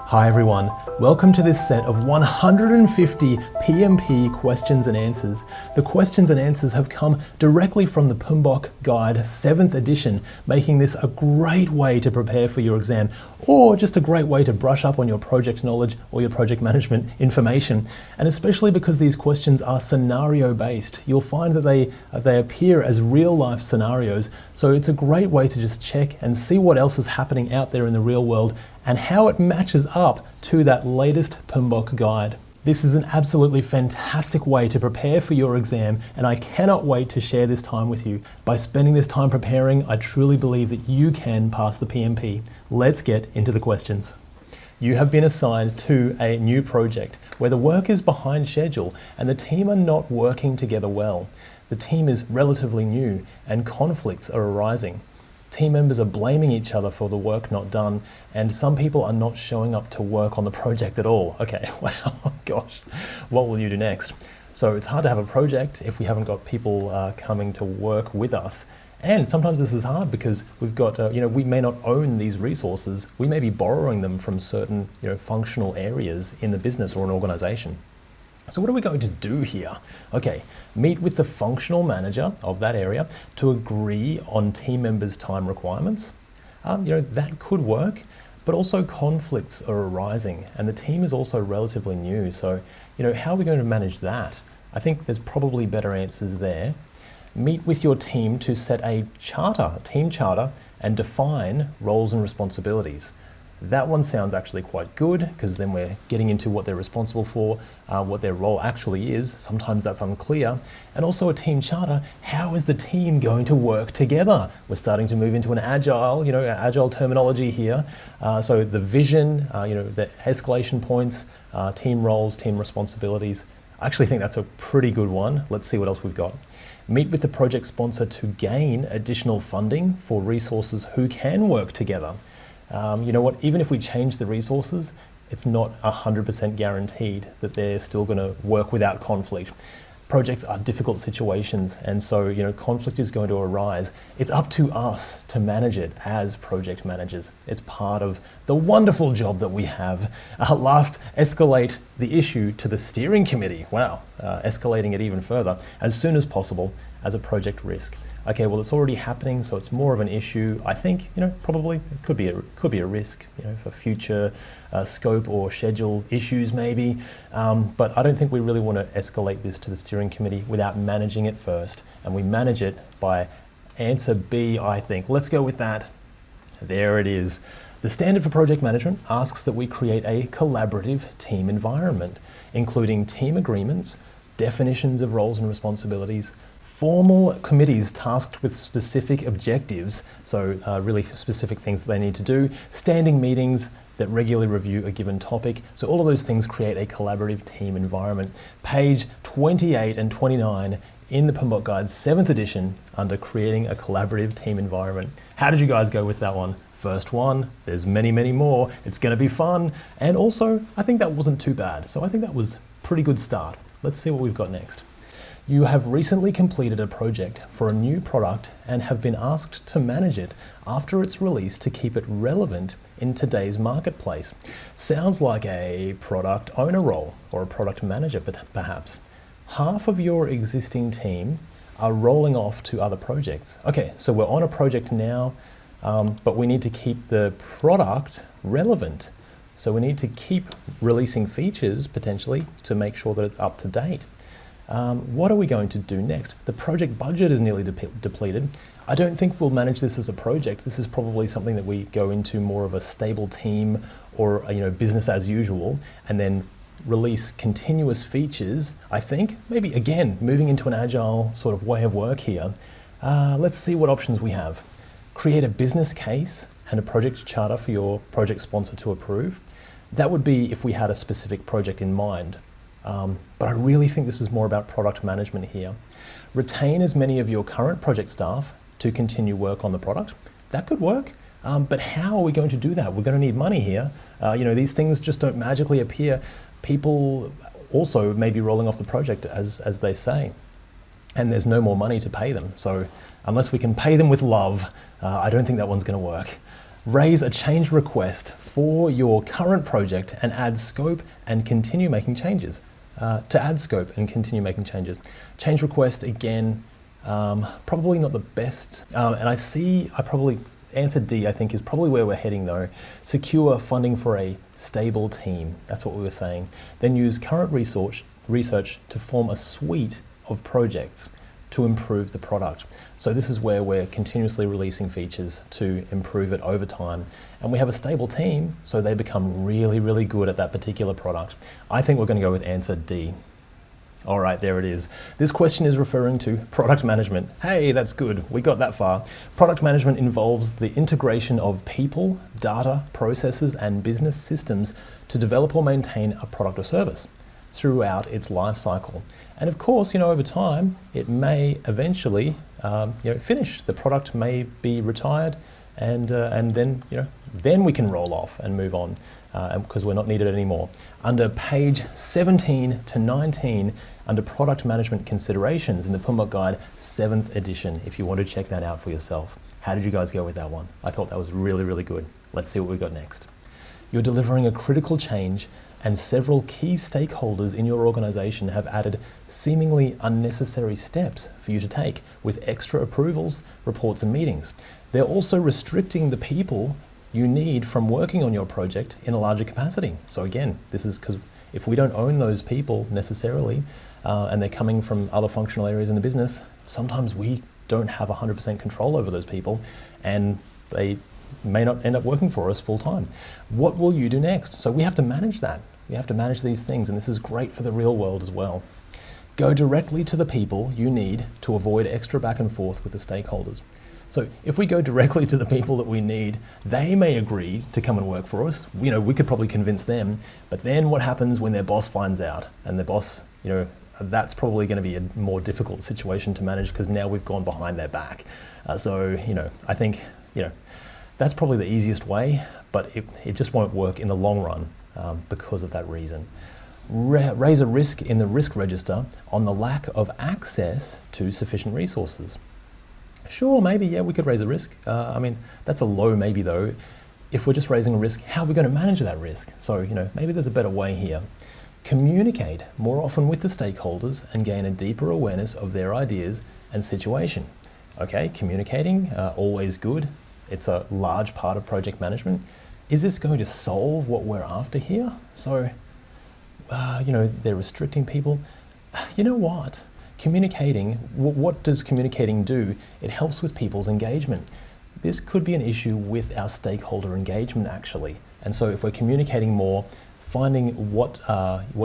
Hi everyone, welcome to this set of 150 PMP questions and answers. The questions and answers have come directly from the PMBOK Guide 7th edition, making this a great way to prepare for your exam, or just a great way to brush up on your project knowledge or your project management information. And especially because these questions are scenario based, you'll find that they appear as real life scenarios, so it's a great way to just check and see what else is happening out there in the real world and how it matches up to that latest PMBOK guide. This is an absolutely fantastic way to prepare for your exam, and I cannot wait to share this time with you. By spending this time preparing, I truly believe that you can pass the PMP. Let's get into the questions. You have been assigned to a new project where the work is behind schedule and the team are not working together well. The team is relatively new and conflicts are arising. Team members are blaming each other for the work not done, and some people are not showing up to work on the project at all. Okay, wow, gosh, what will you do next? So it's hard to have a project if we haven't got people coming to work with us. And sometimes this is hard because we've got, we may not own these resources. We may be borrowing them from certain, functional areas in the business or an organization. So what are we going to do here? Okay, meet with the functional manager of that area to agree on team members' time requirements. That could work, but also conflicts are arising and the team is also relatively new. So, how are we going to manage that? I think there's probably better answers there. Meet with your team to set a team charter, and define roles and responsibilities. That one sounds actually quite good because then we're getting into what they're responsible for, what their role actually is. Sometimes that's unclear. And also a team charter, how is the team going to work together? We're starting to move into an agile, agile terminology here. So the vision, the escalation points, team roles, team responsibilities. I actually think that's a pretty good one. Let's see what else we've got. Meet with the project sponsor to gain additional funding for resources who can work together. You know what, even if we change the resources, it's not 100% guaranteed that they're still going to work without conflict. Projects are difficult situations, and so conflict is going to arise. It's up to us to manage it as project managers. It's part of the wonderful job that we have. Last, escalate the issue to the steering committee. Wow, escalating it even further as soon as possible as a project risk. Okay, well, it's already happening, so it's more of an issue. I think, probably it could be a risk, for future scope or schedule issues maybe. But I don't think we really want to escalate this to the steering committee without managing it first. And we manage it by answer B, I think. Let's go with that. There it is. The standard for project management asks that we create a collaborative team environment, including team agreements, definitions of roles and responsibilities, formal committees tasked with specific objectives, so really specific things that they need to do, standing meetings that regularly review a given topic. So all of those things create a collaborative team environment. Page 28 and 29 in the PMBOK Guide 7th edition under creating a collaborative team environment. How did you guys go with that one? First one, there's many, many more. It's gonna be fun. And also, I think that wasn't too bad. So I think that was a pretty good start. Let's see what we've got next. You have recently completed a project for a new product and have been asked to manage it after its release to keep it relevant in today's marketplace. Sounds like a product owner role or a product manager perhaps. Half of your existing team are rolling off to other projects. Okay, so we're on a project now, but we need to keep the product relevant. So we need to keep releasing features potentially to make sure that it's up to date. What are we going to do next? The project budget is nearly depleted. I don't think we'll manage this as a project. This is probably something that we go into more of a stable team or business as usual, and then release continuous features. I think maybe again moving into an agile sort of way of work here. Let's see what options we have. Create a business case and a project charter for your project sponsor to approve. That would be if we had a specific project in mind. But I really think this is more about product management here. Retain as many of your current project staff to continue work on the product. That could work, but how are we going to do that? We're going to need money here. These things just don't magically appear. People also may be rolling off the project as they say, and there's no more money to pay them. So unless we can pay them with love, I don't think that one's going to work. Raise a change request for your current project and add scope and continue making changes. Change request, again, probably not the best. Answer D, I think, is probably where we're heading though. Secure funding for a stable team. That's what we were saying. Then use current research to form a suite of projects to improve the product. So this is where we're continuously releasing features to improve it over time. And we have a stable team, so they become really, really good at that particular product. I think we're going to go with answer D. All right, there it is. This question is referring to product management. Hey, that's good. We got that far. Product management involves the integration of people, data, processes, and business systems to develop or maintain a product or service throughout its life cycle. And of course, over time, it may eventually finish. The product may be retired, and then we can roll off and move on because we're not needed anymore. Under page 17 to 19, under product management considerations in the PMBOK guide, 7th edition, if you want to check that out for yourself. How did you guys go with that one? I thought that was really, really good. Let's see what we got next. You're delivering a critical change, and several key stakeholders in your organization have added seemingly unnecessary steps for you to take with extra approvals, reports, and meetings. They're also restricting the people you need from working on your project in a larger capacity. So again, this is because if we don't own those people necessarily, and they're coming from other functional areas in the business, sometimes we don't have 100% control over those people, and they may not end up working for us full time. What will you do next? So we have to manage that. We have to manage these things, and this is great for the real world as well. Go directly to the people you need to avoid extra back and forth with the stakeholders. So if we go directly to the people that we need, they may agree to come and work for us. We could probably convince them, but then what happens when their boss finds out? And their boss, that's probably going to be a more difficult situation to manage because now we've gone behind their back. I think, that's probably the easiest way, but it just won't work in the long run because of that reason. Raise a risk in the risk register on the lack of access to sufficient resources. Sure, maybe, yeah, we could raise a risk. That's a low maybe though. If we're just raising a risk, how are we going to manage that risk? So, maybe there's a better way here. Communicate more often with the stakeholders and gain a deeper awareness of their ideas and situation. Okay, communicating, always good. It's a large part of project management. Is this going to solve what we're after here? So, they're restricting people. You know what? Communicating, what does communicating do? It helps with people's engagement. This could be an issue with our stakeholder engagement actually. And so if we're communicating more, finding what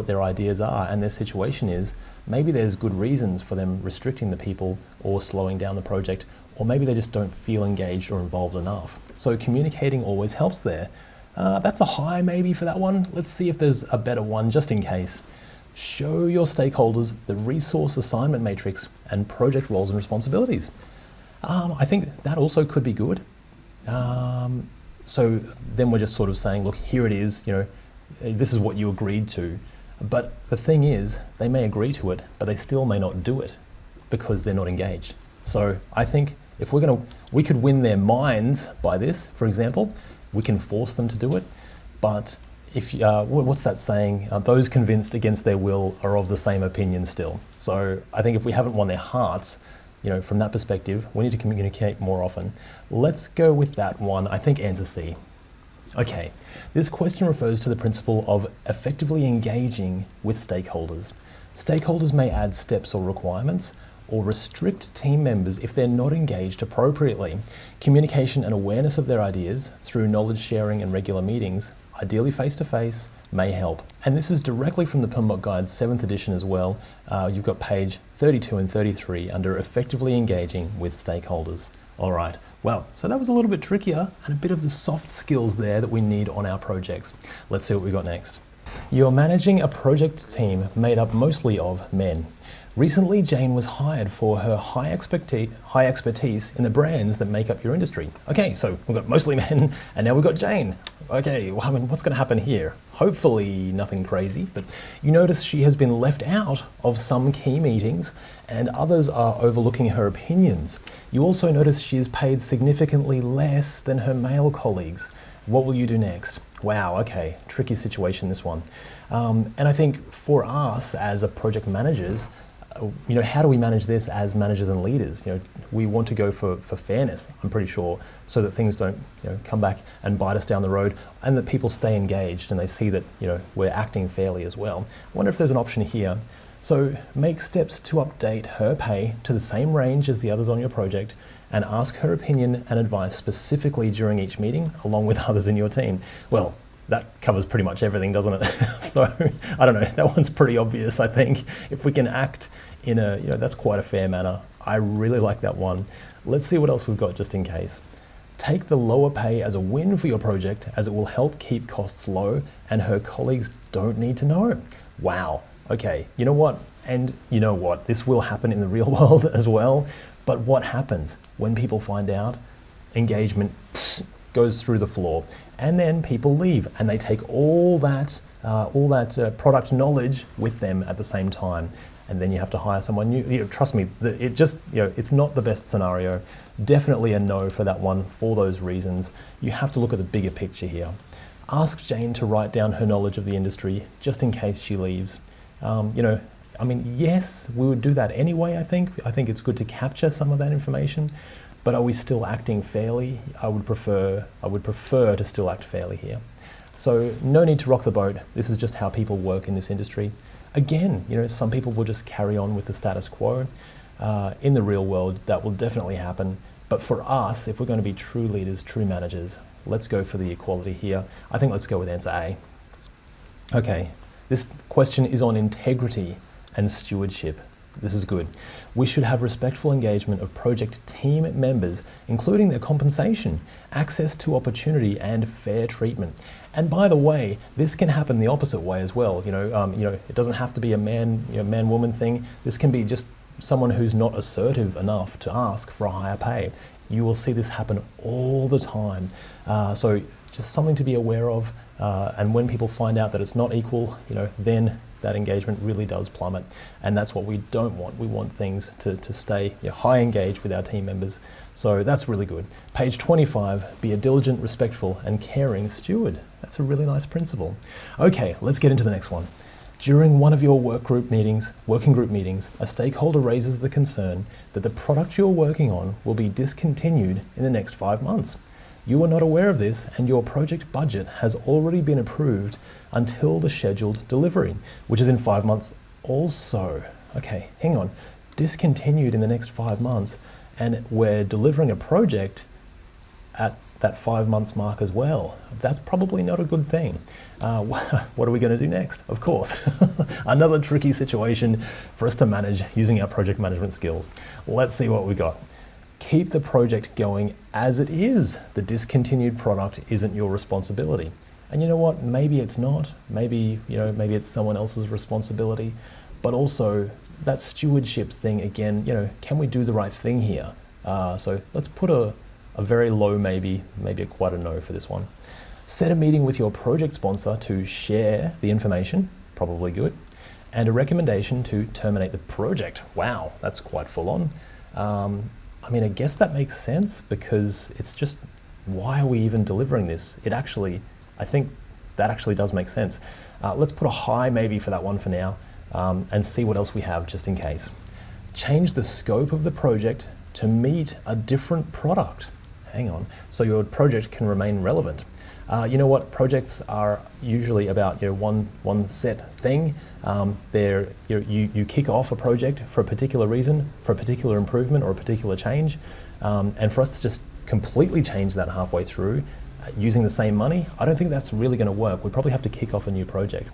their ideas are and their situation is, maybe there's good reasons for them restricting the people or slowing down the project, or maybe they just don't feel engaged or involved enough. So communicating always helps there. That's a high maybe for that one. Let's see if there's a better one just in case. Show your stakeholders the resource assignment matrix and project roles and responsibilities. I think that also could be good. So then we're just sort of saying, look, here it is, this is what you agreed to. But the thing is, they may agree to it, but they still may not do it because they're not engaged. So I think if we could win their minds by this, for example, we can force them to do it, but if what's that saying? Those convinced against their will are of the same opinion still. So I think if we haven't won their hearts, from that perspective, we need to communicate more often. Let's go with that one. I think answer C. Okay, this question refers to the principle of effectively engaging with stakeholders. Stakeholders may add steps or requirements or restrict team members if they're not engaged appropriately. Communication and awareness of their ideas through knowledge sharing and regular meetings, ideally face-to-face, may help. And this is directly from the PMBOK Guide's 7th edition as well. You've got page 32 and 33 under effectively engaging with stakeholders. All right, well, so that was a little bit trickier and a bit of the soft skills there that we need on our projects. Let's see what we got next. You're managing a project team made up mostly of men. Recently, Jane was hired for her high expertise in the brands that make up your industry. Okay, so we've got mostly men, and now we've got Jane. Okay, well, I mean, what's going to happen here? Hopefully nothing crazy, but you notice she has been left out of some key meetings, and others are overlooking her opinions. You also notice she is paid significantly less than her male colleagues. What will you do next? Wow, okay, tricky situation, this one. And I think for us as project managers, how do we manage this as managers and leaders? We want to go for fairness, I'm pretty sure, so that things don't come back and bite us down the road, and that people stay engaged and they see that we're acting fairly as well. I wonder if there's an option here. So make steps to update her pay to the same range as the others on your project, and ask her opinion and advice specifically during each meeting, along with others in your team. Well, that covers pretty much everything, doesn't it? So, I don't know, that one's pretty obvious, I think. If we can act in that's quite a fair manner. I really like that one. Let's see what else we've got just in case. Take the lower pay as a win for your project, as it will help keep costs low and her colleagues don't need to know. Wow, okay, you know what? And you know what? This will happen in the real world as well. But what happens when people find out? Engagement goes through the floor, and then people leave and they take all that product knowledge with them at the same time, and then you have to hire someone new. Trust me, it's not the best scenario. Definitely a no for that one for those reasons. You have to look at the bigger picture here. Ask Jane to write down her knowledge of the industry just in case she leaves. Yes, we would do that anyway, I think. I think it's good to capture some of that information. But are we still acting fairly? I would prefer to still act fairly here. So no need to rock the boat. This is just how people work in this industry. Again, some people will just carry on with the status quo. In the real world, that will definitely happen. But for us, if we're going to be true leaders, true managers, let's go for the equality here. I think let's go with answer A. Okay, this question is on integrity and stewardship. This is good. We should have respectful engagement of project team members, including their compensation, access to opportunity, and fair treatment. And by the way, this can happen the opposite way as well. It doesn't have to be a man-woman thing. This can be just someone who's not assertive enough to ask for a higher pay. You will see this happen all the time. So just something to be aware of. And when people find out that it's not equal, then that engagement really does plummet. And that's what we don't want. We want things to stay high engaged with our team members. So that's really good. Page 25, be a diligent, respectful, and caring steward. That's a really nice principle. Okay, let's get into the next one. During one of your working group meetings, a stakeholder raises the concern that the product you're working on will be discontinued in the next 5 months. You are not aware of this, and your project budget has already been approved until the scheduled delivery, which is in 5 months also. Okay, hang on. Discontinued in the next 5 months, and we're delivering a project at that 5 months mark as well. That's probably not a good thing. What are we going to do next? Of course, another tricky situation for us to manage using our project management skills. Let's see what we got. Keep the project going as it is. The discontinued product isn't your responsibility. And you know what? Maybe it's not. Maybe it's someone else's responsibility. But also that stewardship thing again. Can we do the right thing here? So let's put a very low, maybe quite a no for this one. Set a meeting with your project sponsor to share the information. Probably good. And a recommendation to terminate the project. Wow, that's quite full on. I guess that makes sense because it's just, why are we even delivering this? I think that actually does make sense. Let's put a high maybe for that one for now, and see what else we have just in case. Change the scope of the project to meet a different product. Hang on, so your project can remain relevant. You know what? Projects are usually about one set thing. You kick off a project for a particular reason, for a particular improvement or a particular change, and for us to just completely change that halfway through using the same money, I don't think that's really going to work. We'd probably have to kick off a new project.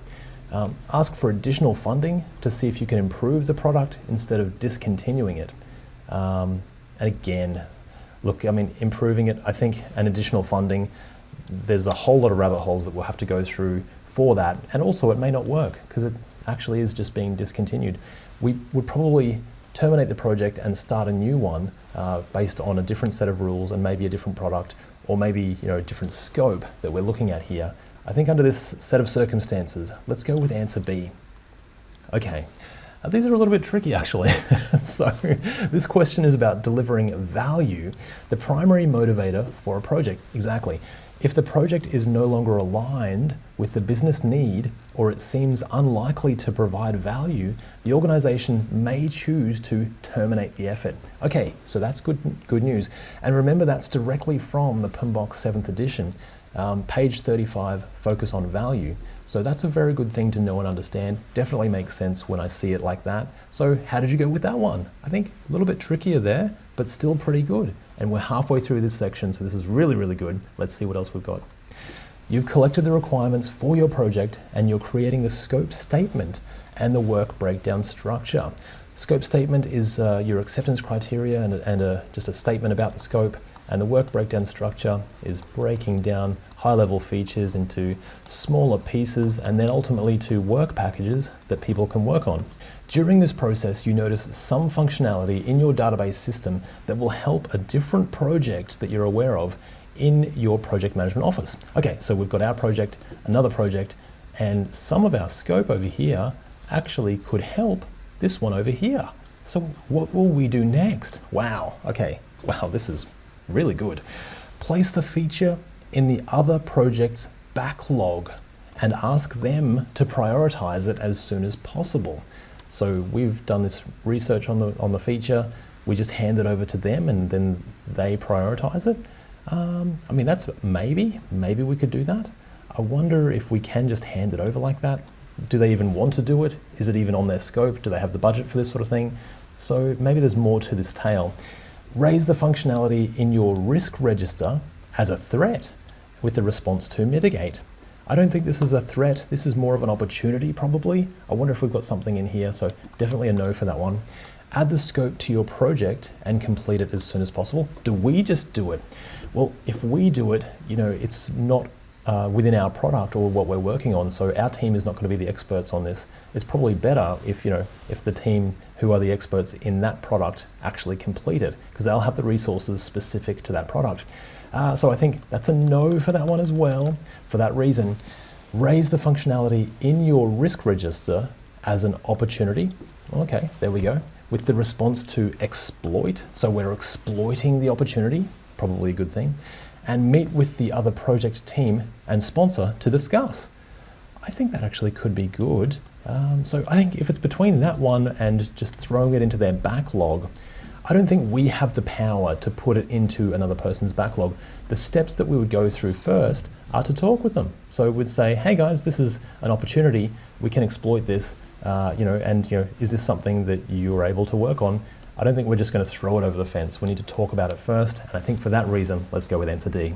Ask for additional funding to see if you can improve the product instead of discontinuing it. And again, look, improving it, I think, and additional funding, there's a whole lot of rabbit holes that we'll have to go through for that. And also it may not work because it actually is just being discontinued. we would probably terminate the project and start a new one based on a different set of rules and maybe a different product, or maybe a different scope that we're looking at here. I think under this set of circumstances, let's go with answer B. Okay, these are a little bit tricky actually. So this question is about delivering value, the primary motivator for a project. Exactly. If the project is no longer aligned with the business need, or it seems unlikely to provide value, the organization may choose to terminate the effort. Okay, so that's good news. And remember, that's directly from the PMBOK 7th edition, page 35, focus on value. So that's a very good thing to know and understand. Definitely makes sense when I see it like that. So how did you go with that one? I think a little bit trickier there, but still pretty good. And we're halfway through this section, so this is really, really good. Let's see what else we've got. You've collected the requirements for your project and you're creating the scope statement and the work breakdown structure. Scope statement is your acceptance criteria and just a statement about the scope, and the work breakdown structure is breaking down high-level features into smaller pieces and then ultimately to work packages that people can work on. During this process, you notice some functionality in your database system that will help a different project that you're aware of in your project management office. Okay, so we've got our project, another project, and some of our scope over here actually could help this one over here. So what will we do next? Wow, okay, wow, this is really good. Place the feature in the other project's backlog and ask them to prioritize it as soon as possible. So we've done this research on the feature, we just hand it over to them and then they prioritize it. I mean, that's maybe we could do that. I wonder if we can just hand it over like that. Do they even want to do it? Is it even on their scope? Do they have the budget for this sort of thing? So maybe there's more to this tale. Raise the functionality in your risk register as a threat with the response to mitigate. I don't think this is a threat. This is more of an opportunity probably. I wonder if we've got something in here, so definitely a no for that one. Add the scope to your project and complete it as soon as possible. Do we just do it? Well, if we do it, it's not within our product or what we're working on, so our team is not going to be the experts on this. It's probably better if the team who are the experts in that product actually complete it, because they'll have the resources specific to that product. So I think that's a no for that one as well. For that reason, raise the functionality in your risk register as an opportunity. Okay, there we go. With the response to exploit, so we're exploiting the opportunity, probably a good thing, and meet with the other project team and sponsor to discuss. I think that actually could be good. So I think if it's between that one and just throwing it into their backlog, I don't think we have the power to put it into another person's backlog. The steps that we would go through first are to talk with them. So we'd say, hey guys, this is an opportunity, we can exploit this, is this something that you're able to work on? I don't think we're just going to throw it over the fence. We need to talk about it first, and I think for that reason, let's go with answer D.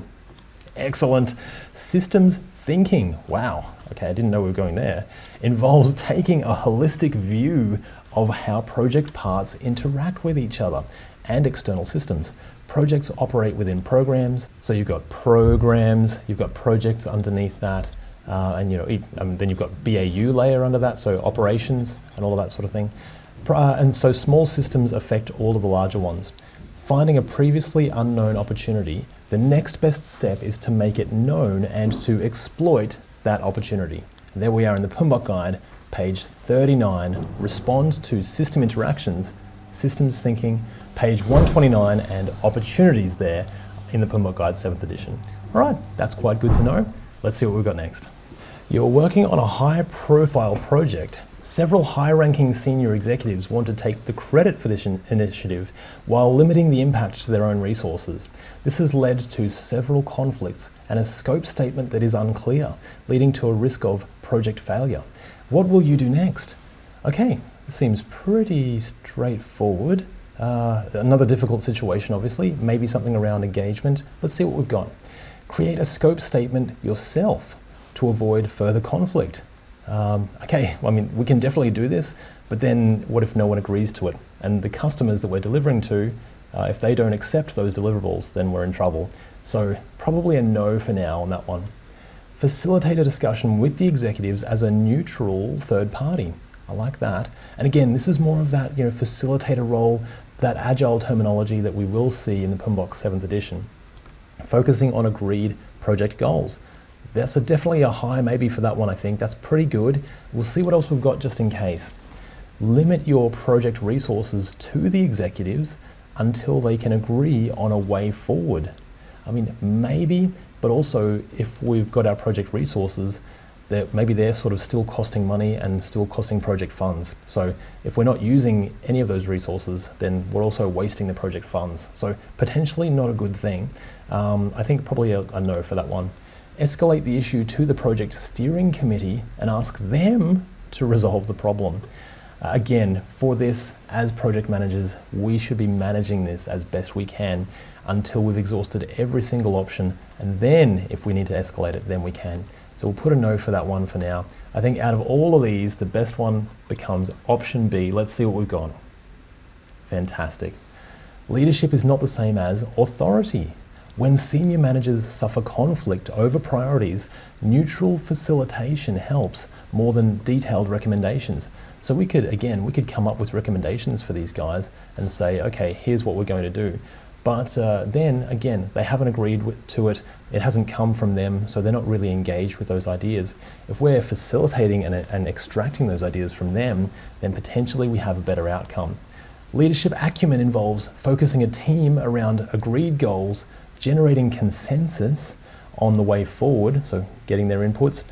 Excellent. Systems thinking, wow, okay, I didn't know we were going there, involves taking a holistic view of how project parts interact with each other and external systems. Projects operate within programs, so you've got programs, you've got projects underneath that, then you've got BAU layer under that, so operations and all of that sort of thing. And so small systems affect all of the larger ones. Finding a previously unknown opportunity, the next best step is to make it known and to exploit that opportunity. And there we are in the PMBOK guide, page 39, respond to system interactions, systems thinking, page 129, and opportunities there in the PMBOK guide 7th edition. All right, that's quite good to know. Let's see what we've got next. You're working on a high-profile project. Several high-ranking senior executives want to take the credit for this initiative while limiting the impact to their own resources. This has led to several conflicts and a scope statement that is unclear, leading to a risk of project failure. What will you do next? Okay, this seems pretty straightforward. Another difficult situation, obviously, maybe something around engagement. Let's see what we've got. Create a scope statement yourself to avoid further conflict. Okay, well, I mean, we can definitely do this, but then what if no one agrees to it? And the customers that we're delivering to, if they don't accept those deliverables, then we're in trouble. So probably a no for now on that one. Facilitate a discussion with the executives as a neutral third party. I like that. And again, this is more of that, facilitator role, that agile terminology that we will see in the PMBOK 7th edition. Focusing on agreed project goals. That's definitely a high maybe for that one, I think. That's pretty good. We'll see what else we've got just in case. Limit your project resources to the executives until they can agree on a way forward. I mean, maybe, but also if we've got our project resources, maybe they're sort of still costing money and still costing project funds. So if we're not using any of those resources, then we're also wasting the project funds. So potentially not a good thing. I think probably a no for that one. Escalate the issue to the project steering committee and ask them to resolve the problem. Again, for this, as project managers, we should be managing this as best we can until we've exhausted every single option, and then if we need to escalate it, then we can. So we'll put a no for that one for now. I think out of all of these, the best one becomes option B. Let's see what we've got. Fantastic. Leadership is not the same as authority. When senior managers suffer conflict over priorities, neutral facilitation helps more than detailed recommendations. So we could come up with recommendations for these guys and say, okay, here's what we're going to do. But then again, they haven't agreed to it. It hasn't come from them, so they're not really engaged with those ideas. If we're facilitating and extracting those ideas from them, then potentially we have a better outcome. Leadership acumen involves focusing a team around agreed goals, generating consensus on the way forward, so getting their inputs,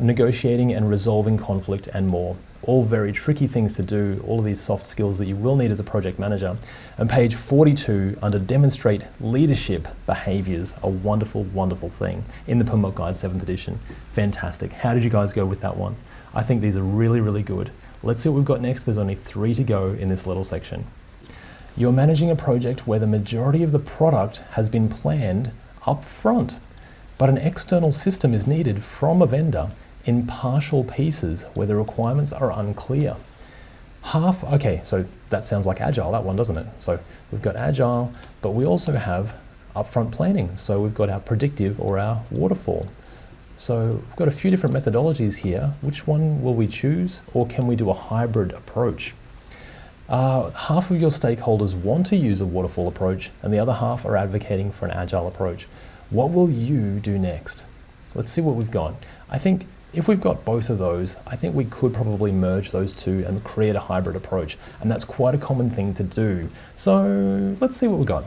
negotiating and resolving conflict, and more. All very tricky things to do, all of these soft skills that you will need as a project manager. And page 42, under demonstrate leadership behaviors, a wonderful, wonderful thing in the PMBOK Guide 7th edition. Fantastic. How did you guys go with that one? I think these are really, really good. Let's see what we've got next. There's only 3 to go in this little section. You're managing a project where the majority of the product has been planned up front, but an external system is needed from a vendor in partial pieces where the requirements are unclear. Okay, so that sounds like Agile, that one, doesn't it? So we've got Agile, but we also have upfront planning. So we've got our predictive or our waterfall. So we've got a few different methodologies here. Which one will we choose, or can we do a hybrid approach? Half of your stakeholders want to use a waterfall approach, and the other half are advocating for an Agile approach. What will you do next? Let's see what we've got. I think if we've got both of those, I think we could probably merge those two and create a hybrid approach, and that's quite a common thing to do. So let's see what we've got.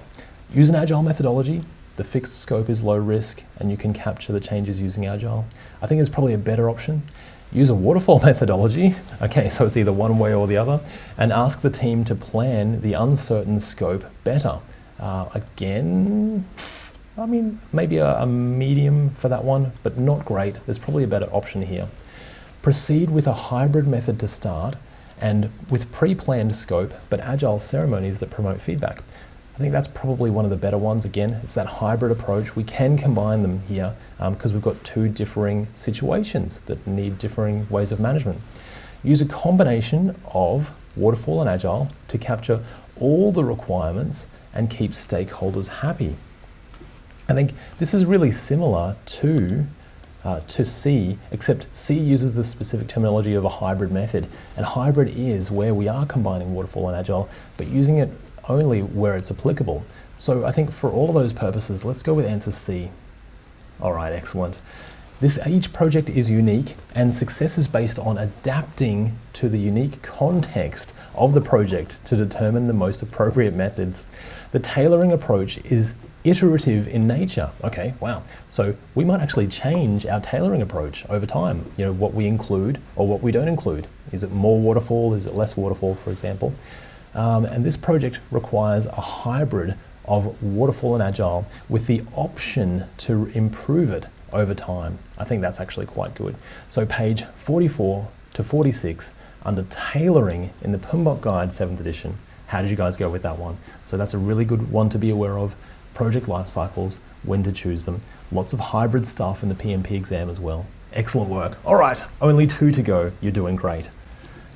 Use an Agile methodology. The fixed scope is low risk, and you can capture the changes using Agile. I think it's probably a better option. Use a waterfall methodology, okay, so it's either one way or the other, and ask the team to plan the uncertain scope better. Again, I mean, maybe a medium for that one, but not great. There's probably a better option here. Proceed with a hybrid method to start, and with pre-planned scope, but agile ceremonies that promote feedback. I think that's probably one of the better ones. Again, it's that hybrid approach. We can combine them here because we've got 2 differing situations that need differing ways of management. Use a combination of waterfall and agile to capture all the requirements and keep stakeholders happy. I think this is really similar to C, except C uses the specific terminology of a hybrid method, and hybrid is where we are combining waterfall and agile, but using it only where it's applicable. So I think for all of those purposes, let's go with answer C. All right, excellent. Each project is unique, and success is based on adapting to the unique context of the project to determine the most appropriate methods. The tailoring approach is iterative in nature. Okay, wow. So we might actually change our tailoring approach over time, what we include or what we don't include. Is it more waterfall? Is it less waterfall, for example? And this project requires a hybrid of waterfall and agile with the option to improve it over time. I think that's actually quite good. So page 44 to 46 under tailoring in the PMBOK Guide 7th edition. How did you guys go with that one? So that's a really good one to be aware of. Project life cycles, when to choose them. Lots of hybrid stuff in the PMP exam as well. Excellent work. All right, only 2 to go. You're doing great.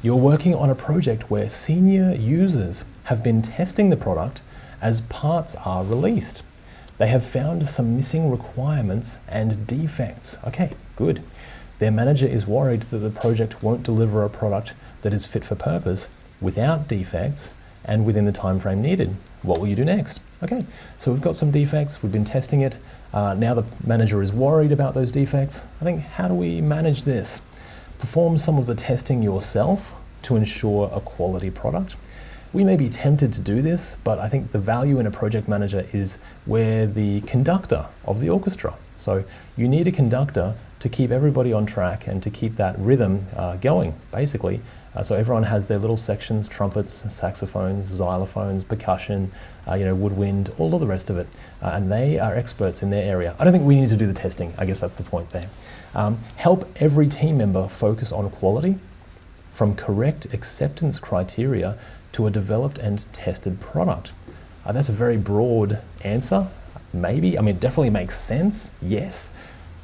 You're working on a project where senior users have been testing the product as parts are released. They have found some missing requirements and defects. Okay, good. Their manager is worried that the project won't deliver a product that is fit for purpose without defects and within the time frame needed. What will you do next? Okay, so we've got some defects, we've been testing it. Now the manager is worried about those defects. I think, how do we manage this? Perform some of the testing yourself to ensure a quality product. We may be tempted to do this, but I think the value in a project manager is we're the conductor of the orchestra. So you need a conductor to keep everybody on track and to keep that rhythm going, basically. So everyone has their little sections: trumpets, saxophones, xylophones, percussion, woodwind, all of the rest of it. And they are experts in their area. I don't think we need to do the testing. I guess that's the point there. Help every team member focus on quality, from correct acceptance criteria to a developed and tested product. That's a very broad answer, maybe. I mean, it definitely makes sense, yes.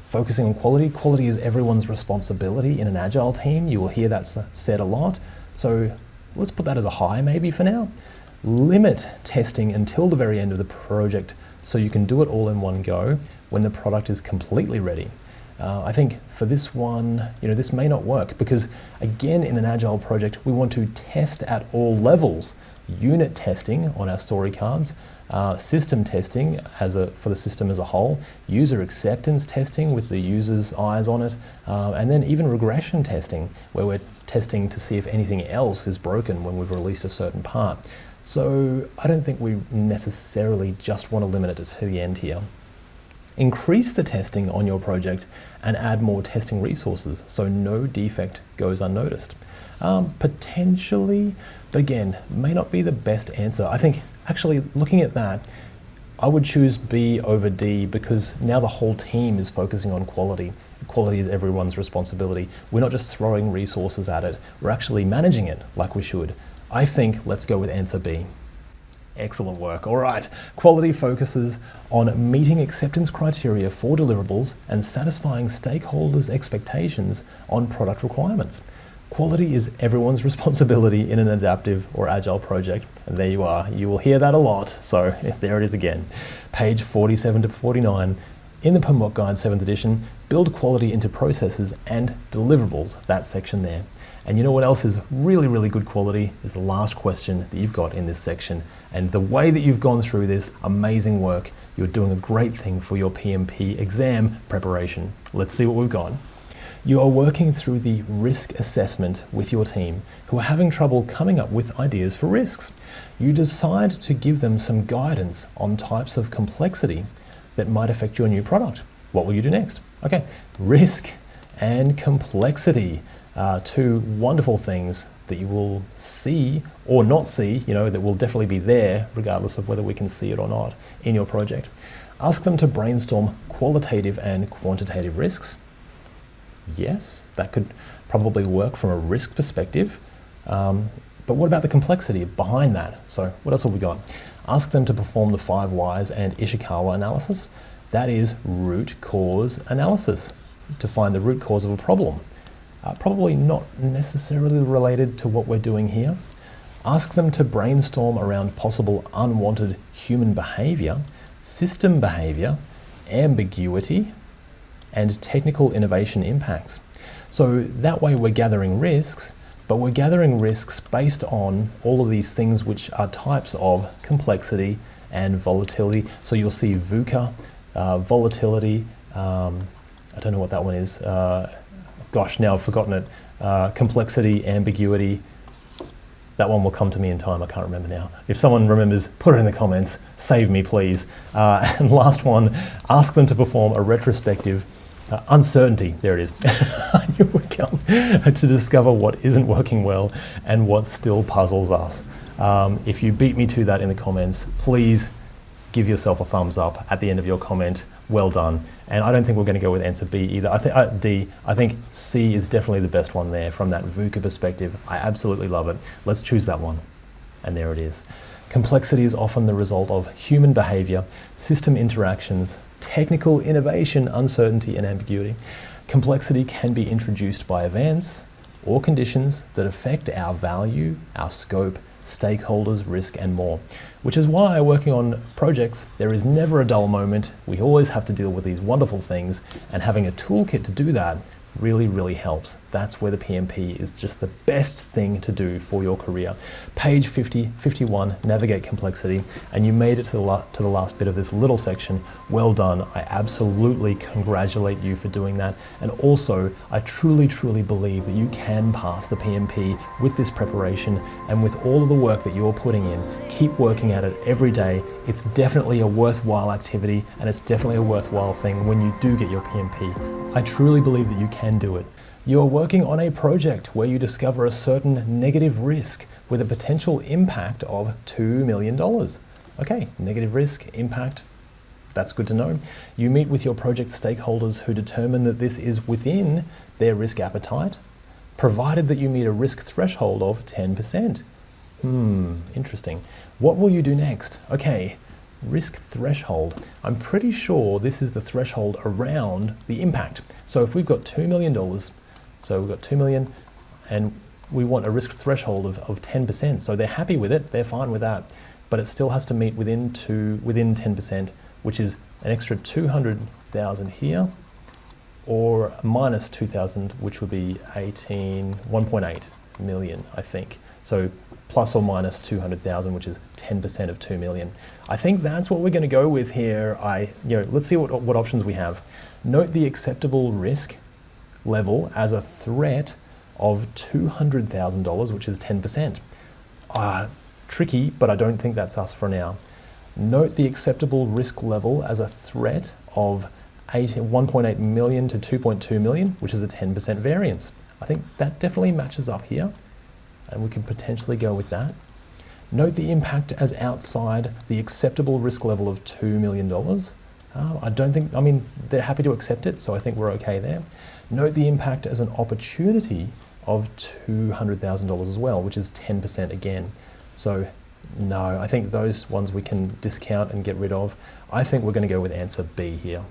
Focusing on quality. Quality is everyone's responsibility in an Agile team. You will hear that said a lot. So let's put that as a high maybe for now. Limit testing until the very end of the project so you can do it all in one go when the product is completely ready. I think for this one, this may not work because, again, in an Agile project, we want to test at all levels. Unit testing on our story cards, system testing for the system as a whole, user acceptance testing with the user's eyes on it, and then even regression testing, where we're testing to see if anything else is broken when we've released a certain part. So I don't think we necessarily just want to limit it to the end here. Increase the testing on your project and add more testing resources so no defect goes unnoticed. Potentially, but again, may not be the best answer. I think actually looking at that, I would choose B over D because now the whole team is focusing on quality. Quality is everyone's responsibility. We're not just throwing resources at it, we're actually managing it like we should. I think let's go with answer B. Excellent work. All right. Quality focuses on meeting acceptance criteria for deliverables and satisfying stakeholders' expectations on product requirements. Quality is everyone's responsibility in an adaptive or agile project. And there you are. You will hear that a lot. So there it is again. Page 47 to 49. In the PMBOK Guide 7th edition, build quality into processes and deliverables, that section there. And you know what else is really, really good quality is the last question that you've got in this section. And the way that you've gone through this, amazing work. You're doing a great thing for your PMP exam preparation. Let's see what we've got. You are working through the risk assessment with your team who are having trouble coming up with ideas for risks. You decide to give them some guidance on types of complexity that might affect your new product. What will you do next? Okay, risk and complexity. Two wonderful things that you will see or not see, that will definitely be there regardless of whether we can see it or not in your project. Ask them to brainstorm qualitative and quantitative risks. Yes, that could probably work from a risk perspective. But what about the complexity behind that? So what else have we got? Ask them to perform the 5 whys and Ishikawa analysis. That is root cause analysis to find the root cause of a problem. Probably not necessarily related to what we're doing here. Ask them to brainstorm around possible unwanted human behavior, system behavior, ambiguity, and technical innovation impacts. So that way we're gathering risks, but we're gathering risks based on all of these things which are types of complexity and volatility. So you'll see VUCA, volatility, I don't know what that one is. Gosh, now I've forgotten it. Complexity, ambiguity. That one will come to me in time. I can't remember now. If someone remembers, put it in the comments. Save me, please. And last one, ask them to perform a retrospective uncertainty. There it is. I knew it would come. To discover what isn't working well and what still puzzles us. If you beat me to that in the comments, please give yourself a thumbs up at the end of your comment. Well done. And I don't think we're going to go with answer B either. I think D. I think C is definitely the best one there from that VUCA perspective. I absolutely love it. Let's choose that one. And there it is. Complexity is often the result of human behavior, system interactions, technical innovation, uncertainty, and ambiguity. Complexity can be introduced by events or conditions that affect our value, our scope, stakeholders, risk, and more. Which is why working on projects, there is never a dull moment. We always have to deal with these wonderful things, and having a toolkit to do that really, really helps. That's where the PMP is just the best thing to do for your career. Page 50, 51, navigate complexity, and you made it to the last bit of this little section. Well done. I absolutely congratulate you for doing that. And also, I truly, truly believe that you can pass the PMP with this preparation and with all of the work that you're putting in. Keep working at it every day. It's definitely a worthwhile activity, and it's definitely a worthwhile thing when you do get your PMP. I truly believe that you can do it. You're working on a project where you discover a certain negative risk with a potential impact of $2 million. Okay, negative risk, impact, that's good to know. You meet with your project stakeholders who determine that this is within their risk appetite, provided that you meet a risk threshold of 10%. Interesting. What will you do next? Okay, risk threshold. I'm pretty sure this is the threshold around the impact. So if we've got $2 million, so we've got 2 million and we want a risk threshold of 10%. So they're happy with it, they're fine with that, but it still has to meet within 10%, which is an extra 200,000 here, or minus 2,000, which would be 1.8 million, I think. So plus or minus 200,000, which is 10% of 2 million. I think that's what we're going to go with here. Let's see what options we have. Note the acceptable risk level as a threat of $200,000, which is 10%. Tricky, but I don't think that's us for now. Note the acceptable risk level as a threat of 1.8 million to 2.2 million, which is a 10% variance. I think that definitely matches up here, and we can potentially go with that. Note the impact as outside the acceptable risk level of $2 million. They're happy to accept it, so I think we're okay there. Note the impact as an opportunity of $200,000 as well, which is 10% again. So no, I think those ones we can discount and get rid of. I think we're going to go with answer B here.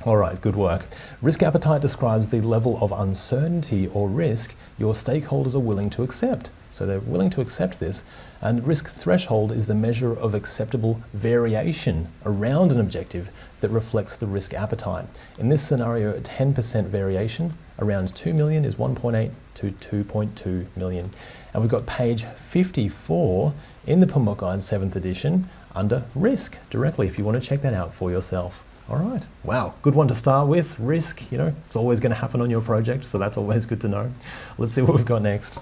All right, good work. Risk appetite describes the level of uncertainty or risk your stakeholders are willing to accept. So they're willing to accept this. And risk threshold is the measure of acceptable variation around an objective that reflects the risk appetite. In this scenario, a 10% variation around 2 million is 1.8 to 2.2 million. And we've got page 54 in the PMBOK Guide 7th edition under risk directly, if you want to check that out for yourself. All right, wow, good one to start with. Risk, it's always going to happen on your project, so that's always good to know. Let's see what we've got next.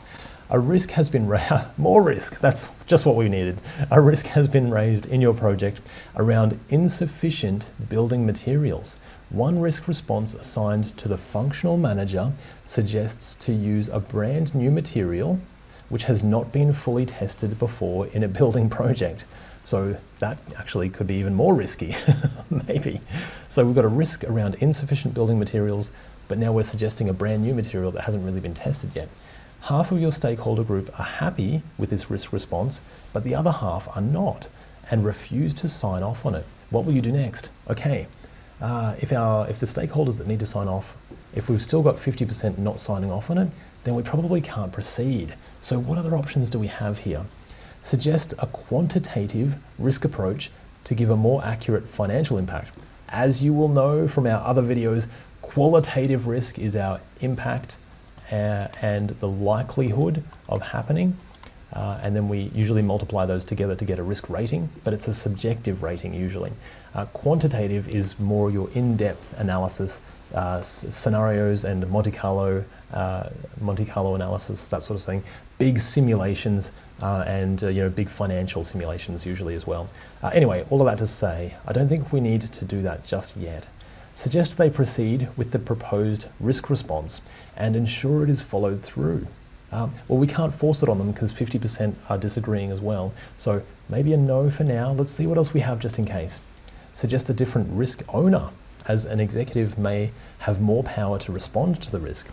A risk has been more risk, that's just what we needed. A risk has been raised in your project around insufficient building materials. One risk response assigned to the functional manager suggests to use a brand new material which has not been fully tested before in a building project. So that actually could be even more risky, maybe. So we've got a risk around insufficient building materials, but now we're suggesting a brand new material that hasn't really been tested yet. Half of your stakeholder group are happy with this risk response, but the other half are not and refuse to sign off on it. What will you do next? Okay, if the stakeholders that need to sign off, if we've still got 50% not signing off on it, then we probably can't proceed. So what other options do we have here? Suggest a quantitative risk approach to give a more accurate financial impact. As you will know from our other videos, qualitative risk is our impact and the likelihood of happening. And then we usually multiply those together to get a risk rating, but it's a subjective rating usually. Quantitative is more your in-depth analysis, scenarios and Monte Carlo analysis, that sort of thing. Big simulations and big financial simulations usually as well. Anyway, all of that to say, I don't think we need to do that just yet. Suggest they proceed with the proposed risk response and ensure it is followed through. Well, we can't force it on them because 50% are disagreeing as well. So maybe a no for now. Let's see what else we have just in case. Suggest a different risk owner, as an executive may have more power to respond to the risk.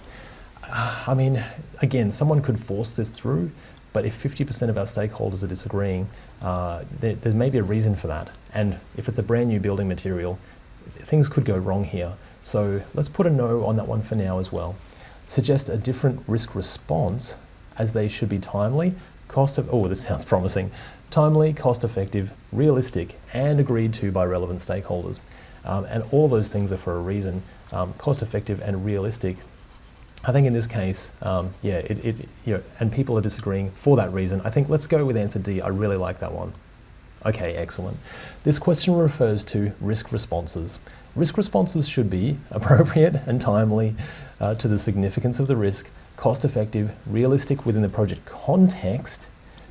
Again, someone could force this through, but if 50% of our stakeholders are disagreeing, there may be a reason for that. And if it's a brand new building material, things could go wrong here. So let's put a no on that one for now as well. Suggest a different risk response, as they should be timely, this sounds promising. Timely, cost-effective, realistic, and agreed to by relevant stakeholders. And all those things are for a reason, cost effective and realistic. I think in this case, and people are disagreeing for that reason. I think let's go with answer D. I really like that one. Okay, excellent. This question refers to risk responses. Risk responses should be appropriate and timely to the significance of the risk, cost effective, realistic within the project context,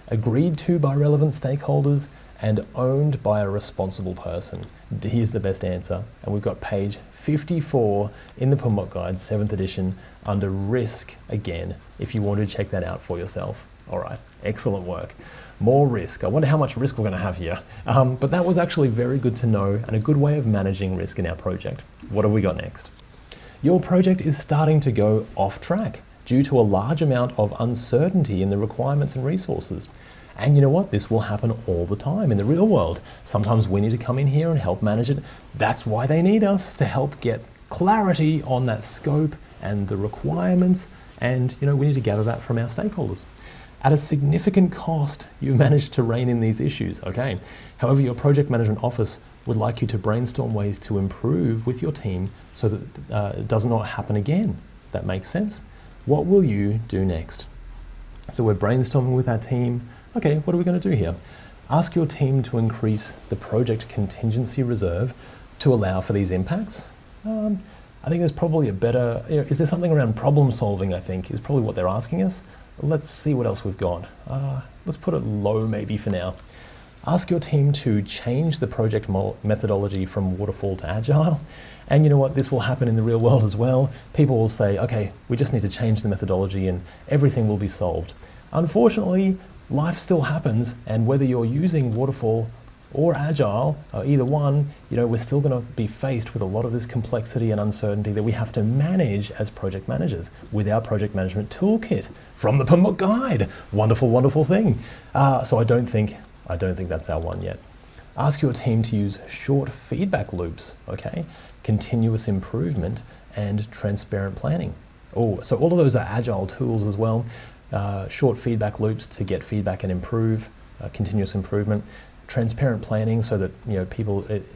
agreed to by relevant stakeholders, and owned by a responsible person. D is the best answer. And we've got page 54 in the PMBOK Guide, 7th edition, under risk again, if you want to check that out for yourself. All right, excellent work. More risk. I wonder how much risk we're going to have here. But that was actually very good to know and a good way of managing risk in our project. What have we got next? Your project is starting to go off track due to a large amount of uncertainty in the requirements and resources. And you know what? This will happen all the time in the real world. Sometimes we need to come in here and help manage it. That's why they need us, to help get clarity on that scope and the requirements. And we need to gather that from our stakeholders. At a significant cost, you managed to rein in these issues, okay? However, your project management office would like you to brainstorm ways to improve with your team so that it does not happen again. That makes sense? What will you do next? So we're brainstorming with our team. Okay, what are we going to do here? Ask your team to increase the project contingency reserve to allow for these impacts. I think there's probably a better, is there something around problem solving, I think, is probably what they're asking us. Let's see what else we've got. Let's put it low maybe for now. Ask your team to change the project methodology from waterfall to agile. And you know what, this will happen in the real world as well. People will say, okay, we just need to change the methodology and everything will be solved. Unfortunately, life still happens, and whether you're using waterfall or agile, either one, we're still going to be faced with a lot of this complexity and uncertainty that we have to manage as project managers with our project management toolkit from the PMBOK Guide. Wonderful, wonderful thing. So I don't think that's our one yet. Ask your team to use short feedback loops, okay? Continuous improvement and transparent planning. Oh, so all of those are agile tools as well. Short feedback loops to get feedback and improve, continuous improvement. Transparent planning so that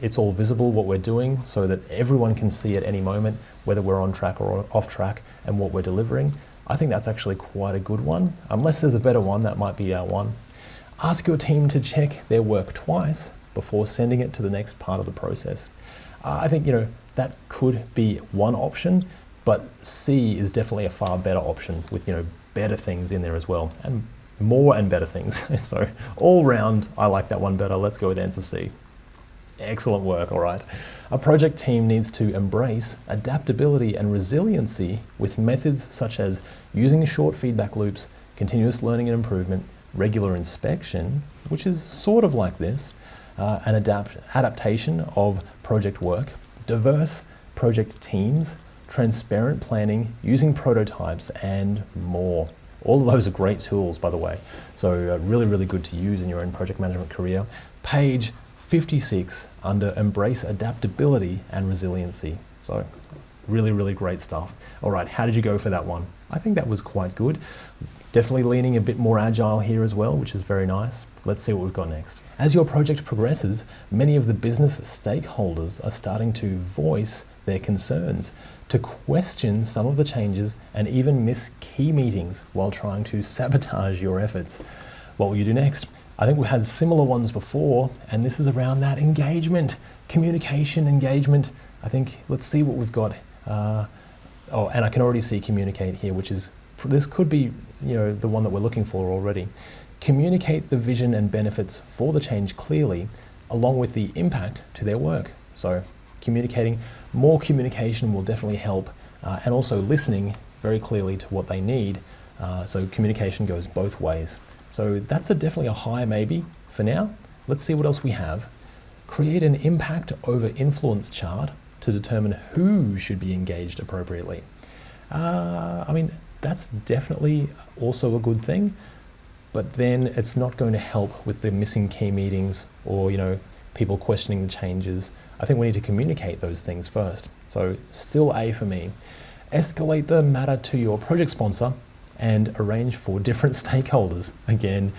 it's all visible what we're doing, so that everyone can see at any moment whether we're on track or off track and what we're delivering. I think that's actually quite a good one. Unless there's a better one, that might be our one. Ask your team to check their work twice before sending it to the next part of the process. I think that could be one option, but C is definitely a far better option with better things in there as well, and more and better things. So all round, I like that one better. Let's go with answer C. Excellent work, all right. A project team needs to embrace adaptability and resiliency with methods such as using short feedback loops, continuous learning and improvement, regular inspection, which is sort of like this, and adaptation of project work, diverse project teams, transparent planning, using prototypes, and more. All of those are great tools, by the way. So really, really good to use in your own project management career. Page 56 under Embrace Adaptability and Resiliency. So really, really great stuff. All right, how did you go for that one? I think that was quite good. Definitely leaning a bit more agile here as well, which is very nice. Let's see what we've got next. As your project progresses, many of the business stakeholders are starting to voice their concerns, to question some of the changes, and even miss key meetings while trying to sabotage your efforts. What will you do next? I think we had similar ones before, and this is around that engagement, communication, engagement. I think, let's see what we've got. And I can already see communicate here, which is, this could be the one that we're looking for already. Communicate the vision and benefits for the change clearly, along with the impact to their work. So more communication will definitely help, and also listening very clearly to what they need. So communication goes both ways. So that's definitely a high maybe for now. Let's see what else we have. Create an impact over influence chart to determine who should be engaged appropriately. I mean, that's definitely also a good thing, but then it's not going to help with the missing key meetings or, people questioning the changes. I think we need to communicate those things first. So still A for me. Escalate the matter to your project sponsor and arrange for different stakeholders. Again,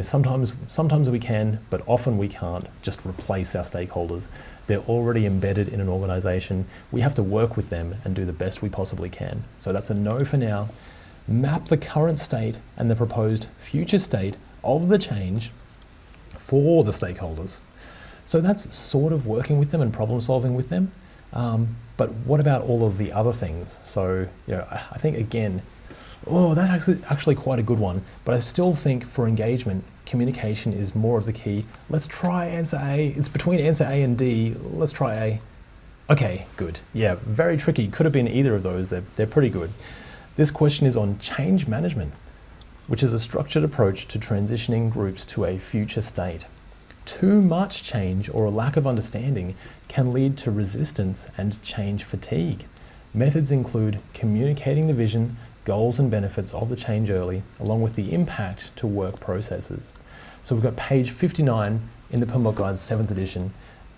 Sometimes we can, but often we can't just replace our stakeholders. They're already embedded in an organization. We have to work with them and do the best we possibly can. So that's a no for now. Map the current state and the proposed future state of the change for the stakeholders. So that's sort of working with them and problem solving with them. But what about all of the other things? So, I think again, that's actually quite a good one, but I still think for engagement, communication is more of the key. Let's try answer A. It's between answer A and D. Let's try A. Okay, good. Yeah, very tricky. Could have been either of those. They're pretty good. This question is on change management, which is a structured approach to transitioning groups to a future state. Too much change or a lack of understanding can lead to resistance and change fatigue. Methods include communicating the vision, goals and benefits of the change early, along with the impact to work processes. So we've got page 59 in the PMBOK Guide's 7th edition,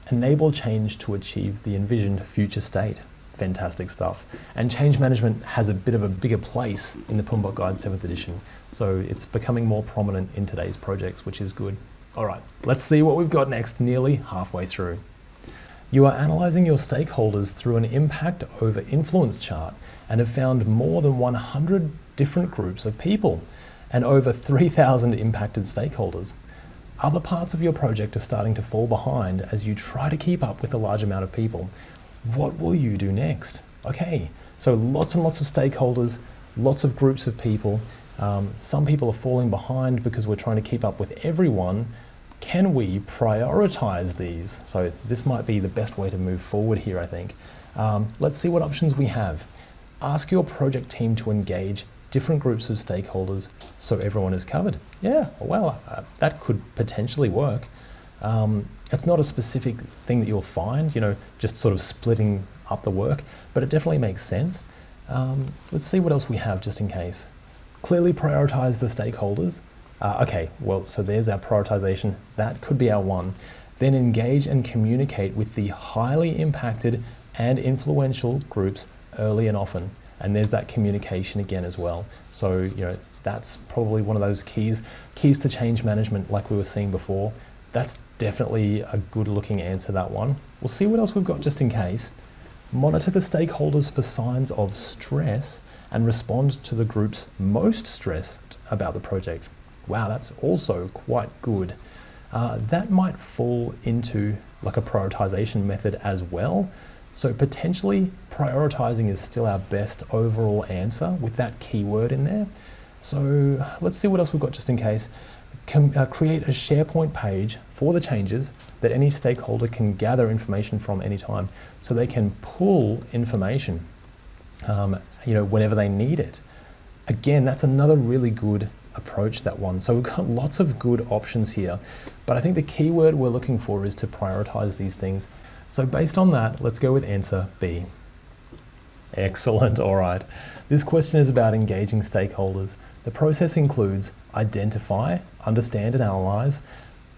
enable change to achieve the envisioned future state. Fantastic stuff. And change management has a bit of a bigger place in the PMBOK Guide's 7th edition, so it's becoming more prominent in today's projects, which is good. All right, let's see what we've got next, nearly halfway through. You are analysing your stakeholders through an impact over influence chart and have found more than 100 different groups of people and over 3,000 impacted stakeholders. Other parts of your project are starting to fall behind as you try to keep up with a large amount of people. What will you do next? Okay, so lots and lots of stakeholders, lots of groups of people. Some people are falling behind because we're trying to keep up with everyone. Can we prioritize these? So this might be the best way to move forward here, I think. Let's see what options we have. Ask your project team to engage different groups of stakeholders so everyone is covered. Yeah, well, that could potentially work. It's not a specific thing that you'll find, just sort of splitting up the work, but it definitely makes sense. Let's see what else we have just in case. Clearly prioritize the stakeholders. Okay, well, so there's our prioritization. That could be our one. Then engage and communicate with the highly impacted and influential groups early and often. And there's that communication again as well. So, that's probably one of those keys to change management like we were seeing before. That's definitely a good looking answer, that one. We'll see what else we've got just in case. Monitor the stakeholders for signs of stress and respond to the groups most stressed about the project. Wow, that's also quite good. That might fall into like a prioritization method as well. So potentially prioritizing is still our best overall answer with that keyword in there. So let's see what else we've got just in case. Create a SharePoint page for the changes that any stakeholder can gather information from anytime, so they can pull information whenever they need it. Again, that's another really good approach, that one. So we've got lots of good options here, but I think the key word we're looking for is to prioritize these things. So based on that, let's go with answer B. Excellent, all right. This question is about engaging stakeholders. The process includes identify, understand and analyze,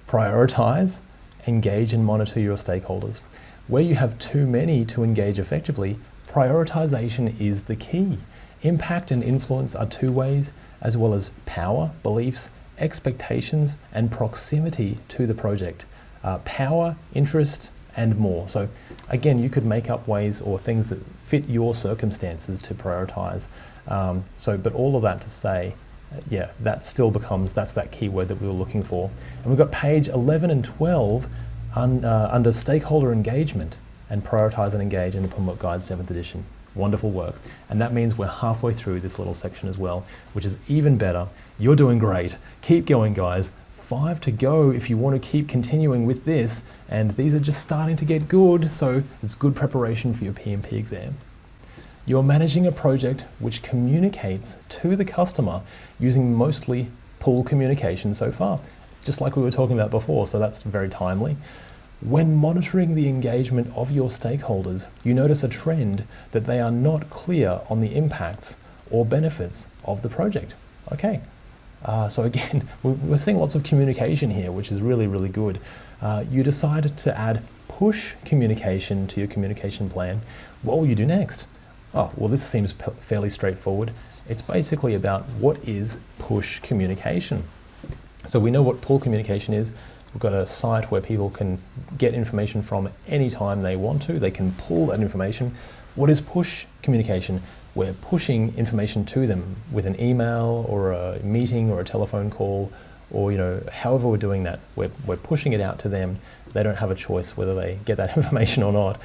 prioritize, engage and monitor your stakeholders. Where you have too many to engage effectively, prioritization is the key. Impact and influence are two ways, as well as power, beliefs, expectations, and proximity to the project. Power, interest, and more. So again, you could make up ways or things that fit your circumstances to prioritize. But all of that to say, that still becomes, that's that keyword that we were looking for. And we've got page 11 and 12 under stakeholder engagement and prioritize and engage in the PMBOK Guide 7th edition. Wonderful work. And that means we're halfway through this little section as well, which is even better. You're doing great. Keep going, guys. 5 to go if you want to keep continuing with this, and these are just starting to get good, so it's good preparation for your PMP exam. You're managing a project which communicates to the customer using mostly pull communication so far, just like we were talking about before, so that's very timely. When monitoring the engagement of your stakeholders, you notice a trend that they are not clear on the impacts or benefits of the project. Okay. So again, we're seeing lots of communication here, which is really, really good. You decide to add push communication to your communication plan. What will you do next? Oh, well, this seems fairly straightforward. It's basically about what is push communication. So we know what pull communication is. We've got a site where people can get information from anytime they want to. They can pull that information. What is push communication? We're pushing information to them with an email or a meeting or a telephone call, or however we're doing that. We're pushing it out to them. They don't have a choice whether they get that information or not.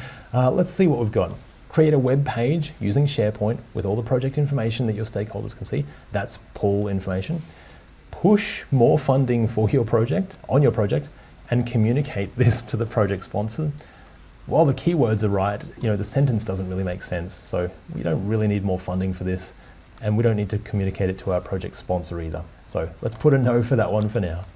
Let's see what we've got. Create a web page using SharePoint with all the project information that your stakeholders can see. That's pull information. Push more funding for your project, on your project, and communicate this to the project sponsor. While the keywords are right, the sentence doesn't really make sense. So we don't really need more funding for this, and we don't need to communicate it to our project sponsor either. So let's put a no for that one for now.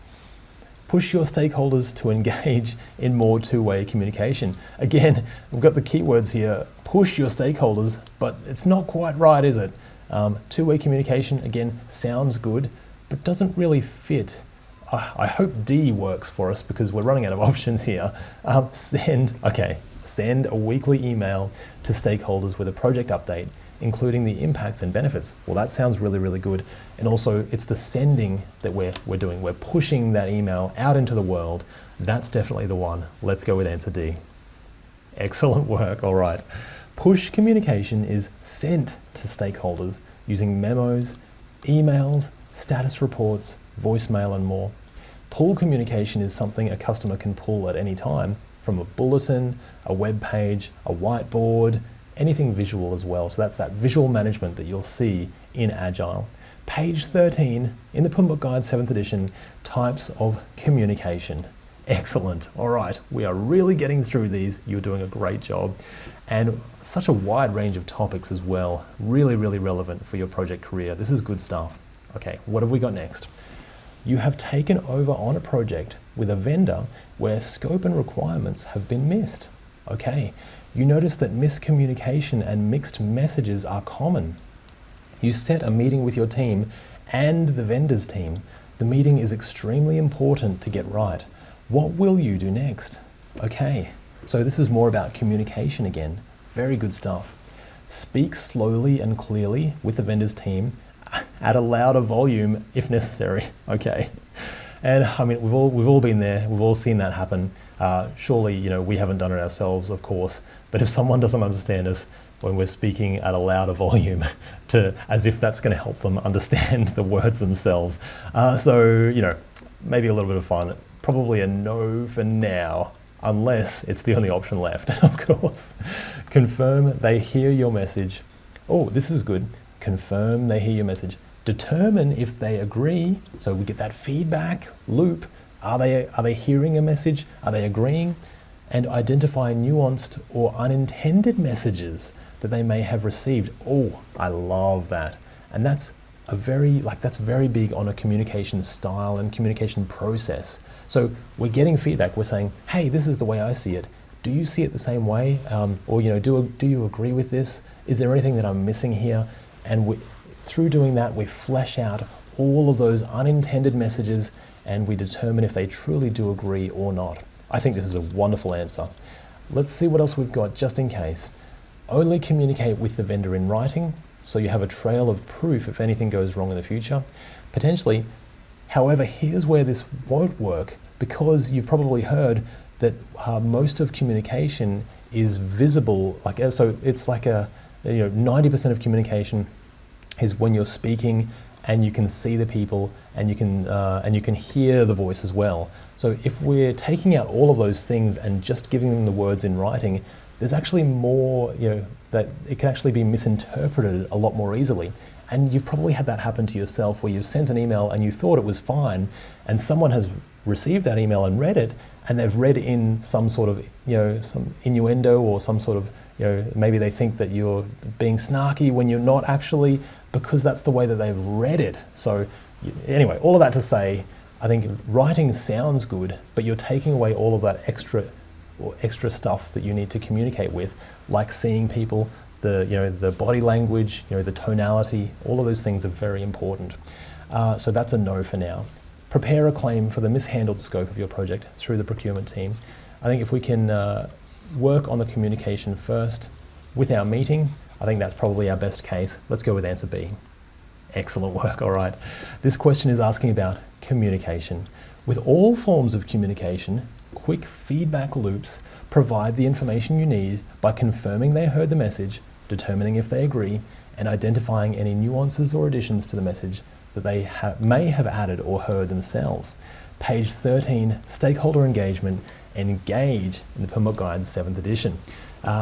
Push your stakeholders to engage in more two-way communication. Again, we've got the keywords here, push your stakeholders, but it's not quite right, is it? Two-way communication, again, sounds good, but doesn't really fit. I hope D works for us because we're running out of options here. Send a weekly email to stakeholders with a project update, including the impacts and benefits. Well, that sounds really, really good. And also it's the sending that we're doing. We're pushing that email out into the world. That's definitely the one. Let's go with answer D. Excellent work, all right. Push communication is sent to stakeholders using memos, emails, status reports, voicemail, and more. Pull communication is something a customer can pull at any time from a bulletin, a web page, a whiteboard, anything visual as well. So that's that visual management that you'll see in Agile. Page 13 in the PMBOK Guide 7th edition, types of communication. Excellent. All right, we are really getting through these. You're doing a great job. And such a wide range of topics as well. Really, really relevant for your project career. This is good stuff. Okay, what have we got next? You have taken over on a project with a vendor where scope and requirements have been missed. Okay, you notice that miscommunication and mixed messages are common. You set a meeting with your team and the vendor's team. The meeting is extremely important to get right. What will you do next? Okay, so this is more about communication again. Very good stuff. Speak slowly and clearly with the vendor's team at a louder volume if necessary. Okay. And I mean, we've all been there. We've all seen that happen. Surely, we haven't done it ourselves, of course. But if someone doesn't understand us when we're speaking at a louder volume, as if that's going to help them understand the words themselves. So maybe a little bit of fun. Probably a no for now, unless it's the only option left, of course. Confirm they hear your message. Oh, this is good. Confirm they hear your message. Determine if they agree, so we get that feedback loop. Are they hearing a message? Are they agreeing? And identify nuanced or unintended messages that they may have received. Oh, I love that. And that's very big on a communication style and communication process. So we're getting feedback. We're saying, hey, this is the way I see it. Do you see it the same way? Or do you agree with this? Is there anything that I'm missing here? And through doing that, we flesh out all of those unintended messages and we determine if they truly do agree or not. I think this is a wonderful answer. Let's see what else we've got just in case. Only communicate with the vendor in writing, so you have a trail of proof if anything goes wrong in the future. Potentially, however, here's where this won't work, because you've probably heard that most of communication is visible. So it's like 90% of communication is when you're speaking and you can see the people and you can hear the voice as well. So if we're taking out all of those things and just giving them the words in writing, there's actually more, that it can actually be misinterpreted a lot more easily. And you've probably had that happen to yourself where you've sent an email and you thought it was fine, and someone has received that email and read it, and they've read in some sort of, some innuendo or some sort of, maybe they think that you're being snarky when you're not actually, because that's the way that they've read it. So anyway, all of that to say, I think writing sounds good, but you're taking away all of that extra stuff that you need to communicate with, like seeing people, the body language, the tonality, all of those things are very important. So that's a no for now. Prepare a claim for the mishandled scope of your project through the procurement team. I think if we can work on the communication first with our meeting, I think that's probably our best case. Let's go with answer B. Excellent work, all right. This question is asking about communication. With all forms of communication, quick feedback loops provide the information you need by confirming they heard the message, determining if they agree, and identifying any nuances or additions to the message that they may have added or heard themselves. Page 13, stakeholder engagement, engage in the PMBOK Guide's 7th edition.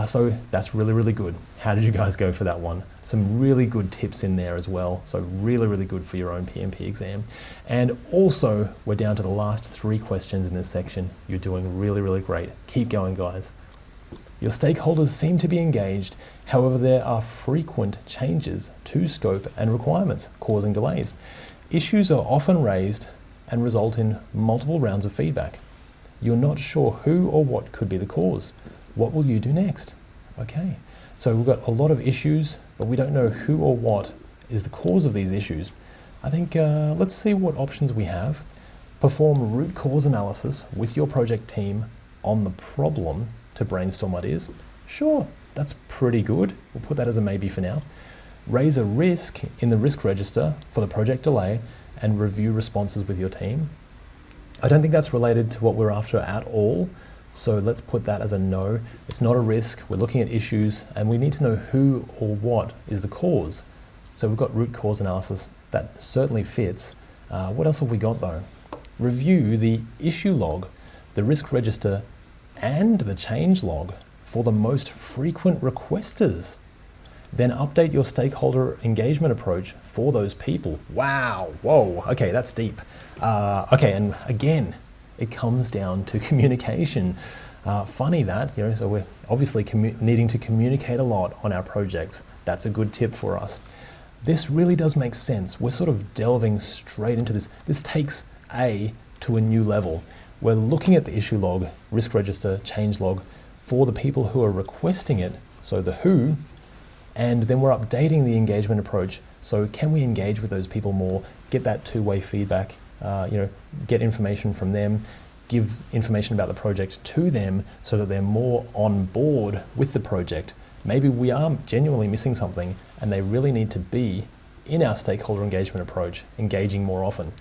So that's really, really good. How did you guys go for that one? Some really good tips in there as well. So really, really good for your own PMP exam. And also, we're down to the last 3 questions in this section. You're doing really, really great. Keep going, guys. Your stakeholders seem to be engaged. However, there are frequent changes to scope and requirements, causing delays. Issues are often raised and result in multiple rounds of feedback. You're not sure who or what could be the cause. What will you do next? Okay, so we've got a lot of issues, but we don't know who or what is the cause of these issues. I think let's see what options we have. Perform root cause analysis with your project team on the problem to brainstorm ideas. Sure, that's pretty good. We'll put that as a maybe for now. Raise a risk in the risk register for the project delay and review responses with your team. I don't think that's related to what we're after at all. So let's put that as a no. It's not a risk. We're looking at issues and we need to know who or what is the cause. So we've got root cause analysis. That certainly fits. What else have we got though? Review the issue log, the risk register, and the change log for the most frequent requesters. Then update your stakeholder engagement approach for those people. Wow, whoa, okay, that's deep. Okay, and again, it comes down to communication. Funny that, so we're obviously needing to communicate a lot on our projects. That's a good tip for us. This really does make sense. We're sort of delving straight into this. This takes A to a new level. We're looking at the issue log, risk register, change log for the people who are requesting it, so the who, and then we're updating the engagement approach. So can we engage with those people more, get that two-way feedback, get information from them, give information about the project to them so that they're more on board with the project. Maybe we are genuinely missing something and they really need to be in our stakeholder engagement approach, engaging more often.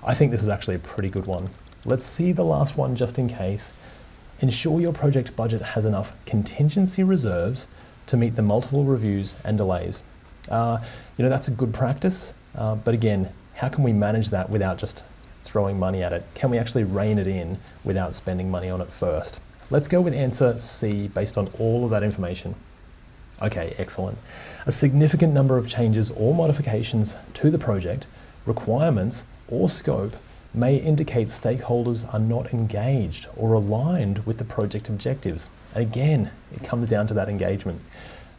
I think this is actually a pretty good one. Let's see the last one just in case. Ensure your project budget has enough contingency reserves to meet the multiple reviews and delays. That's a good practice, but again, how can we manage that without just throwing money at it? Can we actually rein it in without spending money on it first? Let's go with answer C based on all of that information. Okay, excellent. A significant number of changes or modifications to the project, requirements, or scope may indicate stakeholders are not engaged or aligned with the project objectives. And again, it comes down to that engagement.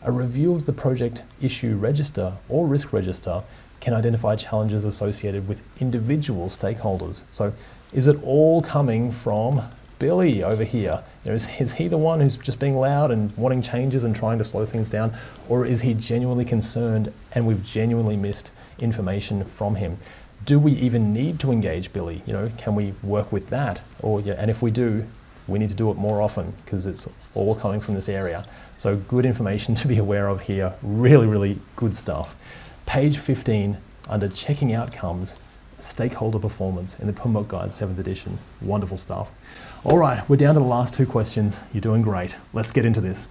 A review of the project issue register or risk register can identify challenges associated with individual stakeholders. So is it all coming from Billy over here? Is he the one who's just being loud and wanting changes and trying to slow things down? Or is he genuinely concerned and we've genuinely missed information from him? Do we even need to engage Billy? Can we work with that? And if we do, we need to do it more often because it's all coming from this area. So good information to be aware of here. Really, really good stuff. Page 15, under checking outcomes, stakeholder performance in the PMBOK Guide 7th edition. Wonderful stuff. All right, we're down to the last 2 questions. You're doing great. Let's get into this.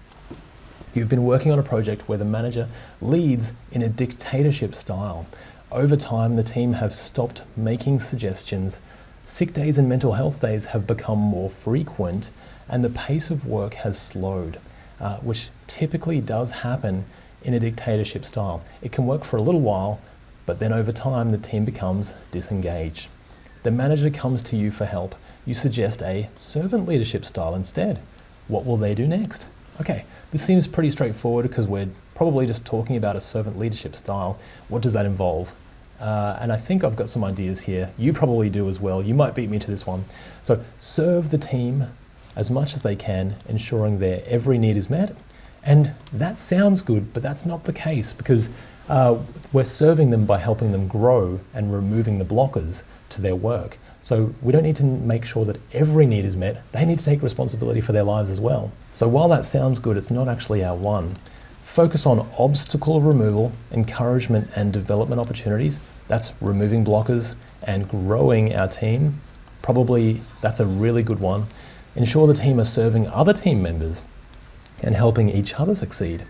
You've been working on a project where the manager leads in a dictatorship style. Over time, the team have stopped making suggestions. Sick days and mental health days have become more frequent and the pace of work has slowed, which typically does happen in a dictatorship style. It can work for a little while, but then over time, the team becomes disengaged. The manager comes to you for help. You suggest a servant leadership style instead. What will they do next? Okay, this seems pretty straightforward because we're probably just talking about a servant leadership style. What does that involve? And I think I've got some ideas here. You probably do as well. You might beat me to this one. So serve the team as much as they can, ensuring their every need is met. And that sounds good, but that's not the case because we're serving them by helping them grow and removing the blockers to their work. So we don't need to make sure that every need is met. They need to take responsibility for their lives as well. So while that sounds good, it's not actually our one. Focus on obstacle removal, encouragement and development opportunities. That's removing blockers and growing our team. Probably that's a really good one. Ensure the team are serving other team members and helping each other succeed.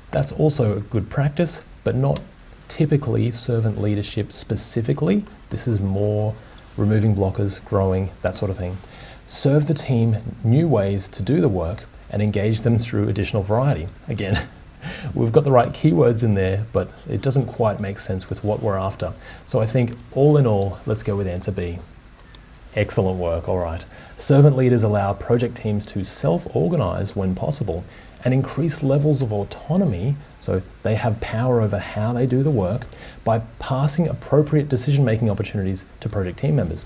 That's also a good practice, but not typically servant leadership specifically. This is more removing blockers, growing, that sort of thing. Serve the team new ways to do the work and engage them through additional variety. Again, we've got the right keywords in there, but it doesn't quite make sense with what we're after. So I think all in all, let's go with answer B. Excellent work, all right. Servant leaders allow project teams to self-organize when possible and increase levels of autonomy, so they have power over how they do the work, by passing appropriate decision-making opportunities to project team members.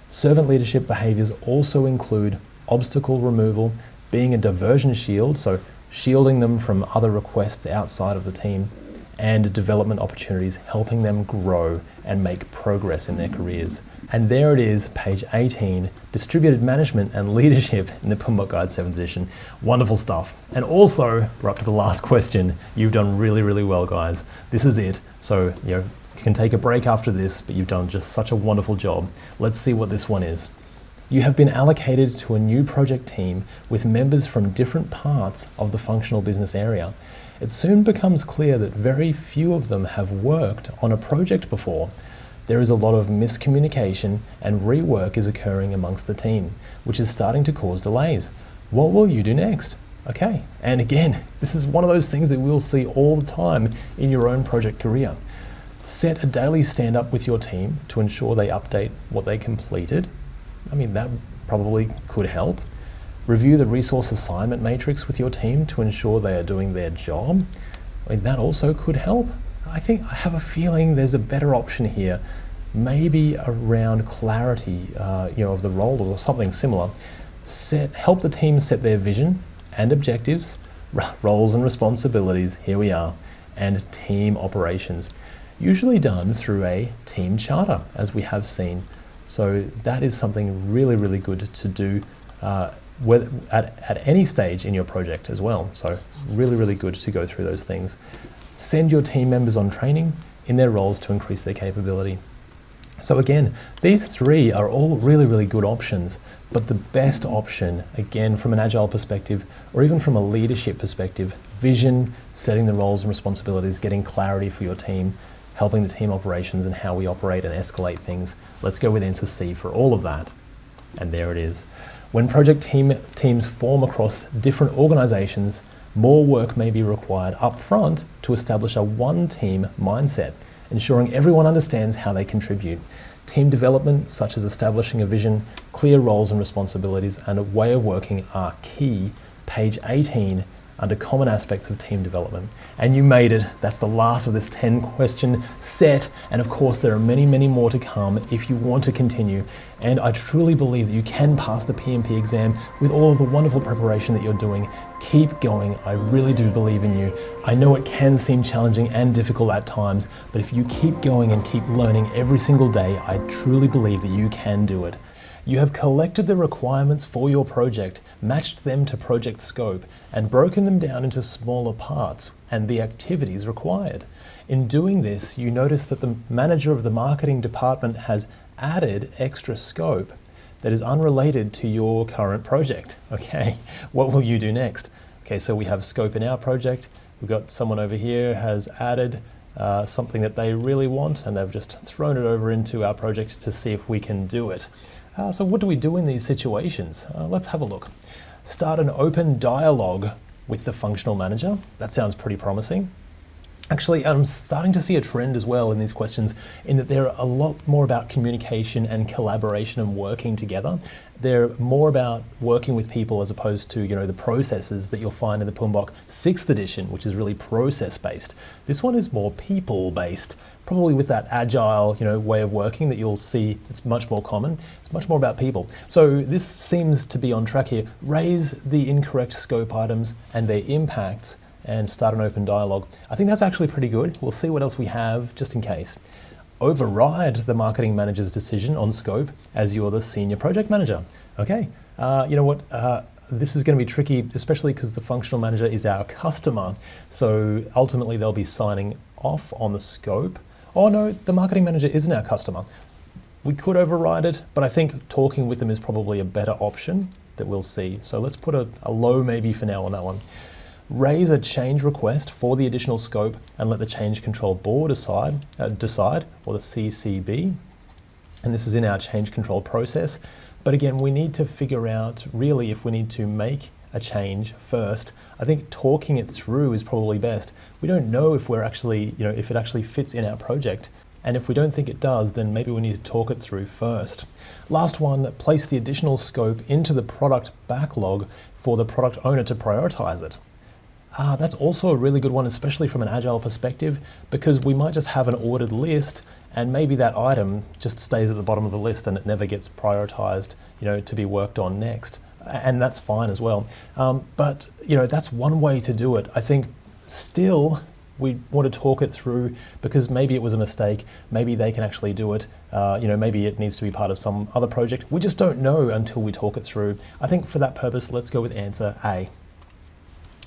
Servant leadership behaviors also include obstacle removal, being a diversion shield, so shielding them from other requests outside of the team, and development opportunities, helping them grow and make progress in their careers. And there it is, page 18, distributed management and leadership in the PMBOK Guide 7th edition. Wonderful stuff. And also, we're up to the last question. You've done really, really well, guys. This is it. So, you can take a break after this, but you've done just such a wonderful job. Let's see what this one is. You have been allocated to a new project team with members from different parts of the functional business area. It soon becomes clear that very few of them have worked on a project before. There is a lot of miscommunication and rework is occurring amongst the team, which is starting to cause delays. What will you do next? Okay, and again, this is one of those things that we'll see all the time in your own project career. Set a daily stand-up with your team to ensure they update what they completed. I mean, that probably could help. Review the resource assignment matrix with your team to ensure they are doing their job. I mean, that also could help. I have a feeling there's a better option here, maybe around clarity, of the role or something similar. Help the team set their vision and objectives, roles and responsibilities, here we are, and team operations. Usually done through a team charter, as we have seen. So that is something really, really good to do at any stage in your project as well. So really, really good to go through those things. Send your team members on training in their roles to increase their capability. So again, these three are all really, really good options, but the best option, again, from an Agile perspective, or even from a leadership perspective, vision, setting the roles and responsibilities, getting clarity for your team, helping the team operations and how we operate and escalate things. Let's go with answer C for all of that. And there it is. When project teams form across different organizations, more work may be required up front to establish a one-team mindset, ensuring everyone understands how they contribute. Team development, such as establishing a vision, clear roles and responsibilities, and a way of working are key. Page 18, under common aspects of team development. And you made it. That's the last of this 10-question set. And of course, there are many, many more to come if you want to continue. And I truly believe that you can pass the PMP exam with all of the wonderful preparation that you're doing. Keep going. I really do believe in you. I know it can seem challenging and difficult at times, but if you keep going and keep learning every single day, I truly believe that you can do it. You have collected the requirements for your project, matched them to project scope, and broken them down into smaller parts and the activities required. In doing this, you notice that the manager of the marketing department has added extra scope that is unrelated to your current project. Okay, what will you do next? Okay, so we have scope in our project. We've got someone over here has added something that they really want, and they've just thrown it over into our project to see if we can do it. So what do we do in these situations? Let's have a look. Start an open dialogue with the functional manager. That sounds pretty promising. Actually, I'm starting to see a trend as well in these questions in that they're a lot more about communication and collaboration and working together. They're more about working with people as opposed to, the processes that you'll find in the PMBOK 6th edition, which is really process-based. This one is more people-based, probably with that agile, way of working that you'll see. It's much more common. It's much more about people. So this seems to be on track here. Raise the incorrect scope items and their impacts and start an open dialogue. I think that's actually pretty good. We'll see what else we have just in case. Override the marketing manager's decision on scope as you're the senior project manager. Okay, this is going to be tricky, especially because the functional manager is our customer. So ultimately they'll be signing off on the scope. Oh no, the marketing manager isn't our customer. We could override it, but I think talking with them is probably a better option that we'll see. So let's put a low maybe for now on that one. Raise a change request for the additional scope and let the change control board decide, or the CCB. And this is in our change control process. But again, we need to figure out really if we need to make a change first. I think talking it through is probably best. We don't know if we're actually, if it actually fits in our project. And if we don't think it does, then maybe we need to talk it through first. Last one, place the additional scope into the product backlog for the product owner to prioritize it. That's also a really good one, especially from an Agile perspective, because we might just have an ordered list and maybe that item just stays at the bottom of the list and it never gets prioritized, to be worked on next. And that's fine as well. But that's one way to do it. I think still we want to talk it through because maybe it was a mistake. Maybe they can actually do it. Maybe it needs to be part of some other project. We just don't know until we talk it through. I think for that purpose, let's go with answer A.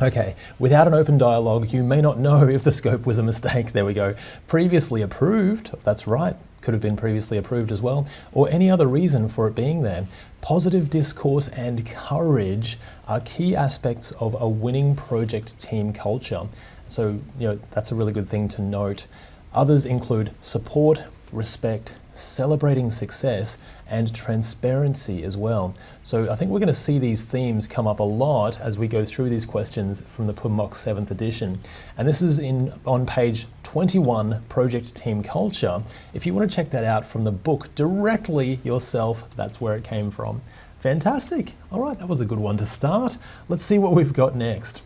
Okay, without an open dialogue, you may not know if the scope was a mistake. There we go. Previously approved, that's right, could have been previously approved as well, or any other reason for it being there. Positive discourse and courage are key aspects of a winning project team culture. So, that's a really good thing to note. Others include support, respect, celebrating success, and transparency as well. So I think we're going to see these themes come up a lot as we go through these questions from the PMBOK 7th edition. And this is on page 21, Project Team Culture. If you want to check that out from the book directly yourself, that's where it came from. Fantastic. All right, that was a good one to start. Let's see what we've got next.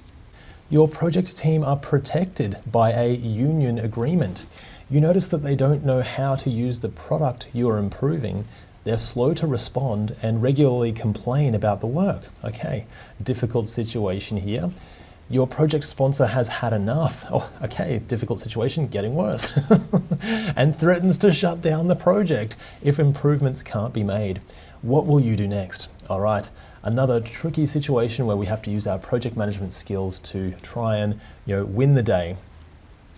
Your project team are protected by a union agreement. You notice that they don't know how to use the product you're improving. They're slow to respond and regularly complain about the work. Okay, difficult situation here. Your project sponsor has had enough. Oh, okay, difficult situation, getting worse. And threatens to shut down the project if improvements can't be made. What will you do next? All right, another tricky situation where we have to use our project management skills to try and win the day.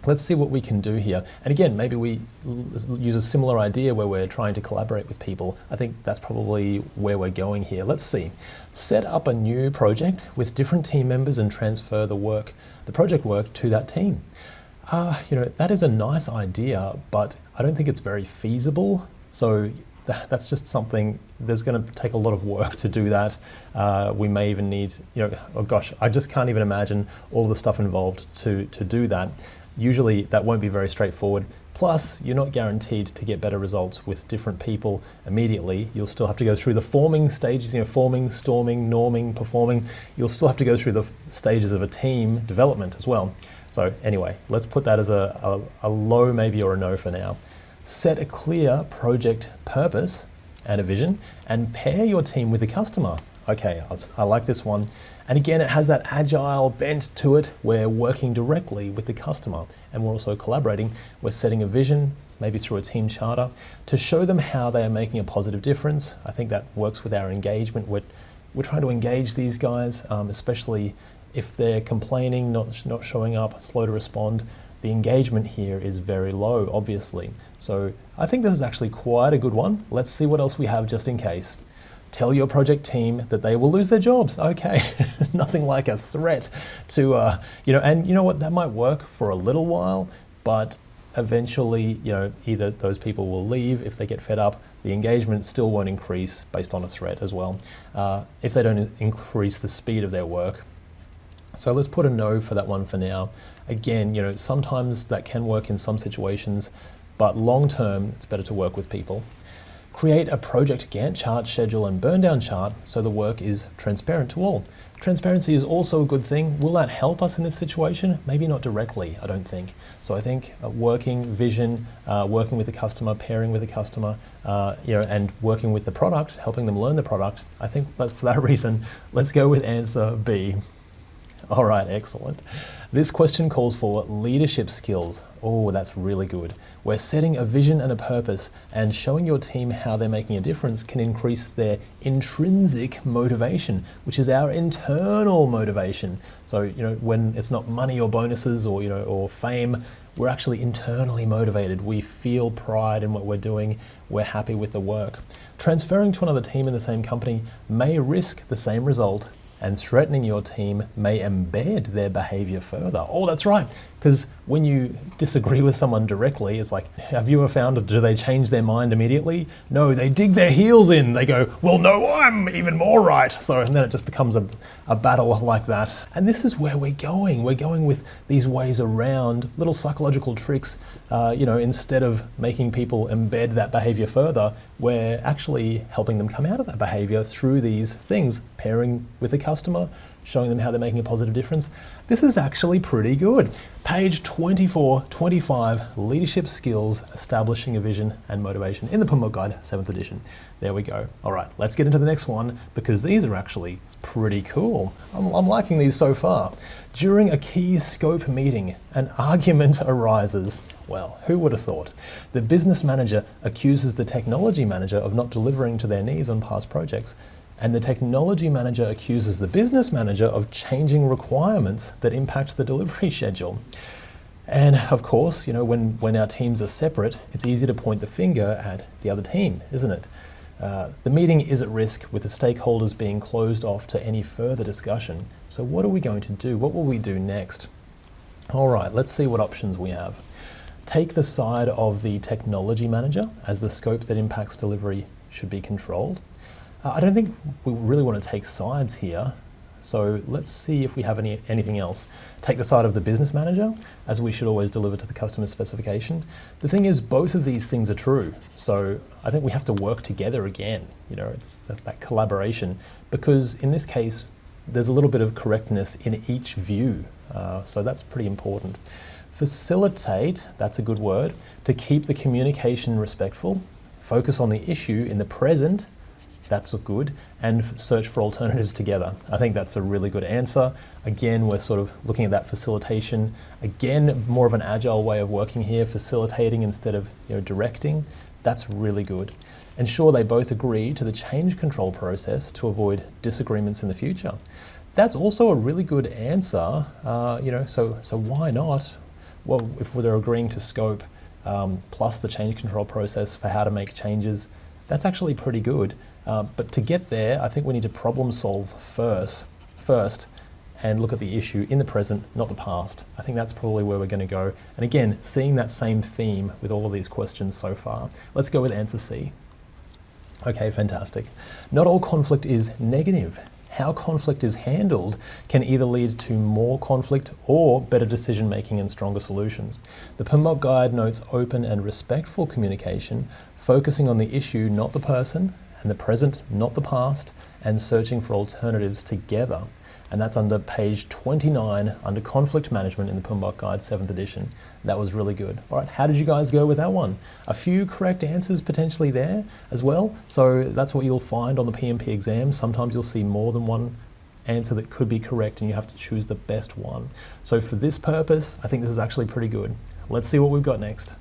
Let's see what we can do here. And again, maybe we use a similar idea where we're trying to collaborate with people. I think that's probably where we're going here. Let's see. Set up a new project with different team members and transfer the project work to that team. That is a nice idea, but I don't think it's very feasible. So that's just something, there's going to take a lot of work to do that. We may even need, oh gosh, I just can't even imagine all the stuff involved to do that. Usually that won't be very straightforward. Plus, you're not guaranteed to get better results with different people immediately. You'll still have to go through the forming stages, forming, storming, norming, performing. You'll still have to go through the stages of a team development as well. So anyway, let's put that as a low maybe or a no for now. Set a clear project purpose and a vision and pair your team with the customer. Okay, I like this one. And again, it has that agile bent to it. We're working directly with the customer and we're also collaborating. We're setting a vision, maybe through a team charter, to show them how they are making a positive difference. I think that works with our engagement. We're trying to engage these guys, especially if they're complaining, not showing up, slow to respond. The engagement here is very low, obviously. So I think this is actually quite a good one. Let's see what else we have just in case. Tell your project team that they will lose their jobs. Okay, nothing like a threat to, and you know what, that might work for a little while, but eventually, either those people will leave if they get fed up, the engagement still won't increase based on a threat as well, if they don't increase the speed of their work. So let's put a no for that one for now. Again, sometimes that can work in some situations, but long term, it's better to work with people. Create a project Gantt chart, schedule, and burn down chart so the work is transparent to all. Transparency is also a good thing. Will that help us in this situation? Maybe not directly, I don't think. So I think working vision, working with the customer, pairing with the customer, and working with the product, helping them learn the product, I think for that reason, let's go with answer B. All right, excellent. This question calls for leadership skills. Oh, that's really good. Where setting a vision and a purpose and showing your team how they're making a difference can increase their intrinsic motivation, which is our internal motivation. So, when it's not money or bonuses or, or fame, we're actually internally motivated. We feel pride in what we're doing. We're happy with the work. Transferring to another team in the same company may risk the same result, and threatening your team may embed their behavior further. Oh, that's right. Because when you disagree with someone directly, it's like, have you ever found, do they change their mind immediately? No, they dig their heels in. They go, well, no, I'm even more right. And then it just becomes a battle like that. And this is where we're going. We're going with these ways around, little psychological tricks. Instead of making people embed that behavior further, we're actually helping them come out of that behavior through these things, pairing with the customer, showing them how they're making a positive difference. This is actually pretty good. Page 24, 25, leadership skills, establishing a vision and motivation in the PMBOK Guide, 7th edition. There we go. All right, let's get into the next one because these are actually pretty cool. I'm liking these so far. During a key scope meeting, an argument arises. Well, who would have thought? The business manager accuses the technology manager of not delivering to their needs on past projects, and the technology manager accuses the business manager of changing requirements that impact the delivery schedule. And of course, when our teams are separate, it's easy to point the finger at the other team, isn't it? The meeting is at risk with the stakeholders being closed off to any further discussion. So what are we going to do? What will we do next? All right, let's see what options we have. Take the side of the technology manager as the scope that impacts delivery should be controlled. I don't think we really want to take sides here. So let's see if we have anything else. Take the side of the business manager, as we should always deliver to the customer specification. The thing is, both of these things are true. So I think we have to work together again. It's that collaboration, because in this case, there's a little bit of correctness in each view. So that's pretty important. Facilitate, that's a good word, to keep the communication respectful. Focus on the issue in the present. That's good, and search for alternatives together. I think that's a really good answer. Again, we're sort of looking at that facilitation. Again, more of an agile way of working here, facilitating instead of directing. That's really good. Ensure they both agree to the change control process to avoid disagreements in the future. That's also a really good answer. So why not? Well, if they're agreeing to scope plus the change control process for how to make changes, that's actually pretty good. But to get there, I think we need to problem solve first and look at the issue in the present, not the past. I think that's probably where we're going to go. And again, seeing that same theme with all of these questions so far. Let's go with answer C. Okay, fantastic. Not all conflict is negative. How conflict is handled can either lead to more conflict or better decision making and stronger solutions. The PMBOK Guide notes open and respectful communication, focusing on the issue, not the person, and the present, not the past, and searching for alternatives together. And that's under page 29, under conflict management in the PMBOK Guide, 7th edition. That was really good. All right, how did you guys go with that one? A few correct answers potentially there as well. So that's what you'll find on the PMP exam. Sometimes you'll see more than one answer that could be correct and you have to choose the best one. So for this purpose, I think this is actually pretty good. Let's see what we've got next.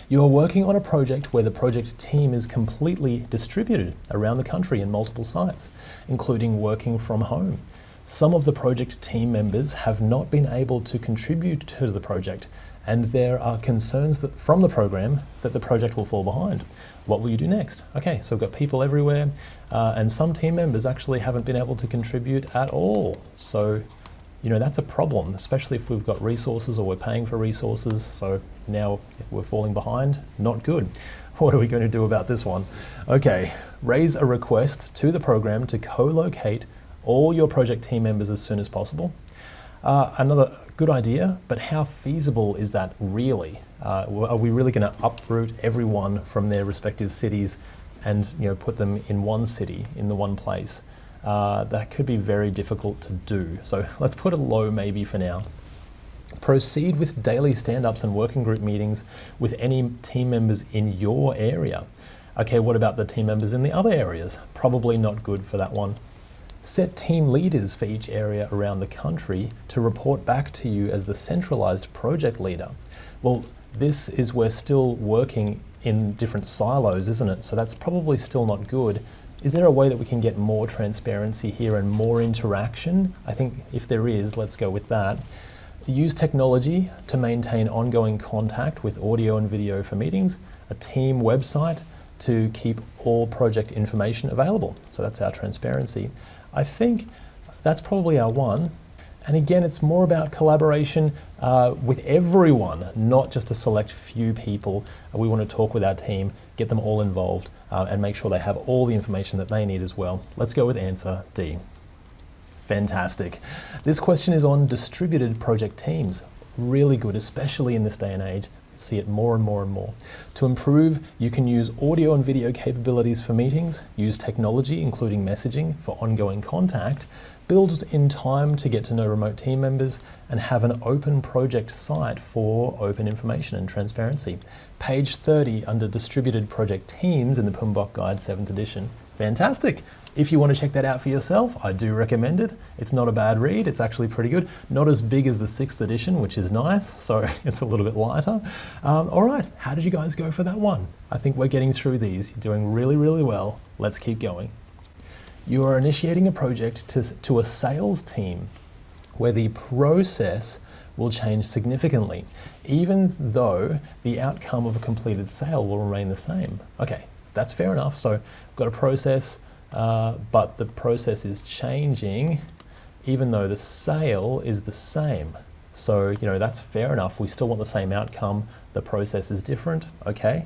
You are working on a project where the project team is completely distributed around the country in multiple sites, including working from home. Some of the project team members have not been able to contribute to the project, and there are concerns from the program that the project will fall behind. What will you do next? Okay, so we've got people everywhere, and some team members actually haven't been able to contribute at all. So, that's a problem, especially if we've got resources or we're paying for resources. So now we're falling behind, not good. What are we going to do about this one? Okay, raise a request to the program to co-locate all your project team members as soon as possible. Another good idea, but how feasible is that really? Are we really going to uproot everyone from their respective cities and put them in one city, in the one place? That could be very difficult to do. So let's put a low maybe for now. Proceed with daily stand-ups and working group meetings with any team members in your area. Okay, what about the team members in the other areas? Probably not good for that one. Set team leaders for each area around the country to report back to you as the centralized project leader. Well, this is we're still working in different silos, isn't it? So that's probably still not good. Is there a way that we can get more transparency here and more interaction? I think if there is, let's go with that. Use technology to maintain ongoing contact with audio and video for meetings, a team website to keep all project information available. So that's our transparency. I think that's probably our one. And again, it's more about collaboration with everyone, not just a select few people. We want to talk with our team, get them all involved, and make sure they have all the information that they need as well. Let's go with answer D. Fantastic. This question is on distributed project teams. Really good, especially in this day and age. See it more and more and more. To improve, you can use audio and video capabilities for meetings, use technology, including messaging, for ongoing contact, build in time to get to know remote team members, and have an open project site for open information and transparency. Page 30 under Distributed Project Teams in the PMBOK Guide 7th edition. Fantastic. If you want to check that out for yourself, I do recommend it. It's not a bad read, it's actually pretty good. Not as big as the 6th edition, which is nice, so it's a little bit lighter. All right, how did you guys go for that one? I think we're getting through these. You're doing really, really well. Let's keep going. You are initiating a project to a sales team where the process will change significantly, even though the outcome of a completed sale will remain the same. Okay, that's fair enough. So we've got a process, but the process is changing even though the sale is the same. So, you know, that's fair enough. We still want the same outcome. The process is different, okay?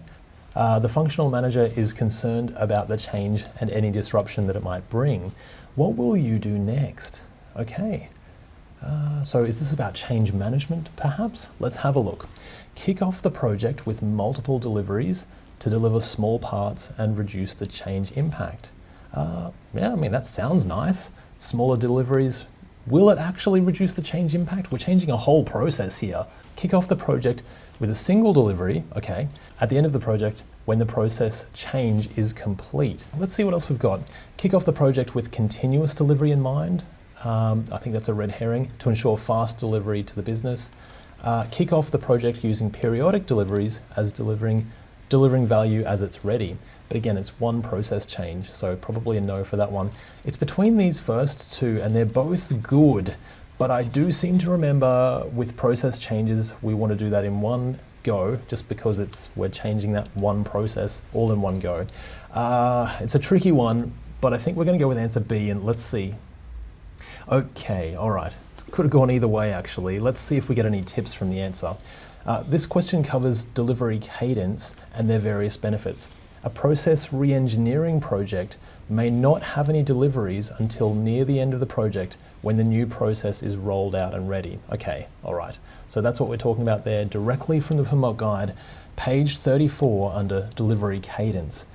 The functional manager is concerned about the change and any disruption that it might bring. What will you do next? Okay, so is this about change management, perhaps? Let's have a look. Kick off the project with multiple deliveries to deliver small parts and reduce the change impact. Yeah, I mean, that sounds nice. Smaller deliveries. Will it actually reduce the change impact? We're changing a whole process here. Kick off the project with a single delivery, okay, at the end of the project when the process change is complete. Let's see what else we've got. Kick off the project with continuous delivery in mind. I think that's a red herring, to ensure fast delivery to the business. Kick off the project using periodic deliveries as delivering value as it's ready. But again, it's one process change, so probably a no for that one. It's between these first two, and they're both good, but I do seem to remember with process changes, we want to do that in one go, just because we're changing that one process all in one go. It's a tricky one, but I think we're going to go with answer B, and let's see. Okay, all right. It could have gone either way, actually. Let's see if we get any tips from the answer. This question covers delivery cadence and their various benefits. A process re-engineering project may not have any deliveries until near the end of the project when the new process is rolled out and ready. Okay, all right. So that's what we're talking about there, directly from the PMBOK Guide, page 34 under delivery cadence.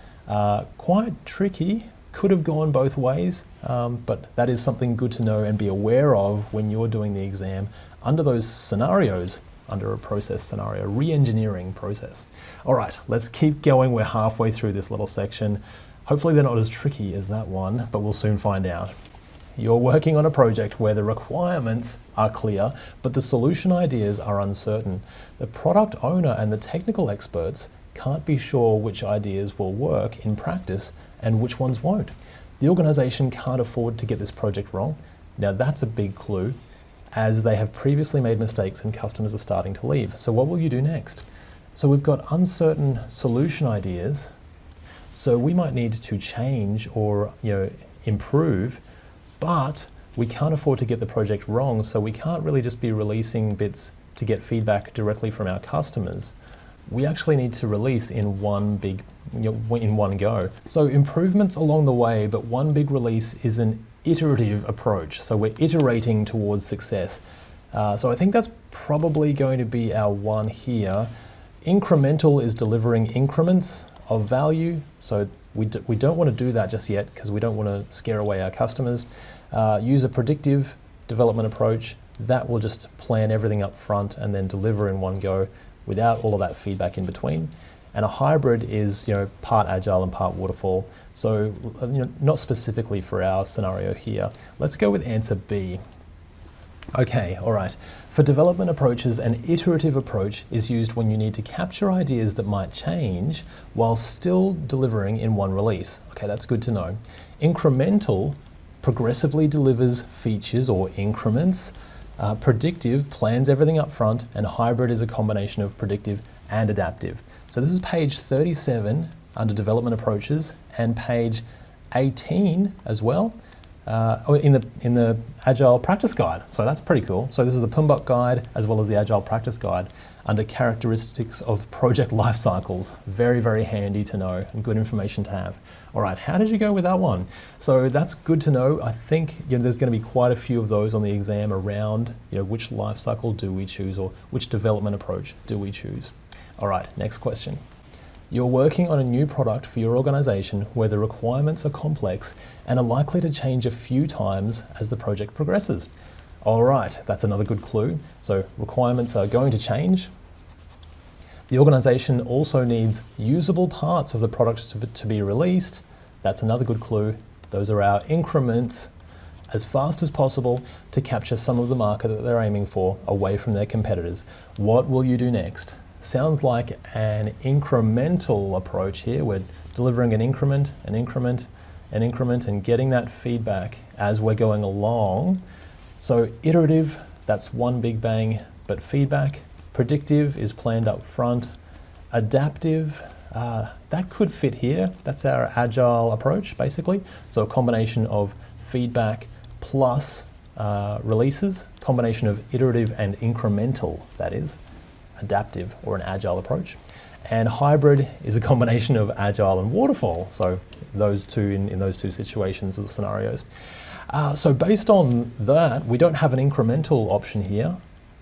Quite tricky, could have gone both ways, but that is something good to know and be aware of when you're doing the exam under those scenarios. Under a process scenario, re-engineering process. All right, let's keep going. We're halfway through this little section. Hopefully they're not as tricky as that one, but we'll soon find out. You're working on a project where the requirements are clear, but the solution ideas are uncertain. The product owner and the technical experts can't be sure which ideas will work in practice and which ones won't. The organization can't afford to get this project wrong. Now that's a big clue, as they have previously made mistakes and customers are starting to leave. So what will you do next? So we've got uncertain solution ideas. So we might need to change or improve, but we can't afford to get the project wrong. So we can't really just be releasing bits to get feedback directly from our customers. We actually need to release in one one go. So improvements along the way, but one big release is an iterative approach. So we're iterating towards success. So I think that's probably going to be our one here. Incremental is delivering increments of value. So we don't want to do that just yet because we don't want to scare away our customers. Use a predictive development approach. That will just plan everything up front and then deliver in one go without all of that feedback in between. And a hybrid is, part agile and part waterfall. So, not specifically for our scenario here. Let's go with answer B. Okay, all right. For development approaches, an iterative approach is used when you need to capture ideas that might change while still delivering in one release. Okay, that's good to know. Incremental progressively delivers features or increments. Predictive plans everything up front, and hybrid is a combination of predictive and adaptive. So this is page 37 under development approaches, and page 18 as well in the Agile practice guide. So that's pretty cool. So this is the PMBOK guide as well as the Agile practice guide under characteristics of project life cycles. Very, very handy to know and good information to have. All right, how did you go with that one? So that's good to know. I think there's going to be quite a few of those on the exam around which life cycle do we choose, or which development approach do we choose. All right, next question. You're working on a new product for your organization where the requirements are complex and are likely to change a few times as the project progresses. All right, that's another good clue. So requirements are going to change. The organization also needs usable parts of the product to be released. That's another good clue. Those are our increments as fast as possible to capture some of the market that they're aiming for away from their competitors. What will you do next? Sounds like an incremental approach here. We're delivering an increment, an increment, an increment, and getting that feedback as we're going along. So iterative, that's one big bang, but feedback. Predictive is planned up front. Adaptive, that could fit here. That's our agile approach, basically. So a combination of feedback plus releases, combination of iterative and incremental, that is. Adaptive or an agile approach. And hybrid is a combination of agile and waterfall. So those two in those two situations or scenarios. So based on that, we don't have an incremental option here,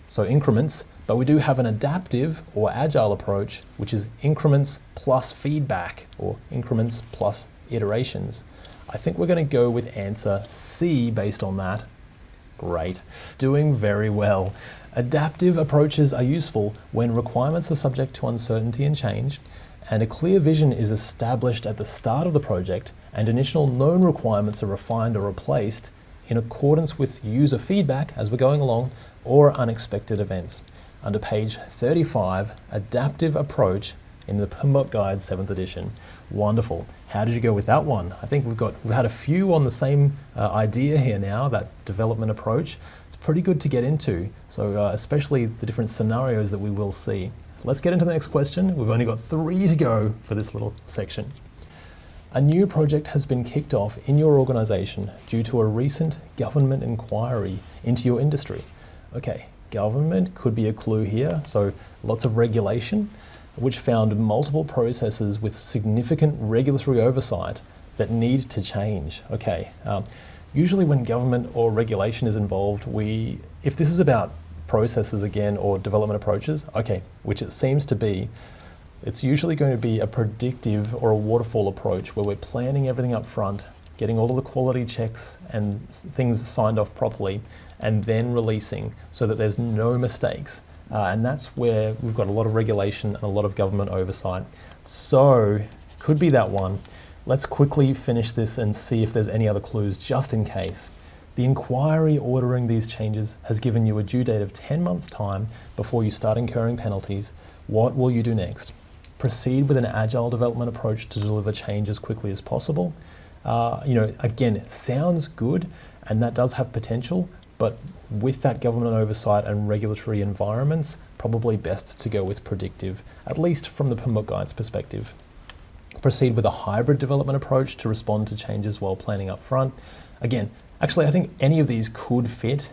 so increments, but we do have an adaptive or agile approach, which is increments plus feedback, or increments plus iterations. I think we're going to go with answer C based on that. Great. Doing very well. Adaptive approaches are useful when requirements are subject to uncertainty and change, and a clear vision is established at the start of the project, and initial known requirements are refined or replaced in accordance with user feedback as we're going along, or unexpected events. Under page 35, adaptive approach in the PMBOK Guide 7th edition. Wonderful. How did you go with that one? I think we've had a few on the same idea here now, that development approach. It's pretty good to get into, so especially the different scenarios that we will see. Let's get into the next question. We've only got 3 to go for this little section. A new project has been kicked off in your organization due to a recent government inquiry into your industry. Okay, government could be a clue here, so lots of regulation, which found multiple processes with significant regulatory oversight that need to change. Okay, usually when government or regulation is involved, if this is about processes again or development approaches, okay, which it seems to be, it's usually going to be a predictive or a waterfall approach where we're planning everything up front, getting all of the quality checks and things signed off properly, and then releasing so that there's no mistakes. And that's where we've got a lot of regulation and a lot of government oversight. So, could be that one. Let's quickly finish this and see if there's any other clues just in case. The inquiry ordering these changes has given you a due date of 10 months' time before you start incurring penalties. What will you do next? Proceed with an agile development approach to deliver change as quickly as possible. Again, it sounds good, and that does have potential, but with that government oversight and regulatory environments, probably best to go with predictive, at least from the PMBOK Guide's perspective. Proceed with a hybrid development approach to respond to changes while planning up front. Again, actually, I think any of these could fit,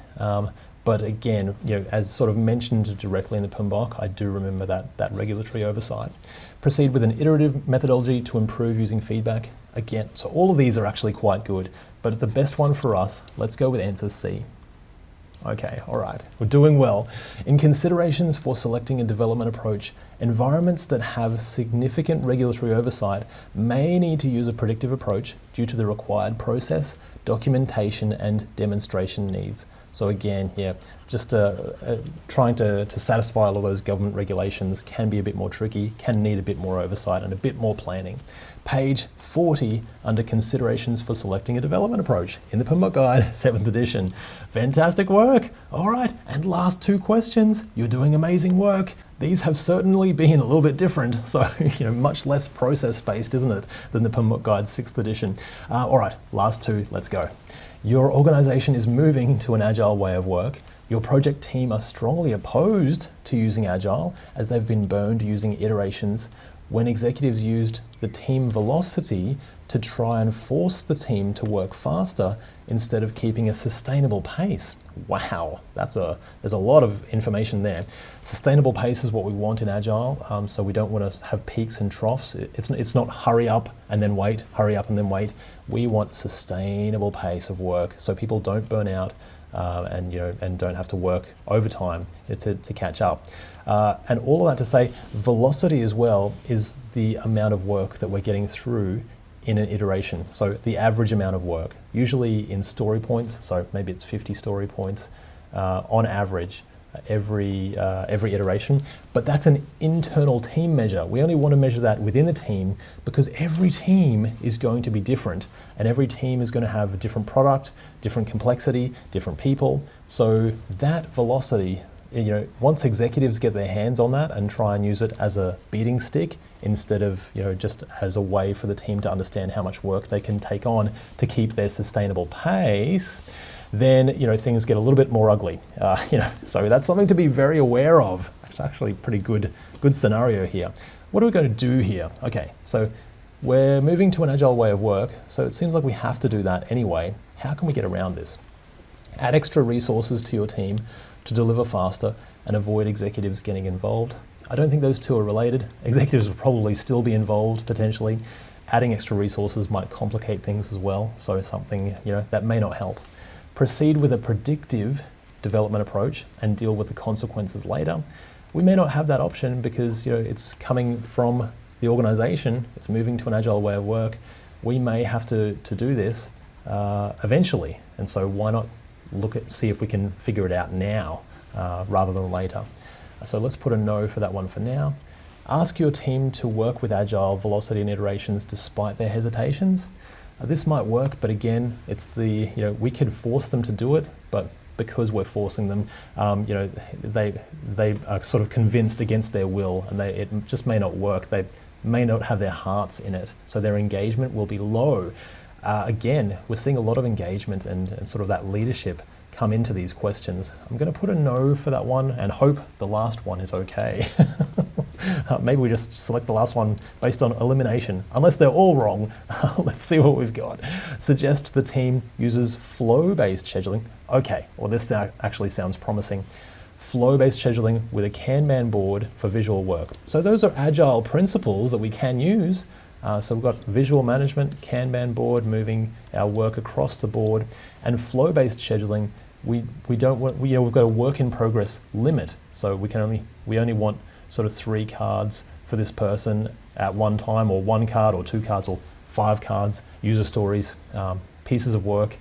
but again, as sort of mentioned directly in the PMBOK, I do remember that regulatory oversight. Proceed with an iterative methodology to improve using feedback. Again, so all of these are actually quite good, but the best one for us, let's go with answer C. Okay, all right, we're doing well. In considerations for selecting a development approach, environments that have significant regulatory oversight may need to use a predictive approach due to the required process, documentation and demonstration needs. So again, yeah, just trying to satisfy all of those government regulations can be a bit more tricky, can need a bit more oversight and a bit more planning. Page 40, under considerations for selecting a development approach in the PMBOK Guide, 7th edition. Fantastic work. All right, and last 2 questions. You're doing amazing work. These have certainly been a little bit different, so much less process-based, isn't it, than the PMBOK Guide 6th edition. All right, last 2, let's go. Your organization is moving to an Agile way of work. Your project team are strongly opposed to using Agile as they've been burned using iterations when executives used the team velocity to try and force the team to work faster instead of keeping a sustainable pace. Wow, there's a lot of information there. Sustainable pace is what we want in Agile, so we don't want to have peaks and troughs. It's not hurry up and then wait, hurry up and then wait. We want sustainable pace of work so people don't burn out and don't have to work overtime to catch up. And all of that to say, velocity as well is the amount of work that we're getting through in an iteration. So the average amount of work, usually in story points, so maybe it's 50 story points on average every iteration, but that's an internal team measure. We only want to measure that within the team because every team is going to be different and every team is going to have a different product, different complexity, different people. So that velocity, once executives get their hands on that and try and use it as a beating stick instead of, just as a way for the team to understand how much work they can take on to keep their sustainable pace, then things get a little bit more ugly. So that's something to be very aware of. It's actually a pretty good scenario here. What are we going to do here? Okay, so we're moving to an Agile way of work, so it seems like we have to do that anyway. How can we get around this? Add extra resources to your team to deliver faster and avoid executives getting involved. I don't think those two are related. Executives will probably still be involved potentially. Adding extra resources might complicate things as well, so something that may not help. Proceed with a predictive development approach and deal with the consequences later. We may not have that option because it's coming from the organization, it's moving to an Agile way of work. We may have to do this eventually, and so why not see if we can figure it out now rather than later. So let's put a no for that one for now. Ask your team to work with Agile velocity and iterations despite their hesitations. This might work, but again, it's we could force them to do it, but because we're forcing them, they are sort of convinced against their will, and it just may not work. They may not have their hearts in it, so their engagement will be low. Again, we're seeing a lot of engagement and sort of that leadership come into these questions. I'm going to put a no for that one and hope the last one is okay. Maybe we just select the last one based on elimination. Unless they're all wrong, let's see what we've got. Suggest the team uses flow-based scheduling. Okay, well this actually sounds promising. Flow-based scheduling with a Kanban board for visual work. So those are Agile principles that we can use. So we've got visual management, Kanban board, moving our work across the board, and flow-based scheduling. We've got a work in progress limit. So we only want sort of 3 cards for this person at one time, or 1 card or 2 cards or 5 cards, user stories, pieces of work,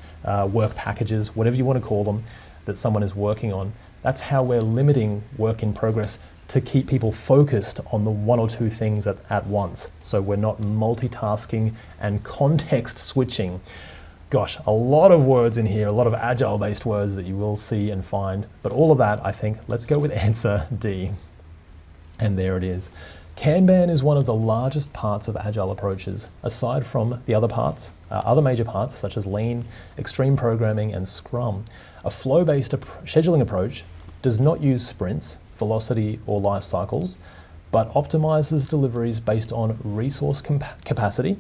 work packages, whatever you want to call them, that someone is working on. That's how we're limiting work in progress to keep people focused on the 1 or 2 things at once. So we're not multitasking and context switching. Gosh, a lot of words in here, a lot of Agile-based words that you will see and find, but all of that, I think, let's go with answer D. And there it is. Kanban is one of the largest parts of Agile approaches, aside from the other parts, other major parts such as Lean, Extreme Programming, and Scrum. A flow-based scheduling approach does not use sprints, velocity, or life cycles, but optimizes deliveries based on resource capacity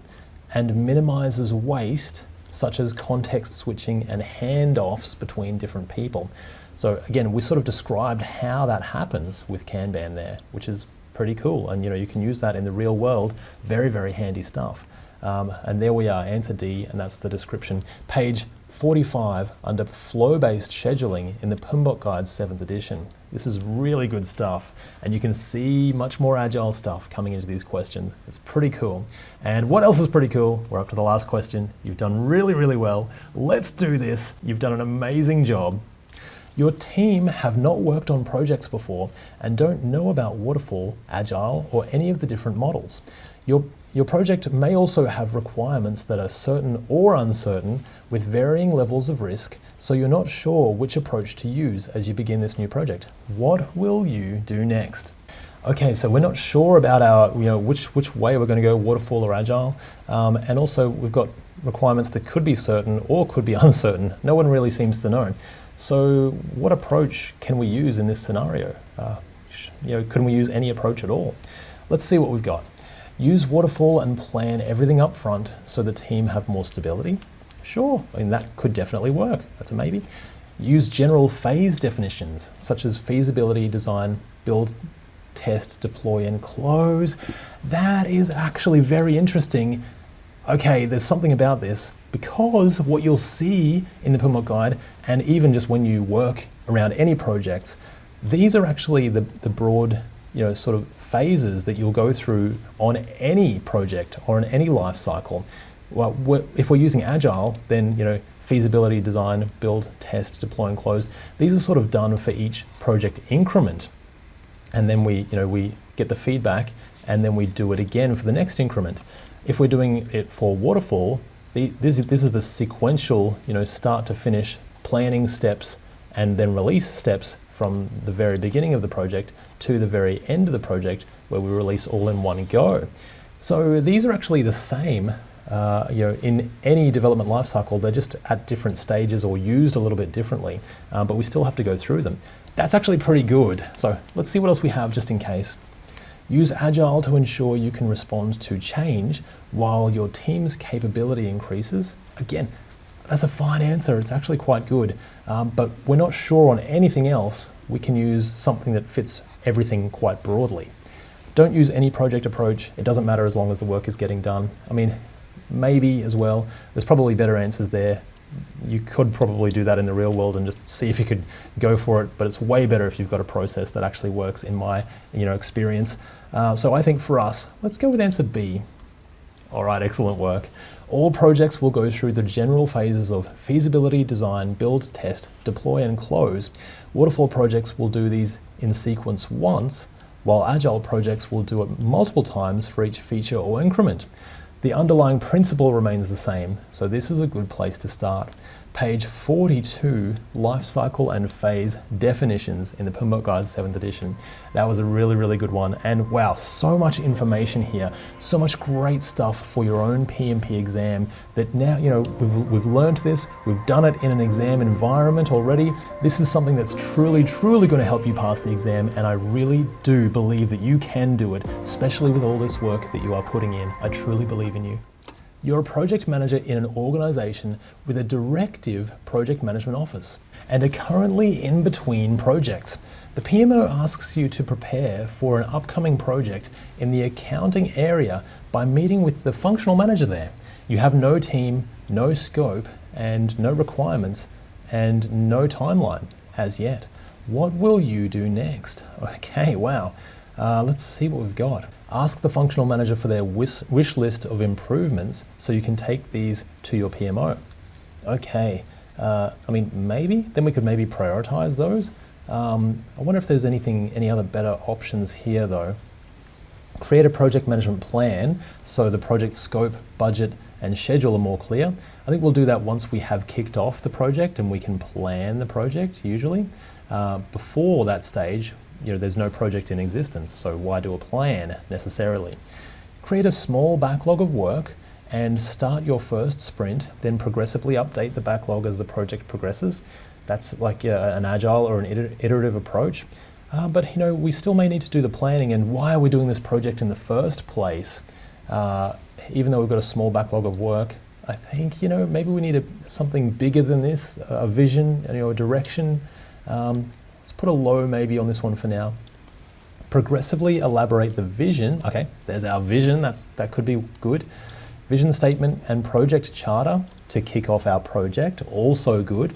and minimizes waste, such as context switching and handoffs between different people. So again, we sort of described how that happens with Kanban there, which is pretty cool. And you can use that in the real world. Very, very handy stuff. And there we are, answer D, and that's the description. Page 45 under flow-based scheduling in the PMBOK Guide 7th edition. This is really good stuff, and you can see much more Agile stuff coming into these questions. It's pretty cool. And what else is pretty cool? We're up to the last question. You've done really, really well. Let's do this. You've done an amazing job. Your team have not worked on projects before and don't know about Waterfall, Agile, or any of the different models. Your project may also have requirements that are certain or uncertain with varying levels of risk, so you're not sure which approach to use as you begin this new project. What will you do next? Okay, so we're not sure about our, which way we're going to go, Waterfall or Agile, and also we've got requirements that could be certain or could be uncertain. No one really seems to know. So what approach can we use in this scenario? Can we use any approach at all? Let's see what we've got. Use Waterfall and plan everything up front so the team have more stability. Sure, that could definitely work. That's a maybe. Use general phase definitions such as feasibility, design, build, test, deploy, and close. That is actually very interesting. Okay, there's something about this because what you'll see in the PMBOK guide, and even just when you work around any projects, these are actually the broad sort of phases that you'll go through on any project or in any life cycle. Well, if we're using Agile, then feasibility, design, build, test, deploy, and close. These are sort of done for each project increment, and then we get the feedback, and then we do it again for the next increment. If we're doing it for Waterfall, this is the sequential, start to finish planning steps and then release steps from the very beginning of the project to the very end of the project, where we release all in one go. So these are actually the same, in any development lifecycle. They're just at different stages or used a little bit differently, but we still have to go through them. That's actually pretty good. So let's see what else we have just in case. Use Agile to ensure you can respond to change while your team's capability increases. Again, that's a fine answer. It's actually quite good, but we're not sure on anything else. We can use something that fits everything quite broadly. Don't use any project approach. It doesn't matter as long as the work is getting done. Maybe as well. There's probably better answers there. You could probably do that in the real world and just see if you could go for it, but it's way better if you've got a process that actually works in my experience. So I think for us, let's go with answer B. All right, excellent work. All projects will go through the general phases of feasibility, design, build, test, deploy, and close. Waterfall projects will do these in sequence once, while Agile projects will do it multiple times for each feature or increment. The underlying principle remains the same, so this is a good place to start. Page 42, Life Cycle and Phase Definitions in the PMBOK Guide 7th edition. That was a really, really good one. And wow, so much information here, so much great stuff for your own PMP exam that now, we've learned this, we've done it in an exam environment already. This is something that's truly, truly going to help you pass the exam, and I really do believe that you can do it, especially with all this work that you are putting in. I truly believe in you. You're a project manager in an organization with a directive project management office and are currently in between projects. The PMO asks you to prepare for an upcoming project in the accounting area by meeting with the functional manager there. You have no team, no scope, and no requirements, and no timeline as yet. What will you do next? Okay, wow. Let's see what we've got. Ask the functional manager for their wish list of improvements so you can take these to your PMO. Okay, maybe, then we could maybe prioritize those. I wonder if there's any other better options here though. Create a project management plan so the project scope, budget, and schedule are more clear. I think we'll do that once we have kicked off the project and we can plan the project usually. Before that stage, there's no project in existence, so why do a plan necessarily? Create a small backlog of work and start your first sprint, then progressively update the backlog as the project progresses. That's like an agile or an iterative approach. But we still may need to do the planning, and why are we doing this project in the first place? Even though we've got a small backlog of work, I think maybe we need something bigger than this, a vision, a direction. Let's put a low maybe on this one for now. Progressively elaborate the vision. Okay, there's our vision. That could be good. Vision statement and project charter to kick off our project, also good.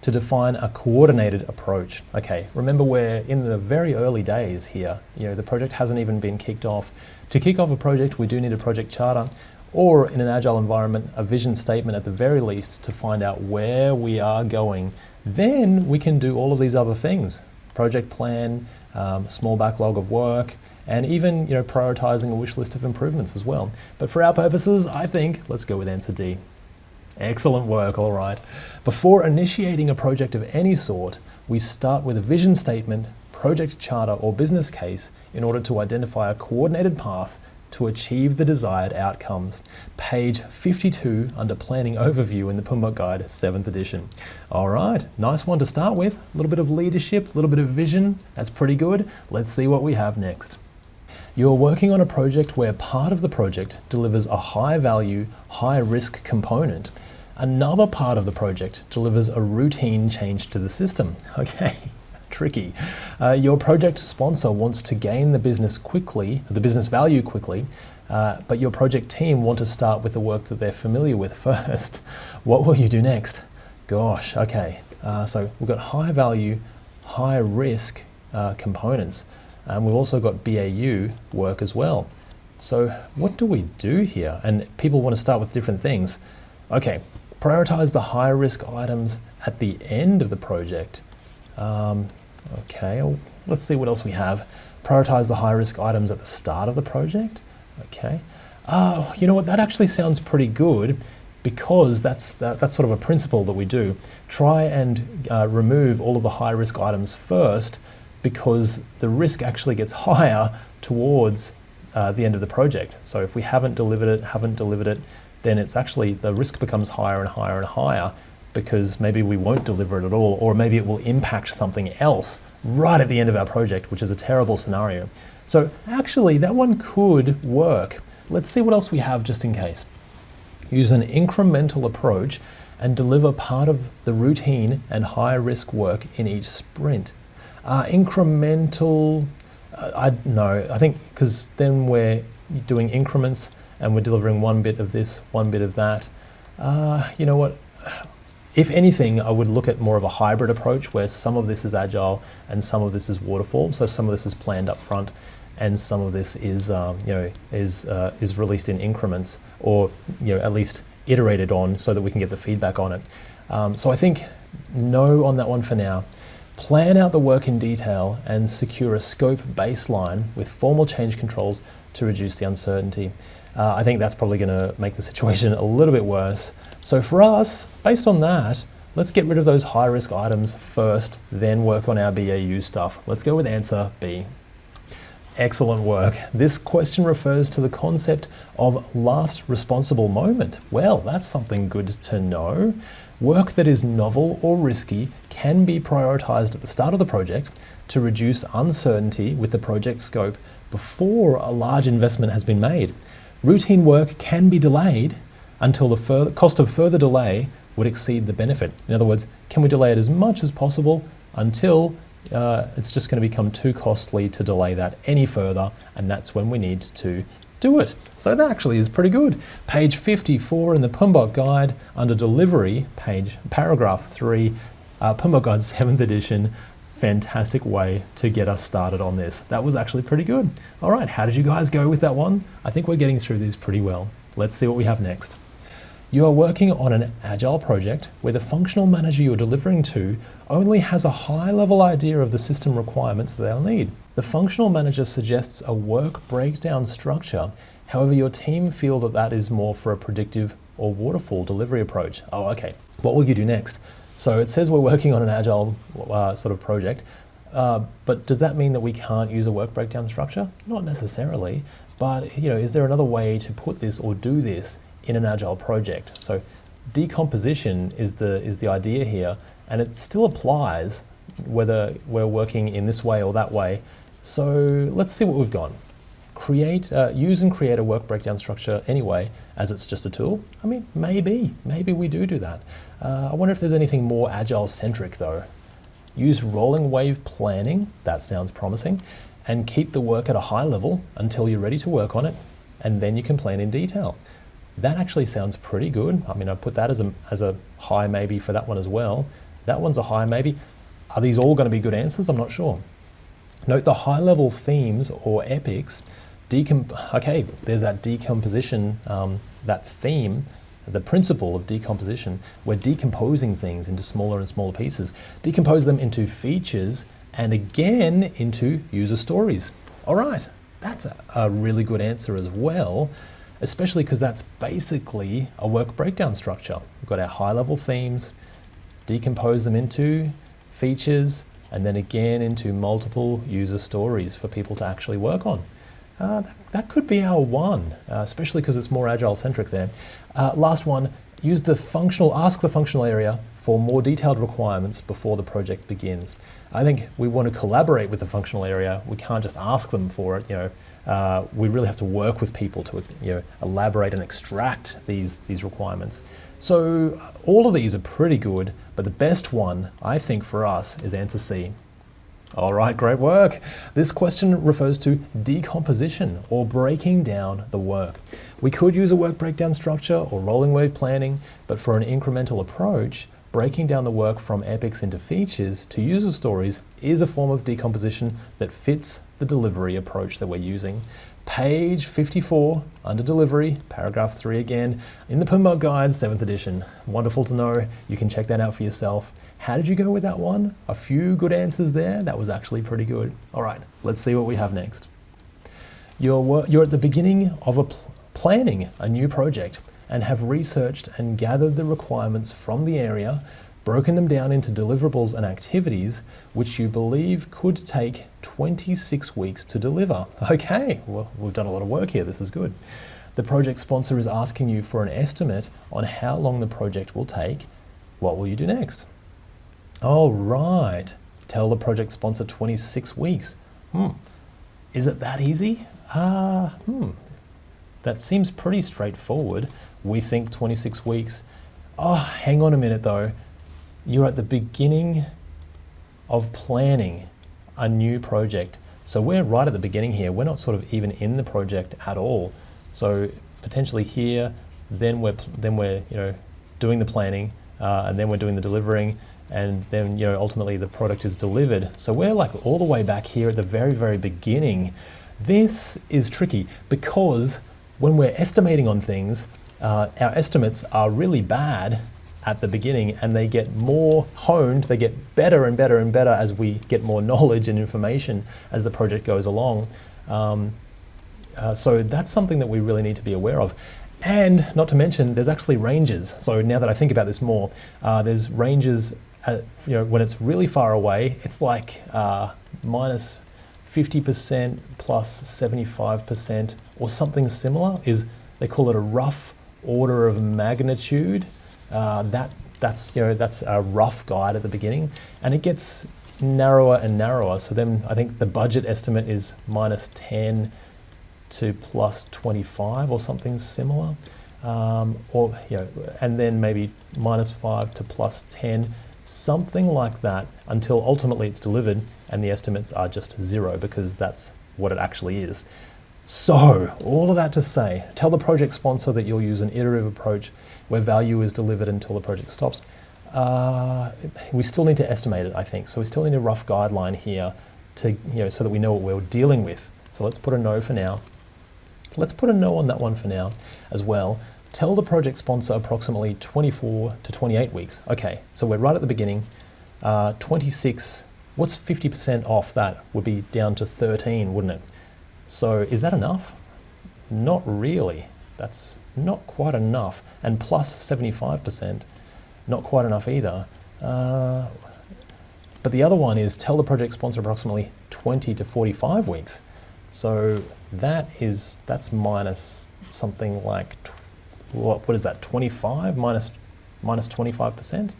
To define a coordinated approach. Okay, remember we're in the very early days here. The project hasn't even been kicked off. To kick off a project, we do need a project charter, or in an agile environment, a vision statement at the very least to find out where we are going. Then we can do all of these other things. Project plan, small backlog of work, and even prioritizing a wish list of improvements as well. But for our purposes, I think, let's go with answer D. Excellent work, all right. Before initiating a project of any sort, we start with a vision statement, project charter, or business case in order to identify a coordinated path to achieve the desired outcomes. Page 52 under Planning Overview in the PMBOK Guide, 7th edition. All right, nice one to start with. A little bit of leadership, a little bit of vision. That's pretty good. Let's see what we have next. You're working on a project where part of the project delivers a high value, high risk component. Another part of the project delivers a routine change to the system. Okay, tricky. Your project sponsor wants to gain the business value quickly, but your project team want to start with the work that they're familiar with first. What will you do next? Gosh, okay. So we've got high value, high risk components. And we've also got BAU work as well. So what do we do here? And people want to start with different things. Okay, prioritize the high risk items at the end of the project. Okay, let's see what else we have. Prioritize the high risk items at the start of the project. Okay, you know what, that actually sounds pretty good because that's sort of a principle that we do. Try and remove all of the high risk items first, because the risk actually gets higher towards the end of the project. So if we haven't delivered it, then it's actually, the risk becomes higher and higher and higher because maybe we won't deliver it at all, or maybe it will impact something else right at the end of our project, which is a terrible scenario. So actually that one could work. Let's see what else we have just in case. Use an incremental approach and deliver part of the routine and high risk work in each sprint. Incremental, no, I think because then we're doing increments and we're delivering one bit of this, one bit of that. You know what? If anything, I would look at more of a hybrid approach where some of this is agile and some of this is waterfall. So some of this is planned up front and some of this is, is released in increments, or at least iterated on so that we can get the feedback on it. So I think no on that one for now. Plan out the work in detail and secure a scope baseline with formal change controls to reduce the uncertainty. I think that's probably going to make the situation a little bit worse. So for us, based on that, let's get rid of those high risk items first, then work on our BAU stuff. Let's go with answer B. Excellent work. This question refers to the concept of last responsible moment. Well, that's something good to know. Work that is novel or risky can be prioritized at the start of the project to reduce uncertainty with the project scope before a large investment has been made. Routine work can be delayed until the cost of further delay would exceed the benefit. In other words, can we delay it as much as possible until it's just going to become too costly to delay that any further, and that's when we need to do it. So that actually is pretty good. Page 54 in the PMBOK Guide under Delivery, paragraph 3, PMBOK Guide 7th edition. Fantastic way to get us started on this. That was actually pretty good. All right, how did you guys go with that one? I think we're getting through these pretty well. Let's see what we have next. You are working on an agile project where the functional manager you're delivering to only has a high-level idea of the system requirements that they'll need. The functional manager suggests a work breakdown structure. However, your team feel that that is more for a predictive or waterfall delivery approach. Oh, okay. What will you do next? So it says we're working on an agile sort of project, but does that mean that we can't use a work breakdown structure? Not necessarily, but is there another way to put this or do this in an agile project? So decomposition is the idea here, and it still applies whether we're working in this way or that way. So let's see what we've got. Use and create a work breakdown structure anyway, as it's just a tool. I mean, maybe we do that. I wonder if there's anything more agile centric though. Use rolling wave planning, that sounds promising, and keep the work at a high level until you're ready to work on it, and then you can plan in detail. That actually sounds pretty good. I mean, I put that as a high maybe for that one as well. That one's a high maybe. Are these all going to be good answers? I'm not sure. Note the high-level themes or epics. Okay, there's that decomposition, that theme, the principle of decomposition. We're decomposing things into smaller and smaller pieces. Decompose them into features and again into user stories. All right, that's a really good answer as well, especially because that's basically a work breakdown structure. We've got our high-level themes, decompose them into features, and then again into multiple user stories for people to actually work on. That could be our one, especially because it's more Agile-centric there. Last one, ask the functional area for more detailed requirements before the project begins. I think we want to collaborate with the functional area. We can't just ask them for it. We really have to work with people to elaborate and extract these requirements. So all of these are pretty good, but the best one, I think, for us is answer C. All right, great work. This question refers to decomposition or breaking down the work. We could use a work breakdown structure or rolling wave planning, but for an incremental approach, breaking down the work from epics into features to user stories is a form of decomposition that fits the delivery approach that we're using. Page 54, under delivery, paragraph 3 again, in the PMBOK Guide, 7th edition. Wonderful to know. You can check that out for yourself. How did you go with that one? A few good answers there. That was actually pretty good. All right, let's see what we have next. You're at the beginning of planning a new project and have researched and gathered the requirements from the area, broken them down into deliverables and activities, which you believe could take 26 weeks to deliver. Okay, well, we've done a lot of work here. This is good. The project sponsor is asking you for an estimate on how long the project will take. What will you do next? All right. Tell the project sponsor 26 weeks. Is it that easy? That seems pretty straightforward. We think 26 weeks. Oh, hang on a minute though. You're at the beginning of planning a new project. So we're right at the beginning here. We're not sort of even in the project at all. So potentially here, then we're doing the planning, and then we're doing the delivering, and then ultimately the product is delivered. So we're like all the way back here at the very, very beginning. This is tricky because when we're estimating on things, our estimates are really bad at the beginning and they get more honed, they get better and better and better as we get more knowledge and information as the project goes along. So that's something that we really need to be aware of. And not to mention, there's actually ranges. So now that I think about this more, there's ranges, when it's really far away, it's like minus 50% plus 75% or something similar. They call it a rough order of magnitude. That's a rough guide at the beginning, and it gets narrower and narrower. So then I think the budget estimate is minus 10 to plus 25 or something similar, and then maybe minus 5 to plus 10, something like that, until ultimately it's delivered and the estimates are just 0 because that's what it actually is. So all of that to say, tell the project sponsor that you'll use an iterative approach where value is delivered until the project stops. We still need to estimate it, I think. So we still need a rough guideline here to, so that we know what we're dealing with. So let's put a no for now. Let's put a no on that one for now as well. Tell the project sponsor approximately 24 to 28 weeks. Okay, so we're right at the beginning. 26, what's 50% off that? Would be down to 13, wouldn't it? So is that enough? Not really. That's not quite enough. And plus 75%, not quite enough either. But the other one is tell the project sponsor approximately 20 to 45 weeks. So that's minus something like, what is that, 25 minus 25%?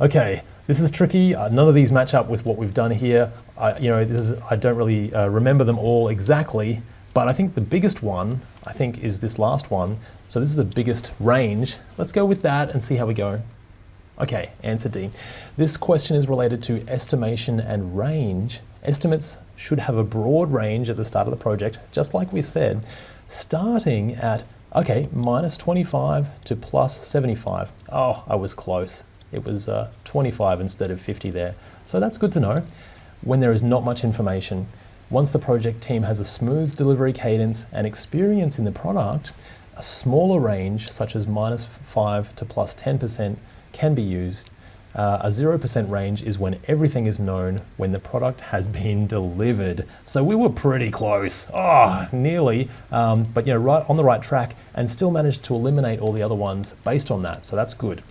Okay, this is tricky. None of these match up with what we've done here. I don't really remember them all exactly, but I think the biggest one, is this last one. So this is the biggest range. Let's go with that and see how we go. Okay, answer D. This question is related to estimation and range. Estimates should have a broad range at the start of the project, just like we said, starting at Okay, minus 25 to plus 75. Oh, I was close. It was 25 instead of 50 there. So that's good to know. When there is not much information, once the project team has a smooth delivery cadence and experience in the product, a smaller range, such as minus 5 to plus 10%, can be used. A 0% range is when everything is known when the product has been delivered. So we were pretty close. Oh, nearly, but right on the right track, and still managed to eliminate all the other ones based on that. So that's good.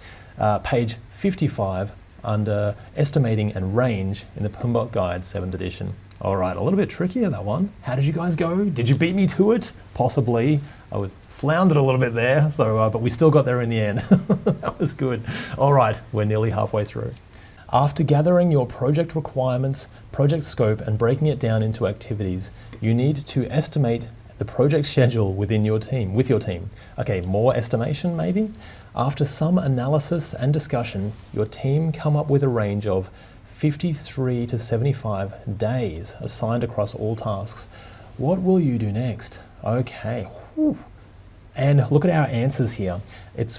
Page 55 under estimating and range in the PMBOK Guide 7th edition. All right, a little bit trickier, that one. How did you guys go? Did you beat me to it? Possibly. I was floundered a little bit there, so but we still got there in the end. That was good. All right, we're nearly halfway through. After gathering your project requirements, project scope, and breaking it down into activities, you need to estimate the project schedule with your team. Okay, more estimation maybe? After some analysis and discussion, your team come up with a range of 53 to 75 days assigned across all tasks. What will you do next? Okay. Whew. And look at our answers here.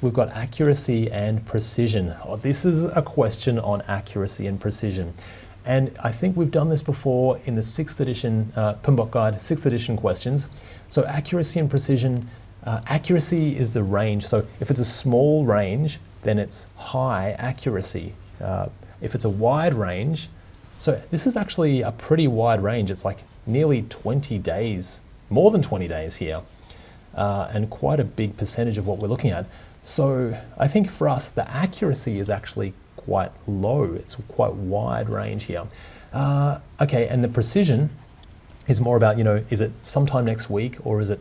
We've got accuracy and precision. Oh, this is a question on accuracy and precision. And I think we've done this before in the 6th edition PMBOK Guide, 6th edition questions. So accuracy and precision, accuracy is the range. So if it's a small range, then it's high accuracy. If it's a wide range, so this is actually a pretty wide range. It's like nearly 20 days, more than 20 days here. And quite a big percentage of what we're looking at. So I think for us, the accuracy is actually quite low. It's quite wide range here. Okay, and the precision is more about, is it sometime next week, or is it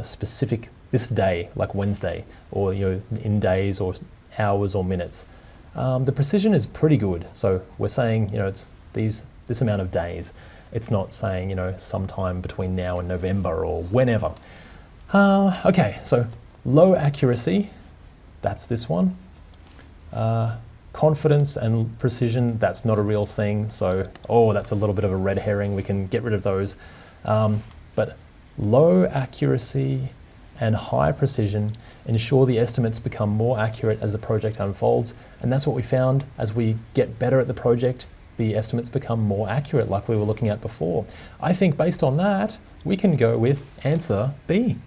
specific this day, like Wednesday, or in days or hours or minutes? The precision is pretty good. So we're saying, it's this amount of days. It's not saying, sometime between now and November or whenever. Okay, so low accuracy, that's this one. Confidence and precision, that's not a real thing. So, that's a little bit of a red herring. We can get rid of those. But low accuracy and high precision ensure the estimates become more accurate as the project unfolds. And that's what we found. As we get better at the project, the estimates become more accurate, like we were looking at before. I think based on that, we can go with answer B.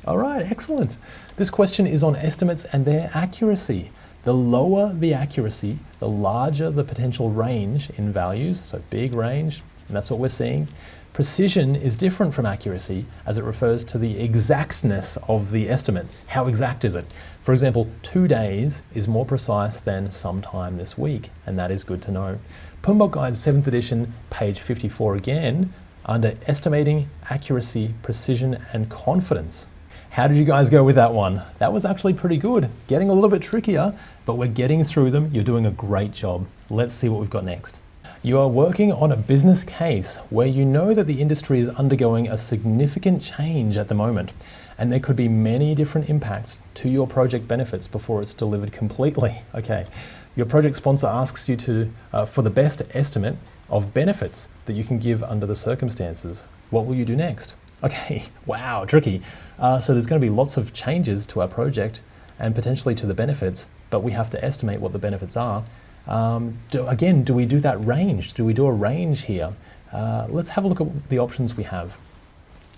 All right, excellent. This question is on estimates and their accuracy. The lower the accuracy, the larger the potential range in values, so big range, and that's what we're seeing. Precision is different from accuracy as it refers to the exactness of the estimate. How exact is it? For example, 2 days is more precise than sometime this week, and that is good to know. PMBOK Guide 7th edition, page 54 again, under estimating, accuracy, precision, and confidence. How did you guys go with that one? That was actually pretty good. Getting a little bit trickier, but we're getting through them. You're doing a great job. Let's see what we've got next. You are working on a business case where you know that the industry is undergoing a significant change at the moment, and there could be many different impacts to your project benefits before it's delivered completely. Okay, your project sponsor asks you for the best estimate of benefits that you can give under the circumstances. What will you do next? Okay, wow, tricky. So there's going to be lots of changes to our project and potentially to the benefits, but we have to estimate what the benefits are. Do we do that range? Do we do a range here? Let's have a look at the options we have.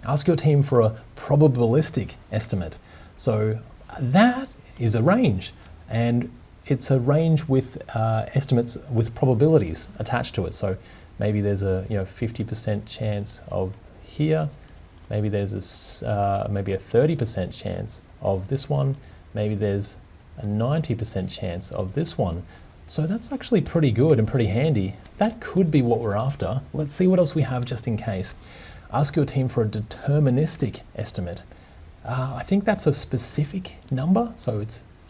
Ask your team for a probabilistic estimate. So that is a range, and it's a range with estimates with probabilities attached to it. So maybe there's a 50% chance of here. Maybe there's maybe a 30% chance of this one. Maybe there's a 90% chance of this one. So that's actually pretty good and pretty handy. That could be what we're after. Let's see what else we have just in case. Ask your team for a deterministic estimate. I think that's a specific number, so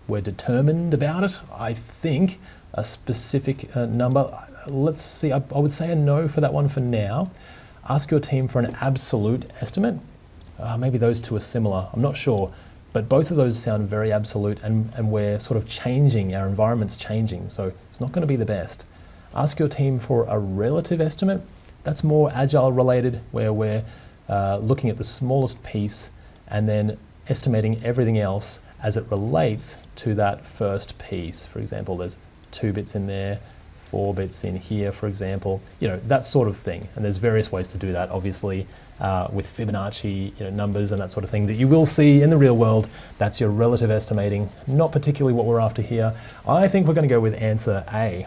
we're determined about it. I think a specific number. Let's see, I would say a no for that one for now. Ask your team for an absolute estimate. Maybe those two are similar, I'm not sure. But both of those sound very absolute, and we're sort of changing, our environment's changing, so it's not going to be the best. Ask your team for a relative estimate. That's more Agile related, where we're looking at the smallest piece and then estimating everything else as it relates to that first piece. For example, there's 2 bits in there, 4 bits in here, for example, that sort of thing. And there's various ways to do that, obviously, with Fibonacci numbers and that sort of thing that you will see in the real world. That's your relative estimating, not particularly what we're after here. I think we're going to go with answer A.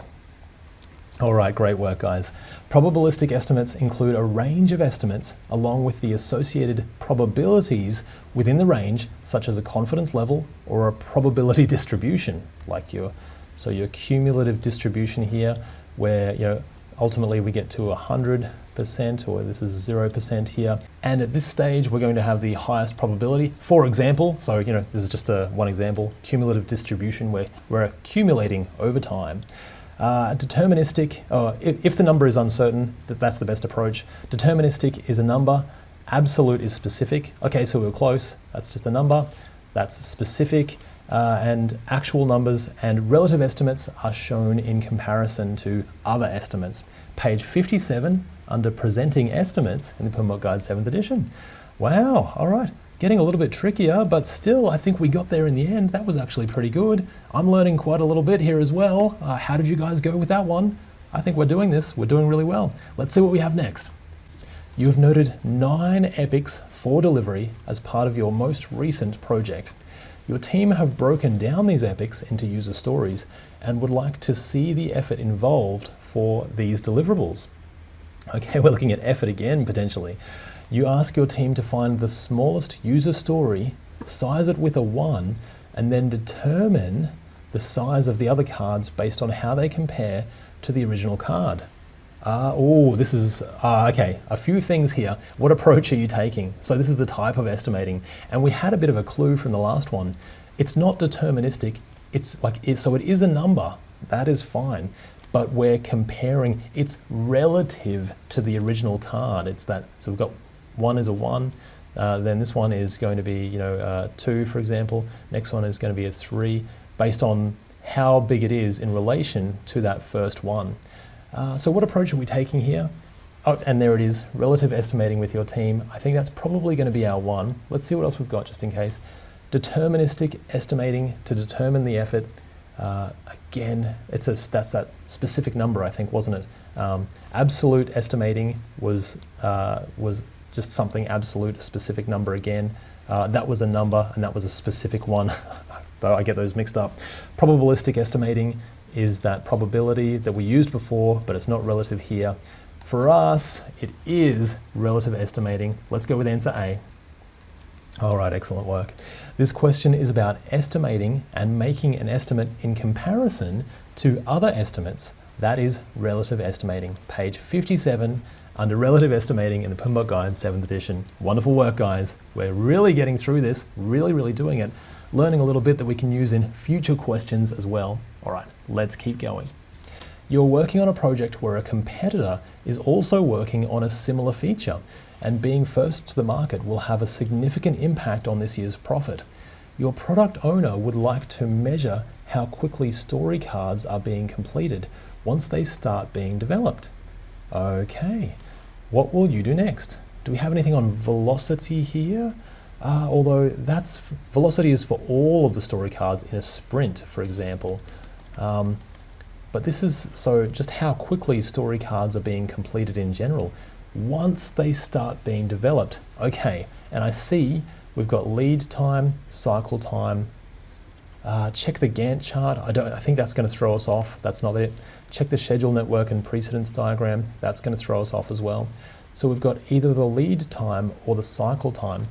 All right, great work, guys. Probabilistic estimates include a range of estimates along with the associated probabilities within the range, such as a confidence level or a probability distribution, like your cumulative distribution here, where ultimately we get to 100%, or this is 0% here. And at this stage, we're going to have the highest probability. For example, so this is just one example, cumulative distribution, where we're accumulating over time. Deterministic, if the number is uncertain, that's the best approach. Deterministic is a number, absolute is specific. Okay, so we're close, that's just a number, that's specific, and actual numbers and relative estimates are shown in comparison to other estimates. Page 57, under presenting estimates in the PMBOK Guide 7th edition. Wow, all right. Getting a little bit trickier, but still, I think we got there in the end. That was actually pretty good. I'm learning quite a little bit here as well. How did you guys go with that one? I think we're doing this. We're doing really well. Let's see what we have next. You have noted 9 epics for delivery as part of your most recent project. Your team have broken down these epics into user stories and would like to see the effort involved for these deliverables. Okay, we're looking at effort again, potentially. You ask your team to find the smallest user story, size it with a 1, and then determine the size of the other cards based on how they compare to the original card. This is, okay, a few things here. What approach are you taking? So this is the type of estimating. And we had a bit of a clue from the last one. It's not deterministic. So it is a number. That is fine. But we're comparing, it's relative to the original card. It's that, so we've got 1 is a 1, then this one is going to be 2, for example. Next one is going to be a 3, based on how big it is in relation to that first one. So what approach are we taking here? Oh, and there it is, relative estimating with your team. I think that's probably going to be our 1. Let's see what else we've got just in case. Deterministic estimating to determine the effort. Again, that's that specific number, I think, wasn't it? Absolute estimating was just something absolute, specific number again. That was a number and that was a specific one, though I get those mixed up. Probabilistic estimating is that probability that we used before, but it's not relative here. For us, it is relative estimating. Let's go with answer A. All right, excellent work. This question is about estimating and making an estimate in comparison to other estimates. That is relative estimating. Page 57, under relative estimating in the PMBOK Guide 7th edition. Wonderful work, guys. We're really getting through this, really doing it, learning a little bit that we can use in future questions as well. All right, let's keep going. You're working on a project where a competitor is also working on a similar feature, and being first to the market will have a significant impact on this year's profit. Your product owner would like to measure how quickly story cards are being completed once they start being developed. Okay, what will you do next? Do we have anything on velocity here? Although velocity is for all of the story cards in a sprint, for example. But this is just how quickly story cards are being completed in general once they start being developed. Okay, and I see we've got lead time, cycle time. Check the Gantt chart. I think that's going to throw us off. That's not it. Check the schedule network and precedence diagram. That's going to throw us off as well. So we've got either the lead time or the cycle time.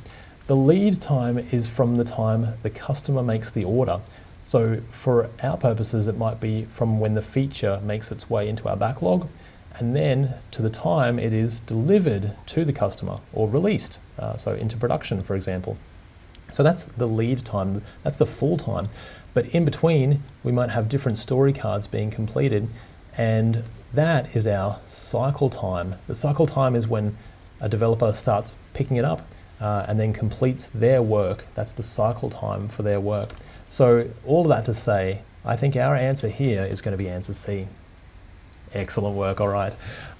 The lead time is from the time the customer makes the order. So for our purposes, it might be from when the feature makes its way into our backlog, and then to the time it is delivered to the customer or released, so into production, for example. So that's the lead time, that's the full time. But in between, we might have different story cards being completed, and that is our cycle time. The cycle time is when a developer starts picking it up and then completes their work. That's the cycle time for their work. So all of that to say, I think our answer here is going to be answer C. Excellent work, all right.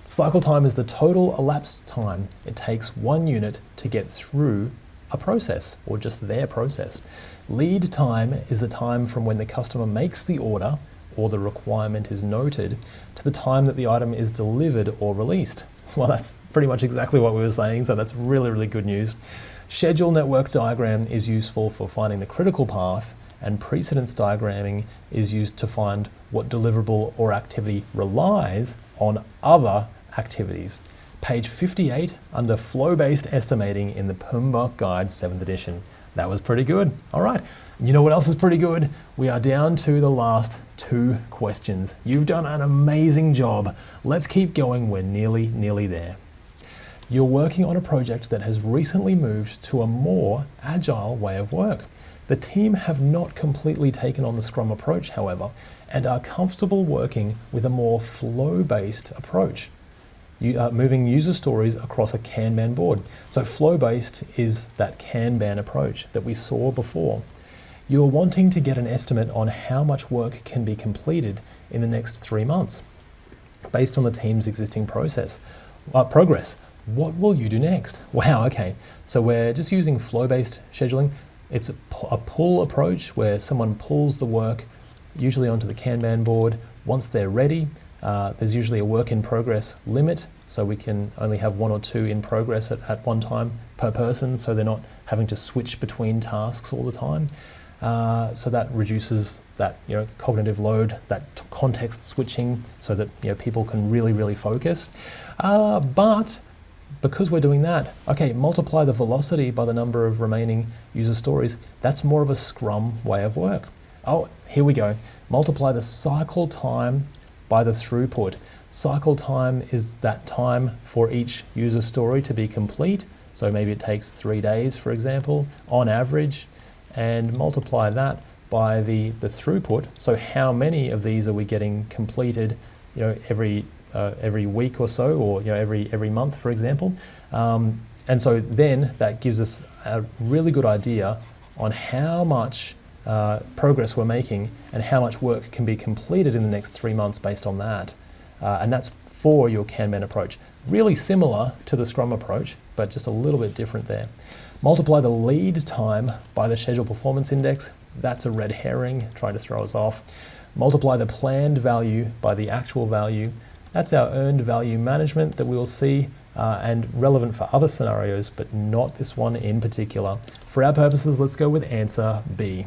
Cycle time is the total elapsed time it takes one unit to get through a process or just their process. Lead time is the time from when the customer makes the order or the requirement is noted to the time that the item is delivered or released. Well, that's pretty much exactly what we were saying, so that's really, really good news. Schedule network diagram is useful for finding the critical path, and precedence diagramming is used to find what deliverable or activity relies on other activities. Page 58 under flow-based estimating in the PMBOK Guide 7th edition. That was pretty good. All right, you know what else is pretty good? We are down to the last 2 questions. You've done an amazing job. Let's keep going, we're nearly there. You're working on a project that has recently moved to a more agile way of work. The team have not completely taken on the Scrum approach, however, and are comfortable working with a more flow-based approach, moving user stories across a Kanban board. So flow-based is that Kanban approach that we saw before. You're wanting to get an estimate on how much work can be completed in the next 3 months based on the team's existing progress. What will you do next? Wow, okay. So we're just using flow-based scheduling. It's a pull approach where someone pulls the work usually onto the Kanban board. Once they're ready, there's usually a work in progress limit, so we can only have 1 or 2 in progress at one time per person, so they're not having to switch between tasks all the time. So that reduces that cognitive load, that context switching, so that people can really focus. But because we're doing that, okay, multiply the velocity by the number of remaining user stories. That's more of a Scrum way of work. Oh, here we go. Multiply the cycle time by the throughput. Cycle time is that time for each user story to be complete. So maybe it takes 3 days, for example, on average, and multiply that by the throughput. So how many of these are we getting completed, every week or so, or every month, for example. And so then that gives us a really good idea on how much progress we're making and how much work can be completed in the next 3 months based on that. And that's for your Kanban approach. Really similar to the Scrum approach, but just a little bit different there. Multiply the lead time by the schedule performance index. That's a red herring, trying to throw us off. Multiply the planned value by the actual value. That's our earned value management that we will see and relevant for other scenarios, but not this one in particular. For our purposes, let's go with answer B.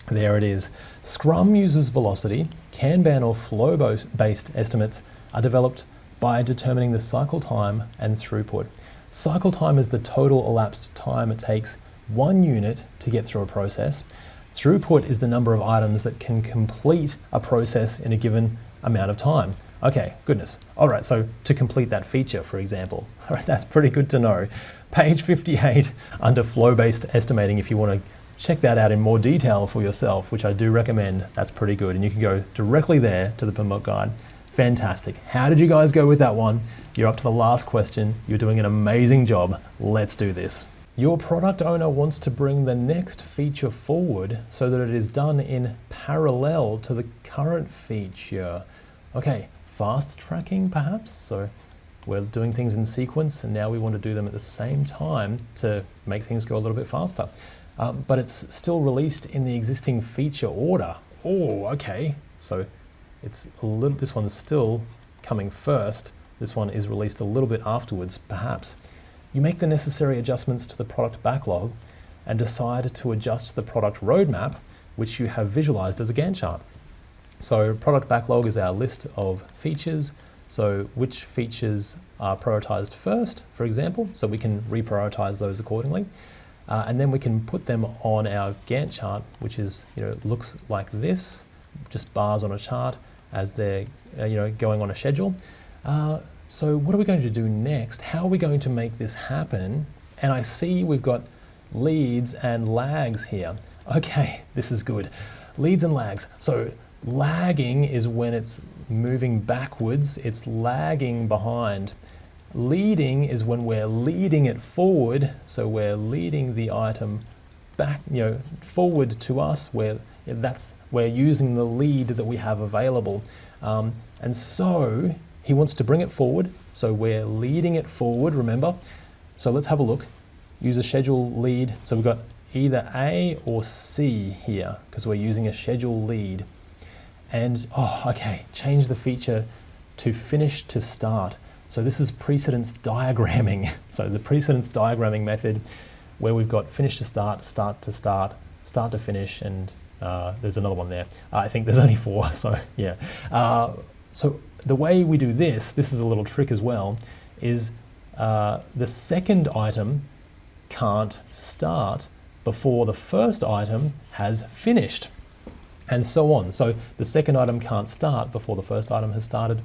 There it is. Scrum uses velocity. Kanban or flow-based estimates are developed by determining the cycle time and throughput. Cycle time is the total elapsed time it takes one unit to get through a process. Throughput is the number of items that can complete a process in a given amount of time. Okay, goodness. All right, so to complete that feature, for example. All right, that's pretty good to know. Page 58 under flow-based estimating, if you want to check that out in more detail for yourself, which I do recommend. That's pretty good. And you can go directly there to the PMBOK guide. Fantastic. How did you guys go with that one? You're up to the last question. You're doing an amazing job. Let's do this. Your product owner wants to bring the next feature forward so that it is done in parallel to the current feature. Okay, fast tracking perhaps. So we're doing things in sequence and now we want to do them at the same time to make things go a little bit faster. But it's still released in the existing feature order. Oh, okay. So it's this one's still coming first. This one is released a little bit afterwards, perhaps. You make the necessary adjustments to the product backlog and decide to adjust the product roadmap, which you have visualized as a Gantt chart. So product backlog is our list of features. So which features are prioritized first, for example, so we can reprioritize those accordingly. And then we can put them on our Gantt chart, which is, looks like this, just bars on a chart as they're, going on a schedule. So what are we going to do next? How are we going to make this happen? And I see we've got leads and lags here. Okay, this is good. Leads and lags. So lagging is when it's moving backwards, it's lagging behind. Leading is when we're leading it forward, so we're leading the item back, forward to us, where we're using the lead that we have available. And so he wants to bring it forward, so we're leading it forward, remember? So let's have a look. use a schedule lead. So we've got either A or C here because we're using a schedule lead. And, change the feature to finish to start. So this is precedence diagramming. So the precedence diagramming method where we've got finish to start, start to start, start to finish, and there's another one there. I think there's only 4, so yeah. So the way we do this is a little trick as well, is the second item can't start before the first item has finished, and so on. So the second item can't start before the first item has started.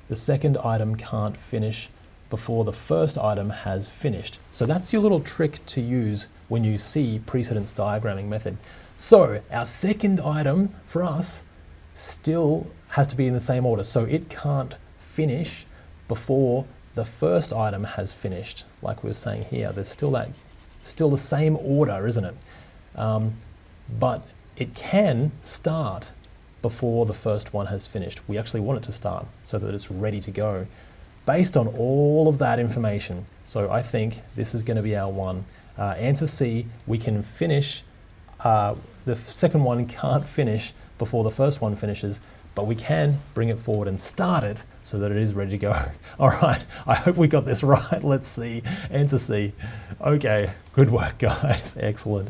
The second item can't finish before the first item has finished. So that's your little trick to use when you see precedence diagramming method. So our second item for us still has to be in the same order. So it can't finish before the first item has finished. Like we were saying here, there's still the same order, isn't it? But it can start before the first one has finished. We actually want it to start so that it's ready to go based on all of that information. So I think this is going to be our one. Answer C, we can finish, the second one can't finish before the first one finishes, but we can bring it forward and start it so that it is ready to go. All right, I hope we got this right. Let's see, answer C. Okay, good work guys, excellent.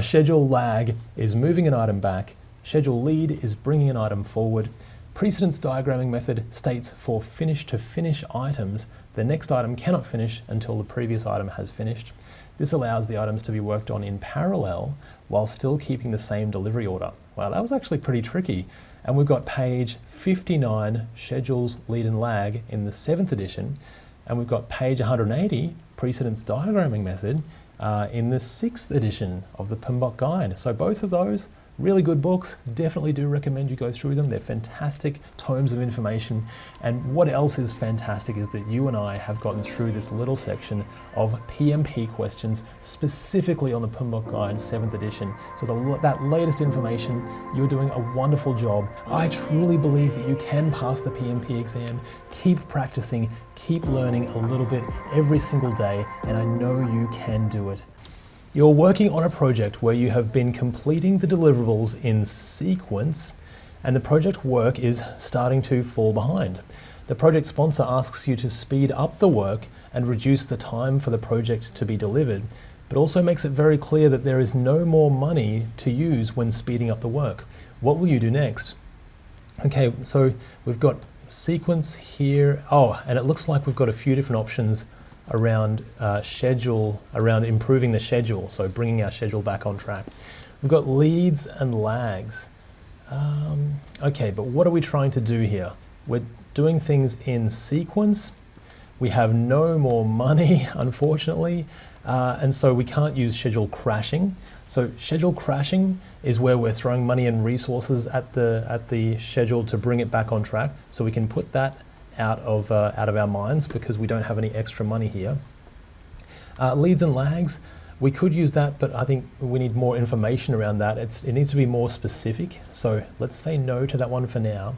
Schedule lag is moving an item back. Schedule lead is bringing an item forward. Precedence diagramming method states for finish to finish items, the next item cannot finish until the previous item has finished. This allows the items to be worked on in parallel while still keeping the same delivery order. Wow, that was actually pretty tricky. And we've got page 59, schedules, lead and lag in the 7th edition. And we've got page 180, precedence diagramming method, in the 6th edition of the PMBOK guide. So both of those, really good books. Definitely do recommend you go through them. They're fantastic tomes of information. And what else is fantastic is that you and I have gotten through this little section of PMP questions specifically on the PMBOK Guide 7th edition. So that latest information, you're doing a wonderful job. I truly believe that you can pass the PMP exam. Keep practicing, keep learning a little bit every single day, and I know you can do it. You're working on a project where you have been completing the deliverables in sequence and the project work is starting to fall behind. The project sponsor asks you to speed up the work and reduce the time for the project to be delivered, but also makes it very clear that there is no more money to use when speeding up the work. What will you do next? Okay, so we've got sequence here. Oh, and it looks like we've got a few different options around schedule, around improving the schedule, so bringing our schedule back on track. We've got leads and lags. Okay, but what are we trying to do here? We're doing things in sequence. We have no more money, unfortunately, and so we can't use schedule crashing. So schedule crashing is where we're throwing money and resources at the schedule to bring it back on track. So we can put that out of our minds because we don't have any extra money here. Leads and lags, we could use that, but I think we need more information around that. It needs to be more specific. So let's say no to that one for now.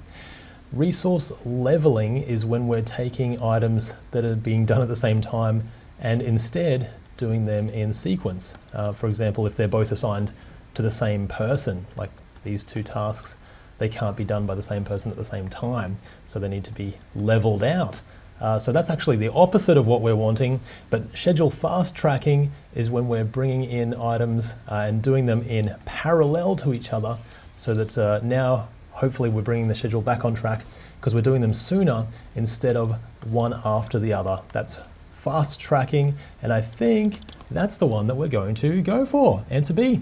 Resource leveling is when we're taking items that are being done at the same time and instead doing them in sequence. For example, if they're both assigned to the same person, like these two tasks, they can't be done by the same person at the same time, so they need to be leveled out. So that's actually the opposite of what we're wanting, but schedule fast tracking is when we're bringing in items and doing them in parallel to each other, so that now hopefully we're bringing the schedule back on track because we're doing them sooner instead of one after the other. That's fast tracking, and I think that's the one that we're going to go for. Answer B.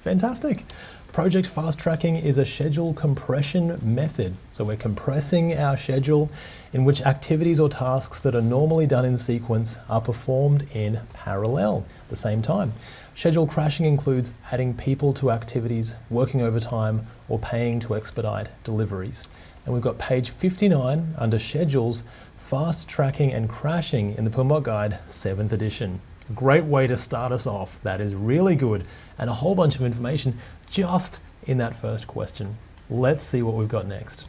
Fantastic. Project fast tracking is a schedule compression method. So we're compressing our schedule in which activities or tasks that are normally done in sequence are performed in parallel at the same time. Schedule crashing includes adding people to activities, working overtime, or paying to expedite deliveries. And we've got page 59 under schedules, fast tracking and crashing in the PMBOK Guide 7th edition. Great way to start us off. That is really good, and a whole bunch of information just in that first question. Let's see what we've got next.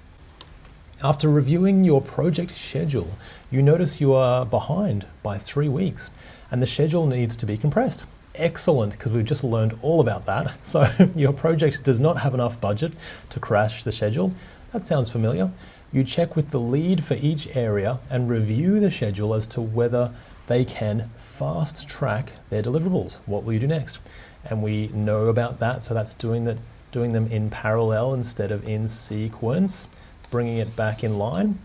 After reviewing your project schedule, you notice you are behind by 3 weeks and the schedule needs to be compressed. Excellent, because we've just learned all about that. So your project does not have enough budget to crash the schedule. That sounds familiar. You check with the lead for each area and review the schedule as to whether they can fast track their deliverables. What will you do next? And we know about that, so that's doing them in parallel instead of in sequence, bringing it back in line.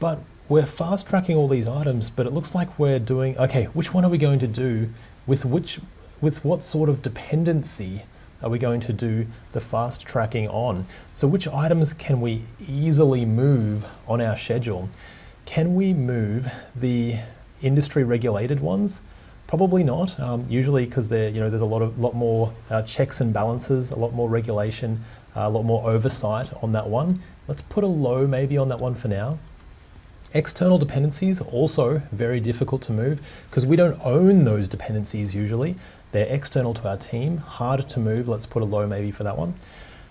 But we're fast tracking all these items, but it looks like we're doing, okay, which one are we going to do with what sort of dependency are we going to do the fast tracking on? So which items can we easily move on our schedule? Can we move the industry regulated ones? Probably not, usually because there's a lot more checks and balances, a lot more regulation, a lot more oversight on that one. Let's put a low maybe on that one for now. External dependencies, also very difficult to move because we don't own those dependencies usually. They're external to our team, hard to move. Let's put a low maybe for that one.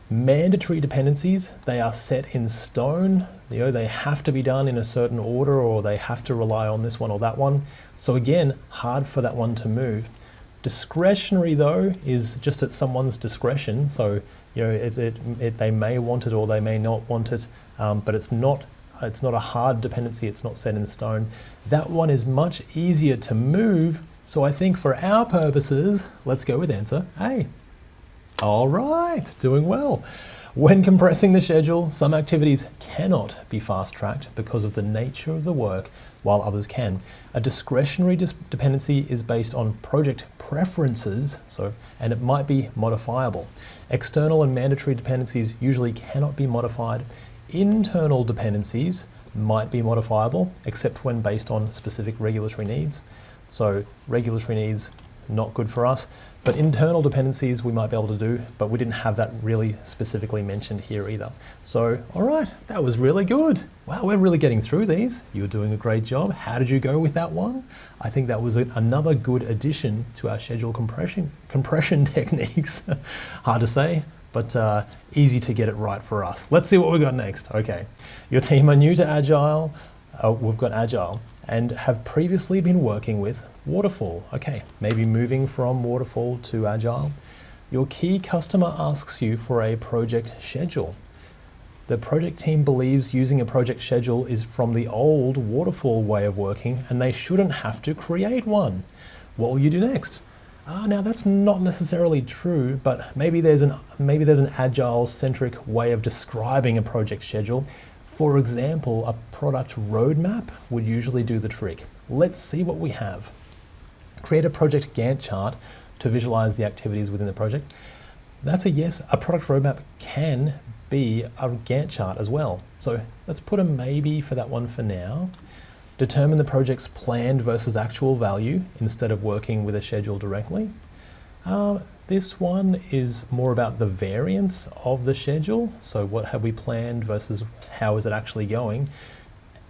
Mandatory dependencies, they are set in stone. They have to be done in a certain order or they have to rely on this one or that one. So again, hard for that one to move. Discretionary though is just at someone's discretion. So they may want it or they may not want it, but it's not a hard dependency, it's not set in stone. That one is much easier to move. So I think for our purposes, let's go with answer A. All right, doing well. When compressing the schedule, some activities cannot be fast-tracked because of the nature of the work, while others can. A discretionary dependency is based on project preferences, and it might be modifiable. External and mandatory dependencies usually cannot be modified. Internal dependencies might be modifiable, except when based on specific regulatory needs. So regulatory needs, not good for us, but internal dependencies we might be able to do, but we didn't have that really specifically mentioned here either. So, all right, that was really good. Wow, we're really getting through these. You're doing a great job. How did you go with that one? I think that was another good addition to our schedule compression techniques. Hard to say, but easy to get it right for us. Let's see what we got next. Okay, your team are new to Agile. We've got Agile and have previously been working with Waterfall. Okay, maybe moving from Waterfall to Agile. Your key customer asks you for a project schedule. The project team believes using a project schedule is from the old Waterfall way of working and they shouldn't have to create one. What will you do next? Now that's not necessarily true, but maybe there's an Agile-centric way of describing a project schedule. For example, a product roadmap would usually do the trick. Let's see what we have. Create a project Gantt chart to visualize the activities within the project. That's a yes. A product roadmap can be a Gantt chart as well. So let's put a maybe for that one for now. Determine the project's planned versus actual value instead of working with a schedule directly. This one is more about the variance of the schedule. So what have we planned versus how is it actually going?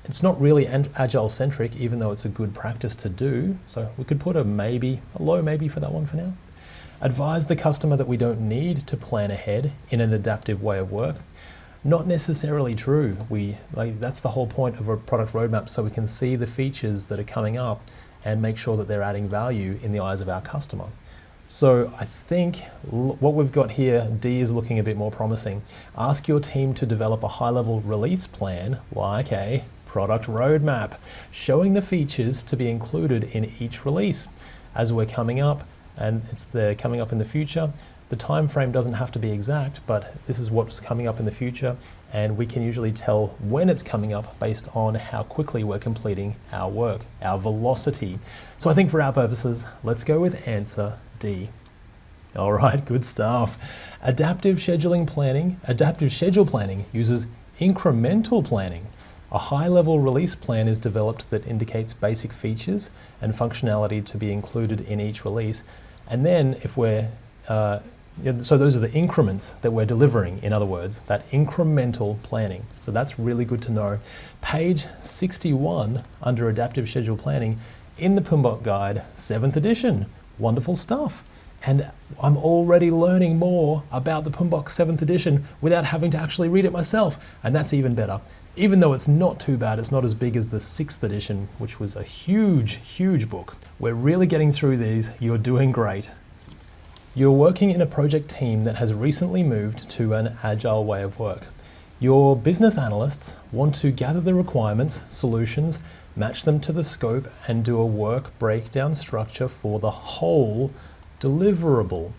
It's not really Agile-centric, even though it's a good practice to do. So we could put a maybe, a low maybe for that one for now. Advise the customer that we don't need to plan ahead in an adaptive way of work. Not necessarily true. That's the whole point of a product roadmap, so we can see the features that are coming up and make sure that they're adding value in the eyes of our customer. So I think what we've got here, D, is looking a bit more promising. Ask your team to develop a high-level release plan, like a product roadmap, showing the features to be included in each release. As we're coming up, and they're coming up in the future, the time frame doesn't have to be exact, but this is what's coming up in the future, and we can usually tell when it's coming up based on how quickly we're completing our work, our velocity. So I think for our purposes, let's go with answer D. All right, good stuff. Adaptive schedule planning uses incremental planning. A high-level release plan is developed that indicates basic features and functionality to be included in each release. And then if we're, so those are the increments that we're delivering, in other words, that incremental planning. So that's really good to know. Page 61 under Adaptive Schedule Planning in the PMBOK Guide, 7th edition. Wonderful stuff. And I'm already learning more about the PMBOK 7th edition without having to actually read it myself. And that's even better. Even though it's not too bad, it's not as big as the 6th edition, which was a huge, huge book. We're really getting through these. You're doing great. You're working in a project team that has recently moved to an agile way of work. Your business analysts want to gather the requirements, solutions, match them to the scope, and do a work breakdown structure for the whole deliverable.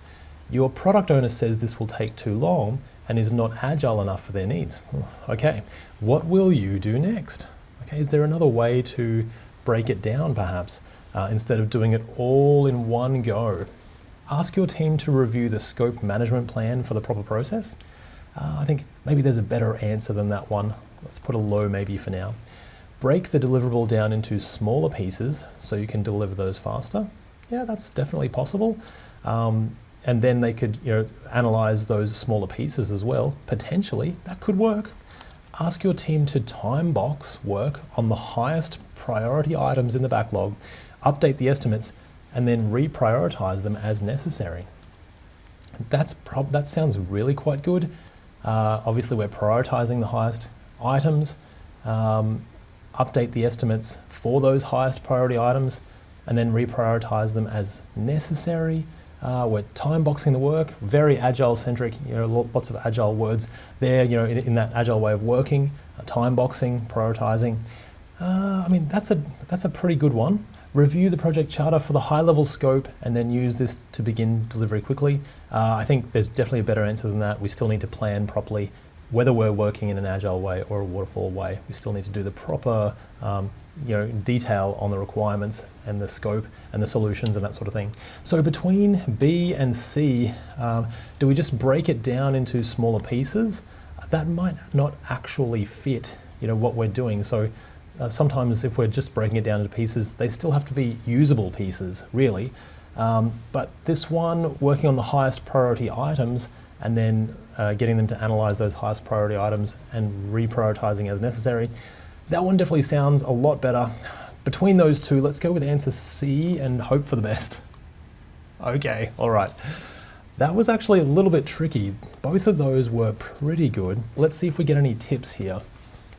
Your product owner says this will take too long and is not agile enough for their needs. Okay, what will you do next? Okay, is there another way to break it down perhaps, instead of doing it all in one go? Ask your team to review the scope management plan for the proper process. I think maybe there's a better answer than that one. Let's put a low maybe for now. Break the deliverable down into smaller pieces so you can deliver those faster. Yeah, that's definitely possible. And then they could, analyze those smaller pieces as well. Potentially, that could work. Ask your team to time box work on the highest priority items in the backlog, update the estimates, and then reprioritize them as necessary. That sounds really quite good. Obviously, we're prioritizing the highest items, update the estimates for those highest priority items, and then reprioritize them as necessary. We're time boxing the work, very agile centric, lots of agile words there, in that agile way of working, time boxing, prioritizing. I mean, that's a pretty good one. Review the project charter for the high level scope and then use this to begin delivery quickly. I think there's definitely a better answer than that. We still need to plan properly, whether we're working in an agile way or a waterfall way. We still need to do the proper detail on the requirements and the scope and the solutions and that sort of thing. So between B and C, do we just break it down into smaller pieces? That might not actually fit, what we're doing. So sometimes if we're just breaking it down into pieces, they still have to be usable pieces, really. But this one, working on the highest priority items and then getting them to analyze those highest priority items and reprioritizing as necessary, that one definitely sounds a lot better. Between those two, let's go with answer C and hope for the best. Okay, all right. That was actually a little bit tricky. Both of those were pretty good. Let's see if we get any tips here.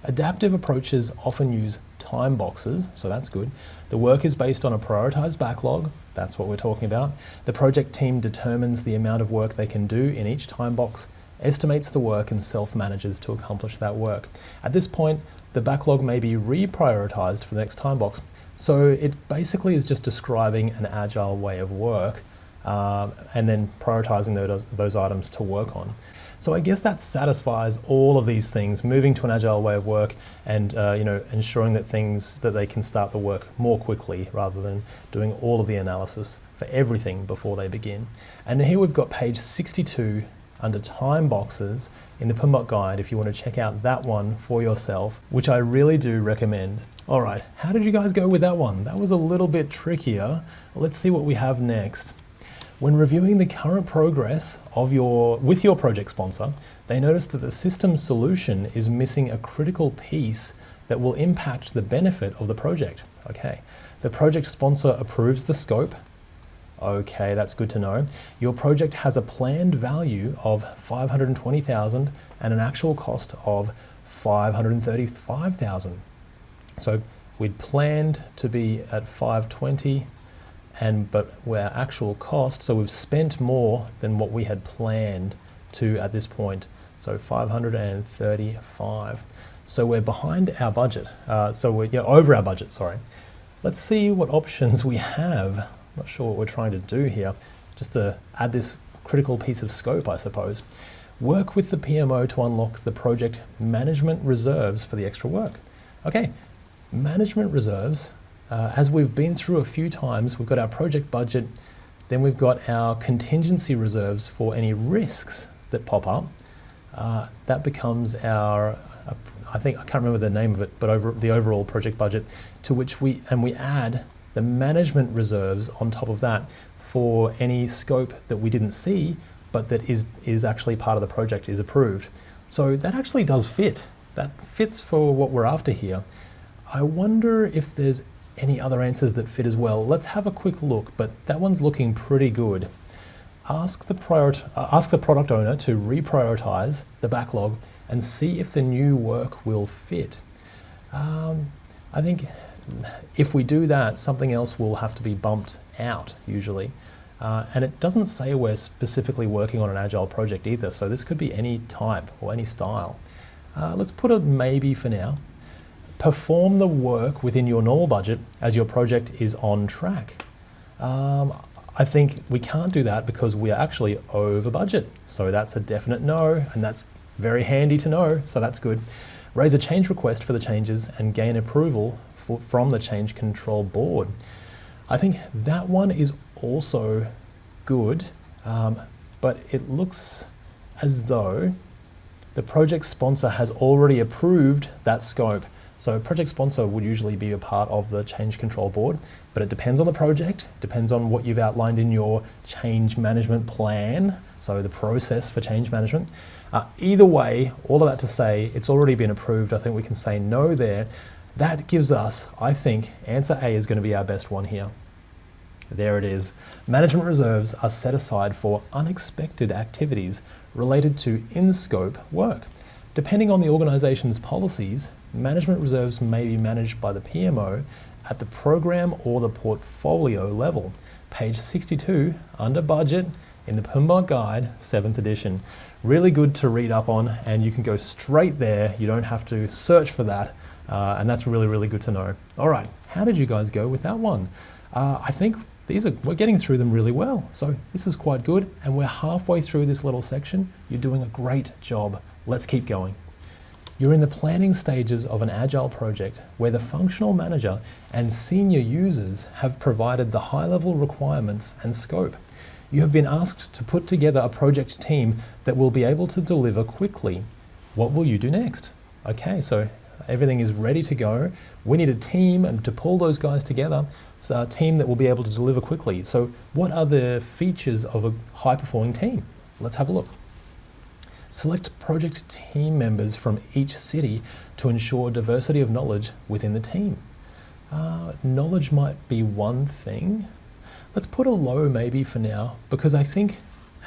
Adaptive approaches often use time boxes, so that's good. The work is based on a prioritized backlog. That's what we're talking about. The project team determines the amount of work they can do in each time box, estimates the work, and self-manages to accomplish that work. At this point, the backlog may be reprioritized for the next time box. So it basically is just describing an agile way of work and then prioritizing those items to work on. So I guess that satisfies all of these things, moving to an agile way of work and ensuring that they can start the work more quickly rather than doing all of the analysis for everything before they begin. And here we've got page 62 under time boxes in the PMBOK guide if you want to check out that one for yourself, which I really do recommend. All right, how did you guys go with that one? That was a little bit trickier. Let's see what we have next. When reviewing the current progress with your project sponsor, they notice that the system solution is missing a critical piece that will impact the benefit of the project. Okay, the project sponsor approves the scope. Okay, that's good to know. Your project has a planned value of $520,000 and an actual cost of $535,000. So we'd planned to be at 520. But our actual cost, so we've spent more than what we had planned to at this point. So 535. So we're behind our budget. So we're over our budget, sorry. Let's see what options we have. I'm not sure what we're trying to do here. Just to add this critical piece of scope, I suppose. Work with the PMO to unlock the project management reserves for the extra work. Okay, management reserves. As we've been through a few times, we've got our project budget, then we've got our contingency reserves for any risks that pop up. That becomes our, I can't remember the name of it, but the overall project budget, to which we add the management reserves on top of that for any scope that we didn't see, but that is actually part of the project, is approved. So that actually does fit. That fits for what we're after here. I wonder if there's any other answers that fit as well. Let's have a quick look, but that one's looking pretty good. ask the product owner to reprioritize the backlog and see if the new work will fit. I think if we do that, something else will have to be bumped out usually. And it doesn't say we're specifically working on an Agile project either, so this could be any type or any style. Let's put a maybe for now. Perform the work within your normal budget as your project is on track. I think we can't do that because we are actually over budget. So that's a definite no, and that's very handy to know, so that's good. Raise a change request for the changes and gain approval from the change control board. I think that one is also good, but it looks as though the project sponsor has already approved that scope. So project sponsor would usually be a part of the change control board, but it depends on the project, depends on what you've outlined in your change management plan, so the process for change management. Either way, all of that to say, it's already been approved. I think we can say no there. That gives us, I think, answer A is going to be our best one here. There it is. Management reserves are set aside for unexpected activities related to in-scope work. Depending on the organization's policies, management reserves may be managed by the PMO at the program or the portfolio level. Page 62, under budget, in the PMBOK Guide, 7th edition. Really good to read up on, and you can go straight there. You don't have to search for that, and that's really, really good to know. All right, how did you guys go with that one? I think we're getting through them really well. So this is quite good, and we're halfway through this little section. You're doing a great job. Let's keep going. You're in the planning stages of an Agile project where the functional manager and senior users have provided the high-level requirements and scope. You have been asked to put together a project team that will be able to deliver quickly. What will you do next? Okay, so everything is ready to go. We need a team and to pull those guys together. So a team that will be able to deliver quickly. So what are the features of a high-performing team? Let's have a look. Select project team members from each city to ensure diversity of knowledge within the team. Knowledge might be one thing. Let's put a low maybe for now, because I think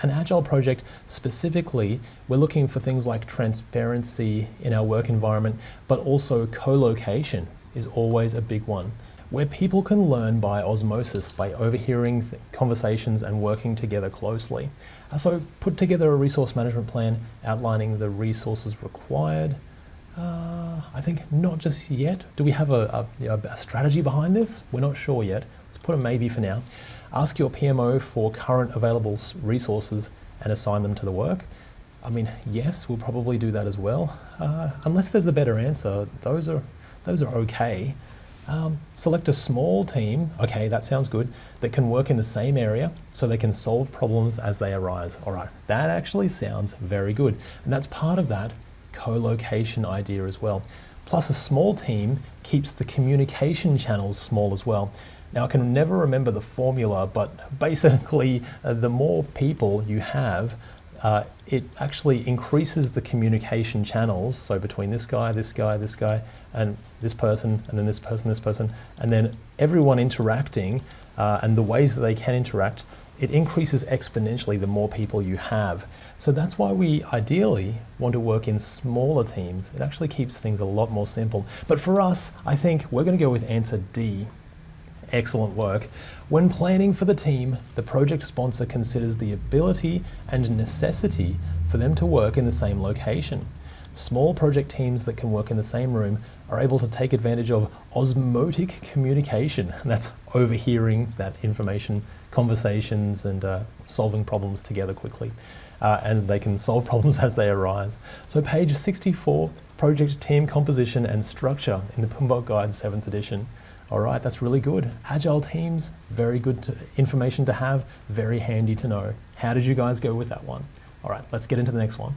an Agile project specifically, we're looking for things like transparency in our work environment, but also co-location is always a big one, where people can learn by osmosis, by overhearing conversations and working together closely. So put together a resource management plan outlining the resources required. I think not just yet. Do we have a strategy behind this? We're not sure yet. Let's put a maybe for now. Ask your PMO for current available resources and assign them to the work. I mean, yes, we'll probably do that as well. Unless there's a better answer, those are okay. Select a small team, okay, that sounds good, that can work in the same area so they can solve problems as they arise. All right, that actually sounds very good. And that's part of that co-location idea as well. Plus a small team keeps the communication channels small as well. Now I can never remember the formula, but basically the more people you have, it actually increases the communication channels. So between this guy, this guy, this guy, and this person, and then this person, and then everyone interacting, and the ways that they can interact, it increases exponentially the more people you have. So that's why we ideally want to work in smaller teams. It actually keeps things a lot more simple. But for us, I think we're going to go with answer D. Excellent work. When planning for the team, the project sponsor considers the ability and necessity for them to work in the same location. Small project teams that can work in the same room are able to take advantage of osmotic communication. And that's overhearing that information, conversations, and solving problems together quickly. And they can solve problems as they arise. So page 64, project team composition and structure in the PMBOK Guide 7th edition. All right, that's really good. Agile teams, very good information to have, very handy to know. How did you guys go with that one? All right, let's get into the next one.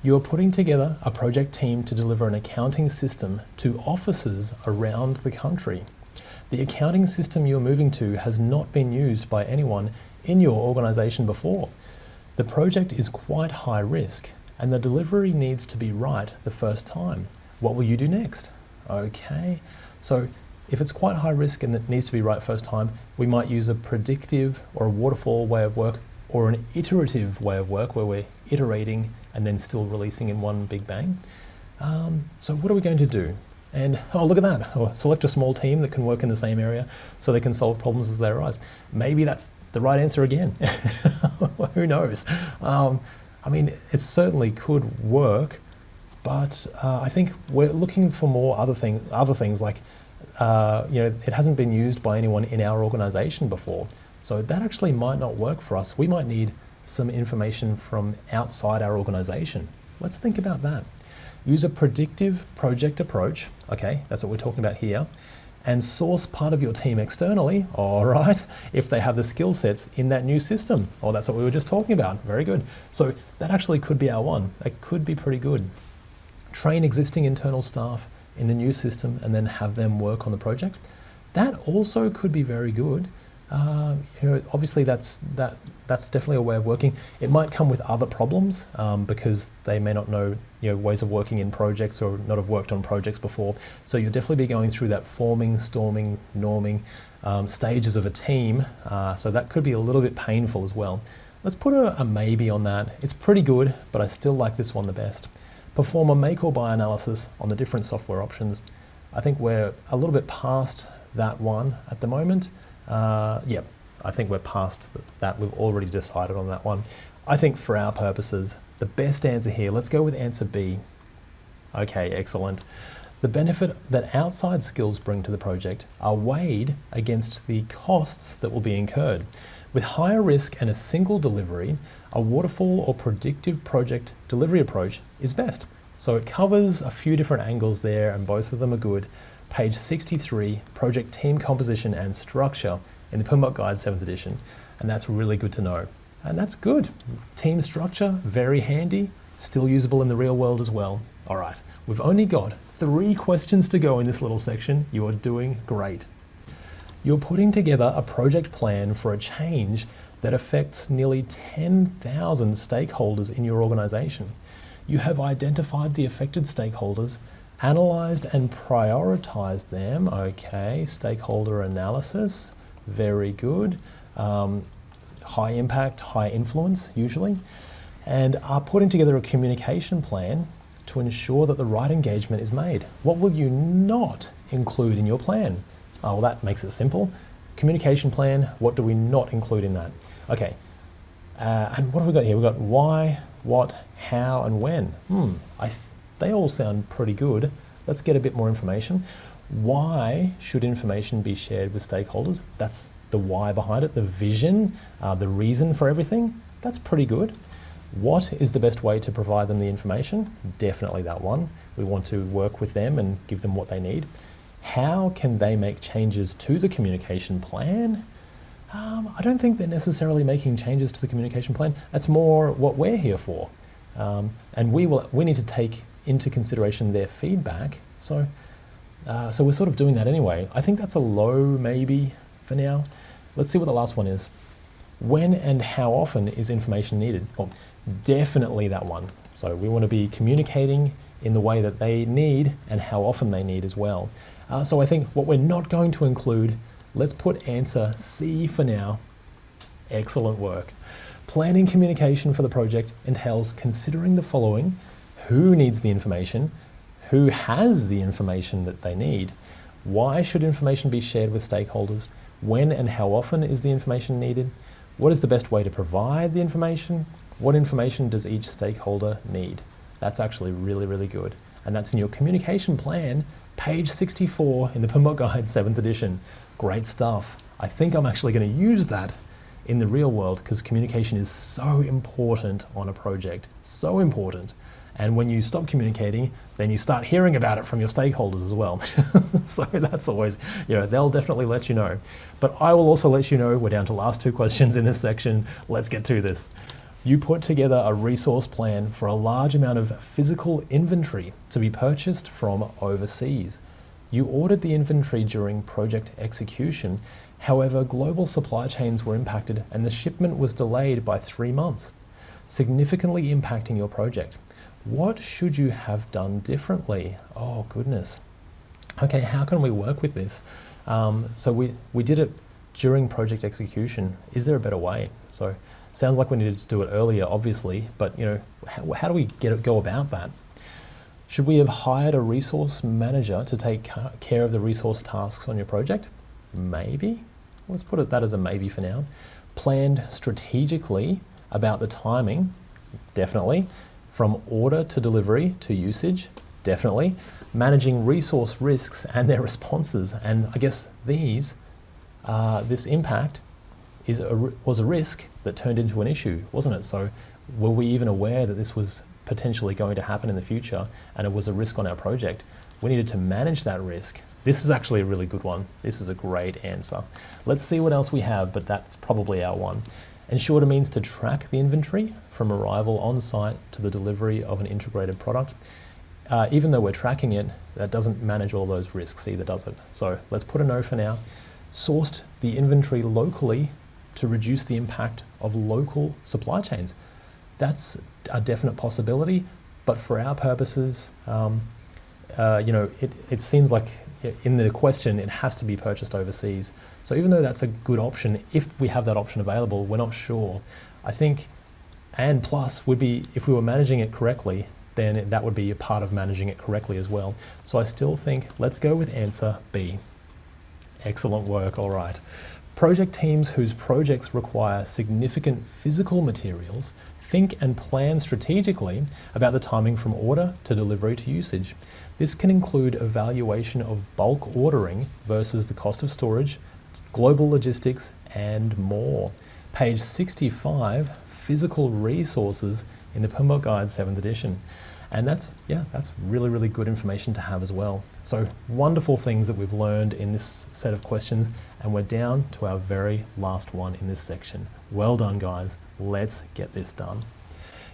You are putting together a project team to deliver an accounting system to offices around the country. The accounting system you're moving to has not been used by anyone in your organization before. The project is quite high risk and the delivery needs to be right the first time. What will you do next? Okay, so if it's quite high risk and it needs to be right first time, we might use a predictive or a waterfall way of work. or an iterative way of work where we're iterating and then still releasing in one big bang. So what are we going to do? And oh, look at that. Oh, select a small team that can work in the same area so they can solve problems as they arise. Maybe that's the right answer again. Who knows? I mean, it certainly could work, but I think we're looking for more other things like, it hasn't been used by anyone in our organization before. So that actually might not work for us. We might need some information from outside our organization. Let's think about that. Use a predictive project approach, okay, that's what we're talking about here, and source part of your team externally, all right, if they have the skill sets in that new system. Oh, that's what we were just talking about, very good. So that actually could be our one, that could be pretty good. Train existing internal staff in the new system and then have them work on the project. That also could be very good. Obviously that's definitely a way of working. It might come with other problems because they may not know ways of working in projects or not have worked on projects before. So you'll definitely be going through that forming, storming, norming stages of a team. So that could be a little bit painful as well. Let's put a maybe on that. It's pretty good, but I still like this one the best. Perform a make or buy analysis on the different software options. I think we're a little bit past that one at the moment. Yeah, I think we're past that. We've already decided on that one. I think for our purposes, the best answer here, let's go with answer B. Okay, excellent. The benefit that outside skills bring to the project are weighed against the costs that will be incurred. With higher risk and a single delivery, a waterfall or predictive project delivery approach is best. So it covers a few different angles there and both of them are good. Page 63, Project Team Composition and Structure in the PMBOK Guide 7th edition. And that's really good to know. And that's good. Team structure, very handy, still usable in the real world as well. All right, we've only got 3 questions to go in this little section. You are doing great. You're putting together a project plan for a change that affects nearly 10,000 stakeholders in your organization. You have identified the affected stakeholders, analyzed and prioritized them. Okay, stakeholder analysis, very good. High impact, high influence usually, and are putting together a communication plan to ensure that the right engagement is made. What will you not include in your plan? Oh, well, that makes it simple. Communication plan, what do we not include in that? Okay, and what have we got here? We've got why, what, how, and when. They all sound pretty good. Let's get a bit more information. Why should information be shared with stakeholders? That's the why behind it, the vision, the reason for everything. That's pretty good. What is the best way to provide them the information? Definitely that one. We want to work with them and give them what they need. How can they make changes to the communication plan? I don't think they're necessarily making changes to the communication plan. That's more what we're here for. And we need to take into consideration their feedback. So we're sort of doing that anyway. I think that's a low maybe for now. Let's see what the last one is. When and how often is information needed? Well, definitely that one. So we want to be communicating in the way that they need and how often they need as well. So I think what we're not going to include, let's put answer C for now. Excellent work. Planning communication for the project entails considering the following: who needs the information, who has the information that they need, why should information be shared with stakeholders, when and how often is the information needed, what is the best way to provide the information, what information does each stakeholder need. That's actually really, really good. And that's in your communication plan, page 64 in the PMBOK Guide 7th edition. Great stuff. I think I'm actually going to use that in the real world because communication is so important on a project, so important. And when you stop communicating, then you start hearing about it from your stakeholders as well. So that's always, they'll definitely let you know. But I will also let you know, we're down to the last 2 questions in this section. Let's get to this. You put together a resource plan for a large amount of physical inventory to be purchased from overseas. You ordered the inventory during project execution. However, global supply chains were impacted and the shipment was delayed by 3 months, significantly impacting your project. What should you have done differently? Oh, goodness. Okay, how can we work with this? So we did it during project execution. Is there a better way? So Sounds like we needed to do it earlier, obviously, but how do we go about that? Should we have hired a resource manager to take care of the resource tasks on your project? Maybe. Let's put that as a maybe for now. Planned strategically about the timing? Definitely. From order to delivery to usage? Definitely. Managing resource risks and their responses, and I guess this impact was a risk that turned into an issue, wasn't it? So were we even aware that this was potentially going to happen in the future and it was a risk on our project? We needed to manage that risk. This is actually a really good one. This is a great answer. Let's see what else we have, but that's probably our one. Ensure means to track the inventory from arrival on site to the delivery of an integrated product. Even though we're tracking it, that doesn't manage all those risks either, does it? So let's put a no for now. Sourced the inventory locally to reduce the impact of local supply chains. That's a definite possibility, but for our purposes, it seems like in the question it has to be purchased overseas. So even though that's a good option, if we have that option available, we're not sure. I think, and plus would be, if we were managing it correctly, then that would be a part of managing it correctly as well. So I still think let's go with answer B. Excellent work, all right. Project teams whose projects require significant physical materials think and plan strategically about the timing from order to delivery to usage. This can include evaluation of bulk ordering versus the cost of storage, global logistics, and more. Page 65, physical resources in the PMBOK Guide 7th edition. And that's really, really good information to have as well. So wonderful things that we've learned in this set of questions, and we're down to our very last one in this section. Well done, guys. Let's get this done.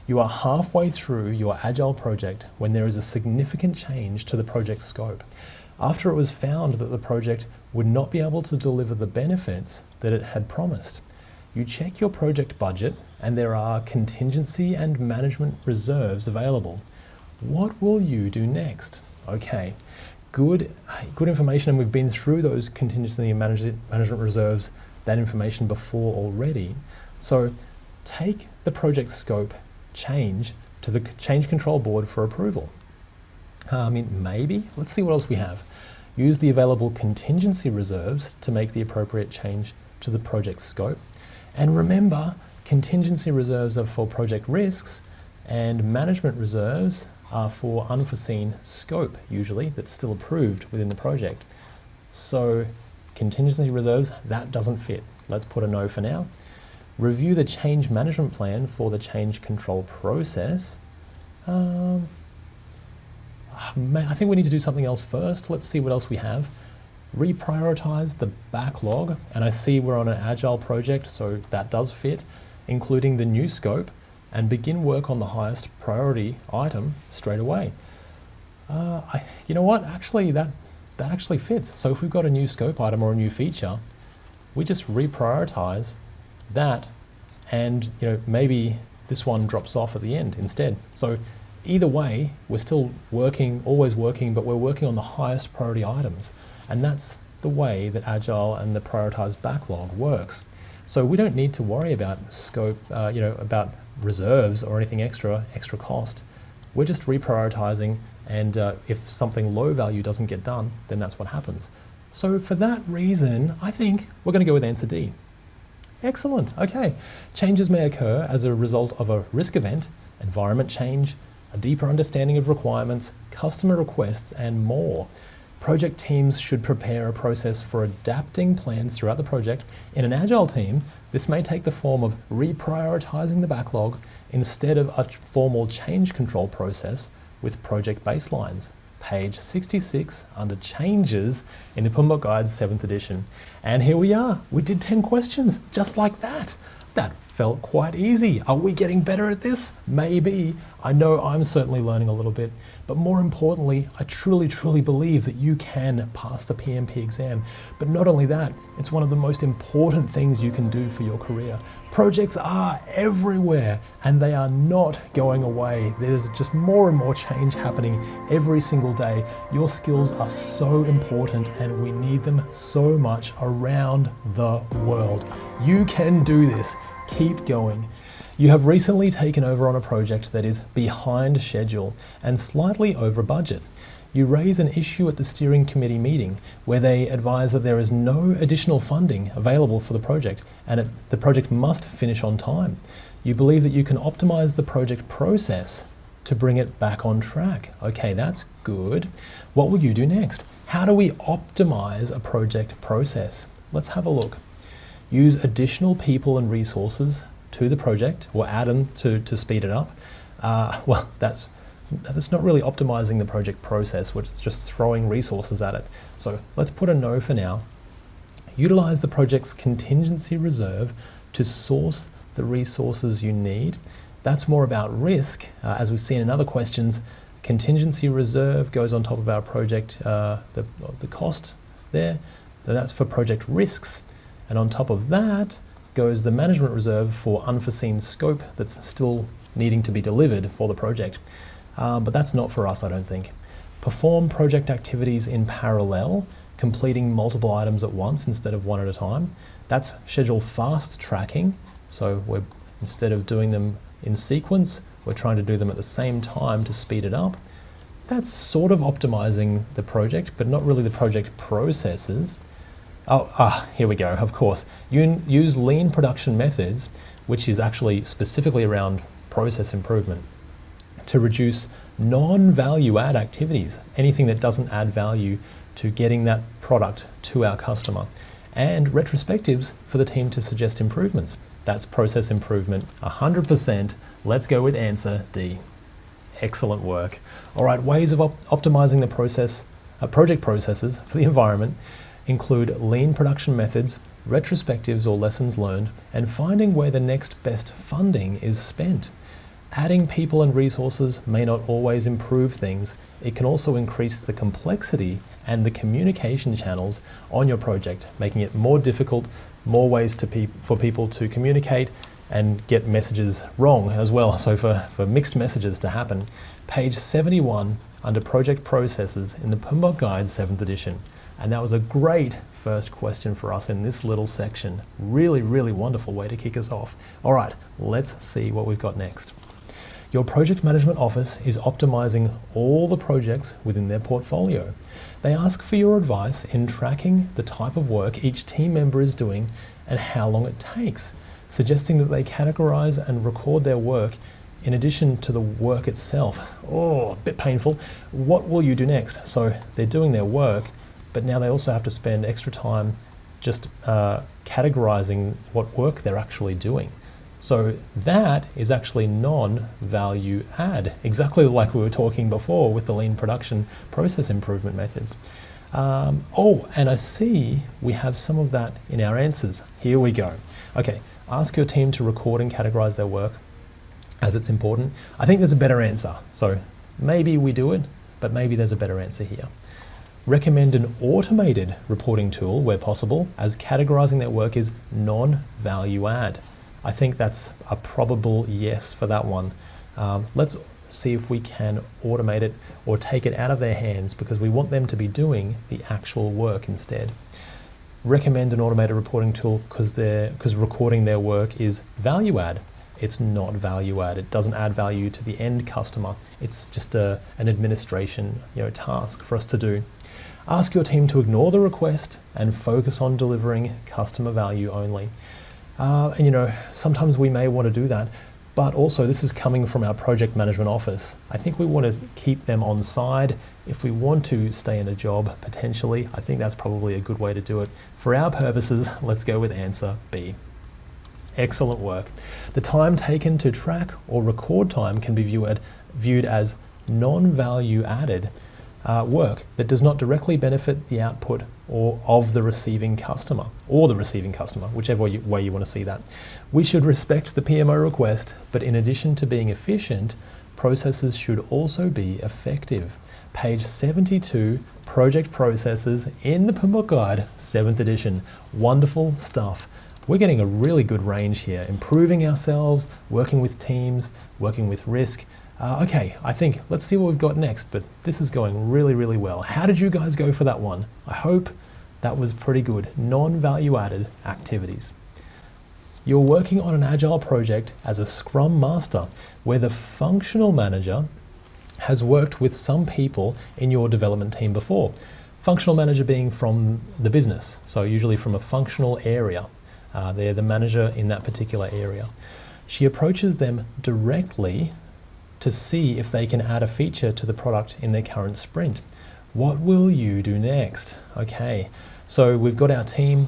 You are halfway through your Agile project when there is a significant change to the project scope. After it was found that the project would not be able to deliver the benefits that it had promised. You check your project budget and there are contingency and management reserves available. What will you do next? Okay, good information, and we've been through those contingency and management reserves, that information before already. So take the project scope change to the change control board for approval. Maybe, let's see what else we have. Use the available contingency reserves to make the appropriate change to the project scope. And remember, contingency reserves are for project risks and management reserves are for unforeseen scope, usually, that's still approved within the project. So contingency reserves, that doesn't fit. Let's put a no for now. Review the change management plan for the change control process. I think we need to do something else first. Let's see what else we have. Reprioritize the backlog, and I see we're on an Agile project, so that does fit, including the new scope, and begin work on the highest priority item straight away. You know what? Actually, that actually fits. So if we've got a new scope item or a new feature, we just reprioritize that, and maybe this one drops off at the end instead. So either way, we're still working, always working, but we're working on the highest priority items. And that's the way that Agile and the prioritized backlog works. So we don't need to worry about scope, about reserves or anything extra cost. We're just reprioritizing, and if something low value doesn't get done, then that's what happens. So for that reason, I think we're going to go with answer D. Excellent. Okay. Changes may occur as a result of a risk event, environment change, a deeper understanding of requirements, customer requests, and more. Project teams should prepare a process for adapting plans throughout the project. In an Agile team, this may take the form of reprioritizing the backlog instead of a formal change control process with project baselines. Page 66 under Changes in the PMBOK Guide 7th edition. And here we are. We did 10 questions just like that. That felt quite easy. Are we getting better at this? Maybe. I know I'm certainly learning a little bit, but more importantly, I truly, truly believe that you can pass the PMP exam. But not only that, it's one of the most important things you can do for your career. Projects are everywhere and they are not going away. There's just more and more change happening every single day. Your skills are so important and we need them so much around the world. You can do this. Keep going. You have recently taken over on a project that is behind schedule and slightly over budget. You raise an issue at the steering committee meeting where they advise that there is no additional funding available for the project and the project must finish on time. You believe that you can optimize the project process to bring it back on track. Okay, that's good. What will you do next? How do we optimize a project process? Let's have a look. Use additional people and resources to the project or add them to speed it up. Well, that's not really optimizing the project process, which is just throwing resources at it. So let's put a no for now. Utilize the project's contingency reserve to source the resources you need. That's more about risk. As we've seen in other questions, contingency reserve goes on top of our project, the cost there. That's for project risks. And on top of that goes the management reserve for unforeseen scope that's still needing to be delivered for the project. But that's not for us, I don't think. Perform project activities in parallel, completing multiple items at once instead of one at a time. That's schedule fast tracking. So instead of doing them in sequence, we're trying to do them at the same time to speed it up. That's sort of optimizing the project, but not really the project processes. Here we go, of course. You use lean production methods, which is actually specifically around process improvement, to reduce non-value add activities, anything that doesn't add value to getting that product to our customer, and retrospectives for the team to suggest improvements. That's process improvement, 100%. Let's go with answer D. Excellent work. All right, ways of optimizing the project processes for the environment include lean production methods, retrospectives or lessons learned, and finding where the next best funding is spent. Adding people and resources may not always improve things. It can also increase the complexity and the communication channels on your project, making it more difficult, more ways for people to communicate and get messages wrong as well. So for mixed messages to happen. Page 71 under Project Processes in the PMBOK Guide 7th edition. And that was a great first question for us in this little section. Really, really wonderful way to kick us off. All right, let's see what we've got next. Your project management office is optimizing all the projects within their portfolio. They ask for your advice in tracking the type of work each team member is doing and how long it takes, suggesting that they categorize and record their work in addition to the work itself. Oh, a bit painful. What will you do next? So they're doing their work, but now they also have to spend extra time just categorizing what work they're actually doing. So that is actually non-value add, exactly like we were talking before with the lean production process improvement methods. And I see we have some of that in our answers. Here we go. Okay, ask your team to record and categorize their work as it's important. I think there's a better answer. So maybe we do it, but maybe there's a better answer here. Recommend an automated reporting tool where possible, as categorizing their work is non-value add. I think that's a probable yes for that one. Let's see if we can automate it or take it out of their hands because we want them to be doing the actual work instead. Recommend an automated reporting tool because recording their work is value add. It's not value add. It doesn't add value to the end customer. It's just an administration task for us to do. Ask your team to ignore the request and focus on delivering customer value only. Sometimes we may want to do that, but also this is coming from our project management office. I think we want to keep them on side. If we want to stay in a job, potentially, I think that's probably a good way to do it. For our purposes, let's go with answer B. Excellent work. The time taken to track or record time can be viewed as non-value added work that does not directly benefit the output or of the receiving customer, whichever way you want to see that. We should respect the PMO request, but in addition to being efficient, processes should also be effective. Page 72, Project Processes in the PMBOK Guide, 7th edition. Wonderful stuff. We're getting a really good range here, improving ourselves, working with teams, working with risk. Okay, I think let's see what we've got next, but this is going really, really well. How did you guys go for that one? I hope that was pretty good. Non-value added activities. You're working on an Agile project as a Scrum Master, where the functional manager has worked with some people in your development team before. Functional manager being from the business, so usually from a functional area. They're the manager in that particular area. She approaches them directly to see if they can add a feature to the product in their current sprint. What will you do next? Okay, so we've got our team.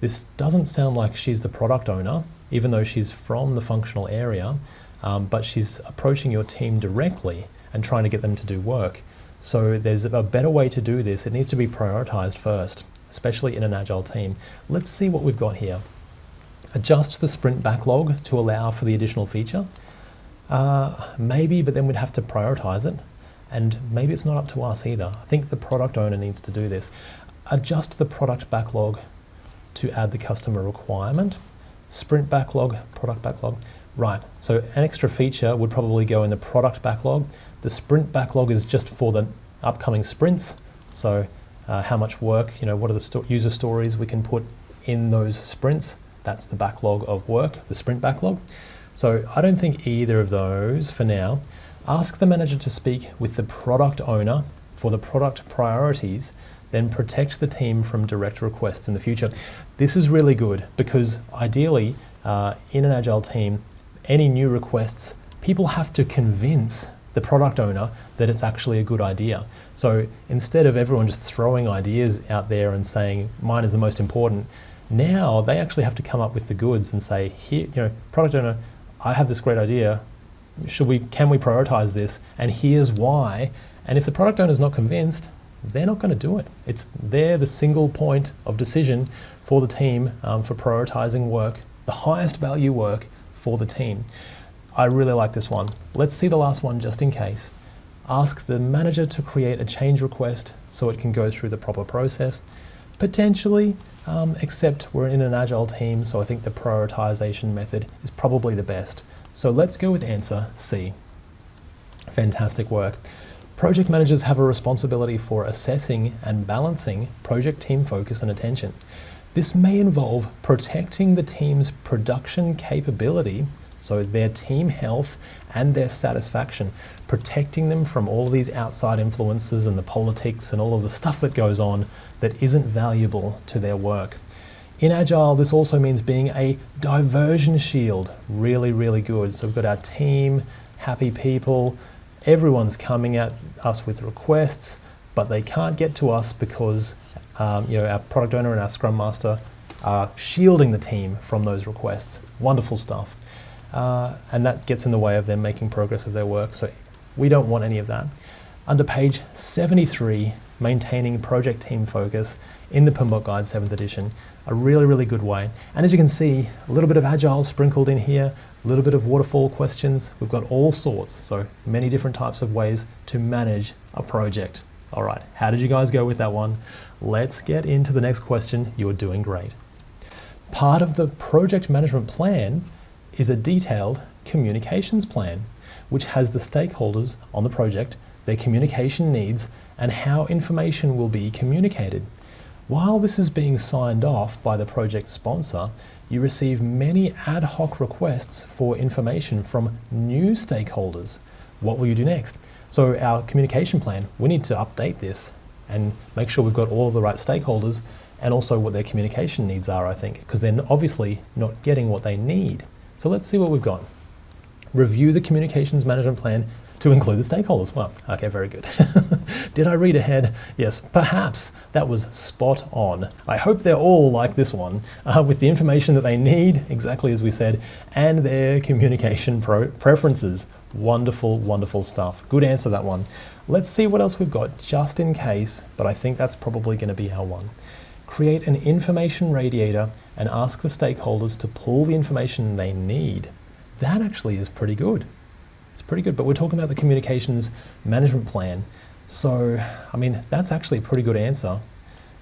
This doesn't sound like she's the product owner, even though she's from the functional area, but she's approaching your team directly and trying to get them to do work. So there's a better way to do this. It needs to be prioritized first, especially in an Agile team. Let's see what we've got here. Adjust the sprint backlog to allow for the additional feature. Maybe, but then we'd have to prioritize it. And maybe it's not up to us either. I think the product owner needs to do this. Adjust the product backlog to add the customer requirement. Sprint backlog, product backlog. Right, so an extra feature would probably go in the product backlog. The sprint backlog is just for the upcoming sprints. So how much work, what are the user stories we can put in those sprints? That's the backlog of work, the sprint backlog. So I don't think either of those for now. Ask the manager to speak with the product owner for the product priorities, then protect the team from direct requests in the future. This is really good because ideally in an Agile team, any new requests, people have to convince the product owner that it's actually a good idea. So instead of everyone just throwing ideas out there and saying, mine is the most important, now they actually have to come up with the goods and say, here, product owner, I have this great idea. Can we prioritize this? And here's why. And if the product owner is not convinced, they're not going to do it. They're the single point of decision for the team for prioritizing work, the highest value work for the team. I really like this one. Let's see the last one just in case. Ask the manager to create a change request so it can go through the proper process. Potentially, except we're in an Agile team, so I think the prioritization method is probably the best. So let's go with answer C. Fantastic work. Project managers have a responsibility for assessing and balancing project team focus and attention. This may involve protecting the team's production capability, so their team health and their satisfaction, protecting them from all of these outside influences and the politics and all of the stuff that goes on that isn't valuable to their work. In Agile, this also means being a diversion shield. Really, really good. So we've got our team, happy people, everyone's coming at us with requests, but they can't get to us because our product owner and our Scrum Master are shielding the team from those requests. Wonderful stuff. And that gets in the way of them making progress of their work. So we don't want any of that. Under page 73, maintaining project team focus in the PMBOK Guide 7th edition. A really, really good way. And as you can see, a little bit of Agile sprinkled in here, a little bit of waterfall questions. We've got all sorts, so many different types of ways to manage a project. All right, how did you guys go with that one? Let's get into the next question. You're doing great. Part of the project management plan is a detailed communications plan, which has the stakeholders on the project, their communication needs, and how information will be communicated. While this is being signed off by the project sponsor, you receive many ad hoc requests for information from new stakeholders. What will you do next? So our communication plan, we need to update this and make sure we've got all of the right stakeholders and also what their communication needs are, I think, because they're obviously not getting what they need. So let's see what we've got. Review the communications management plan to include the stakeholders. Well, okay, very good. Did I read ahead? Yes, perhaps. That was spot on. I hope they're all like this one, with the information that they need, exactly as we said, and their communication preferences. Wonderful, wonderful stuff. Good answer, that one. Let's see what else we've got, just in case, but I think that's probably going to be our one. Create an information radiator and ask the stakeholders to pull the information they need. That actually is pretty good. It's pretty good, but we're talking about the communications management plan. So, I mean, that's actually a pretty good answer,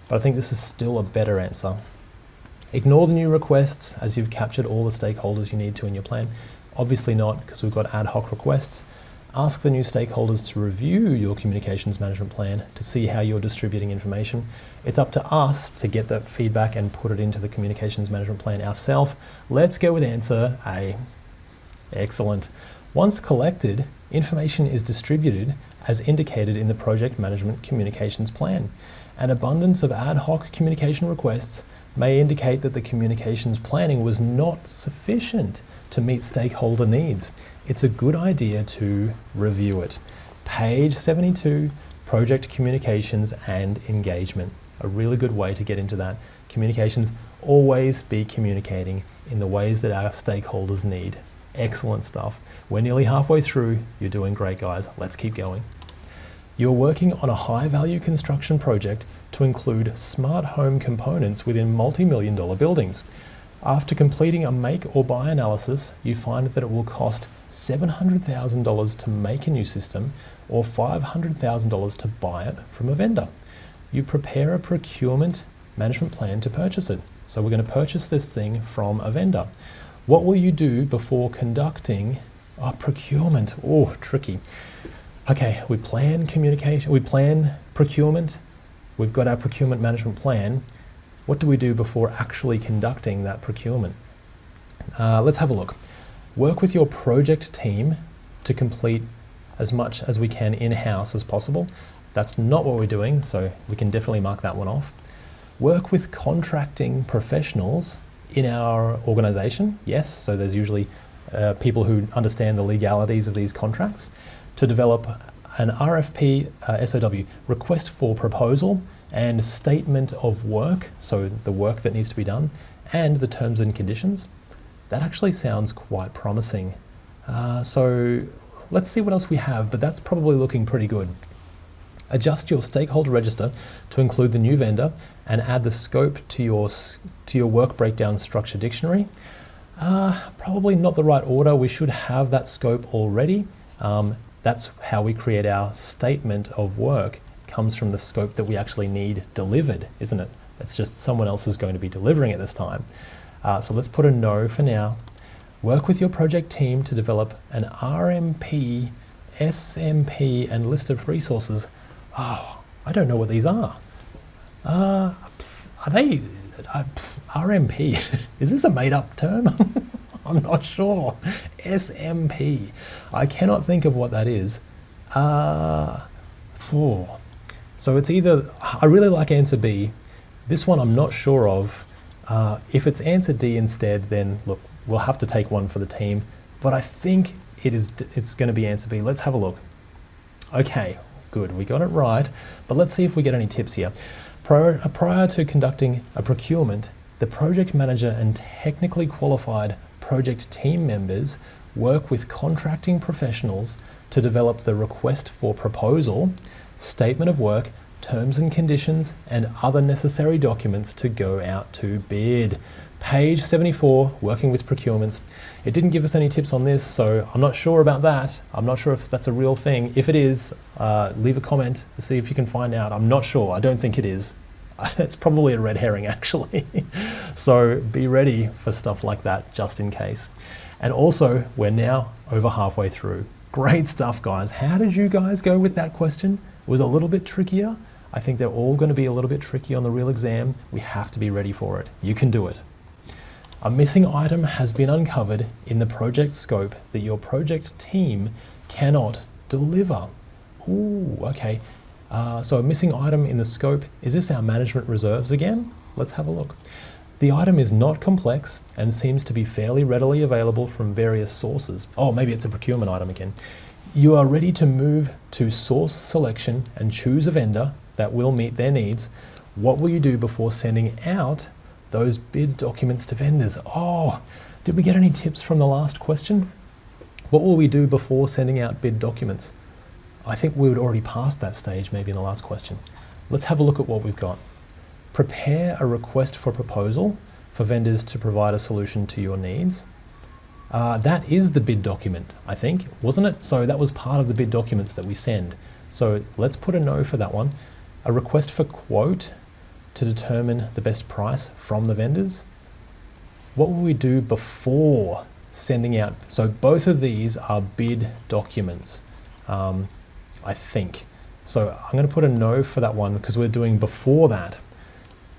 but I think this is still a better answer. Ignore the new requests as you've captured all the stakeholders you need to in your plan. Obviously not, because we've got ad hoc requests. Ask the new stakeholders to review your communications management plan to see how you're distributing information. It's up to us to get that feedback and put it into the communications management plan ourselves. Let's go with answer A. Excellent. Once collected, information is distributed as indicated in the project management communications plan. An abundance of ad hoc communication requests may indicate that the communications planning was not sufficient to meet stakeholder needs. It's a good idea to review it. Page 72, project communications and engagement. A really good way to get into that. Communications, always be communicating in the ways that our stakeholders need. Excellent stuff. We're nearly halfway through. You're doing great, guys. Let's keep going. You're working on a high-value construction project to include smart home components within multi-million-dollar buildings. After completing a make or buy analysis, you find that it will cost $700,000 to make a new system or $500,000 to buy it from a vendor. You prepare a procurement management plan to purchase it. So we're going to purchase this thing from a vendor. What will you do before conducting procurement? Oh, tricky. Okay, we plan communication, we plan procurement, we've got our procurement management plan. What do we do before actually conducting that procurement? Let's have a look. Work with your project team to complete as much as we can in-house as possible. That's not what we're doing, so we can definitely mark that one off. Work with contracting professionals in our organization. Yes, so there's usually people who understand the legalities of these contracts, to develop an RFP SOW, request for proposal, and statement of work, so the work that needs to be done, and the terms and conditions. That actually sounds quite promising. So let's see what else we have, but that's probably looking pretty good. Adjust your stakeholder register to include the new vendor and add the scope to your work breakdown structure dictionary. Probably not the right order. We should have that scope already. That's how we create our statement of work. It comes from the scope that we actually need delivered, isn't it? It's just someone else is going to be delivering it this time. So let's put a no for now. Work with your project team to develop an RMP, SMP, and list of resources. Oh, I don't know what these are. Are they RMP? Is this a made-up term? I'm not sure. SMP. I cannot think of what that is. So it's either, I really like answer B. This one I'm not sure of. If it's answer D instead, then look, we'll have to take one for the team. But I think it's going to be answer B. Let's have a look. Okay, good. We got it right. But let's see if we get any tips here. Prior to conducting a procurement, the project manager and technically qualified project team members work with contracting professionals to develop the request for proposal, statement of work, terms and conditions, and other necessary documents to go out to bid. Page 74, working with procurements. It didn't give us any tips on this, so I'm not sure about that. I'm not sure if that's a real thing. If it is, leave a comment to see if you can find out. I'm not sure. I don't think it is. It's probably a red herring, actually. So be ready for stuff like that, just in case. And also, we're now over halfway through. Great stuff, guys. How did you guys go with that question? It was a little bit trickier. I think they're all going to be a little bit tricky on the real exam. We have to be ready for it. You can do it. A missing item has been uncovered in the project scope that your project team cannot deliver. Ooh, okay. So a missing item in the scope, is this our management reserves again? Let's have a look. The item is not complex and seems to be fairly readily available from various sources. Oh, maybe it's a procurement item again. You are ready to move to source selection and choose a vendor that will meet their needs. What will you do before sending out those bid documents to vendors? Oh, did we get any tips from the last question? What will we do before sending out bid documents? I think we would already passed that stage maybe in the last question. Let's have a look at what we've got. Prepare a request for proposal for vendors to provide a solution to your needs. That is the bid document, I think, wasn't it? So that was part of the bid documents that we send. So let's put a no for that one. A request for quote to determine the best price from the vendors. What will we do before sending out? So both of these are bid documents. I think. So I'm going to put a no for that one because we're doing before that.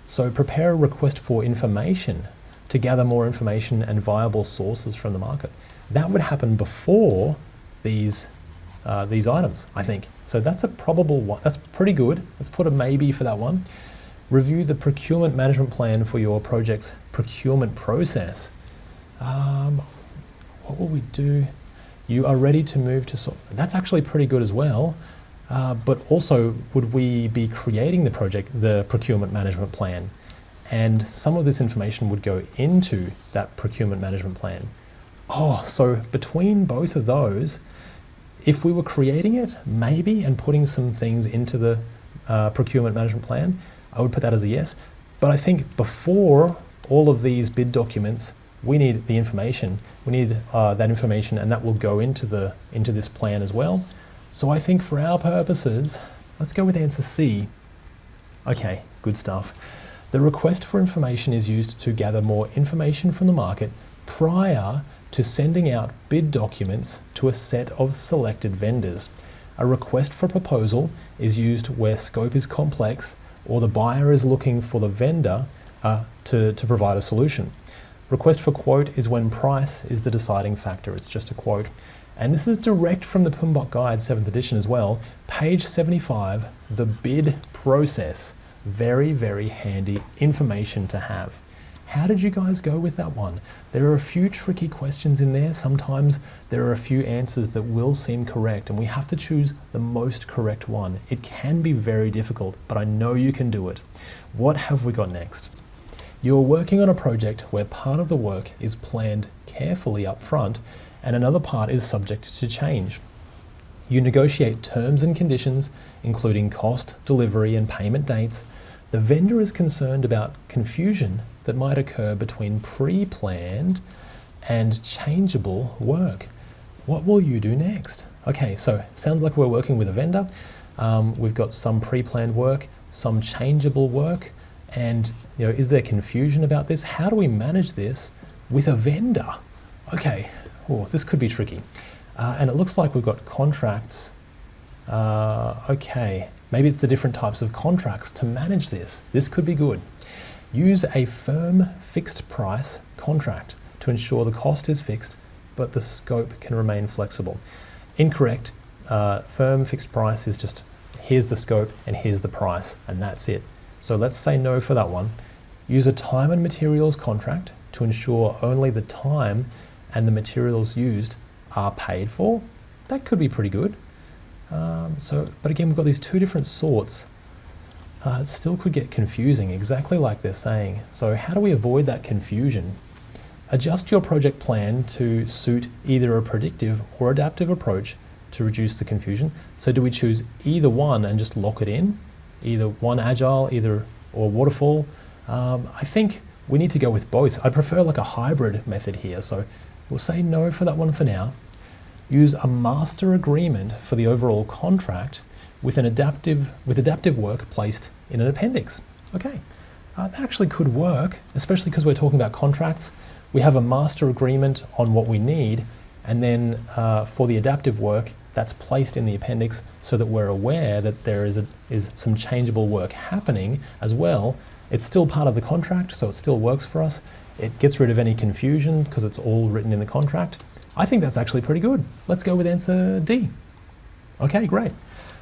So prepare a request for information to gather more information and viable sources from the market. That would happen before these items, I think. So that's a probable one. That's pretty good. Let's put a maybe for that one. Review the procurement management plan for your project's procurement process. What will we do? You are ready to move to that's actually pretty good as well. But also, would we be creating the procurement management plan? And some of this information would go into that procurement management plan. Oh, so between both of those, if we were creating it, maybe, and putting some things into the procurement management plan, I would put that as a yes. But I think before all of these bid documents, we need the information. We need that information, and that will go into this plan as well. So I think for our purposes, let's go with answer C. Okay, good stuff. The request for information is used to gather more information from the market prior to sending out bid documents to a set of selected vendors. A request for proposal is used where scope is complex or the buyer is looking for the vendor to provide a solution. Request for quote is when price is the deciding factor. It's just a quote. And this is direct from the PMBOK Guide 7th edition as well. Page 75, the bid process. Very, very handy information to have. How did you guys go with that one? There are a few tricky questions in there. Sometimes there are a few answers that will seem correct, and we have to choose the most correct one. It can be very difficult, but I know you can do it. What have we got next? You're working on a project where part of the work is planned carefully up front and another part is subject to change. You negotiate terms and conditions, including cost, delivery, and payment dates. The vendor is concerned about confusion that might occur between pre-planned and changeable work. What will you do next? Okay, so sounds like we're working with a vendor. We've got some pre-planned work, some changeable work, and is there confusion about this? How do we manage this with a vendor? Okay, this could be tricky. And it looks like we've got contracts. Okay, maybe it's the different types of contracts to manage this. This could be good. Use a firm fixed price contract to ensure the cost is fixed, but the scope can remain flexible. Incorrect. Firm fixed price is just here's the scope and here's the price, and that's it. So let's say no for that one. Use a time and materials contract to ensure only the time and the materials used are paid for. That could be pretty good. But again, we've got these two different sorts. It still could get confusing, exactly like they're saying. So how do we avoid that confusion? Adjust your project plan to suit either a predictive or adaptive approach to reduce the confusion. So do we choose either one and just lock it in? Either one Agile, or waterfall? I think we need to go with both. I prefer like a hybrid method here, so we'll say no for that one for now. Use a master agreement for the overall contract with adaptive work placed in an appendix. Okay, that actually could work, especially because we're talking about contracts. We have a master agreement on what we need, and then for the adaptive work, that's placed in the appendix so that we're aware that there is some changeable work happening as well. It's still part of the contract, so it still works for us. It gets rid of any confusion because it's all written in the contract. I think that's actually pretty good. Let's go with answer D. Okay, great.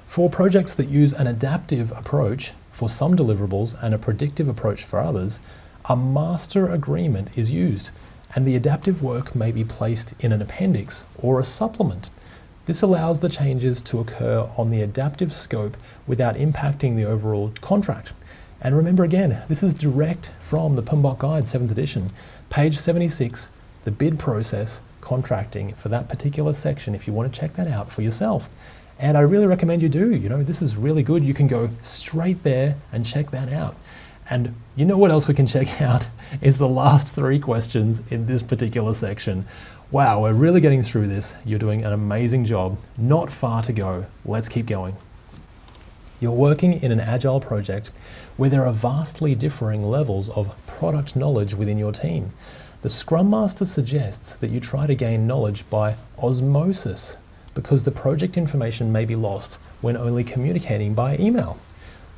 For projects that use an adaptive approach for some deliverables and a predictive approach for others, a master agreement is used, and the adaptive work may be placed in an appendix or a supplement. This allows the changes to occur on the adaptive scope without impacting the overall contract. And remember again, this is direct from the PMBOK Guide 7th edition, page 76, the bid process, contracting for that particular section if you want to check that out for yourself. And I really recommend you do. This is really good. You can go straight there and check that out. And you know what else we can check out is the last 3 questions in this particular section. Wow, we're really getting through this. You're doing an amazing job. Not far to go. Let's keep going. You're working in an Agile project where there are vastly differing levels of product knowledge within your team. The Scrum Master suggests that you try to gain knowledge by osmosis because the project information may be lost when only communicating by email.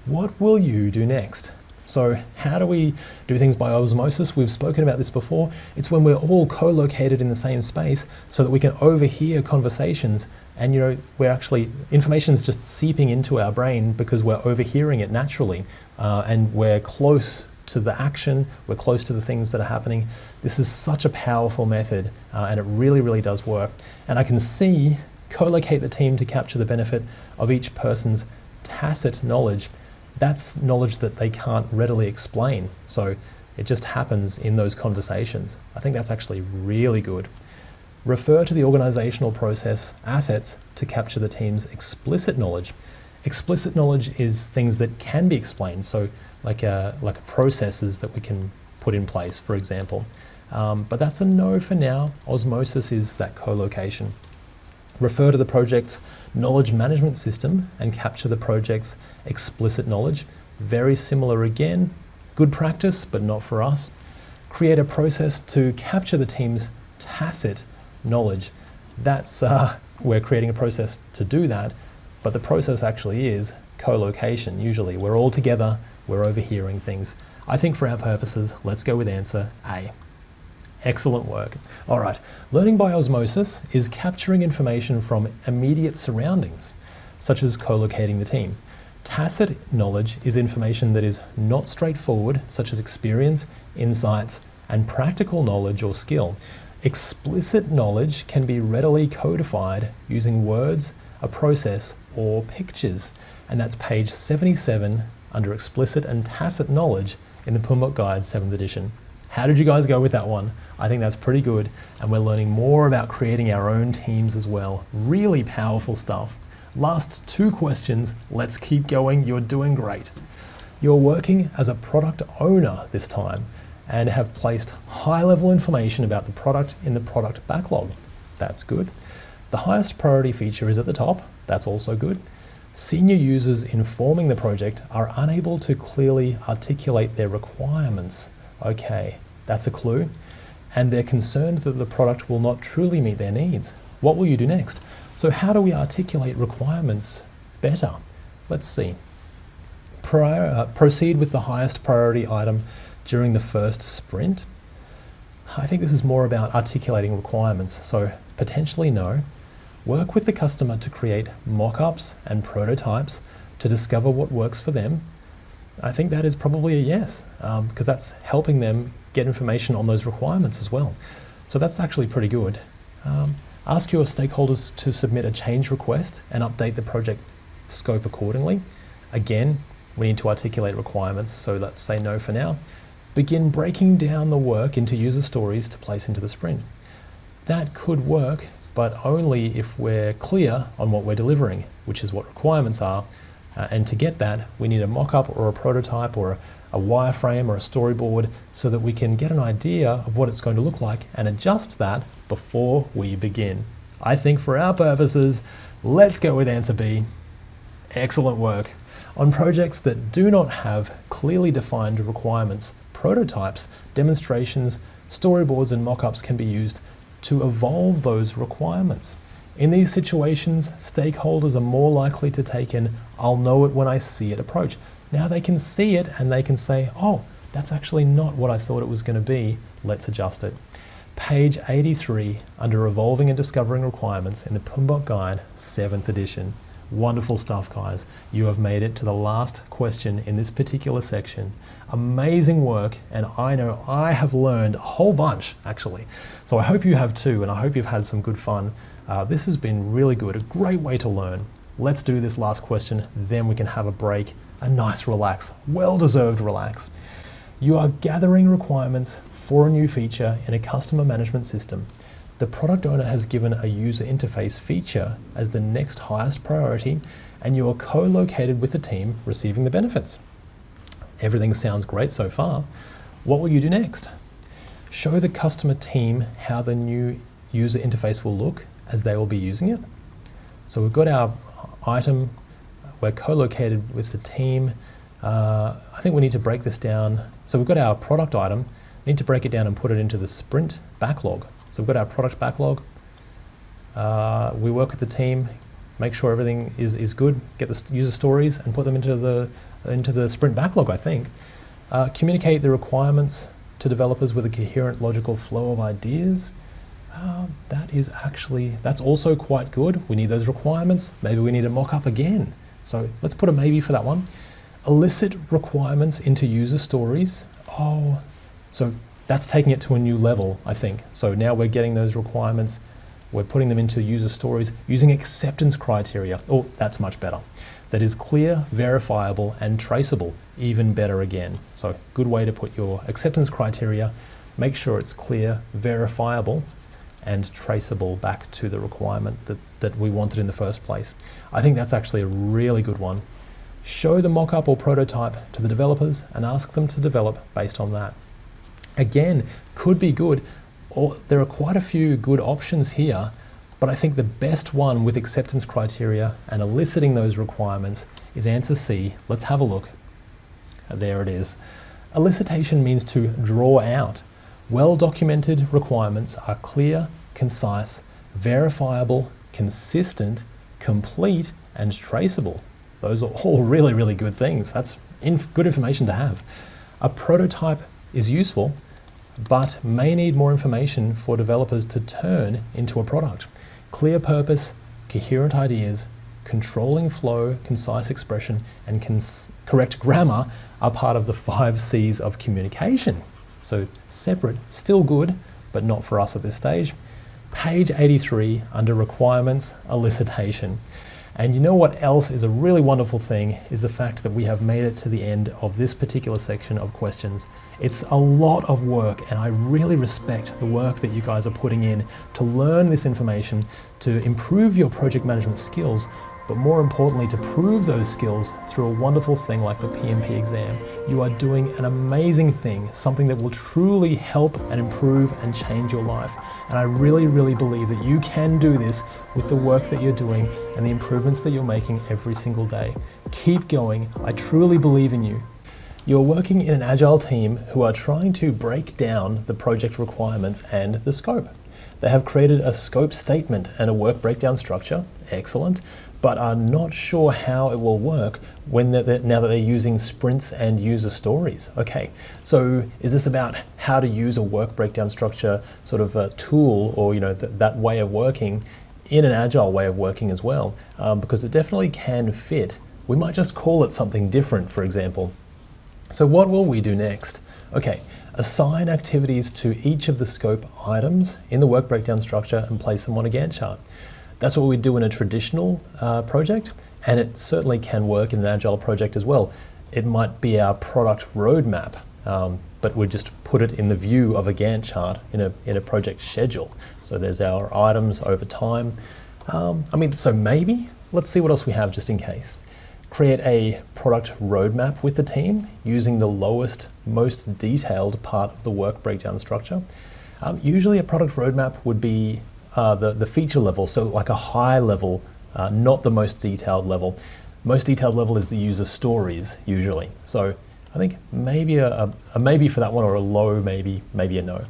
What will you do next? So how do we do things by osmosis? We've spoken about this before. It's when we're all co-located in the same space so that we can overhear conversations, and we're actually, information is just seeping into our brain because we're overhearing it naturally, and we're close to the action, we're close to the things that are happening. This is such a powerful method, and it really, really does work. And I can see co-locate the team to capture the benefit of each person's tacit knowledge. That's knowledge that they can't readily explain. So it just happens in those conversations. I think that's actually really good. Refer to the organizational process assets to capture the team's explicit knowledge. Explicit knowledge is things that can be explained. So like processes that we can put in place, for example. But that's a no for now. Osmosis is that co-location. Refer to the project's knowledge management system and capture the project's explicit knowledge. Very similar again, good practice, but not for us. Create a process to capture the team's tacit knowledge. That's, we're creating a process to do that, but the process actually is co-location. Usually we're all together, we're overhearing things. I think for our purposes, let's go with answer A. Excellent work. All right, learning by osmosis is capturing information from immediate surroundings, such as co-locating the team. Tacit knowledge is information that is not straightforward, such as experience, insights, and practical knowledge or skill. Explicit knowledge can be readily codified using words, a process, or pictures. And that's page 77 under explicit and tacit knowledge in the PMBOK Guide 7th edition. How did you guys go with that one? I think that's pretty good, and we're learning more about creating our own teams as well. Really powerful stuff. Last 2 questions, let's keep going, you're doing great. You're working as a product owner this time and have placed high-level information about the product in the product backlog. That's good. The highest priority feature is at the top. That's also good. Senior users informing the project are unable to clearly articulate their requirements. Okay, that's a clue. And they're concerned that the product will not truly meet their needs. What will you do next? So how do we articulate requirements better? Let's see. Proceed with the highest priority item during the first sprint. I think this is more about articulating requirements, so potentially no. Work with the customer to create mock-ups and prototypes to discover what works for them. I think that is probably a yes, because that's helping them get information on those requirements as well. So that's actually pretty good. Ask your stakeholders to submit a change request and update the project scope accordingly. Again, we need to articulate requirements, so let's say no for now. Begin breaking down the work into user stories to place into the sprint. That could work, but only if we're clear on what we're delivering, which is what requirements are. And to get that, we need a mock-up or a prototype or a wireframe or a storyboard so that we can get an idea of what it's going to look like and adjust that before we begin. I think for our purposes, let's go with answer B. Excellent work. On projects that do not have clearly defined requirements, prototypes, demonstrations, storyboards, and mock-ups can be used to evolve those requirements. In these situations, stakeholders are more likely to take an "I'll know it when I see it" approach. Now they can see it and they can say, oh, that's actually not what I thought it was going to be. Let's adjust it. Page 83 under Evolving and Discovering Requirements in the PMBOK Guide 7th edition. Wonderful stuff, guys. You have made it to the last question in this particular section. Amazing work, and I know I have learned a whole bunch, actually. So I hope you have too, and I hope you've had some good fun. This has been really good, a great way to learn. Let's do this last question, then we can have a break, a nice relax, well-deserved relax. You are gathering requirements for a new feature in a customer management system. The product owner has given a user interface feature as the next highest priority, and you are co-located with the team receiving the benefits. Everything sounds great so far. What will you do next? Show the customer team how the new user interface will look as they will be using it. So we've got our item, we're co-located with the team. I think we need to break this down. So we've got our product item, need to break it down and put it into the sprint backlog. So we've got our product backlog. We work with the team, make sure everything is good, get the user stories and put them into the sprint backlog, I think. Communicate the requirements to developers with a coherent, logical flow of ideas. That's also quite good. We need those requirements. Maybe we need a mock-up again. So let's put a maybe for that one. Elicit requirements into user stories. Oh, so that's taking it to a new level, I think. So now we're getting those requirements, we're putting them into user stories using acceptance criteria. Oh, that's much better. That is clear, verifiable, and traceable. Even better again. So good way to put your acceptance criteria. Make sure it's clear, verifiable, and traceable back to the requirement that we wanted in the first place. I think that's actually a really good one. Show the mock-up or prototype to the developers and ask them to develop based on that. Again, could be good. There are quite a few good options here, but I think the best one with acceptance criteria and eliciting those requirements is answer C. Let's have a look. There it is. Elicitation means to draw out. Well-documented requirements are clear, concise, verifiable, consistent, complete, and traceable. Those are all really, really good things. That's good information to have. A prototype is useful, but may need more information for developers to turn into a product. Clear purpose, coherent ideas, controlling flow, concise expression, and correct grammar are part of the 5 C's of communication. So separate, still good, but not for us at this stage. Page 83 under requirements, elicitation. And you know what else is a really wonderful thing is the fact that we have made it to the end of this particular section of questions. It's a lot of work, and I really respect the work that you guys are putting in to learn this information, to improve your project management skills, but more importantly, to prove those skills through a wonderful thing like the PMP exam. You are doing an amazing thing, something that will truly help and improve and change your life. And I really, really believe that you can do this with the work that you're doing and the improvements that you're making every single day. Keep going. I truly believe in you. You're working in an Agile team who are trying to break down the project requirements and the scope. They have created a scope statement and a work breakdown structure, excellent, but are not sure how it will work now that they're using sprints and user stories. Okay, so is this about how to use a work breakdown structure sort of a tool, or that way of working in an Agile way of working as well? Because it definitely can fit. We might just call it something different, for example. So what will we do next? Okay, assign activities to each of the scope items in the work breakdown structure and place them on a Gantt chart. That's what we do in a traditional project, and it certainly can work in an Agile project as well. It might be our product roadmap, but we just put it in the view of a Gantt chart in a project schedule. So there's our items over time. So maybe, let's see what else we have just in case. Create a product roadmap with the team using the lowest, most detailed part of the work breakdown structure. Usually a product roadmap would be the feature level, so like a high level, not the most detailed level. Most detailed level is the user stories usually. So I think maybe a maybe for that one, or a low maybe a no.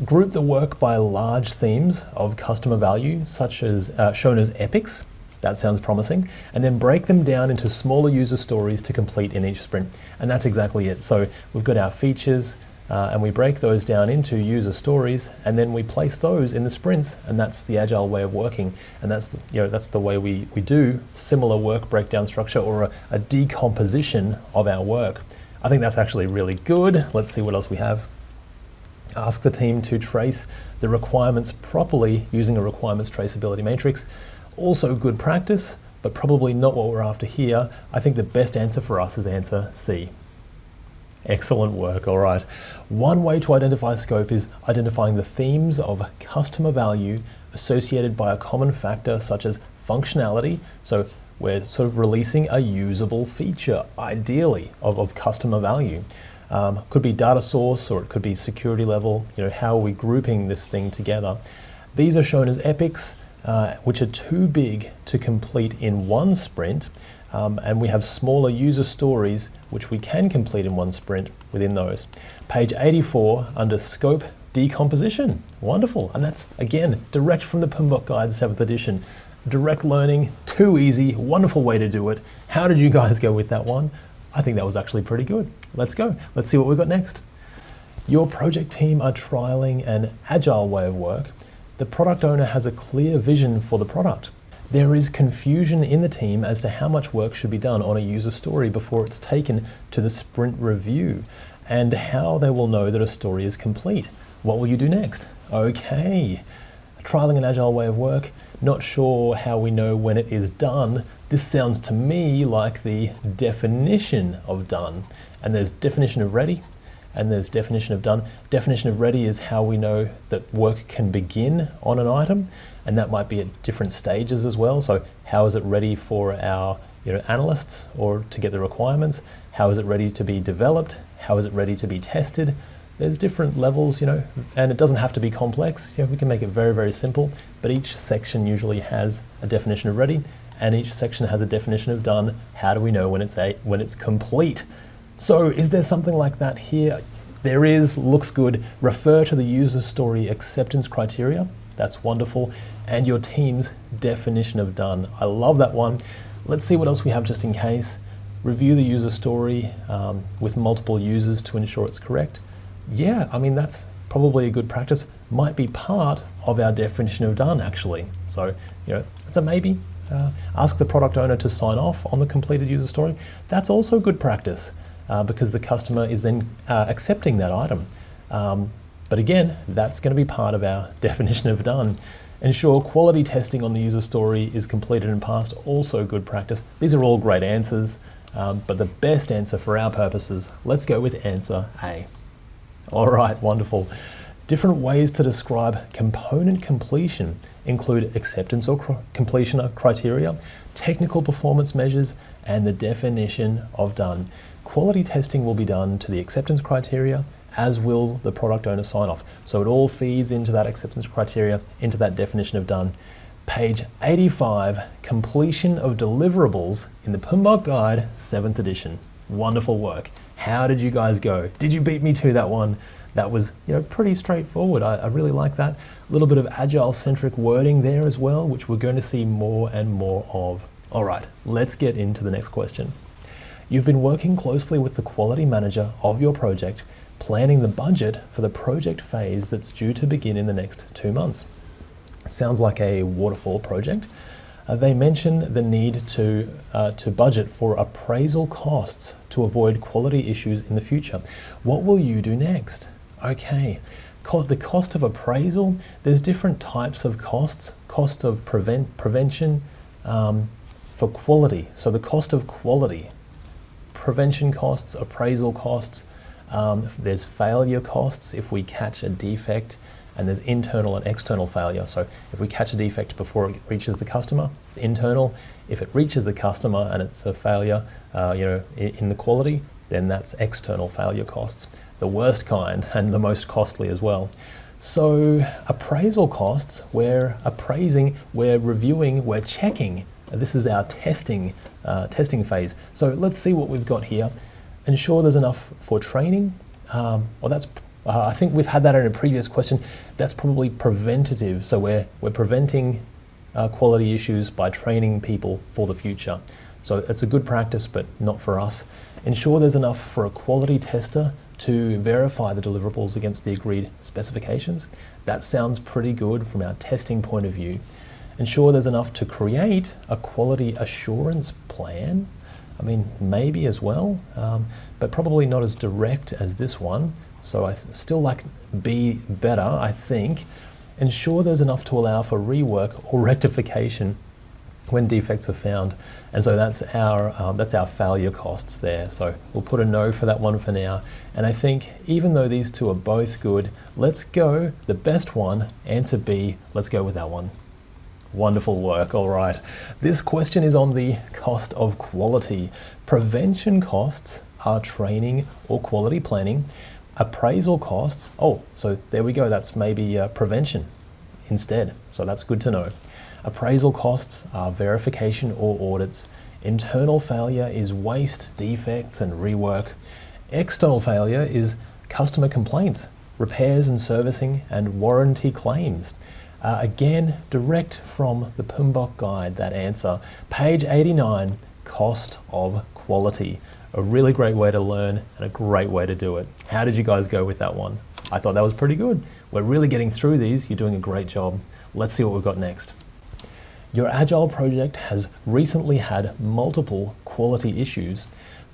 Group the work by large themes of customer value, such as shown as epics. That sounds promising. And then break them down into smaller user stories to complete in each sprint. And that's exactly it. So we've got our features, and we break those down into user stories, and then we place those in the sprints, and that's the Agile way of working. And that's the way we do similar work breakdown structure, or a decomposition of our work. I think that's actually really good. Let's see what else we have. Ask the team to trace the requirements properly using a requirements traceability matrix. Also good practice, but probably not what we're after here. I think the best answer for us is answer C. Excellent work, all right. One way to identify scope is identifying the themes of customer value associated by a common factor such as functionality. So we're sort of releasing a usable feature, ideally, of customer value. Could be data source, or it could be security level. How are we grouping this thing together? These are shown as epics, which are too big to complete in one sprint, and we have smaller user stories which we can complete in one sprint within those. Page 84 under scope decomposition. Wonderful. And that's, again, direct from the PMBOK Guide 7th edition. Direct learning, too easy, wonderful way to do it. How did you guys go with that one? I think that was actually pretty good. Let's go. Let's see what we've got next. Your project team are trialing an agile way of work. The product owner has a clear vision for the product. There is confusion in the team as to how much work should be done on a user story before it's taken to the sprint review, and how they will know that a story is complete. What will you do next? Okay, trialing an agile way of work, not sure how we know when it is done. This sounds to me like the definition of done. And there's definition of ready, and there's definition of done. Definition of ready is how we know that work can begin on an item, and that might be at different stages as well. So how is it ready for our analysts or to get the requirements? How is it ready to be developed? How is it ready to be tested? There's different levels, and it doesn't have to be complex. We can make it very, very simple, but each section usually has a definition of ready, and each section has a definition of done. How do we know when it's complete? So is there something like that here? There is, looks good. Refer to the user story acceptance criteria. That's wonderful. And your team's definition of done. I love that one. Let's see what else we have just in case. Review the user story with multiple users to ensure it's correct. Yeah, I mean, that's probably a good practice. Might be part of our definition of done, actually. So, it's a maybe. Ask the product owner to sign off on the completed user story. That's also good practice because the customer is then accepting that item. But again, that's going to be part of our definition of done. Ensure quality testing on the user story is completed and passed. Also good practice. These are all great answers, but the best answer for our purposes, let's go with answer A. All right, wonderful. Different ways to describe component completion include acceptance or completion criteria, technical performance measures, and the definition of done. Quality testing will be done to the acceptance criteria, as will the product owner sign off. So it all feeds into that acceptance criteria, into that definition of done. Page 85, completion of deliverables in the PMBOK Guide 7th edition. Wonderful work. How did you guys go? Did you beat me to that one? That was pretty straightforward. I really like that. A little bit of agile-centric wording there as well, which we're going to see more and more of. All right, let's get into the next question. You've been working closely with the quality manager of your project, planning the budget for the project phase that's due to begin in the next 2 months. Sounds like a waterfall project. They mention the need to budget for appraisal costs to avoid quality issues in the future. What will you do next? Okay, the cost of appraisal, there's different types of costs. Cost of prevention for quality. So the cost of quality, prevention costs, appraisal costs, there's failure costs if we catch a defect, and there's internal and external failure. So if we catch a defect before it reaches the customer, it's internal. If it reaches the customer and it's a failure, in the quality, then that's external failure costs. The worst kind and the most costly as well. So appraisal costs, we're appraising, we're reviewing, we're checking. This is our testing phase. So let's see what we've got here. Ensure there's enough for training. I think we've had that in a previous question. That's probably preventative. So we're preventing quality issues by training people for the future. So it's a good practice, but not for us. Ensure there's enough for a quality tester to verify the deliverables against the agreed specifications. That sounds pretty good from our testing point of view. Ensure there's enough to create a quality assurance plan. I mean, maybe as well, but probably not as direct as this one. So I still like B better, I think. Ensure there's enough to allow for rework or rectification when defects are found. And so that's our failure costs there. So we'll put a no for that one for now. And I think even though these two are both good, let's go, the best one, answer B, let's go with that one. Wonderful work, all right. This question is on the cost of quality. Prevention costs are training or quality planning. Appraisal costs, so there we go, that's maybe prevention instead, so that's good to know. Appraisal costs are verification or audits. Internal failure is waste, defects, and rework. External failure is customer complaints, repairs and servicing, and warranty claims. Again, direct from the PMBOK guide, that answer. Page 89, cost of quality. A really great way to learn and a great way to do it. How did you guys go with that one? I thought that was pretty good. We're really getting through these. You're doing a great job. Let's see what we've got next. Your Agile project has recently had multiple quality issues.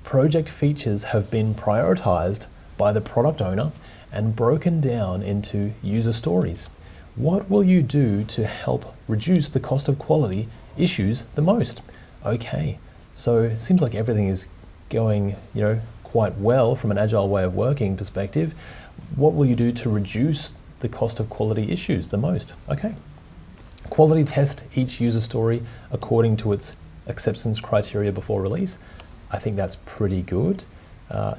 Project features have been prioritized by the product owner and broken down into user stories. What will you do to help reduce the cost of quality issues the most? Okay, so it seems like everything is going, quite well from an Agile way of working perspective. What will you do to reduce the cost of quality issues the most? Okay. Quality test each user story according to its acceptance criteria before release. I think that's pretty good.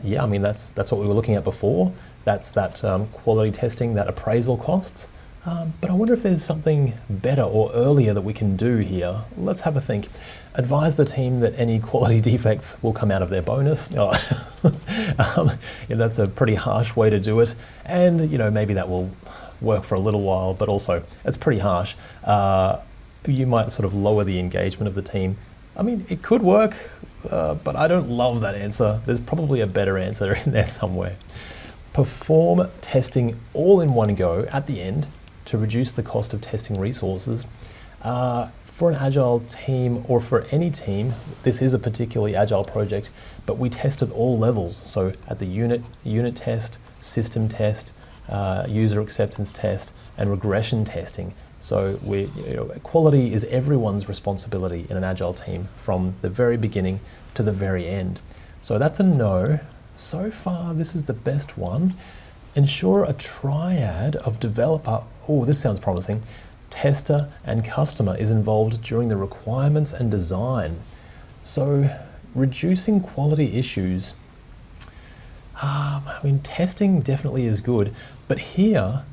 Yeah, I mean, that's what we were looking at before. That's that quality testing, that appraisal costs. But I wonder if there's something better or earlier that we can do here. Let's have a think. Advise the team that any quality defects will come out of their bonus. Yeah, that's a pretty harsh way to do it. And, maybe that will work for a little while, but also it's pretty harsh. You might sort of lower the engagement of the team. I mean, it could work, but I don't love that answer. There's probably a better answer in there somewhere. Perform testing all in one go at the end to reduce the cost of testing resources. For an Agile team or for any team, this is a particularly Agile project, but we test at all levels. So at the unit test, system test, user acceptance test, and regression testing. So quality is everyone's responsibility in an Agile team from the very beginning to the very end. So that's a no. So far, this is the best one. Ensure a triad of developer, this sounds promising, tester and customer is involved during the requirements and design. So reducing quality issues, testing definitely is good, but here,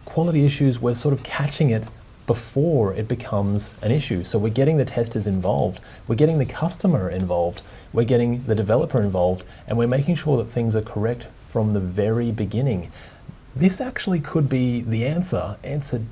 quality issues, we're sort of catching it before it becomes an issue. So we're getting the testers involved, we're getting the customer involved, we're getting the developer involved, and we're making sure that things are correct from the very beginning. This actually could be the answer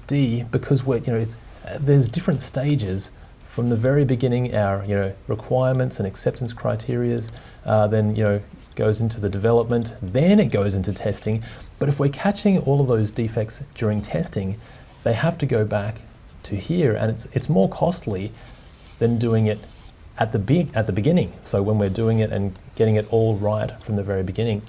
D, because there's different stages from the very beginning. Our requirements and acceptance criteria, then goes into the development, then it goes into testing. But if we're catching all of those defects during testing, they have to go back to here, and it's more costly than doing it at the beginning. So when we're doing it and getting it all right from the very beginning.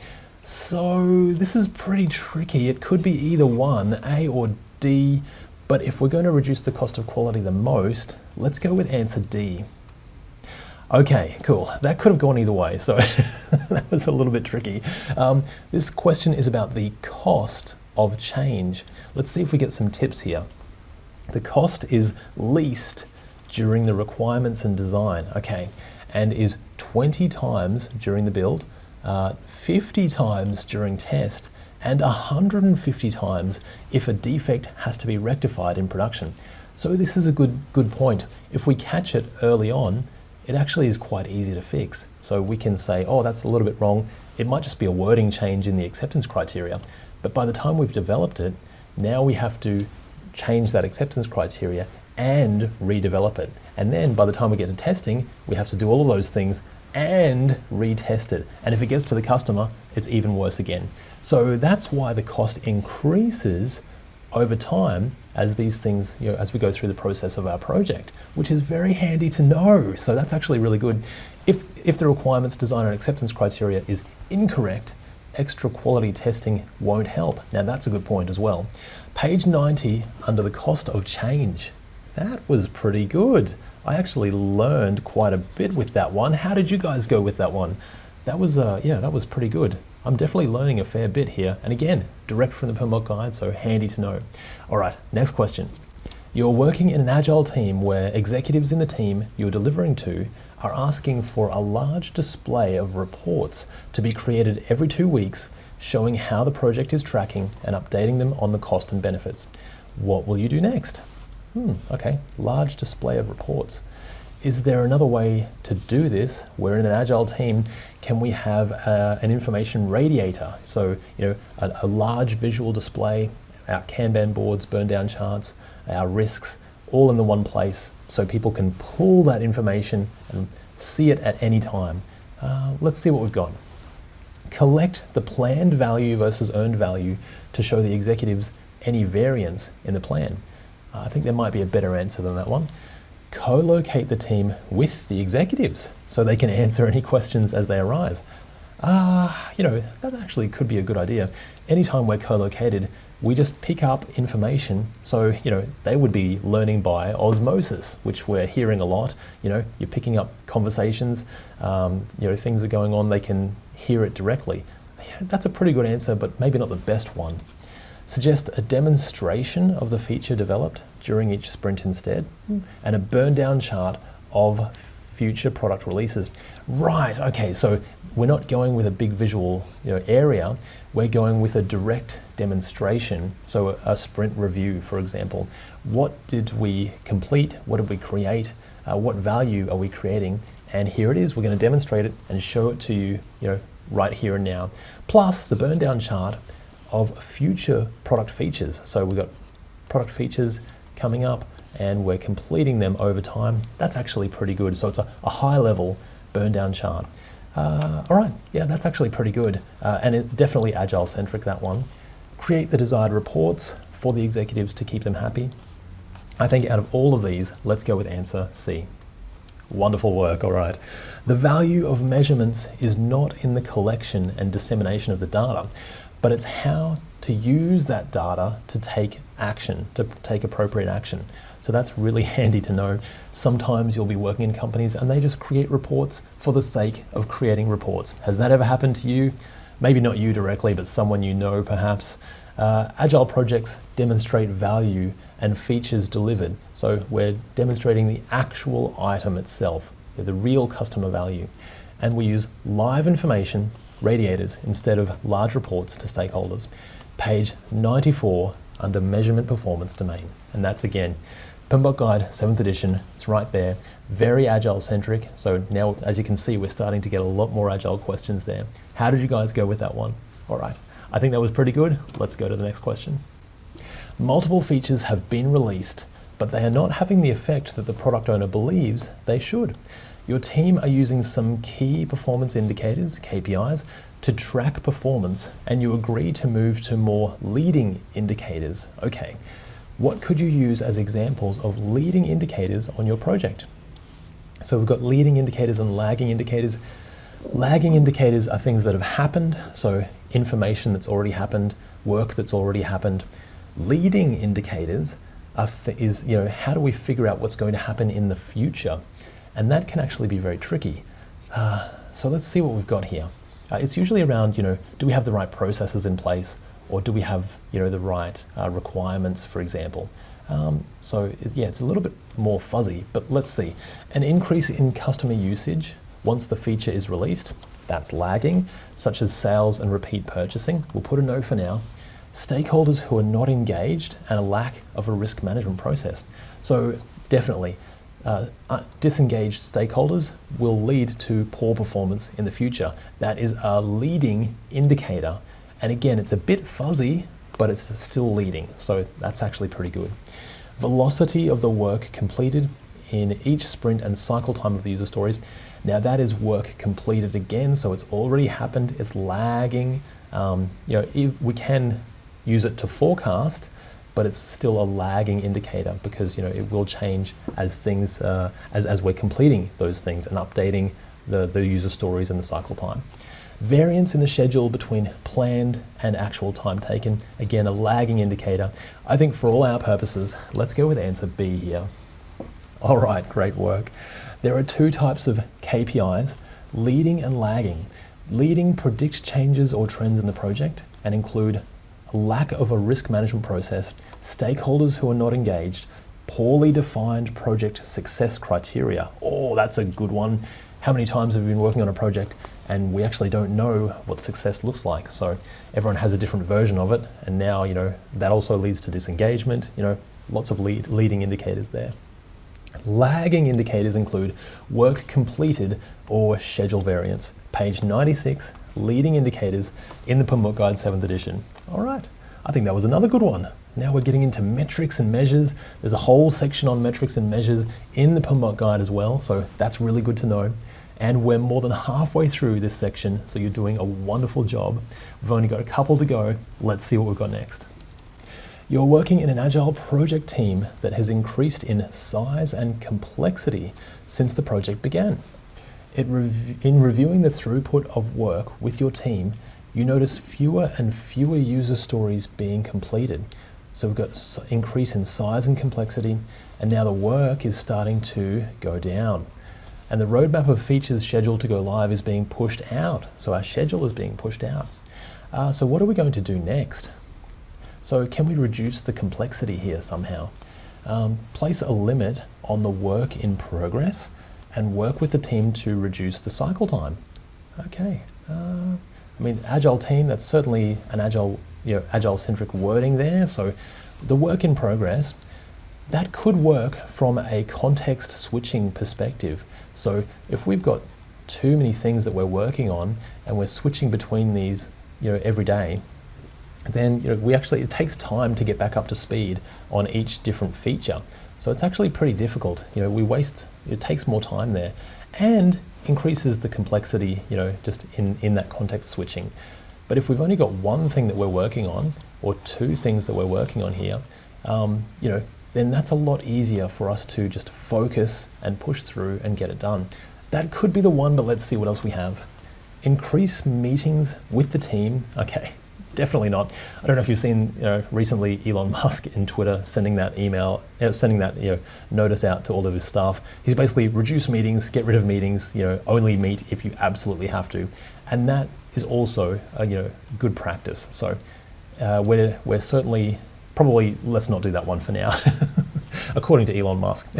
So this is pretty tricky. It could be either one, A or D, but if we're going to reduce the cost of quality the most, let's go with answer D. Okay, cool. That could have gone either way, so that was a little bit tricky. This question is about the cost of change. Let's see if we get some tips here. The cost is least during the requirements and design, okay, and is 20 times during the build, 50 times during test, and 150 times if a defect has to be rectified in production. So this is a good point. If we catch it early on, it actually is quite easy to fix. So we can say, that's a little bit wrong. It might just be a wording change in the acceptance criteria. But by the time we've developed it, now we have to change that acceptance criteria and redevelop it. And then by the time we get to testing, we have to do all of those things and retest it. And if it gets to the customer, it's even worse again. So that's why the cost increases over time as these things, as we go through the process of our project, which is very handy to know. So that's actually really good. If the requirements, design, and acceptance criteria is incorrect, extra quality testing won't help. Now that's a good point as well. Page 90 under the cost of change. That was pretty good. I actually learned quite a bit with that one. How did you guys go with that one? That was that was pretty good. I'm definitely learning a fair bit here. And again, direct from the PMBOK guide, so handy to know. All right, next question. You're working in an Agile team where executives in the team you're delivering to are asking for a large display of reports to be created every 2 weeks, showing how the project is tracking and updating them on the cost and benefits. What will you do next? Okay, large display of reports. is there another way to do this? We're in an Agile team. Can we have an information radiator? So, a large visual display, our Kanban boards, burn down charts, our risks, all in the one place so people can pull that information and see it at any time. Let's see what we've got. Collect the planned value versus earned value to show the executives any variance in the plan. I think there might be a better answer than that one. Co-locate the team with the executives so they can answer any questions as they arise. That actually could be a good idea. Anytime we're co-located, we just pick up information. So, they would be learning by osmosis, which we're hearing a lot. You're picking up conversations, things are going on, they can hear it directly. That's a pretty good answer, but maybe not the best one. Suggest a demonstration of the feature developed during each sprint instead, and a burn down chart of future product releases. Right, okay, so we're not going with a big visual area, we're going with a direct demonstration, so a sprint review, for example. What did we complete? What did we create? What value are we creating? And here it is, we're going to demonstrate it and show it to you, right here and now. Plus the burn down chart of future product features. So we've got product features coming up and we're completing them over time. That's actually pretty good. So it's a high level burn down chart. All right, yeah, that's actually pretty good. And it's definitely Agile centric, that one. Create the desired reports for the executives to keep them happy. I think out of all of these, let's go with answer C. Wonderful work, all right. The value of measurements is not in the collection and dissemination of the data, but it's how to use that data to take action, to take appropriate action. So that's really handy to know. Sometimes you'll be working in companies and they just create reports for the sake of creating reports. Has that ever happened to you? Maybe not you directly, but someone you know perhaps. Agile projects demonstrate value and features delivered. So we're demonstrating the actual item itself, the real customer value. And we use live information radiators instead of large reports to stakeholders. Page 94 under measurement performance domain. And that's again, PMBOK Guide, 7th edition, it's right there. Very Agile centric. So now, as you can see, we're starting to get a lot more Agile questions there. How did you guys go with that one? All right, I think that was pretty good. Let's go to the next question. Multiple features have been released, but they are not having the effect that the product owner believes they should. Your team are using some key performance indicators, KPIs, to track performance, and you agree to move to more leading indicators. Okay, what could you use as examples of leading indicators on your project? So we've got leading indicators and lagging indicators. Lagging indicators are things that have happened, so information that's already happened, work that's already happened. Leading indicators is how do we figure out what's going to happen in the future? And that can actually be very tricky. So let's see what we've got here. It's usually around, do we have the right processes in place, or do we have, the right requirements, for example. It's a little bit more fuzzy, but let's see. An increase in customer usage once the feature is released, that's lagging, such as sales and repeat purchasing. We'll put a no for now. Stakeholders who are not engaged and a lack of a risk management process. So definitely, disengaged stakeholders will lead to poor performance in the future. That is a leading indicator. And again, it's a bit fuzzy, but it's still leading. So that's actually pretty good. Velocity of the work completed in each sprint and cycle time of the user stories. Now that is work completed again, so it's already happened, it's lagging. If we can use it to forecast, but it's still a lagging indicator because it will change as things as we're completing those things and updating the user stories and the cycle time. Variance in the schedule between planned and actual time taken, again a lagging indicator. I think for all our purposes, let's go with answer B here. All right, great work. There are two types of KPIs, leading and lagging. Leading predicts changes or trends in the project and include lack of a risk management process, stakeholders who are not engaged, poorly defined project success criteria. Oh, that's a good one. How many times have we been working on a project and we actually don't know what success looks like? So everyone has a different version of it, and now that also leads to disengagement. Lots of leading indicators there. Lagging indicators include work completed or schedule variance. Page 96, leading indicators in the PMBOK Guide 7th edition. All right, I think that was another good one. Now we're getting into metrics and measures. There's a whole section on metrics and measures in the PMBOK Guide as well, so that's really good to know. And we're more than halfway through this section, so you're doing a wonderful job. We've only got a couple to go. Let's see what we've got next. You're working in an Agile project team that has increased in size and complexity since the project began. In reviewing the throughput of work with your team, you notice fewer and fewer user stories being completed. So we've got an increase in size and complexity, and now the work is starting to go down. And the roadmap of features scheduled to go live is being pushed out. So our schedule is being pushed out. So what are we going to do next? So can we reduce the complexity here somehow? Place a limit on the work in progress and work with the team to reduce the cycle time. Okay, I mean, Agile team, that's certainly an Agile-centric wording there. So the work in progress, that could work from a context switching perspective. So if we've got too many things that we're working on and we're switching between these, every day, then it takes time to get back up to speed on each different feature. So it's actually pretty difficult. It takes more time there and increases the complexity, just in that context switching. But if we've only got one thing that we're working on or two things that we're working on here, then that's a lot easier for us to just focus and push through and get it done. That could be the one, but let's see what else we have. Increase meetings with the team. Okay. Definitely not. I don't know if you've seen recently Elon Musk in Twitter sending that notice out to all of his staff. He's basically reduce meetings, get rid of meetings, only meet if you absolutely have to. And that is also good practice. So we're certainly, probably let's not do that one for now, according to Elon Musk.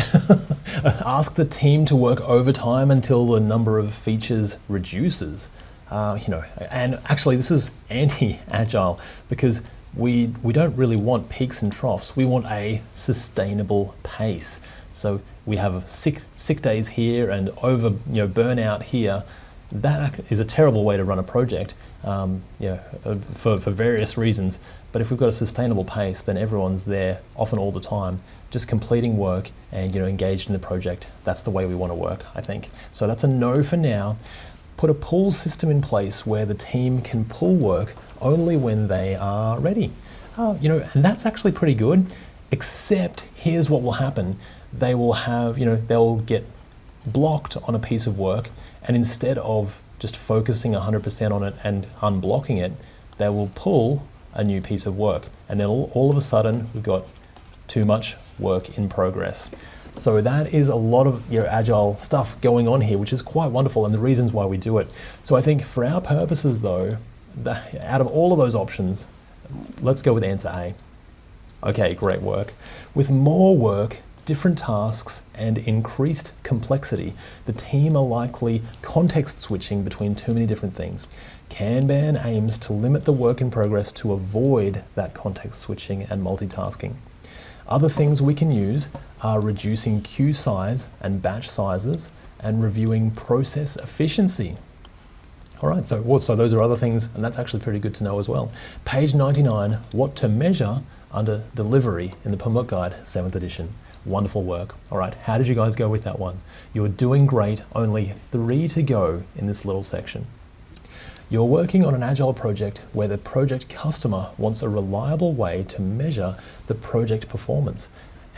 Ask the team to work overtime until the number of features reduces. And actually this is anti-Agile because we don't really want peaks and troughs. We want a sustainable pace. So we have sick days here and burnout here. That is a terrible way to run a project, for various reasons. But if we've got a sustainable pace, then everyone's there often all the time, just completing work and engaged in the project. That's the way we want to work, I think. So that's a no for now. Put a pull system in place where the team can pull work only when they are ready. And that's actually pretty good, except here's what will happen. They will have, they'll get blocked on a piece of work, and instead of just focusing 100% on it and unblocking it, they will pull a new piece of work. And then all of a sudden, we've got too much work in progress. So that is a lot of Agile stuff going on here, which is quite wonderful, and the reasons why we do it. So I think for our purposes though, out of all of those options, let's go with answer A. Okay, great work. With more work, different tasks, and increased complexity, the team are likely context switching between too many different things. Kanban aims to limit the work in progress to avoid that context switching and multitasking. Other things we can use are reducing queue size and batch sizes and reviewing process efficiency. All right, so those are other things, and that's actually pretty good to know as well. Page 99, what to measure under delivery in the PMBOK Guide 7th edition. Wonderful work. All right, how did you guys go with that one? You're doing great, only 3 to go in this little section. You're working on an Agile project where the project customer wants a reliable way to measure the project performance.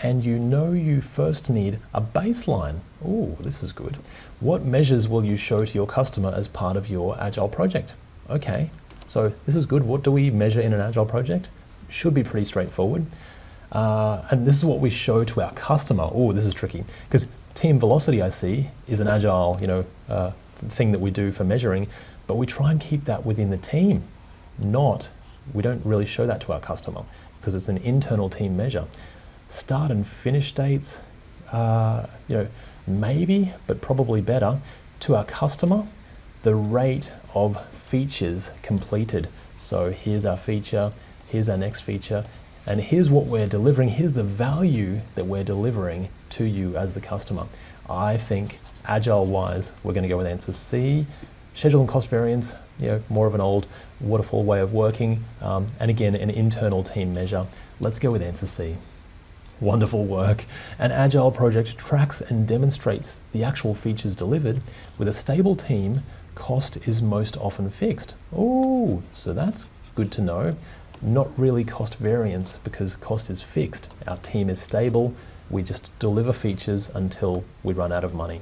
And you first need a baseline. Ooh, this is good. What measures will you show to your customer as part of your Agile project? Okay, so this is good. What do we measure in an Agile project? Should be pretty straightforward. And this is what we show to our customer. Oh, this is tricky because team velocity, I see, is an Agile, thing that we do for measuring. But we try and keep that within the team. We don't really show that to our customer because it's an internal team measure. Start and finish dates, maybe, but probably better. To our customer, the rate of features completed. So here's our feature, here's our next feature, and here's what we're delivering. Here's the value that we're delivering to you as the customer? I think Agile-wise, we're going to go with answer C. Schedule and cost variance, more of an old waterfall way of working, and again, an internal team measure. Let's go with answer C. Wonderful work. An Agile project tracks and demonstrates the actual features delivered. With a stable team, cost is most often fixed. Oh, so that's good to know. Not really cost variance because cost is fixed. Our team is stable. We just deliver features until we run out of money.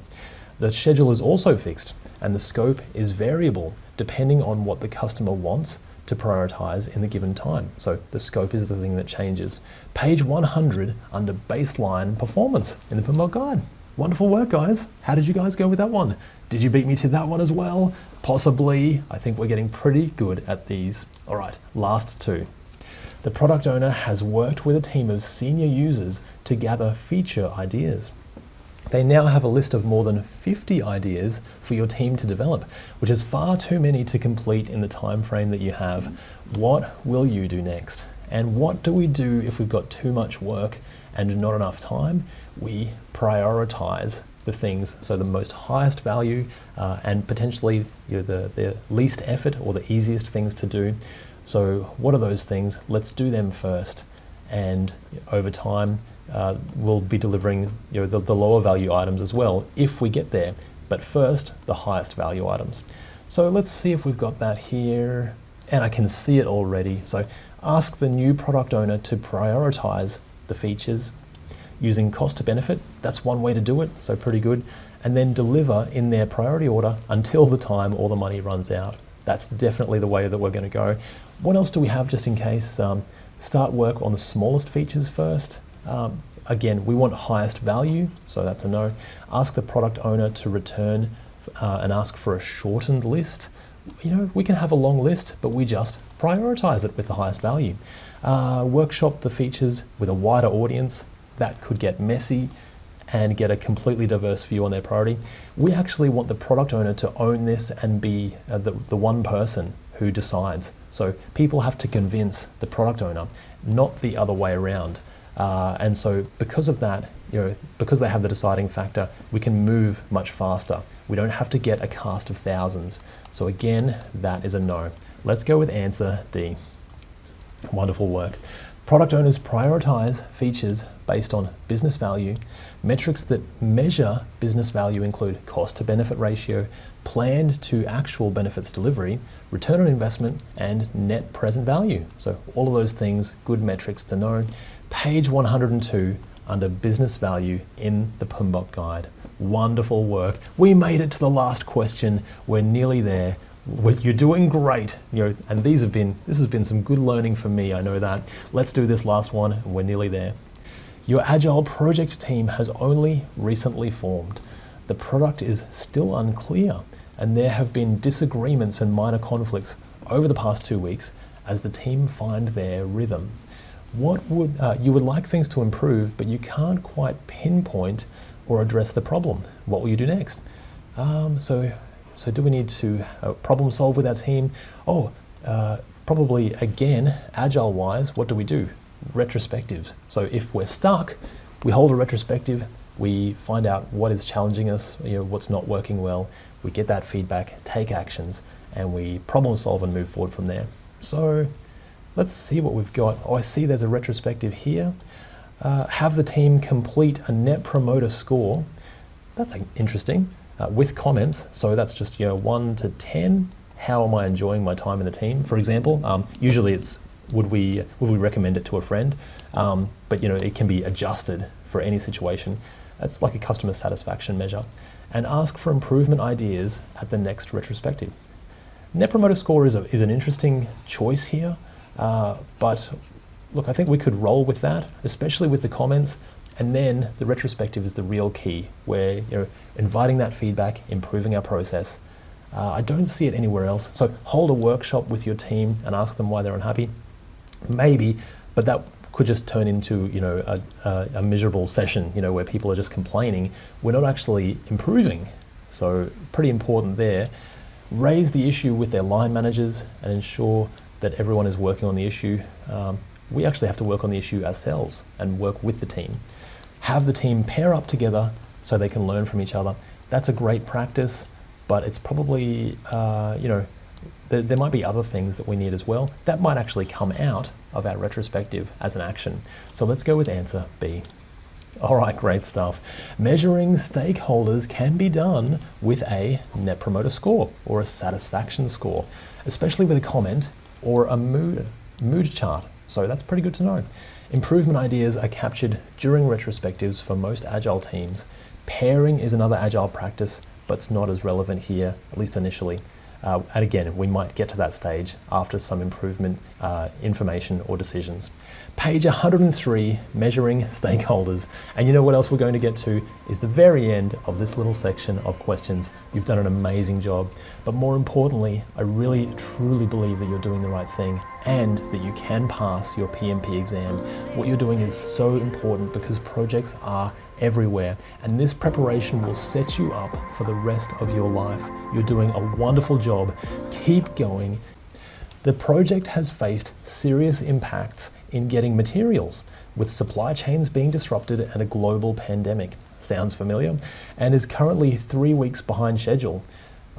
The schedule is also fixed and the scope is variable depending on what the customer wants to prioritize in the given time. So the scope is the thing that changes. Page 100 under baseline performance in the PMBOK guide. Wonderful work, guys. How did you guys go with that one? Did you beat me to that one as well? Possibly. I think we're getting pretty good at these. All right, last two. The product owner has worked with a team of senior users to gather feature ideas. They now have a list of more than 50 ideas for your team to develop, which is far too many to complete in the time frame that you have. What will you do next? And what do we do if we've got too much work and not enough time? We prioritize the things, so the most highest value and potentially the least effort or the easiest things to do. So what are those things? Let's do them first, and over time we'll be delivering the lower value items as well if we get there, but first the highest value items. So let's see if we've got that here, and I can see it already. So ask the new product owner to prioritize the features using cost to benefit. That's one way to do it, so pretty good. And then deliver in their priority order until the time all the money runs out. That's definitely the way that we're going to go. What else do we have just in case? Start work on the smallest features first. Again, we want highest value, so that's a no. Ask the product owner to return and ask for a shortened list. We can have a long list, but we just prioritize it with the highest value. Workshop the features with a wider audience. That could get messy and get a completely diverse view on their priority. We actually want the product owner to own this and be the one person who decides. So people have to convince the product owner, not the other way around. And so because of that, because they have the deciding factor, we can move much faster. We don't have to get a cast of thousands. So again, that is a no. Let's go with answer D. Wonderful work. Product owners prioritize features based on business value. Metrics that measure business value include cost to benefit ratio, planned to actual benefits delivery, return on investment, and net present value. So all of those things, good metrics to know. Page 102 under business value in the PMBOK guide. Wonderful work. We made it to the last question. We're nearly there. You're doing great, and this has been some good learning for me, I know that. Let's do this last one, and we're nearly there. Your Agile project team has only recently formed. The product is still unclear, and there have been disagreements and minor conflicts over the past 2 weeks as the team find their rhythm. What would you would like things to improve, but you can't quite pinpoint or address the problem. What will you do next? So do we need to problem solve with our team? Probably again, Agile-wise, what do we do? Retrospectives. So if we're stuck, we hold a retrospective, we find out what is challenging us, what's not working well, we get that feedback, take actions, and we problem solve and move forward from there. So let's see what we've got. I see there's a retrospective here. Have the team complete a net promoter score. That's interesting. With comments, so that's just 1 to 10. How am I enjoying my time in the team? For example, usually it's would we recommend it to a friend, but it can be adjusted for any situation. It's like a customer satisfaction measure. And ask for improvement ideas at the next retrospective. Net Promoter Score is an interesting choice here, but look, I think we could roll with that, especially with the comments. And then the retrospective is the real key, where inviting that feedback, improving our process. I don't see it anywhere else. So hold a workshop with your team and ask them why they're unhappy. Maybe, but that could just turn into a miserable session, where people are just complaining. We're not actually improving. So pretty important there. Raise the issue with their line managers and ensure that everyone is working on the issue. We actually have to work on the issue ourselves and work with the team. Have the team pair up together so they can learn from each other. That's a great practice, but it's probably, there might be other things that we need as well. That might actually come out of our retrospective as an action. So let's go with answer B. All right, great stuff. Measuring stakeholders can be done with a Net Promoter Score or a satisfaction score, especially with a comment or a mood chart. So that's pretty good to know. Improvement ideas are captured during retrospectives for most Agile teams. Pairing is another Agile practice, but it's not as relevant here, at least initially. And again, we might get to that stage after some improvement information or decisions. Page 103, measuring stakeholders. And you know what else we're going to get to is the very end of this little section of questions. You've done an amazing job. But more importantly, I really, truly believe that you're doing the right thing and that you can pass your PMP exam. What you're doing is so important because projects are everywhere, and this preparation will set you up for the rest of your life. You're doing a wonderful job. Keep going. The project has faced serious impacts in getting materials, with supply chains being disrupted and a global pandemic. Sounds familiar? And is currently 3 weeks behind schedule.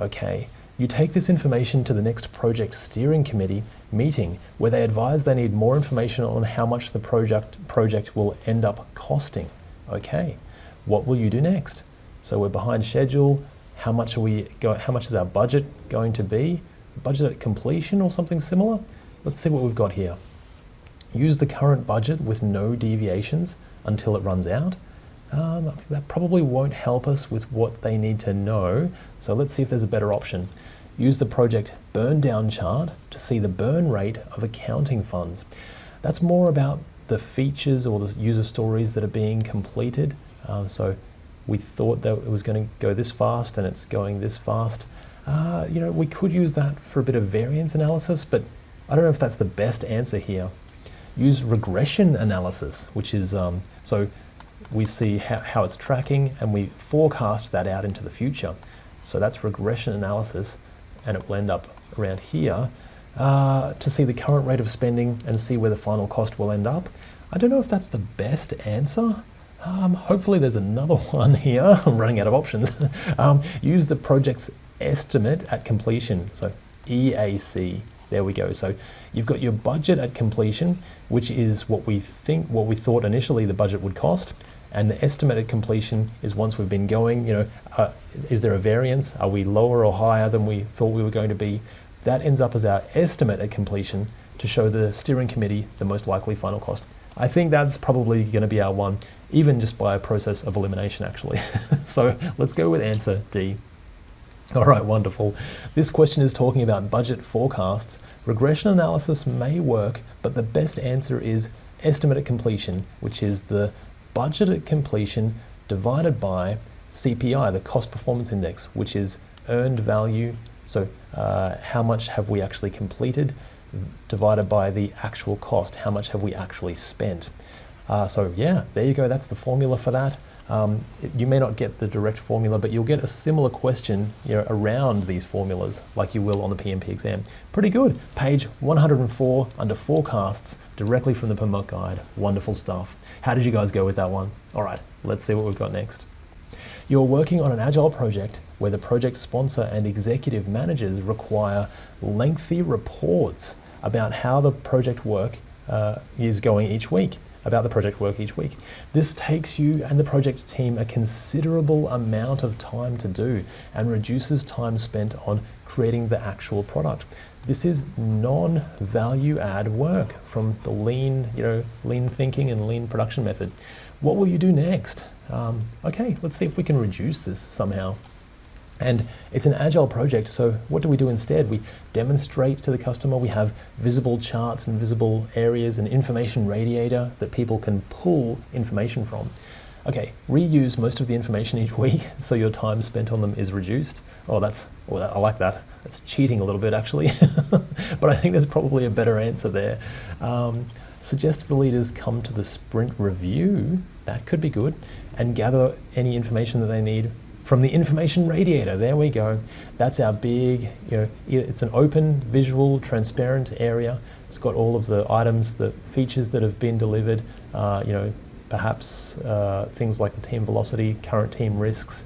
Okay, you take this information to the next project steering committee meeting, where they advise they need more information on how much the project will end up costing. Okay, what will you do next? So we're behind schedule. How much is our budget going to be? Budget at completion or something similar? Let's see what we've got here. Use the current budget with no deviations until it runs out. That probably won't help us with what they need to know. So let's see if there's a better option. Use the project burn down chart to see the burn rate of accounting funds. That's more about the features or the user stories that are being completed. So we thought that it was going to go this fast and it's going this fast. We could use that for a bit of variance analysis, but I don't know if that's the best answer here. Use regression analysis, which is, so we see how it's tracking and we forecast that out into the future. So that's regression analysis, and it will end up around here. To see the current rate of spending and see where the final cost will end up. I don't know if that's the best answer. Hopefully there's another one here. I'm running out of options. Use the project's estimate at completion. So EAC, there we go. So you've got your budget at completion, which is what we thought initially the budget would cost. And the estimate at completion is once we've been going, is there a variance? Are we lower or higher than we thought we were going to be? That ends up as our estimate at completion to show the steering committee the most likely final cost. I think that's probably going to be our one, even just by a process of elimination, actually. So let's go with answer D. All right, wonderful. This question is talking about budget forecasts. Regression analysis may work, but the best answer is estimate at completion, which is the budget at completion divided by CPI, the cost performance index, which is earned value. So how much have we actually completed divided by the actual cost, how much have we actually spent. So yeah, there you go, that's the formula for that. You may not get the direct formula, but you'll get a similar question around these formulas like you will on the PMP exam. Pretty good. Page 104 under forecasts, directly from the PMBOK guide. Wonderful stuff. How did you guys go with that one? All right, let's see what we've got next. You're working on an Agile project where the project sponsor and executive managers require lengthy reports about how the project work is going each week, This takes you and the project team a considerable amount of time to do and reduces time spent on creating the actual product. This is non-value add work from the lean thinking and lean production method. What will you do next? Okay, let's see if we can reduce this somehow. And it's an Agile project, so what do we do instead? We demonstrate to the customer, we have visible charts and visible areas, an information radiator that people can pull information from. Okay, reuse most of the information each week so your time spent on them is reduced. I like that. That's cheating a little bit actually, but I think there's probably a better answer there. Suggest the leaders come to the sprint review, that could be good, and gather any information that they need from the information radiator. There we go. That's our big, it's an open, visual, transparent area. It's got all of the items, the features that have been delivered, perhaps things like the team velocity, current team risks,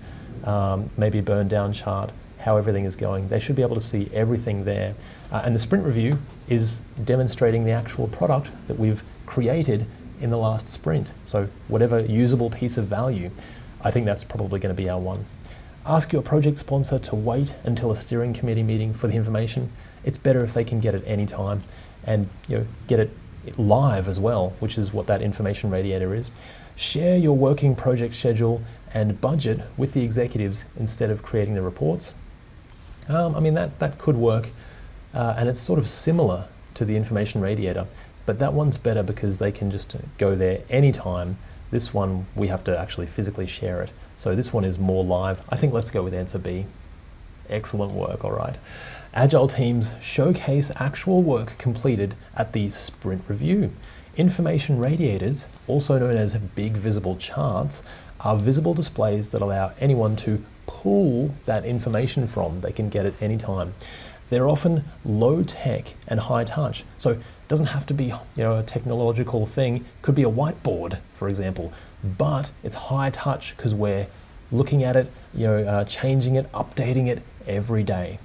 maybe a burn down chart, how everything is going. They should be able to see everything there. And the sprint review is demonstrating the actual product that we've created in the last sprint. So whatever usable piece of value, I think that's probably going to be our one. Ask your project sponsor to wait until a steering committee meeting for the information. It's better if they can get it any time and get it live as well, which is what that information radiator is. Share your working project schedule and budget with the executives instead of creating the reports. I mean, that could work, and it's sort of similar to the information radiator, but that one's better because they can just go there anytime. This one, we have to actually physically share it. So this one is more live. I think let's go with answer B. Excellent work, all right. Agile teams showcase actual work completed at the sprint review. Information radiators, also known as big visible charts, are visible displays that allow anyone to pull that information from. They can get it anytime. They're often low tech and high touch. So it doesn't have to be a technological thing. It could be a whiteboard, for example, but it's high touch because we're looking at it, changing it, updating it every day.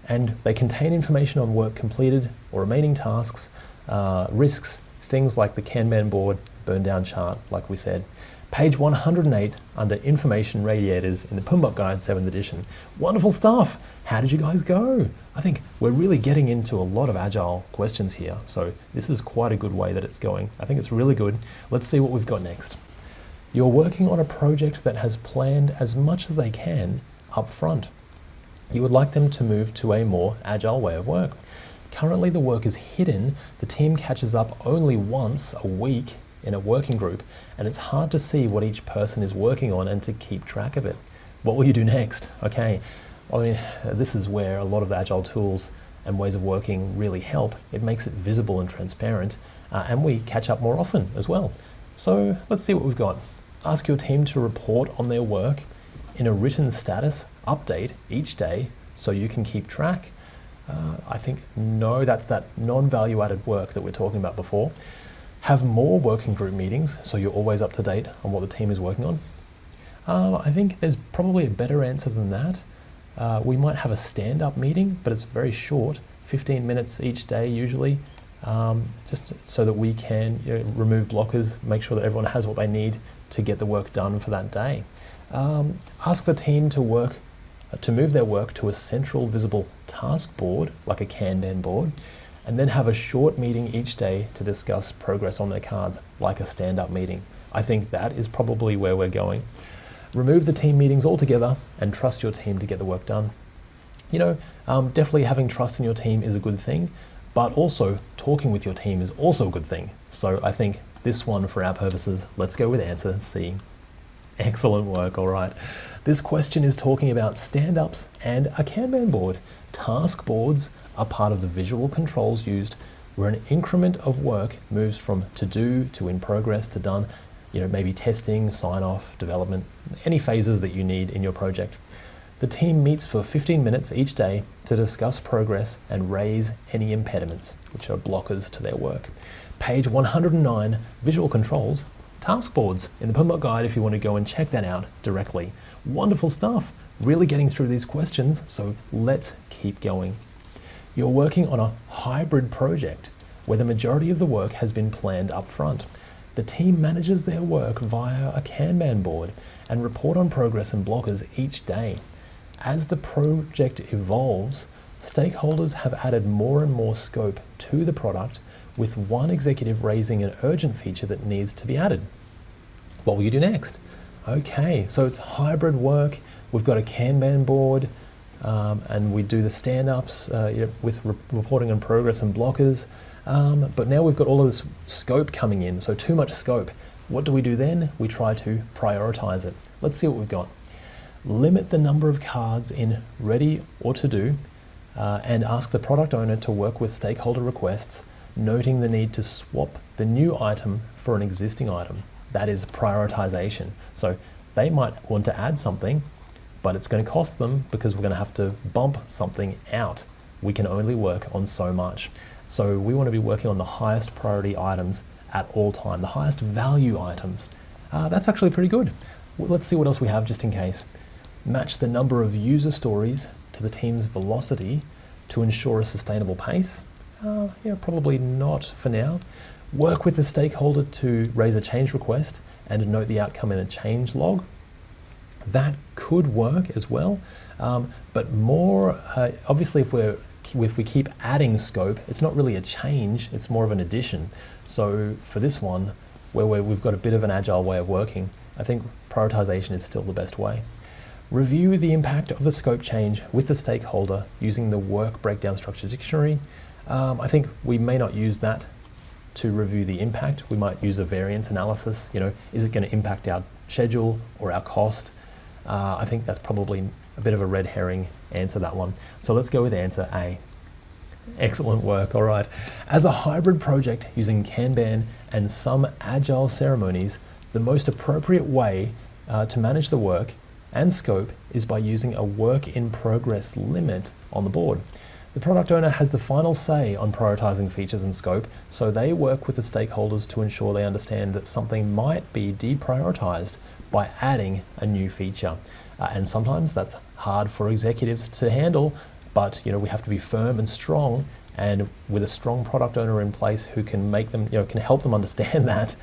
And they contain information on work completed or remaining tasks, risks, things like the Kanban board, burn down chart, like we said. Page 108 under Information Radiators in the PMBOK Guide 7th edition. Wonderful stuff. How did you guys go? I think we're really getting into a lot of Agile questions here. So this is quite a good way that it's going. I think it's really good. Let's see what we've got next. You're working on a project that has planned as much as they can up front. You would like them to move to a more agile way of work. Currently the work is hidden. The team catches up only once a week in a working group, and it's hard to see what each person is working on and to keep track of it. What will you do next? Okay, I mean, this is where a lot of the agile tools and ways of working really help. It makes it visible and transparent, and we catch up more often as well. So let's see what we've got. Ask your team to report on their work in a written status update each day so you can keep track. I think no, that's that non-value added work that we're talking about before. Have more working group meetings so you're always up to date on what the team is working on. I think there's probably a better answer than that. We might have a stand-up meeting, but it's very short, 15 minutes each day usually, just so that we can remove blockers, make sure that everyone has what they need to get the work done for that day. Ask the team to move their work to a central visible task board, like a Kanban board, and then have a short meeting each day to discuss progress on their cards, like a stand-up meeting. I think that is probably where we're going. Remove the team meetings altogether and trust your team to get the work done. Definitely having trust in your team is a good thing, but also talking with your team is also a good thing. So I think this one, for our purposes, let's go with answer C. Excellent work, all right. This question is talking about stand-ups and a Kanban board. Task boards are part of the visual controls used where an increment of work moves from to do to in progress to done, maybe testing, sign-off, development, any phases that you need in your project. The team meets for 15 minutes each day to discuss progress and raise any impediments, which are blockers to their work. Page 109, Visual Controls, Task Boards in the PMBOK Guide if you want to go and check that out directly. Wonderful stuff. Really getting through these questions, so let's keep going. You're working on a hybrid project where the majority of the work has been planned up front. The team manages their work via a Kanban board and report on progress and blockers each day. As the project evolves, stakeholders have added more and more scope to the product, with one executive raising an urgent feature that needs to be added. What will you do next? Okay, so it's hybrid work. We've got a Kanban board, and we do the stand-ups with reporting on progress and blockers. But now we've got all of this scope coming in, so too much scope. What do we do then? We try to prioritize it. Let's see what we've got. Limit the number of cards in ready or to do, and ask the product owner to work with stakeholder requests, noting the need to swap the new item for an existing item. That is prioritization. So they might want to add something, but it's going to cost them because we're going to have to bump something out. We can only work on so much. So we want to be working on the highest priority items at all time, the highest value items. That's actually pretty good. Well, let's see what else we have just in case. Match the number of user stories to the team's velocity to ensure a sustainable pace. Yeah, probably not for now. Work with the stakeholder to raise a change request and note the outcome in a change log. That could work as well, but more obviously if we keep adding scope, it's not really a change, it's more of an addition. So for this one, where we've got a bit of an agile way of working, I think prioritization is still the best way. Review the impact of the scope change with the stakeholder using the work breakdown structure dictionary. I think we may not use that to review the impact. We might use a variance analysis. You know, is it going to impact our schedule or our cost? I think that's probably a bit of a red herring answer, that one. So let's go with answer A. Excellent work, all right. As a hybrid project using Kanban and some agile ceremonies, the most appropriate way to manage the work and scope is by using a work in progress limit on the board. The product owner has the final say on prioritizing features and scope, so they work with the stakeholders to ensure they understand that something might be deprioritized by adding a new feature. And sometimes that's hard for executives to handle, but you know, we have to be firm and strong, and with a strong product owner in place who can make them, you know, can help them understand that,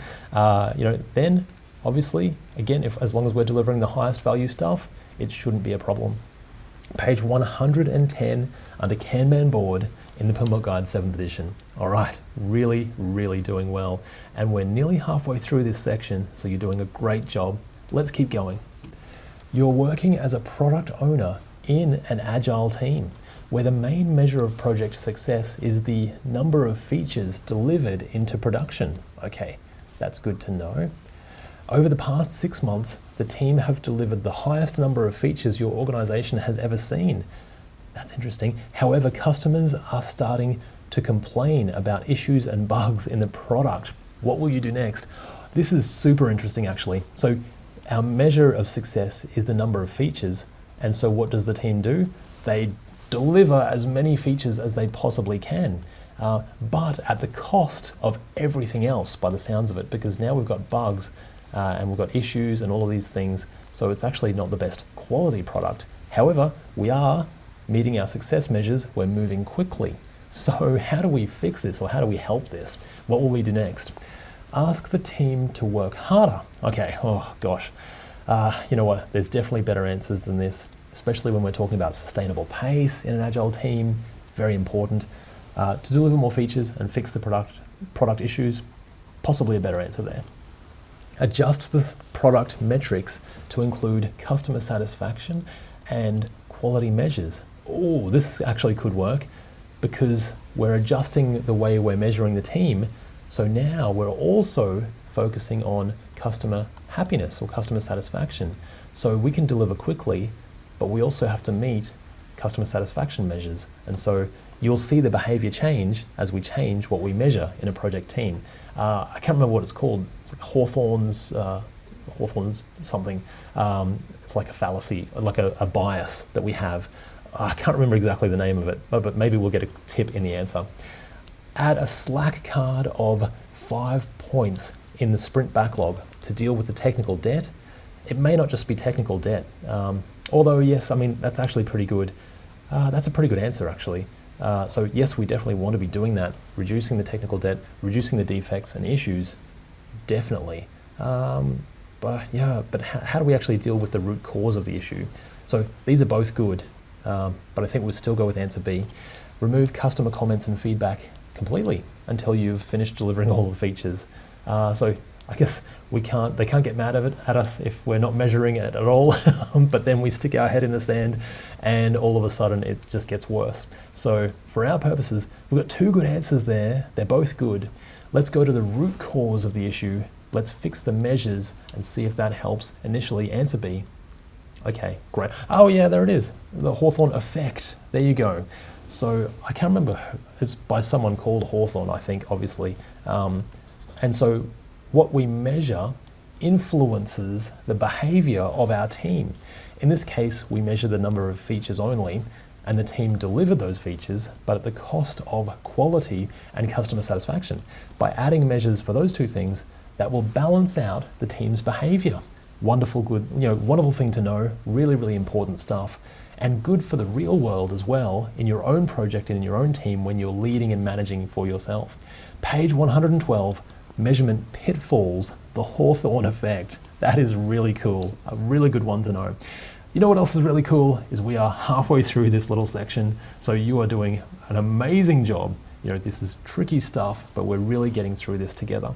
you know, then obviously, again, as long as we're delivering the highest value stuff, it shouldn't be a problem. Page 110 under Kanban board in the PMBOK Guide 7th edition. All right, really, really doing well. And we're nearly halfway through this section, so you're doing a great job. Let's keep going. You're working as a product owner in an agile team, where the main measure of project success is the number of features delivered into production. Okay, that's good to know. Over the past 6 months, the team have delivered the highest number of features your organization has ever seen. That's interesting. However, customers are starting to complain about issues and bugs in the product. What will you do next? This is super interesting, actually. So our measure of success is the number of features. And so what does the team do? They deliver as many features as they possibly can, but at the cost of everything else, by the sounds of it, because now we've got bugs and we've got issues and all of these things. So it's actually not the best quality product. However, we are meeting our success measures. We're moving quickly. So how do we fix this, or how do we help this? What will we do next? Ask the team to work harder. Okay, oh gosh. You know what, there's definitely better answers than this, especially when we're talking about sustainable pace in an agile team. Very important. To deliver more features and fix the product issues, possibly a better answer there. Adjust the product metrics to include customer satisfaction and quality measures. Oh, this actually could work, because we're adjusting the way we're measuring the team. So now we're also focusing on customer happiness or customer satisfaction. So we can deliver quickly, but we also have to meet customer satisfaction measures. And so you'll see the behavior change as we change what we measure in a project team. I can't remember what it's called. It's like Hawthorne's something. It's like a fallacy, like a bias that we have. I can't remember exactly the name of it, but maybe we'll get a tip in the answer. Add a Slack card of 5 points in the sprint backlog to deal with the technical debt. It may not just be technical debt, although yes, I mean, that's actually pretty good. That's a pretty good answer, actually. So yes, we definitely want to be doing that, reducing the technical debt, reducing the defects and issues, definitely. But how do we actually deal with the root cause of the issue? So these are both good, but I think we'll still go with answer B. Remove customer comments and feedback completely until you've finished delivering all the features. So I guess they can't get mad at us if we're not measuring it at all, but then we stick our head in the sand and all of a sudden it just gets worse. So for our purposes, we've got 2 good answers there. They're both good. Let's go to the root cause of the issue. Let's fix the measures and see if that helps initially. Answer B. Okay, great. Oh yeah, there it is. The Hawthorne effect. There you go. So I can't remember, it's by someone called Hawthorne, I think, obviously. And so what we measure influences the behavior of our team. In this case, we measure the number of features only, and the team delivered those features, but at the cost of quality and customer satisfaction. By adding measures for those 2 things, that will balance out the team's behavior. Wonderful, good, wonderful thing to know, really, really important stuff, and good for the real world as well in your own project and in your own team when you're leading and managing for yourself. Page 112, measurement pitfalls, the Hawthorne effect. That is really cool, a really good one to know. You know what else is really cool is we are halfway through this little section, so you are doing an amazing job. This is tricky stuff, but we're really getting through this together.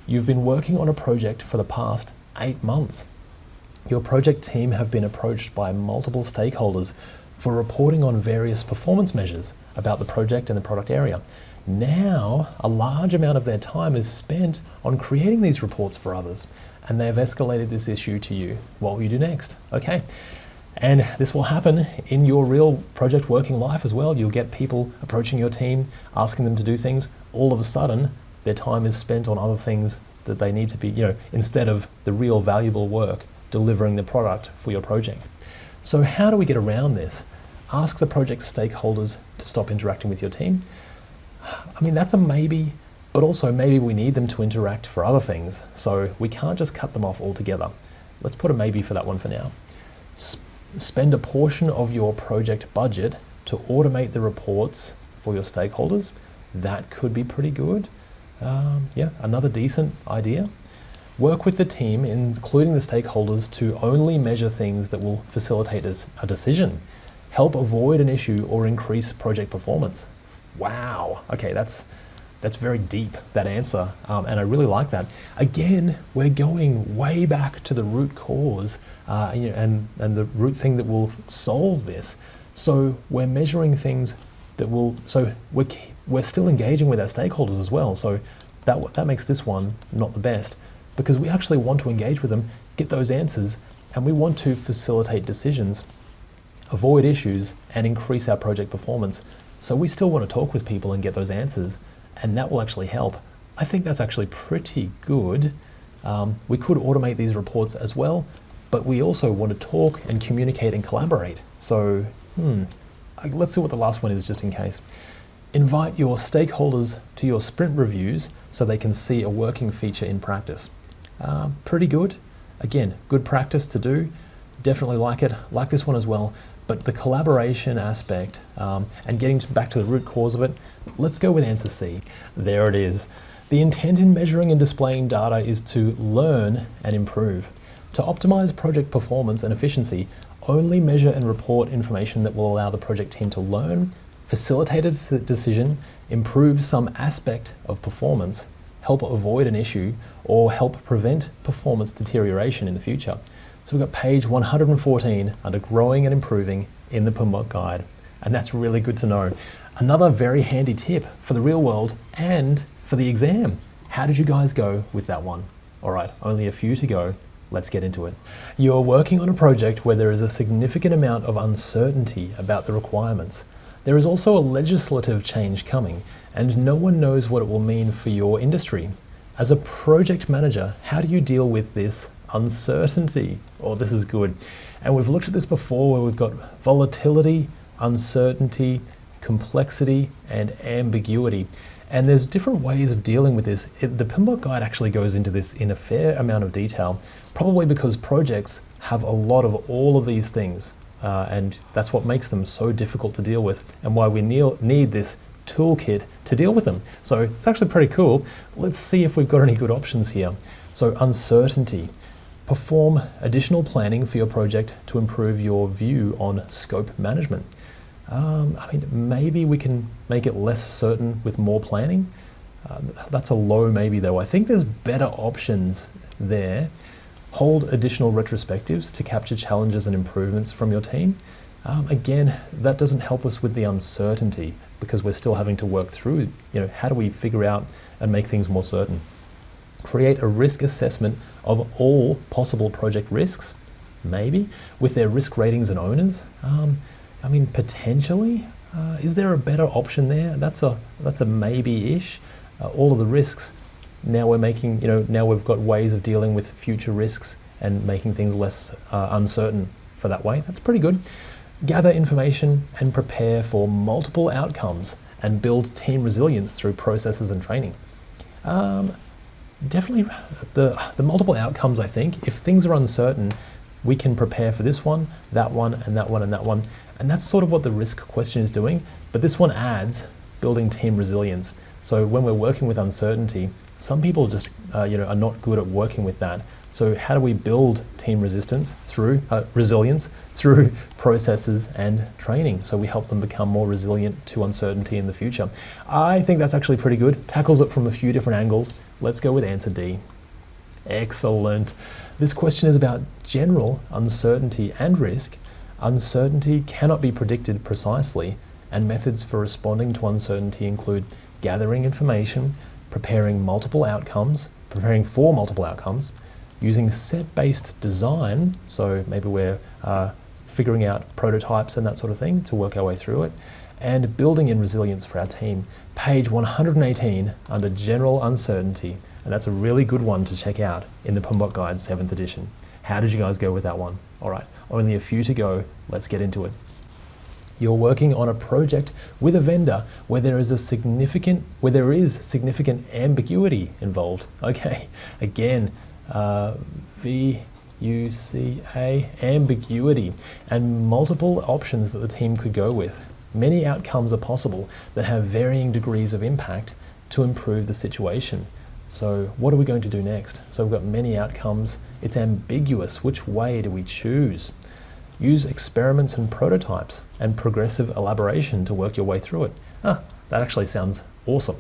You've been working on a project for the past 8 months. Your project team have been approached by multiple stakeholders for reporting on various performance measures about the project and the product area. Now, a large amount of their time is spent on creating these reports for others, and they've escalated this issue to you. What will you do next? Okay. And this will happen in your real project working life as well. You'll get people approaching your team, asking them to do things. All of a sudden, their time is spent on other things that they need to be, instead of the real valuable work, delivering the product for your project. So how do we get around this? Ask the project stakeholders to stop interacting with your team. That's a maybe, but also maybe we need them to interact for other things. So we can't just cut them off altogether. Let's put a maybe for that one for now. Spend a portion of your project budget to automate the reports for your stakeholders. That could be pretty good. Another decent idea. Work with the team, including the stakeholders, to only measure things that will facilitate a decision. Help avoid an issue or increase project performance. Wow. Okay, that's very deep, that answer, and I really like that. Again, we're going way back to the root cause and the root thing that will solve this. So we're measuring things that will, so we're still engaging with our stakeholders as well. So that makes this one not the best, because we actually want to engage with them, get those answers, and we want to facilitate decisions, avoid issues, and increase our project performance. So we still want to talk with people and get those answers, and that will actually help. I think that's actually pretty good. We could automate these reports as well, but we also want to talk and communicate and collaborate. So let's see what the last one is just in case. Invite your stakeholders to your sprint reviews so they can see a working feature in practice. Pretty good. Again, good practice to do. Definitely like it. Like this one as well. But the collaboration aspect and getting back to the root cause of it, let's go with answer C. There it is. The intent in measuring and displaying data is to learn and improve. To optimize project performance and efficiency, only measure and report information that will allow the project team to learn, facilitate a decision, improve some aspect of performance, help avoid an issue, or help prevent performance deterioration in the future. So we've got page 114 under growing and improving in the PMBOK guide. And that's really good to know. Another very handy tip for the real world and for the exam. How did you guys go with that one? All right, only a few to go. Let's get into it. You're working on a project where there is a significant amount of uncertainty about the requirements. There is also a legislative change coming, and no one knows what it will mean for your industry. As a project manager, how do you deal with this uncertainty? Oh, this is good. And we've looked at this before where we've got volatility, uncertainty, complexity, and ambiguity. And there's different ways of dealing with this. The PMBOK guide actually goes into this in a fair amount of detail, probably because projects have a lot of all of these things. And that's what makes them so difficult to deal with and why we need this toolkit to deal with them. So it's actually pretty cool. Let's see if we've got any good options here. So uncertainty. Perform additional planning for your project to improve your view on scope management. Maybe we can make it less certain with more planning. That's a low maybe though. I think there's better options there. Hold additional retrospectives to capture challenges and improvements from your team. Again, that doesn't help us with the uncertainty because we're still having to work through, how do we figure out and make things more certain? Create a risk assessment of all possible project risks, maybe, with their risk ratings and owners. Potentially. Is there a better option there? That's a maybe-ish. All of the risks, now we're making, now we've got ways of dealing with future risks and making things less uncertain for that way. That's pretty good. Gather information and prepare for multiple outcomes and build team resilience through processes and training. Definitely the multiple outcomes, I think. If things are uncertain, we can prepare for this one, that one, and that one, and that one. And that's sort of what the risk question is doing. But this one adds building team resilience. So when we're working with uncertainty, some people just are not good at working with that. So how do we build team resilience through processes and training? So we help them become more resilient to uncertainty in the future. I think that's actually pretty good. Tackles it from a few different angles. Let's go with answer D. Excellent. This question is about general uncertainty and risk. Uncertainty cannot be predicted precisely, and methods for responding to uncertainty include gathering information, preparing for multiple outcomes, using set-based design, so maybe we're figuring out prototypes and that sort of thing to work our way through it, and building in resilience for our team. Page 118 under General Uncertainty, and that's a really good one to check out in the PMBOK Guide 7th edition. How did you guys go with that one? All right, only a few to go. Let's get into it. You're working on a project with a vendor where there is significant ambiguity involved. Okay, again, VUCA, ambiguity, and multiple options that the team could go with. Many outcomes are possible that have varying degrees of impact to improve the situation. So what are we going to do next? So we've got many outcomes. It's ambiguous. Which way do we choose? Use experiments and prototypes and progressive elaboration to work your way through it. That actually sounds awesome.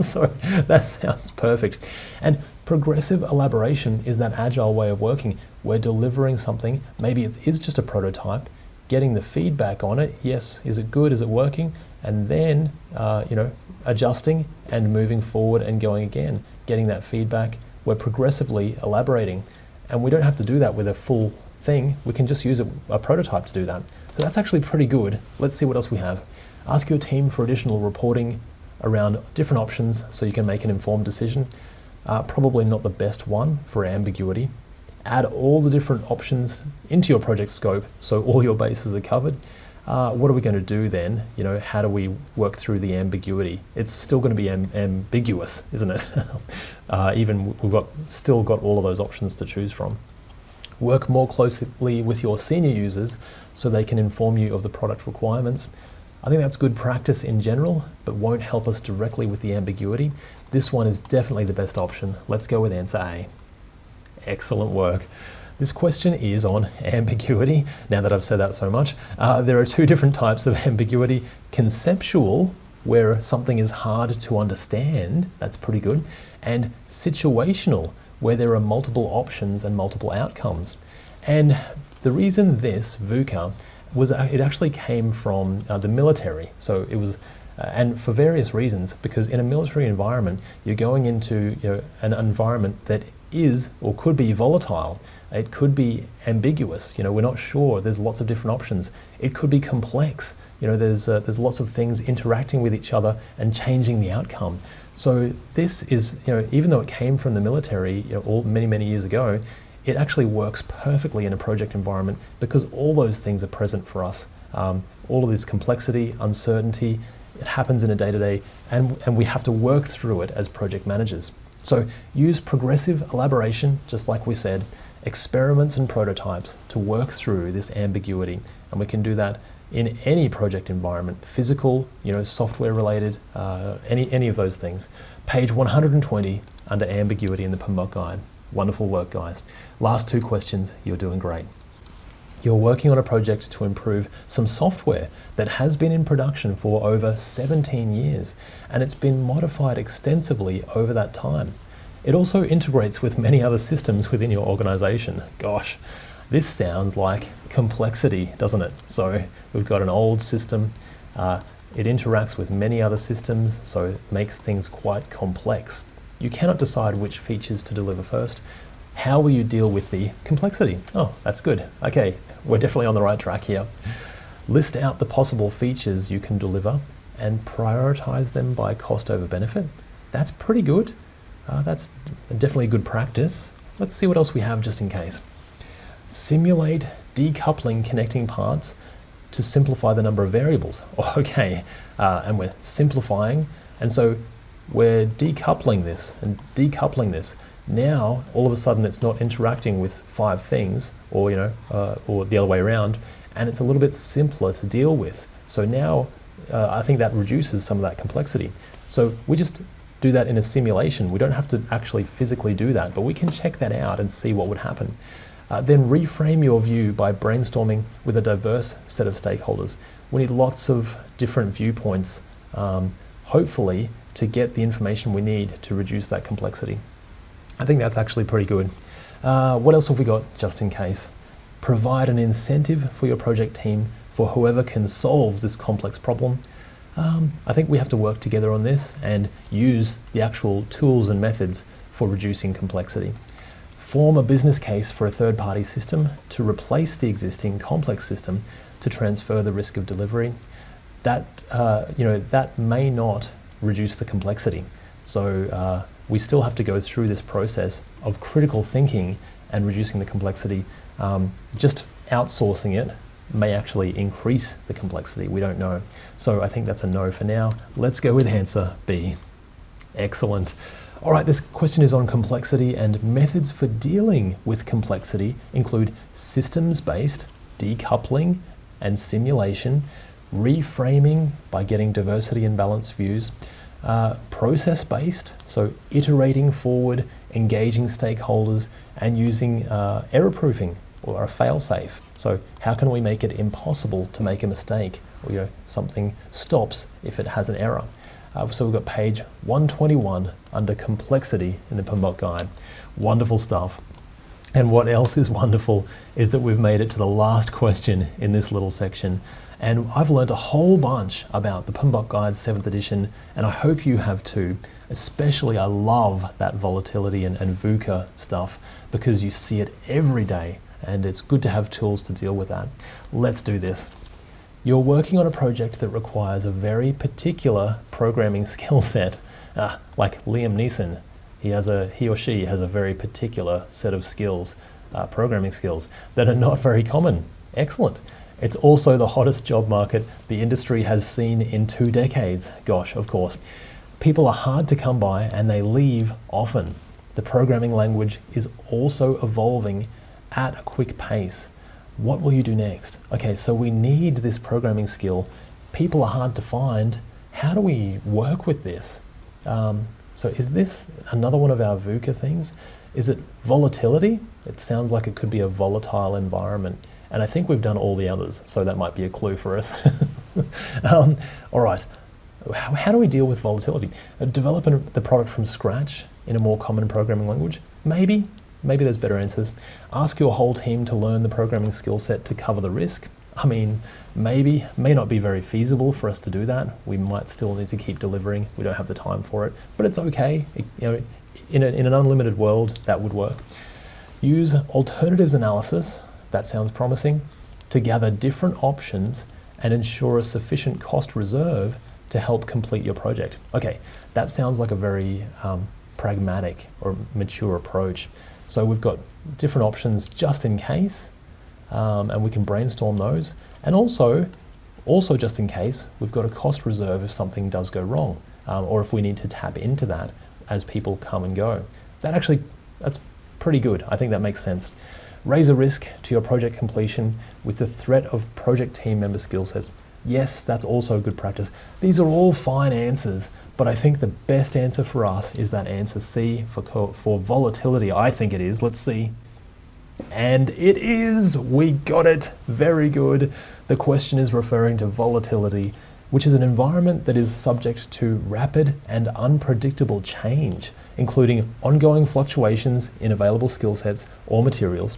So that sounds perfect. And progressive elaboration is that agile way of working. We're delivering something, maybe it is just a prototype, getting the feedback on it. Yes, is it good? Is it working? And then, adjusting and moving forward and going again, getting that feedback. We're progressively elaborating, and we don't have to do that with a full thing. We can just use a prototype to do that. So that's actually pretty good. Let's see what else we have. Ask your team for additional reporting around different options so you can make an informed decision. Probably not the best one for ambiguity. Add all the different options into your project scope so all your bases are covered. What are we going to do then? How do we work through the ambiguity? It's still going to be ambiguous, isn't it? Even we've still got all of those options to choose from. Work more closely with your senior users so they can inform you of the product requirements. I think that's good practice in general, but won't help us directly with the ambiguity. This one is definitely the best option. Let's go with answer A. Excellent work. This question is on ambiguity. Now that I've said that so much, there are two different types of ambiguity. Conceptual, where something is hard to understand, that's pretty good, and situational, where there are multiple options and multiple outcomes. And the reason this VUCA was, it actually came from the military. So it was, and for various reasons, because in a military environment, you're going into an environment that is or could be volatile. It could be ambiguous. We're not sure. There's lots of different options. It could be complex. There's lots of things interacting with each other and changing the outcome. So this is, even though it came from the military, many years ago, it actually works perfectly in a project environment because all those things are present for us. All of this complexity, uncertainty, it happens in a day-to-day, and we have to work through it as project managers. So use progressive elaboration, just like we said, experiments and prototypes to work through this ambiguity. And we can do that in any project environment, physical, software related, any of those things. Page 120 under ambiguity in the PMBOK Guide. Wonderful work, guys. Last two questions, you're doing great. You're working on a project to improve some software that has been in production for over 17 years, and it's been modified extensively over that time. It also integrates with many other systems within your organization. Gosh, this sounds like complexity, doesn't it? So we've got an old system, it interacts with many other systems, so it makes things quite complex. You cannot decide which features to deliver first. How will you deal with the complexity? Oh, that's good. Okay, we're definitely on the right track here. List out the possible features you can deliver and prioritize them by cost over benefit. That's pretty good. That's definitely good practice. Let's see what else we have just in case. Simulate decoupling connecting parts to simplify the number of variables. Okay, and we're simplifying. And so we're decoupling this and decoupling this. Now, all of a sudden, it's not interacting with 5 things, or or the other way around, and it's a little bit simpler to deal with. So now, I think that reduces some of that complexity. So we just do that in a simulation. We don't have to actually physically do that, but we can check that out and see what would happen. Then reframe your view by brainstorming with a diverse set of stakeholders. We need lots of different viewpoints, hopefully, to get the information we need to reduce that complexity. I think that's actually pretty good. What else have we got just in case? Provide an incentive for your project team for whoever can solve this complex problem. I think we have to work together on this and use the actual tools and methods for reducing complexity. Form a business case for a third-party system to replace the existing complex system to transfer the risk of delivery. That, that may not reduce the complexity. So we still have to go through this process of critical thinking and reducing the complexity. Just outsourcing it may actually increase the complexity. We don't know. So I think that's a no for now. Let's go with answer B. Excellent. All right, this question is on complexity, and methods for dealing with complexity include systems-based, decoupling and simulation, reframing by getting diversity and balanced views, process-based, so iterating forward, engaging stakeholders, and using error-proofing or a fail-safe. So how can we make it impossible to make a mistake, or something stops if it has an error? So we've got page 121 under complexity in the PMBOK guide. Wonderful stuff. And what else is wonderful is that we've made it to the last question in this little section. And I've learned a whole bunch about the PMBOK Guide 7th edition, and I hope you have too. Especially I love that volatility and VUCA stuff, because you see it every day, and it's good to have tools to deal with that. Let's do this. You're working on a project that requires a very particular programming skill set, like Liam Neeson. He or she has a very particular set of skills, programming skills, that are not very common. Excellent. It's also the hottest job market the industry has seen in 2 decades. Gosh, of course. People are hard to come by and they leave often. The programming language is also evolving at a quick pace. What will you do next? Okay, so we need this programming skill. People are hard to find. How do we work with this? So is this another one of our VUCA things? Is it volatility? It sounds like it could be a volatile environment. And I think we've done all the others, so that might be a clue for us. All right, how do we deal with volatility? Develop the product from scratch in a more common programming language? Maybe there's better answers. Ask your whole team to learn the programming skill set to cover the risk. I mean, may not be very feasible for us to do that. We might still need to keep delivering. We don't have the time for it, but it's okay. In an unlimited world, that would work. Use alternatives analysis, that sounds promising, to gather different options and ensure a sufficient cost reserve to help complete your project. Okay, that sounds like a very pragmatic or mature approach. So we've got different options just in case, and we can brainstorm those. And also just in case, we've got a cost reserve if something does go wrong, or if we need to tap into that as people come and go. That's pretty good. I think that makes sense. Raise a risk to your project completion with the threat of project team member skill sets. Yes, that's also good practice. These are all fine answers, but I think the best answer for us is that answer C for volatility. I think it is. Let's see. And it is. We got it. Very good. The question is referring to volatility, which is an environment that is subject to rapid and unpredictable change, including ongoing fluctuations in available skill sets or materials.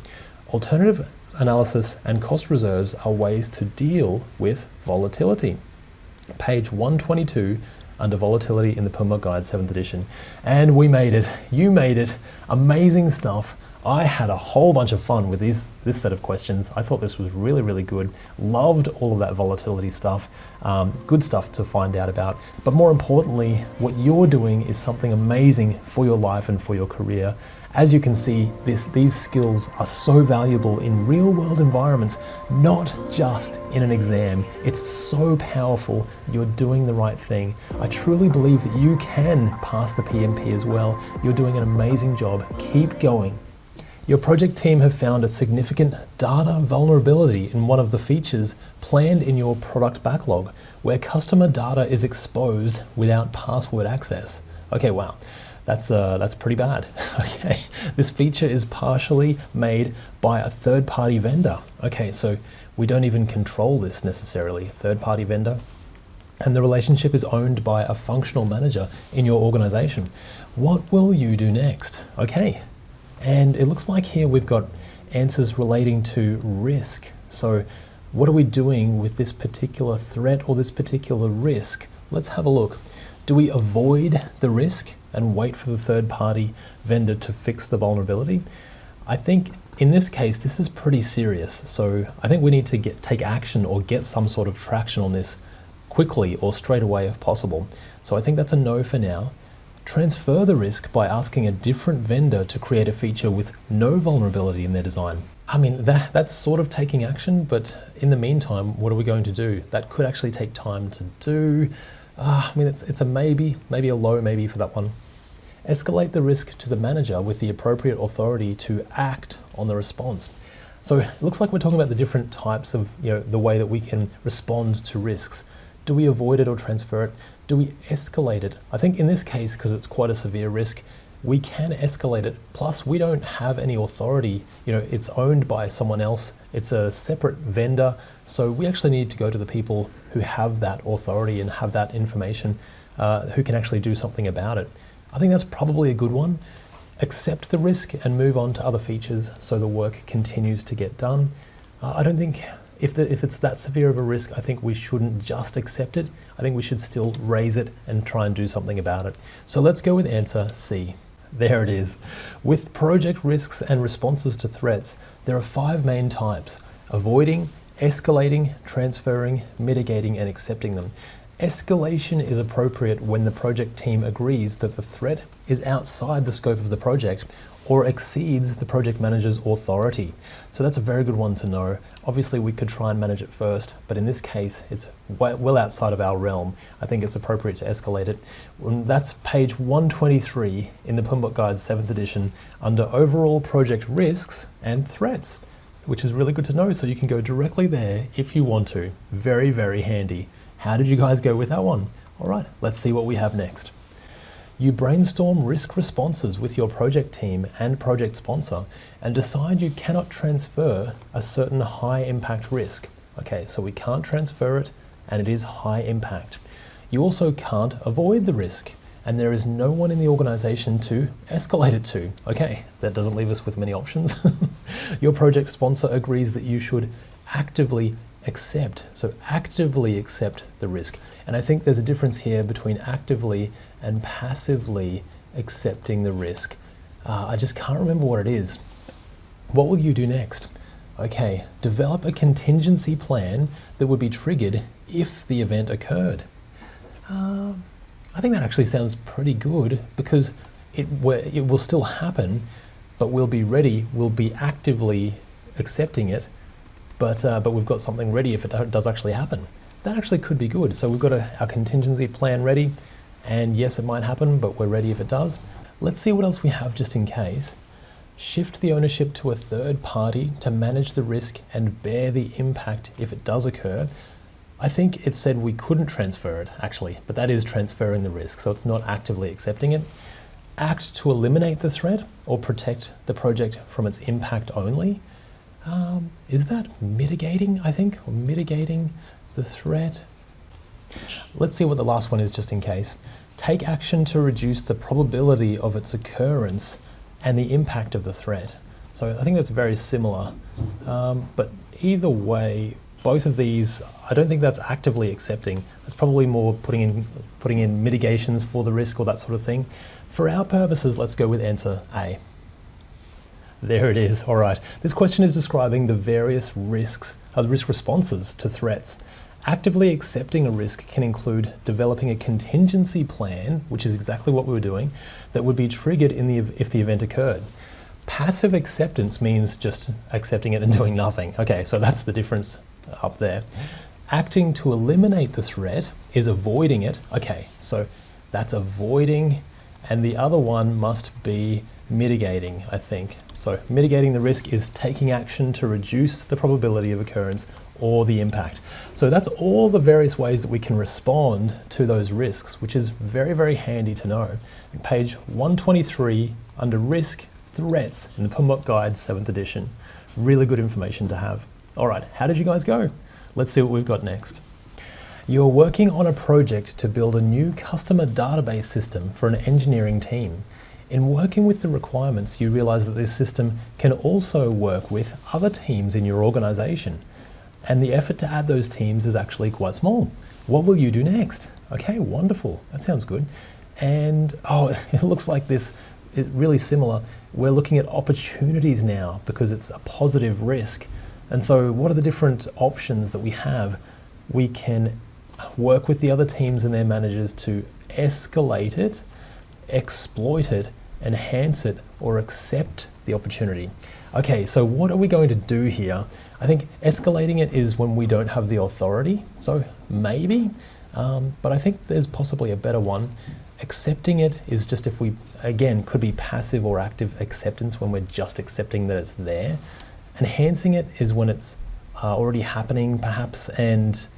Alternative analysis and cost reserves are ways to deal with volatility. Page 122 under volatility in the PMBOK Guide 7th edition. And we made it. You made it. Amazing stuff. I had a whole bunch of fun with this set of questions. I thought this was really, really good. Loved all of that volatility stuff. Good stuff to find out about. But more importantly, what you're doing is something amazing for your life and for your career. As you can see, these skills are so valuable in real-world environments, not just in an exam. It's so powerful. You're doing the right thing. I truly believe that you can pass the PMP as well. You're doing an amazing job. Keep going. Your project team have found a significant data vulnerability in one of the features planned in your product backlog, where customer data is exposed without password access. Okay, wow. That's pretty bad. Okay, this feature is partially made by a third-party vendor. Okay, so we don't even control this necessarily, third-party vendor. And the relationship is owned by a functional manager in your organization. What will you do next? Okay, and it looks like here we've got answers relating to risk. So what are we doing with this particular threat or this particular risk? Let's have a look. Do we avoid the risk and wait for the third-party vendor to fix the vulnerability? I think in this case, this is pretty serious. So I think we need to take action or get some sort of traction on this quickly or straight away if possible. So I think that's a no for now. Transfer the risk by asking a different vendor to create a feature with no vulnerability in their design. I mean, that's sort of taking action, but in the meantime, what are we going to do? That could actually take time to do. I mean, it's a maybe a low maybe for that one. Escalate the risk to the manager with the appropriate authority to act on the response. So it looks like we're talking about the different types of, the way that we can respond to risks. Do we avoid it or transfer it? Do we escalate it? I think in this case, because it's quite a severe risk, we can escalate it. Plus, we don't have any authority. It's owned by someone else. It's a separate vendor. So we actually need to go to the people who have that authority and have that information, who can actually do something about it. I think that's probably a good one. Accept the risk and move on to other features so the work continues to get done. I don't think if it's that severe of a risk, I think we shouldn't just accept it. I think we should still raise it and try and do something about it. So let's go with answer C. There it is. With project risks and responses to threats, there are 5 main types: avoiding, escalating, transferring, mitigating, and accepting them. Escalation is appropriate when the project team agrees that the threat is outside the scope of the project or exceeds the project manager's authority. So that's a very good one to know. Obviously, we could try and manage it first, but in this case, it's well outside of our realm. I think it's appropriate to escalate it. That's page 123 in the PMBOK Guide 7th edition under Overall Project Risks and Threats, which is really good to know, so you can go directly there if you want to. Very, very handy. How did you guys go with that one? All right, let's see what we have next. You brainstorm risk responses with your project team and project sponsor and decide you cannot transfer a certain high impact risk. Okay, so we can't transfer it and it is high impact. You also can't avoid the risk and there is no one in the organization to escalate it to. Okay, that doesn't leave us with many options. Your project sponsor agrees that you should actively accept the risk. And I think there's a difference here between actively and passively accepting the risk. I just can't remember what it is. What will you do next? Okay, develop a contingency plan that would be triggered if the event occurred. I think that actually sounds pretty good because it will still happen, but we'll be ready, we'll be actively accepting it, but we've got something ready if it does actually happen. That actually could be good. So we've got our contingency plan ready, and yes, it might happen, but we're ready if it does. Let's see what else we have just in case. Shift the ownership to a third party to manage the risk and bear the impact if it does occur. I think it said we couldn't transfer it, actually, but that is transferring the risk, so it's not actively accepting it. Act to eliminate the threat or protect the project from its impact only. Is that mitigating, I think, or mitigating the threat? Let's see what the last one is just in case. Take action to reduce the probability of its occurrence and the impact of the threat. So I think that's very similar, but either way, both of these, I don't think that's actively accepting. That's probably more putting in mitigations for the risk or that sort of thing. For our purposes, let's go with answer A. There it is. All right. This question is describing the various risk responses to threats. Actively accepting a risk can include developing a contingency plan, which is exactly what we were doing, that would be triggered if the event occurred. Passive acceptance means just accepting it and doing nothing. Okay, so that's the difference up there. Acting to eliminate the threat is avoiding it. Okay, so that's avoiding, and the other one must be mitigating, I think. So mitigating the risk is taking action to reduce the probability of occurrence or the impact. So that's all the various ways that we can respond to those risks, which is very, very handy to know. In page 123, under risk threats in the PMBOK Guide 7th edition. Really good information to have. All right, how did you guys go? Let's see what we've got next. You're working on a project to build a new customer database system for an engineering team. In working with the requirements, you realize that this system can also work with other teams in your organization. And the effort to add those teams is actually quite small. What will you do next? Okay, wonderful. That sounds good. And it looks like this is really similar. We're looking at opportunities now because it's a positive risk. And so what are the different options that we have? We can work with the other teams and their managers to escalate it, exploit it, enhance it, or accept the opportunity. Okay, so what are we going to do here? I think escalating it is when we don't have the authority, so maybe, but I think there's possibly a better one. Accepting it is just if we, again, could be passive or active acceptance when we're just accepting that it's there. Enhancing it is when it's already happening perhaps and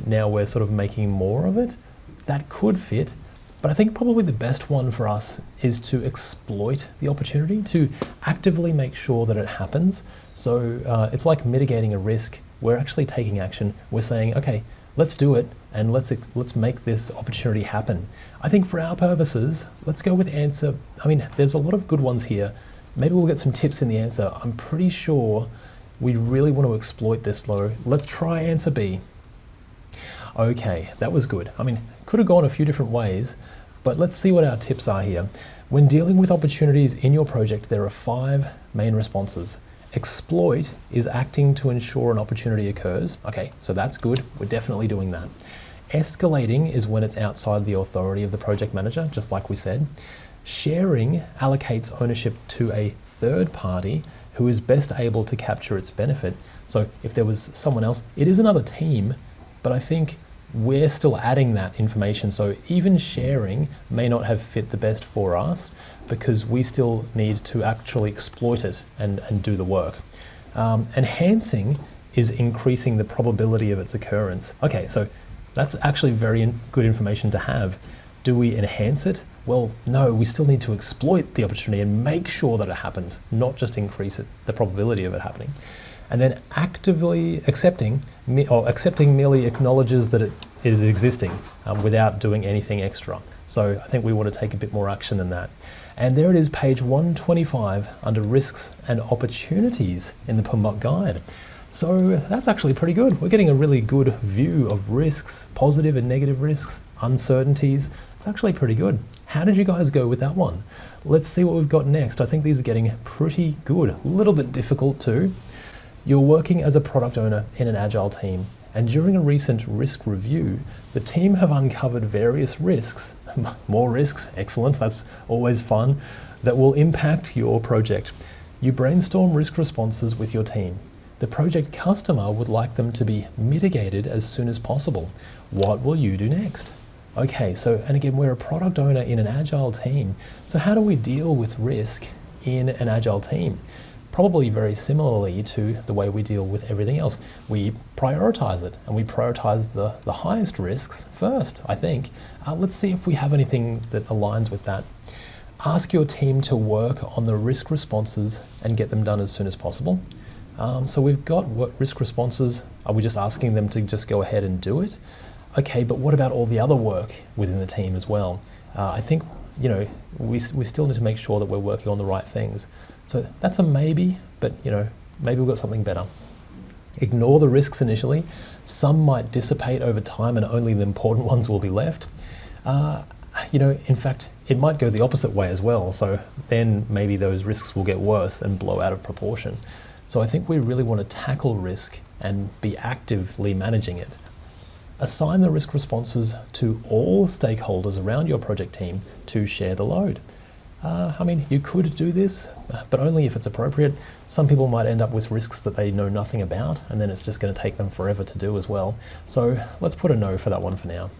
now we're sort of making more of it. That could fit, but I think probably the best one for us is to exploit the opportunity, to actively make sure that it happens. So it's like mitigating a risk. We're actually taking action. We're saying, okay, let's do it and let's make this opportunity happen. I think for our purposes, let's go with answer. I mean, there's a lot of good ones here. Maybe we'll get some tips in the answer. I'm pretty sure we really want to exploit this though. Let's try answer B. Okay, that was good. I mean, could have gone a few different ways, but let's see what our tips are here. When dealing with opportunities in your project, there are 5 main responses. Exploit is acting to ensure an opportunity occurs. Okay, so that's good. We're definitely doing that. Escalating is when it's outside the authority of the project manager, just like we said. Sharing allocates ownership to a third party who is best able to capture its benefit. So if there was someone else, it is another team, but I think we're still adding that information. So even sharing may not have fit the best for us because we still need to actually exploit it and do the work. Enhancing is increasing the probability of its occurrence. Okay, so that's actually very good information to have. Do we enhance it? Well, no, we still need to exploit the opportunity and make sure that it happens, not just increase it, the probability of it happening. And then actively accepting merely acknowledges that it is existing without doing anything extra. So I think we want to take a bit more action than that. And there it is, page 125 under risks and opportunities in the PMBOK guide. So that's actually pretty good. We're getting a really good view of risks, positive and negative risks, uncertainties. It's actually pretty good. How did you guys go with that one? Let's see what we've got next. I think these are getting pretty good. A little bit difficult too. You're working as a product owner in an Agile team, and during a recent risk review, the team have uncovered various risks, more risks, excellent, that's always fun, that will impact your project. You brainstorm risk responses with your team. The project customer would like them to be mitigated as soon as possible. What will you do next? Okay, so, and again, we're a product owner in an Agile team. So how do we deal with risk in an Agile team? Probably very similarly to the way we deal with everything else. We prioritize it, and we prioritize the highest risks first, I think. Let's see if we have anything that aligns with that. Ask your team to work on the risk responses and get them done as soon as possible. So we've got what risk responses. Are we just asking them to just go ahead and do it? Okay, but what about all the other work within the team as well? I think, you know, we still need to make sure that we're working on the right things. So that's a maybe, but you know, maybe we've got something better. Ignore the risks initially. Some might dissipate over time and only the important ones will be left. You know, in fact, it might go the opposite way as well. So then maybe those risks will get worse and blow out of proportion. So I think we really want to tackle risk and be actively managing it. Assign the risk responses to all stakeholders around your project team to share the load. I mean, you could do this, but only if it's appropriate. Some people might end up with risks that they know nothing about, and then it's just going to take them forever to do as well. So let's put a no for that one for now.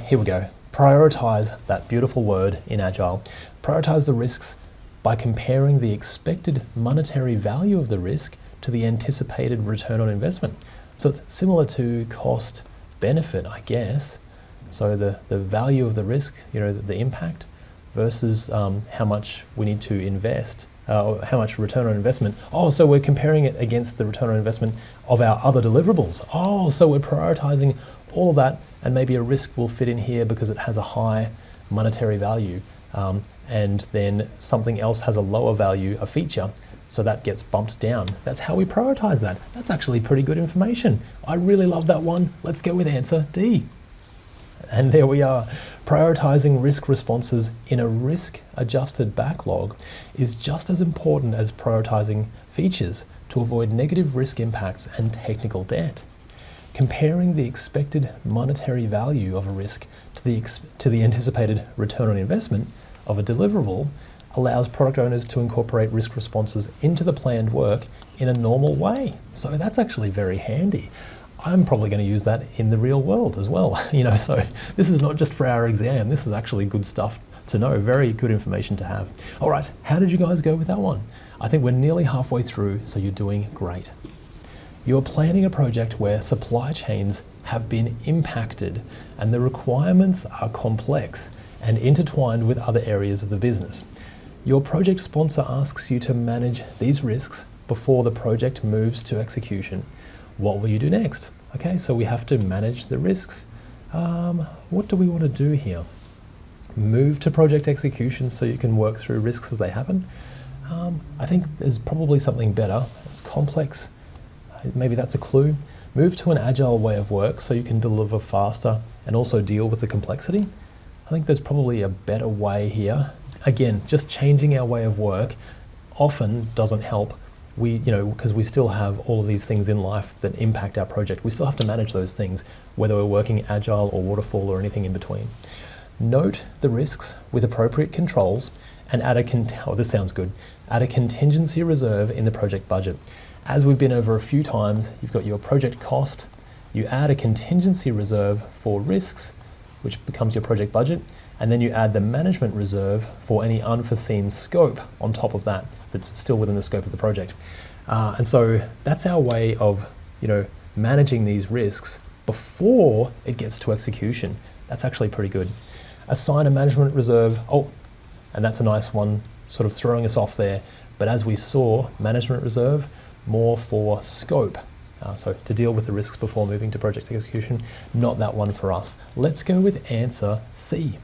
Here we go. Prioritize, that beautiful word in Agile. Prioritize the risks by comparing the expected monetary value of the risk to the anticipated return on investment. So it's similar to cost benefit, I guess. So the value of the risk, the impact, versus how much we need to invest, how much return on investment. Oh, so we're comparing it against the return on investment of our other deliverables. Oh, so we're prioritizing all of that, and maybe a risk will fit in here because it has a high monetary value, and then something else has a lower value, a feature, so that gets bumped down. That's how we prioritize that. That's actually pretty good information. I really love that one. Let's go with answer D. And there we are. Prioritizing risk responses in a risk-adjusted backlog is just as important as prioritizing features to avoid negative risk impacts and technical debt. Comparing the expected monetary value of a risk to the anticipated return on investment of a deliverable allows product owners to incorporate risk responses into the planned work in a normal way. So that's actually very handy. I'm probably going to use that in the real world as well. So this is not just for our exam. This is actually good stuff to know. Very good information to have. All right, how did you guys go with that one? I think we're nearly halfway through, so you're doing great. You're planning a project where supply chains have been impacted and the requirements are complex and intertwined with other areas of the business. Your project sponsor asks you to manage these risks before the project moves to execution. What will you do next? Okay, so we have to manage the risks. What do we want to do here? Move to project execution so you can work through risks as they happen. I think there's probably something better. It's complex. Maybe that's a clue. Move to an agile way of work so you can deliver faster and also deal with the complexity. I think there's probably a better way here. Again, just changing our way of work often doesn't help. Because we still have all of these things in life that impact our project. We still have to manage those things, whether we're working agile or waterfall or anything in between. Note the risks with appropriate controls and add a contingency reserve in the project budget. As we've been over a few times, you've got your project cost, you add a contingency reserve for risks, which becomes your project budget, and then you add the management reserve for any unforeseen scope on top of that that's still within the scope of the project. And so that's our way of managing these risks before it gets to execution. That's actually pretty good. Assign a management reserve. Oh, and that's a nice one, sort of throwing us off there. But as we saw, management reserve, more for scope. So to deal with the risks before moving to project execution, not that one for us. Let's go with answer C.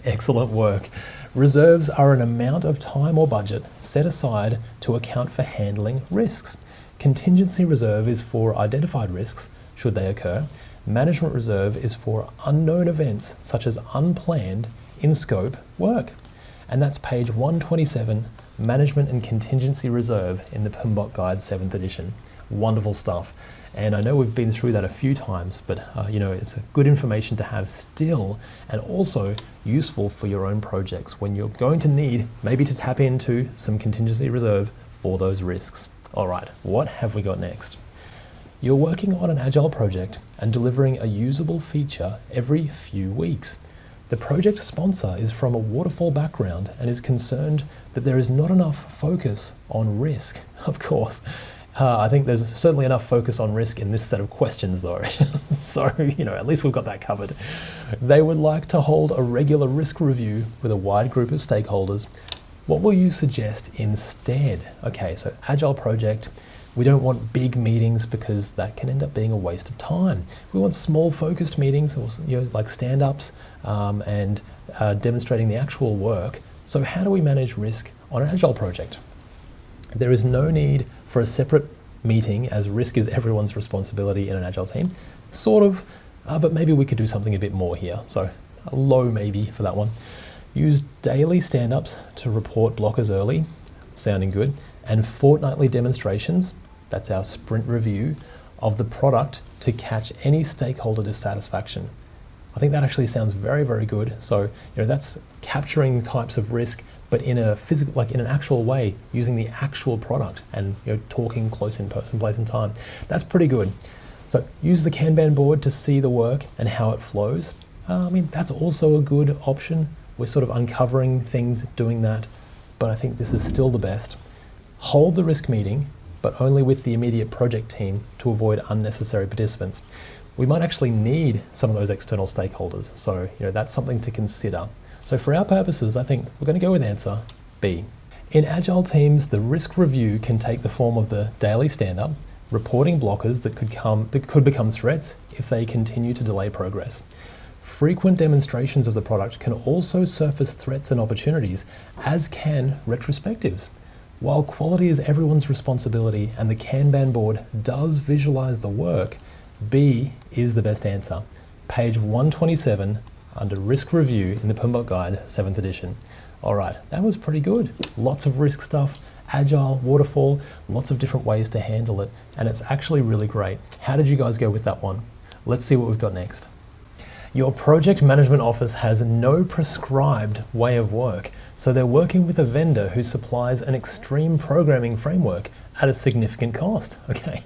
Excellent work. Reserves are an amount of time or budget set aside to account for handling risks. Contingency reserve is for identified risks, should they occur. Management reserve is for unknown events, such as unplanned, in-scope work. And that's page 127, Management and Contingency Reserve in the PMBOK Guide 7th edition. Wonderful stuff. And I know we've been through that a few times, but it's a good information to have still, and also useful for your own projects when you're going to need maybe to tap into some contingency reserve for those risks. All right, what have we got next? You're working on an agile project and delivering a usable feature every few weeks. The project sponsor is from a waterfall background and is concerned that there is not enough focus on risk, of course. I think there's certainly enough focus on risk in this set of questions though. So, at least we've got that covered. They would like to hold a regular risk review with a wide group of stakeholders. What will you suggest instead? Okay, so agile project. We don't want big meetings because that can end up being a waste of time. We want small focused meetings, like stand-ups and demonstrating the actual work. So how do we manage risk on an agile project? There is no need for a separate meeting as risk is everyone's responsibility in an agile team. Sort of, but maybe we could do something a bit more here. So a low maybe for that one. Use daily stand-ups to report blockers early, sounding good, and fortnightly demonstrations, that's our sprint review, of the product to catch any stakeholder dissatisfaction. I think that actually sounds very, very good. So, that's capturing types of risk, but in a physical, like in an actual way, using the actual product and talking close in person, place and time. That's pretty good. So use the Kanban board to see the work and how it flows. That's also a good option. We're sort of uncovering things doing that, but I think this is still the best. Hold the risk meeting, but only with the immediate project team to avoid unnecessary participants. We might actually need some of those external stakeholders, so that's something to consider. So for our purposes, I think we're going to go with answer B. In Agile teams, the risk review can take the form of the daily stand-up, reporting blockers that could become threats if they continue to delay progress. Frequent demonstrations of the product can also surface threats and opportunities, as can retrospectives. While quality is everyone's responsibility and the Kanban board does visualize the work, B is the best answer. Page 127 under Risk Review in the PMBOK Guide, 7th edition. All right, that was pretty good. Lots of risk stuff, Agile, waterfall, lots of different ways to handle it, and it's actually really great. How did you guys go with that one? Let's see what we've got next. Your project management office has no prescribed way of work, so they're working with a vendor who supplies an extreme programming framework at a significant cost. Okay,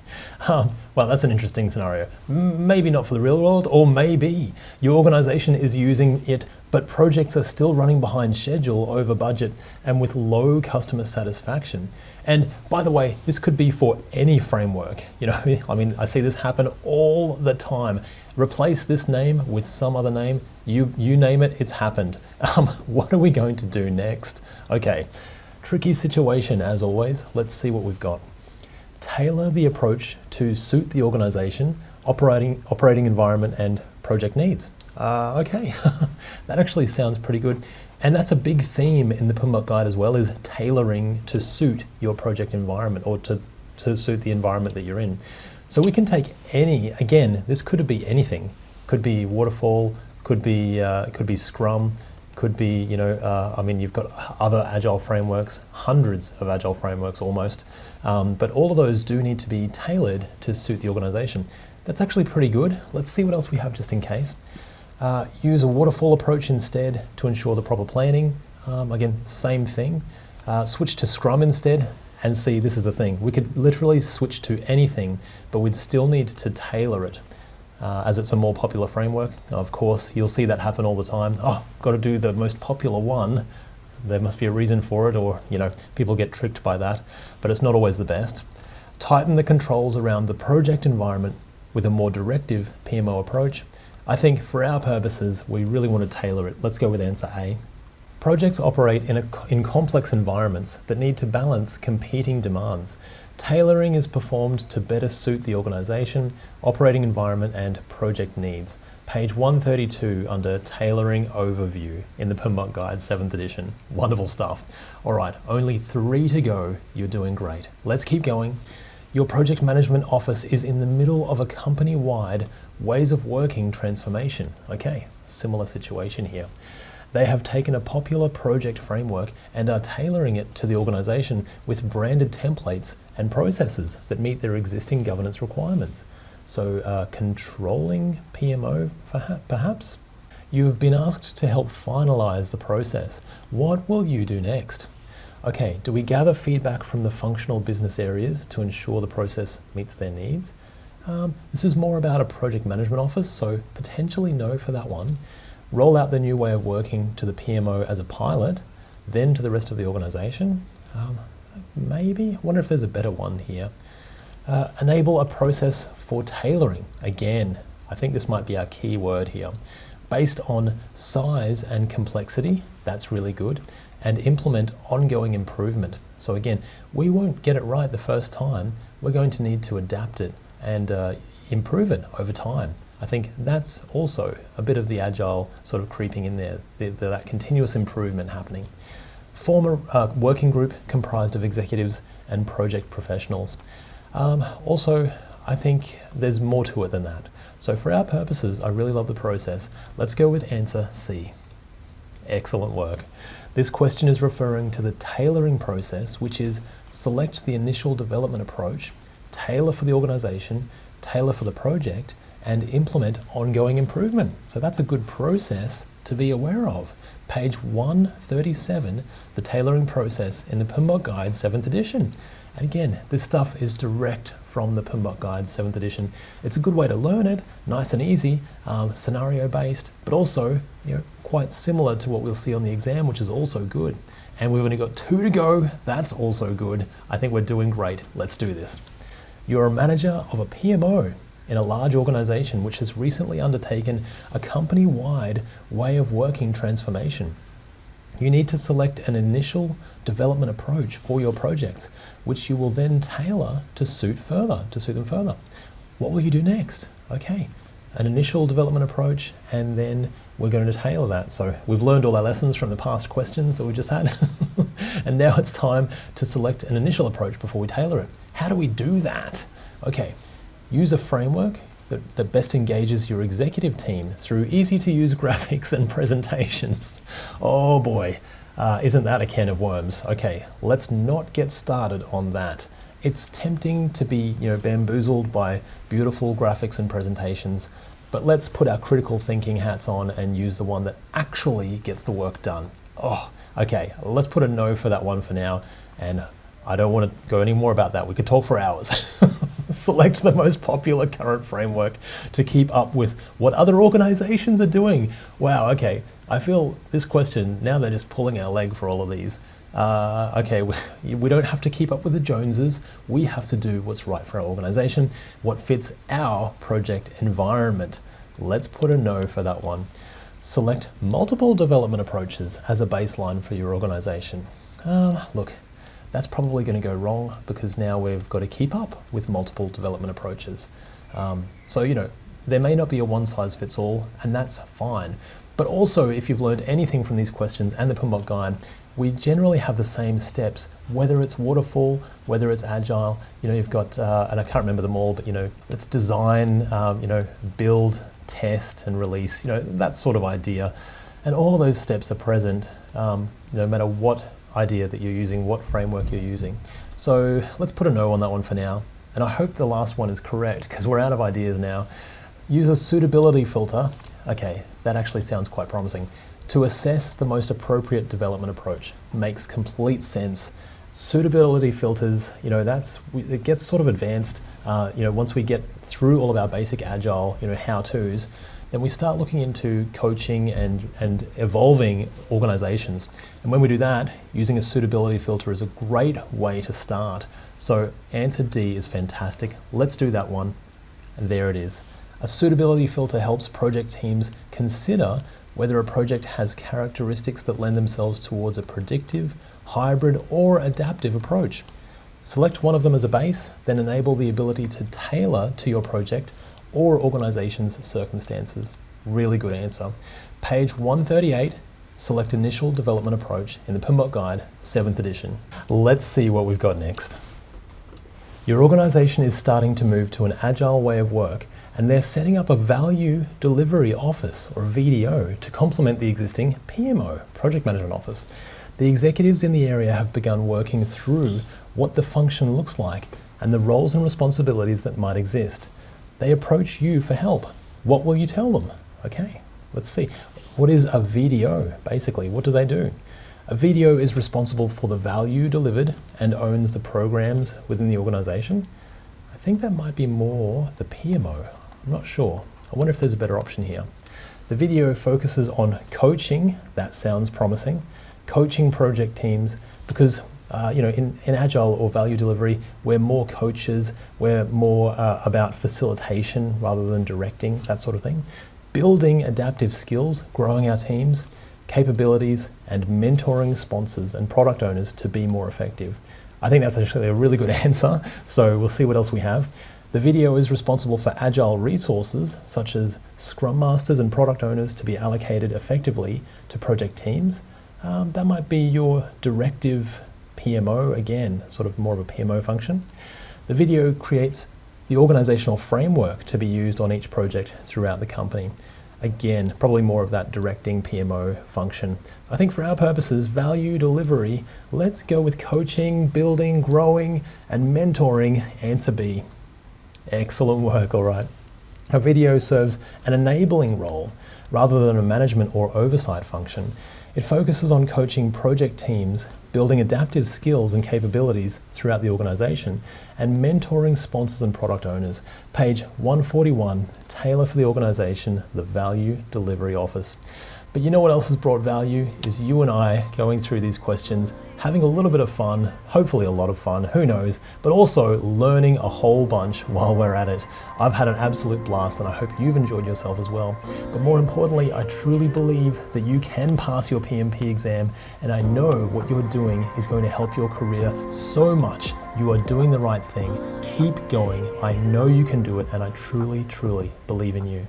well, that's an interesting scenario. Maybe not for the real world, or maybe your organization is using it, but projects are still running behind schedule, over budget, and with low customer satisfaction. And by the way, this could be for any framework. I see this happen all the time. Replace this name with some other name, you name it, it's happened. What are we going to do next? Okay, tricky situation as always. Let's see what we've got. Tailor the approach to suit the organization, operating environment, and project needs. Okay, that actually sounds pretty good. And that's a big theme in the PMBOK Guide as well, is tailoring to suit your project environment, or to suit the environment that you're in. So we can take any, again, this could be anything. Could be waterfall, could be Scrum, could be, you've got other Agile frameworks, hundreds of Agile frameworks almost, but all of those do need to be tailored to suit the organization. That's actually pretty good. Let's see what else we have just in case. Use a waterfall approach instead to ensure the proper planning. Again, same thing. Switch to Scrum instead. And see, this is the thing. We could literally switch to anything, but we'd still need to tailor it as it's a more popular framework. Of course, you'll see that happen all the time. Oh, got to do the most popular one. There must be a reason for it, or, people get tricked by that, but it's not always the best. Tighten the controls around the project environment with a more directive PMO approach. I think for our purposes, we really want to tailor it. Let's go with answer A. Projects operate in complex environments that need to balance competing demands. Tailoring is performed to better suit the organization, operating environment, and project needs. Page 132 under Tailoring Overview in the PMBOK Guide, 7th edition. Wonderful stuff. All right, only 3 to go. You're doing great. Let's keep going. Your project management office is in the middle of a company-wide ways of working transformation. Okay, similar situation here. They have taken a popular project framework and are tailoring it to the organization with branded templates and processes that meet their existing governance requirements. So controlling PMO, perhaps? You have been asked to help finalize the process. What will you do next? Okay, do we gather feedback from the functional business areas to ensure the process meets their needs? This is more about a project management office, so potentially no for that one. Roll out the new way of working to the PMO as a pilot, then to the rest of the organization. Maybe, I wonder if there's a better one here. Enable a process for tailoring. Again, I think this might be our key word here. Based on size and complexity, that's really good. And implement ongoing improvement. So again, we won't get it right the first time. We're going to need to adapt it and improve it over time. I think that's also a bit of the Agile sort of creeping in there, that continuous improvement happening. Form a working group comprised of executives and project professionals. Also, I think there's more to it than that. So for our purposes, I really love the process. Let's go with answer C. Excellent work. This question is referring to the tailoring process, which is select the initial development approach, tailor for the organization, tailor for the project, and implement ongoing improvement. So that's a good process to be aware of. Page 137, the tailoring process in the PMBOK Guide 7th edition. And again, this stuff is direct from the PMBOK Guide 7th edition. It's a good way to learn it, nice and easy, scenario-based, but also quite similar to what we'll see on the exam, which is also good. And we've only got 2 to go, that's also good. I think we're doing great, let's do this. You're a manager of a PMO in a large organization which has recently undertaken a company-wide way of working transformation. You need to select an initial development approach for your projects, which you will then tailor to suit them further. What will you do next? Okay, an initial development approach, and then we're going to tailor that. So we've learned all our lessons from the past questions that we just had, and now it's time to select an initial approach before we tailor it. How do we do that? Okay, use a framework that best engages your executive team through easy-to-use graphics and presentations. Oh boy, isn't that a can of worms? Okay, let's not get started on that. It's tempting to be bamboozled by beautiful graphics and presentations, but let's put our critical thinking hats on and use the one that actually gets the work done. Oh, okay, let's put a no for that one for now, and I don't want to go any more about that. We could talk for hours. Select the most popular current framework to keep up with what other organizations are doing. Wow, okay. I feel this question, now they're just pulling our leg for all of these. Okay, we don't have to keep up with the Joneses. We have to do what's right for our organization, what fits our project environment. Let's put a no for that one. Select multiple development approaches as a baseline for your organization. Look, that's probably going to go wrong because now we've got to keep up with multiple development approaches. So, there may not be a one-size-fits-all, and that's fine. But also, if you've learned anything from these questions and the PMBOK Guide, we generally have the same steps, whether it's waterfall, whether it's agile. You've got, and I can't remember them all, but let's design, build, test, and release. That sort of idea, and all of those steps are present, no matter what idea that you're using, what framework you're using. So let's put a no on that one for now. And I hope the last one is correct because we're out of ideas now. Use a suitability filter. Okay, that actually sounds quite promising. To assess the most appropriate development approach. Makes complete sense. Suitability filters, it gets sort of advanced, once we get through all of our basic agile, how-tos, then we start looking into coaching and evolving organizations. And when we do that, using a suitability filter is a great way to start. So answer D is fantastic. Let's do that one. And there it is. A suitability filter helps project teams consider whether a project has characteristics that lend themselves towards a predictive, hybrid, or adaptive approach. Select one of them as a base, then enable the ability to tailor to your project or organization's circumstances. Really good answer. Page 138, select initial development approach in the PMBOK Guide, 7th edition. Let's see what we've got next. Your organization is starting to move to an agile way of work, and they're setting up a value delivery office, or VDO, to complement the existing PMO, project management office. The executives in the area have begun working through what the function looks like and the roles and responsibilities that might exist. They approach you for help. What will you tell them? Okay, let's see. What is a VDO? Basically, what do they do? A VDO is responsible for the value delivered and owns the programs within the organization. I think that might be more the PMO. I'm not sure. I wonder if there's a better option here. The VDO focuses on coaching, that sounds promising, coaching project teams, because in Agile or value delivery, we're more coaches, we're more about facilitation rather than directing, that sort of thing. Building adaptive skills, growing our teams, capabilities, and mentoring sponsors and product owners to be more effective. I think that's actually a really good answer, so we'll see what else we have. The VDO is responsible for Agile resources, such as Scrum Masters and product owners to be allocated effectively to project teams. That might be your Directive PMO, again, sort of more of a PMO function. The VDO creates the organizational framework to be used on each project throughout the company. Again, probably more of that directing PMO function. I think for our purposes, value delivery, let's go with coaching, building, growing, and mentoring, answer B. Excellent work, all right. A video serves an enabling role rather than a management or oversight function. It focuses on coaching project teams, building adaptive skills and capabilities throughout the organization, and mentoring sponsors and product owners. Page 141, tailor for the organization, the Value Delivery Office. But you know what else has brought value is you and I going through these questions, having a little bit of fun, hopefully a lot of fun, who knows, but also learning a whole bunch while we're at it. I've had an absolute blast and I hope you've enjoyed yourself as well. But more importantly, I truly believe that you can pass your PMP exam, and I know what you're doing is going to help your career so much. You are doing the right thing. Keep going. I know you can do it, and I truly, truly believe in you.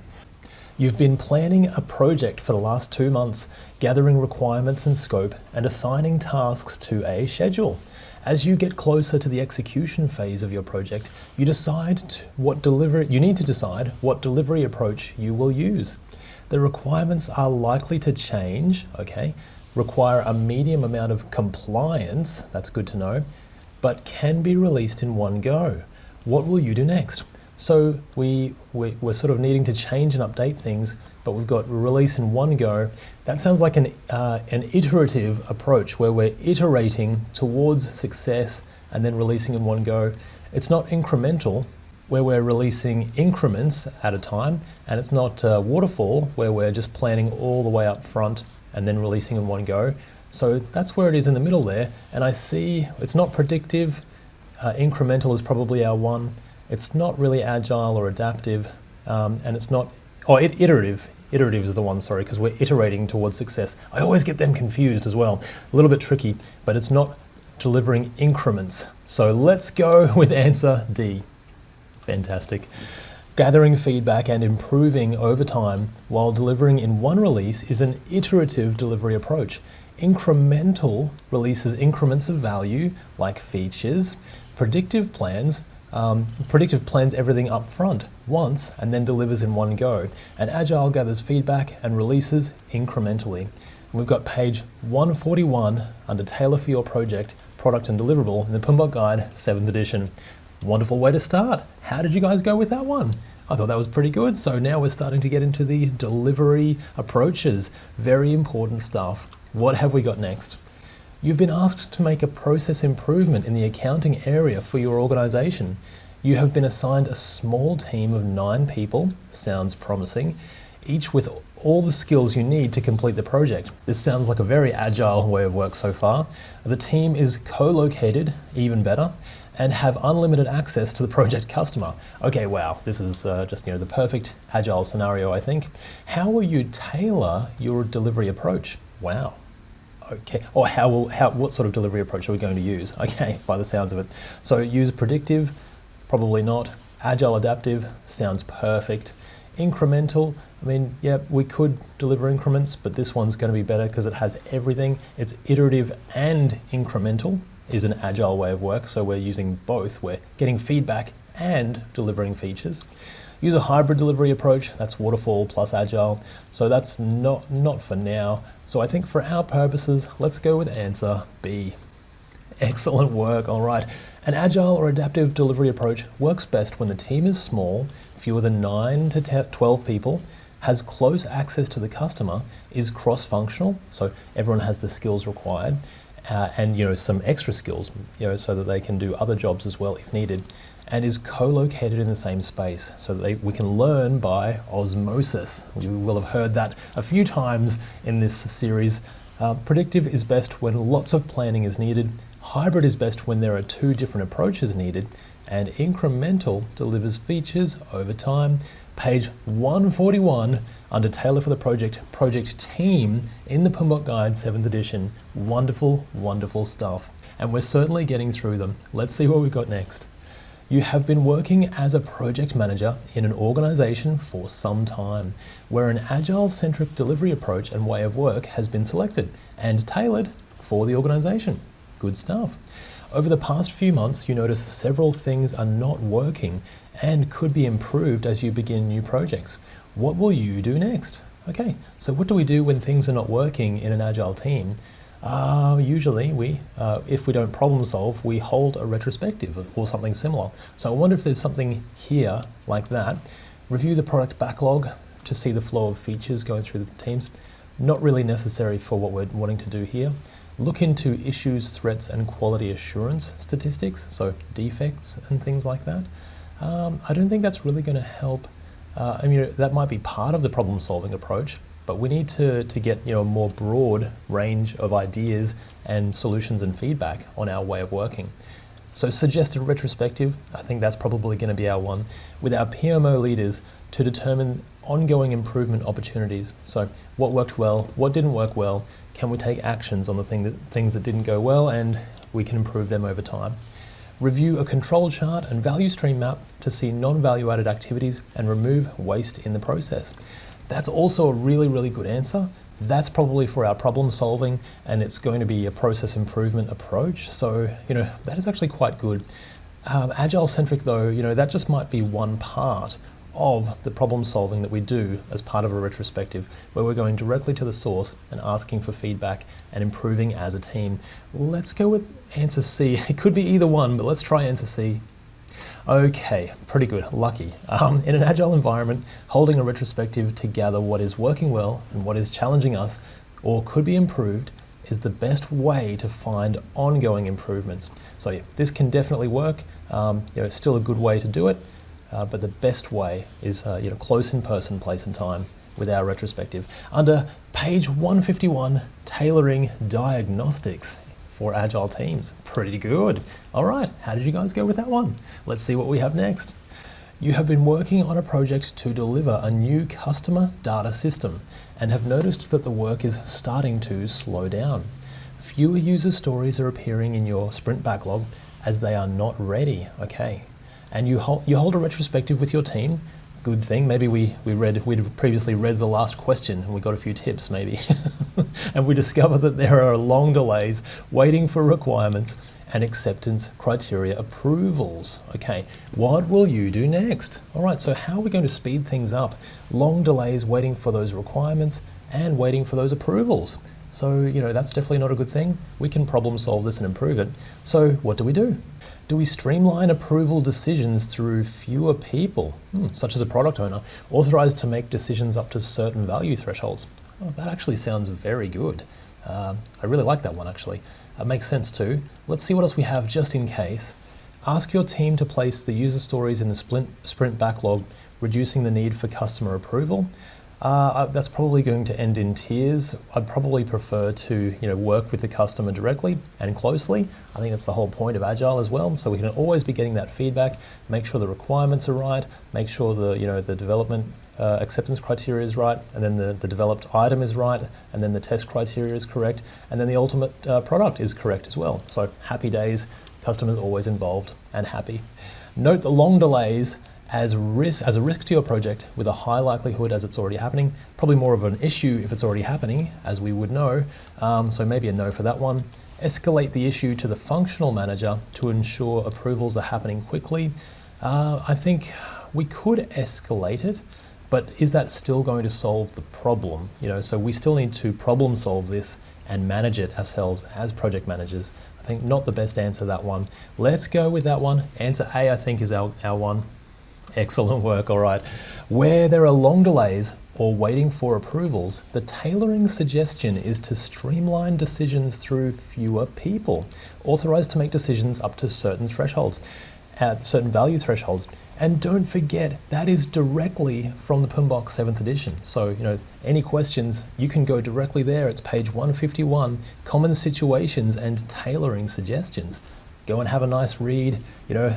You've been planning a project for the last 2 months, gathering requirements and scope, and assigning tasks to a schedule. As you get closer to the execution phase of your project, you need to decide what delivery approach you will use. The requirements are likely to change, require a medium amount of compliance, that's good to know, but can be released in one go. What will you do next? So we're sort of needing to change and update things, but we've got release in one go. That sounds like an iterative approach where we're iterating towards success and then releasing in one go. It's not incremental, where we're releasing increments at a time, and it's not waterfall, where we're just planning all the way up front and then releasing in one go. So that's where it is in the middle there. And I see it's not predictive. Incremental is probably our one. It's not really agile or adaptive, and it's not, iterative. Iterative is the one, sorry, because we're iterating towards success. I always get them confused as well. A little bit tricky, but it's not delivering increments. So let's go with answer D. Fantastic. Gathering feedback and improving over time while delivering in one release is an iterative delivery approach. Incremental releases increments of value like features. Predictive plans everything up front once and then delivers in one go. And Agile gathers feedback and releases incrementally. And we've got page 141 under Tailor for Your Project, Product and Deliverable in the PMBOK Guide, 7th edition. Wonderful way to start. How did you guys go with that one? I thought that was pretty good. So now we're starting to get into the delivery approaches. Very important stuff. What have we got next? You've been asked to make a process improvement in the accounting area for your organization. You have been assigned a small team of 9 people, sounds promising, each with all the skills you need to complete the project. This sounds like a very agile way of work so far. The team is co-located, even better, and have unlimited access to the project customer. Okay, wow, this is just the perfect agile scenario, I think. How will you tailor your delivery approach? Wow. Okay, or what sort of delivery approach are we going to use? Okay, by the sounds of it. So use predictive, probably not. Agile adaptive, sounds perfect. Incremental, we could deliver increments, but this one's going to be better because it has everything. It's iterative and incremental is an agile way of work, so we're using both. We're getting feedback and delivering features. Use a hybrid delivery approach, that's waterfall plus agile, so that's not for now. So I think for our purposes, let's go with answer B. Excellent work, all right. An agile or adaptive delivery approach works best when the team is small, fewer than 9 to 12 people, has close access to the customer, is cross-functional, so everyone has the skills required, and some extra skills, so that they can do other jobs as well if needed, and is co-located in the same space so that we can learn by osmosis. You will have heard that a few times in this series. Predictive is best when lots of planning is needed. Hybrid is best when there are 2 different approaches needed. And incremental delivers features over time. Page 141 under Tailor for the Project Team in the PMBOK Guide, 7th edition. Wonderful, wonderful stuff. And we're certainly getting through them. Let's see what we've got next. You have been working as a project manager in an organization for some time, where an agile-centric delivery approach and way of work has been selected and tailored for the organization. Good stuff. Over the past few months, you notice several things are not working and could be improved as you begin new projects. What will you do next? Okay, so what do we do when things are not working in an agile team? Usually if we don't problem solve, we hold a retrospective or something similar. So I wonder if there's something here like that. Review the product backlog to see the flow of features going through the teams. Not really necessary for what we're wanting to do here. Look into issues, threats, and quality assurance statistics, so defects and things like that. I don't think that's really going to help. I mean, that might be part of the problem-solving approach, but we need to get a more broad range of ideas and solutions and feedback on our way of working. So suggested retrospective, I think that's probably going to be our one, with our PMO leaders to determine ongoing improvement opportunities. So what worked well, what didn't work well, can we take actions on the things that didn't go well, and we can improve them over time. Review a control chart and value stream map to see non-value added activities and remove waste in the process. That's also a really, really good answer. That's probably for our problem solving, and it's going to be a process improvement approach. So, that is actually quite good. Agile centric though, that just might be one part of the problem solving that we do as part of a retrospective, where we're going directly to the source and asking for feedback and improving as a team. Let's go with answer C. It could be either one, but let's try answer C. Okay, pretty good, lucky. In an Agile environment, holding a retrospective to gather what is working well and what is challenging us or could be improved is the best way to find ongoing improvements. So yeah, this can definitely work. It's still a good way to do it, but the best way is close in person, place and time with our retrospective. Under page 151, tailoring diagnostics for Agile teams. Pretty good. All right, how did you guys go with that one? Let's see what we have next. You have been working on a project to deliver a new customer data system and have noticed that the work is starting to slow down. Fewer user stories are appearing in your sprint backlog as they are not ready. Okay, and you hold a retrospective with your team. Good thing. Maybe we'd previously read the last question and we got a few tips maybe. And we discover that there are long delays waiting for requirements and acceptance criteria approvals. Okay, what will you do next? All right, so how are we going to speed things up? Long delays waiting for those requirements and waiting for those approvals. So, that's definitely not a good thing. We can problem solve this and improve it. So what do? Do we streamline approval decisions through fewer people, such as a product owner, authorized to make decisions up to certain value thresholds? Oh, that actually sounds very good. I really like that one, actually. It makes sense too. Let's see what else we have just in case. Ask your team to place the user stories in the sprint backlog, reducing the need for customer approval. That's probably going to end in tears. I'd probably prefer to work with the customer directly and closely. I think that's the whole point of Agile as well. So we can always be getting that feedback, make sure the requirements are right, make sure the development acceptance criteria is right, and then the developed item is right, and then the test criteria is correct, and then the ultimate product is correct as well. So happy days, customers always involved and happy. Note the long delays as a risk to your project with a high likelihood as it's already happening. Probably more of an issue if it's already happening, as we would know. So maybe a no for that one. Escalate the issue to the functional manager to ensure approvals are happening quickly. I think we could escalate it, but is that still going to solve the problem? So we still need to problem solve this and manage it ourselves as project managers. I think not the best answer, that one. Let's go with that one. Answer A, I think, is our one. Excellent work, all right. Where there are long delays or waiting for approvals, the tailoring suggestion is to streamline decisions through fewer people, authorized to make decisions up to certain thresholds, at certain value thresholds. And don't forget, that is directly from the PMBOK 7th edition. So, any questions, you can go directly there. It's page 151, Common Situations and Tailoring Suggestions. Go and have a nice read,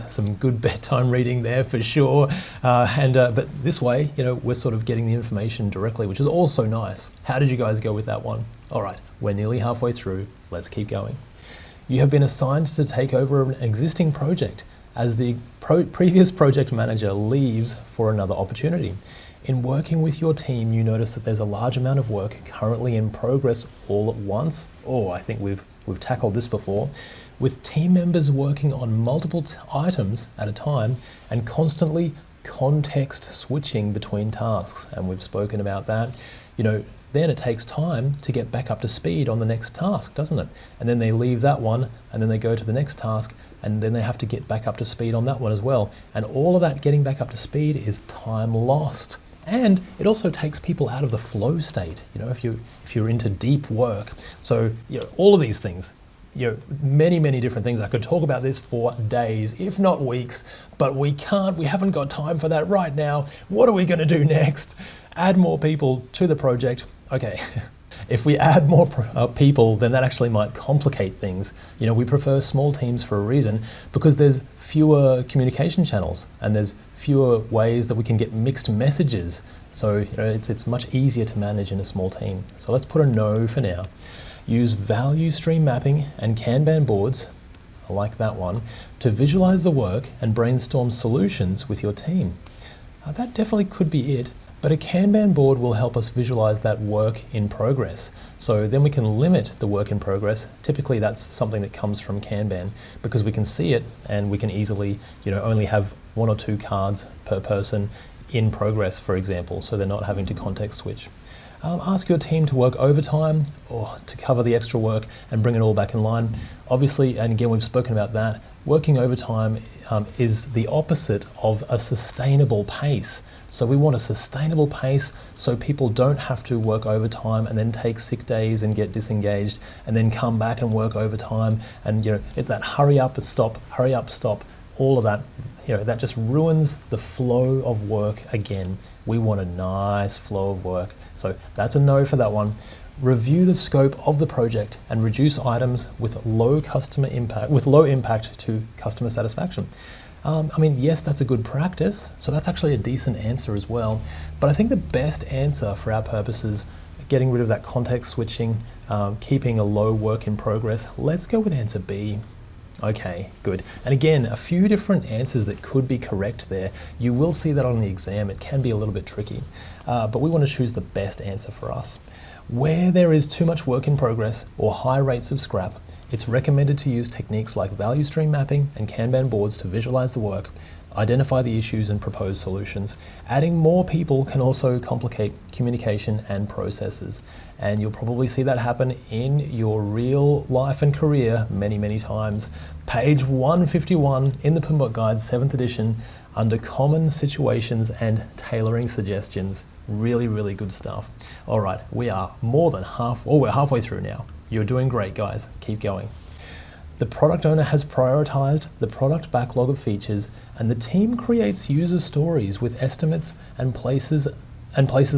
some good bedtime reading there for sure. But this way, we're sort of getting the information directly, which is also nice. How did you guys go with that one? All right, we're nearly halfway through. Let's keep going. You have been assigned to take over an existing project as the previous project manager leaves for another opportunity. In working with your team, you notice that there's a large amount of work currently in progress all at once. Oh, I think we've tackled this before. With team members working on multiple items at a time and constantly context switching between tasks, and we've spoken about that. Then it takes time to get back up to speed on the next task, doesn't it? And then they leave that one, and then they go to the next task, and then they have to get back up to speed on that one as well. And all of that getting back up to speed is time lost. And it also takes people out of the flow state, if you're into deep work. So, all of these things, many different things. I could talk about this for days, if not weeks, but we haven't got time for that right now. What are we going to do next? Add more people to the project. Okay, if we add more people, then that actually might complicate things. We prefer small teams for a reason, because there's fewer communication channels and there's fewer ways that we can get mixed messages. So it's much easier to manage in a small team. So let's put a no for now. Use value stream mapping and Kanban boards, I like that one, to visualize the work and brainstorm solutions with your team. That definitely could be it. But a Kanban board will help us visualize that work in progress. So then we can limit the work in progress. Typically that's something that comes from Kanban, because we can see it and we can easily, only have 1 or 2 cards per person in progress, for example, so they're not having to context switch. Ask your team to work overtime or to cover the extra work and bring it all back in line. Obviously, and again, we've spoken about that, working overtime is the opposite of a sustainable pace. So we want a sustainable pace so people don't have to work overtime and then take sick days and get disengaged and then come back and work overtime. And it's that hurry up, stop, all of that, that just ruins the flow of work again. We want a nice flow of work. So that's a no for that one. Review the scope of the project and reduce items with low impact to customer satisfaction. Yes, that's a good practice. So that's actually a decent answer as well. But I think the best answer for our purposes, getting rid of that context switching, keeping a low work in progress, let's go with answer B. Okay, good. And again, a few different answers that could be correct there. You will see that on the exam. It can be a little bit tricky, but we want to choose the best answer for us. Where there is too much work in progress or high rates of scrap, it's recommended to use techniques like value stream mapping and Kanban boards to visualize the work, identify the issues and propose solutions. Adding more people can also complicate communication and processes. And you'll probably see that happen in your real life and career many times. Page 151 in the PMBOK Guide, 7th edition, under common situations and tailoring suggestions. Really good stuff. All right, we're halfway through now. You're doing great, guys. Keep going. The product owner has prioritized the product backlog of features, and the team creates user stories with estimates and places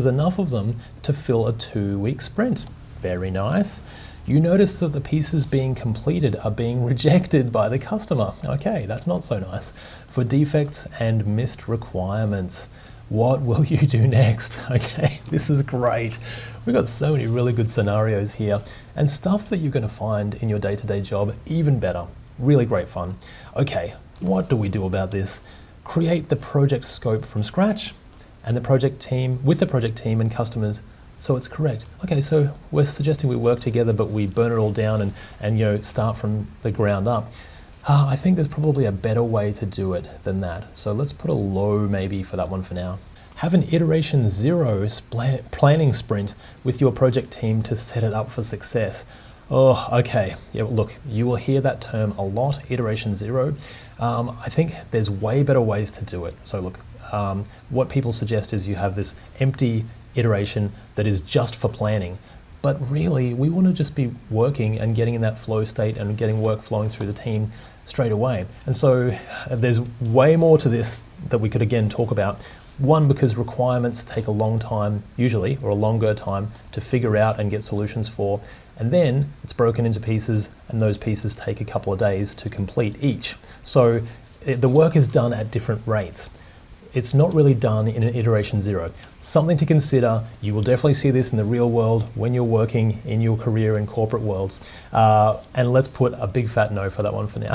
enough of them to fill a 2-week sprint. Very nice. You notice that the pieces being completed are being rejected by the customer. Okay, that's not so nice. For defects and missed requirements. What will you do next? Okay, this is great. We've got so many really good scenarios here and stuff that you're going to find in your day-to-day job even better. Really great fun. Okay, what do we do about this? Create the project scope from scratch and with the project team and customers so it's correct. Okay, so we're suggesting we work together but we burn it all down and start from the ground up. I think there's probably a better way to do it than that. So let's put a low maybe for that one for now. Have an iteration 0 planning sprint with your project team to set it up for success. Oh, okay. Yeah, look, you will hear that term a lot, iteration 0. I think there's way better ways to do it. So look, what people suggest is you have this empty iteration that is just for planning. But really, we want to just be working and getting in that flow state and getting work flowing through the team straight away. And so there's way more to this that we could again talk about. One, because requirements take a long time usually, or a longer time to figure out and get solutions for. And then it's broken into pieces and those pieces take a couple of days to complete each. So the work is done at different rates. It's not really done in an iteration 0. Something to consider. You will definitely see this in the real world when you're working in your career in corporate worlds. And let's put a big fat no for that one for now.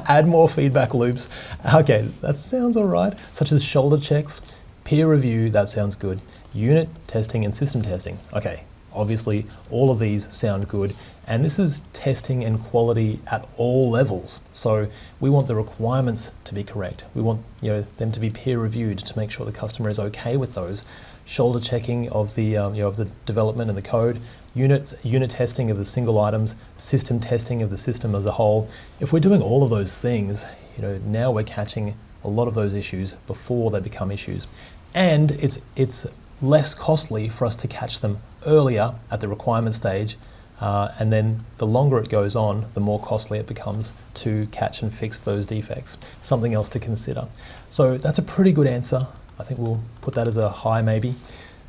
Add more feedback loops. Okay, that sounds all right. Such as shoulder checks, peer review, that sounds good. Unit testing and system testing. Okay, Obviously, all of these sound good, and this is testing and quality at all levels. So we want the requirements to be correct. We want them to be peer reviewed to make sure the customer is okay with those. Shoulder checking of the of the development and the code, unit testing of the single items, system testing of the system as a whole. If we're doing all of those things, now we're catching a lot of those issues before they become issues, and it's less costly for us to catch them earlier at the requirement stage, and then the longer it goes on, the more costly it becomes to catch and fix those defects. Something else to consider. So that's a pretty good answer. I think we'll put that as a high maybe.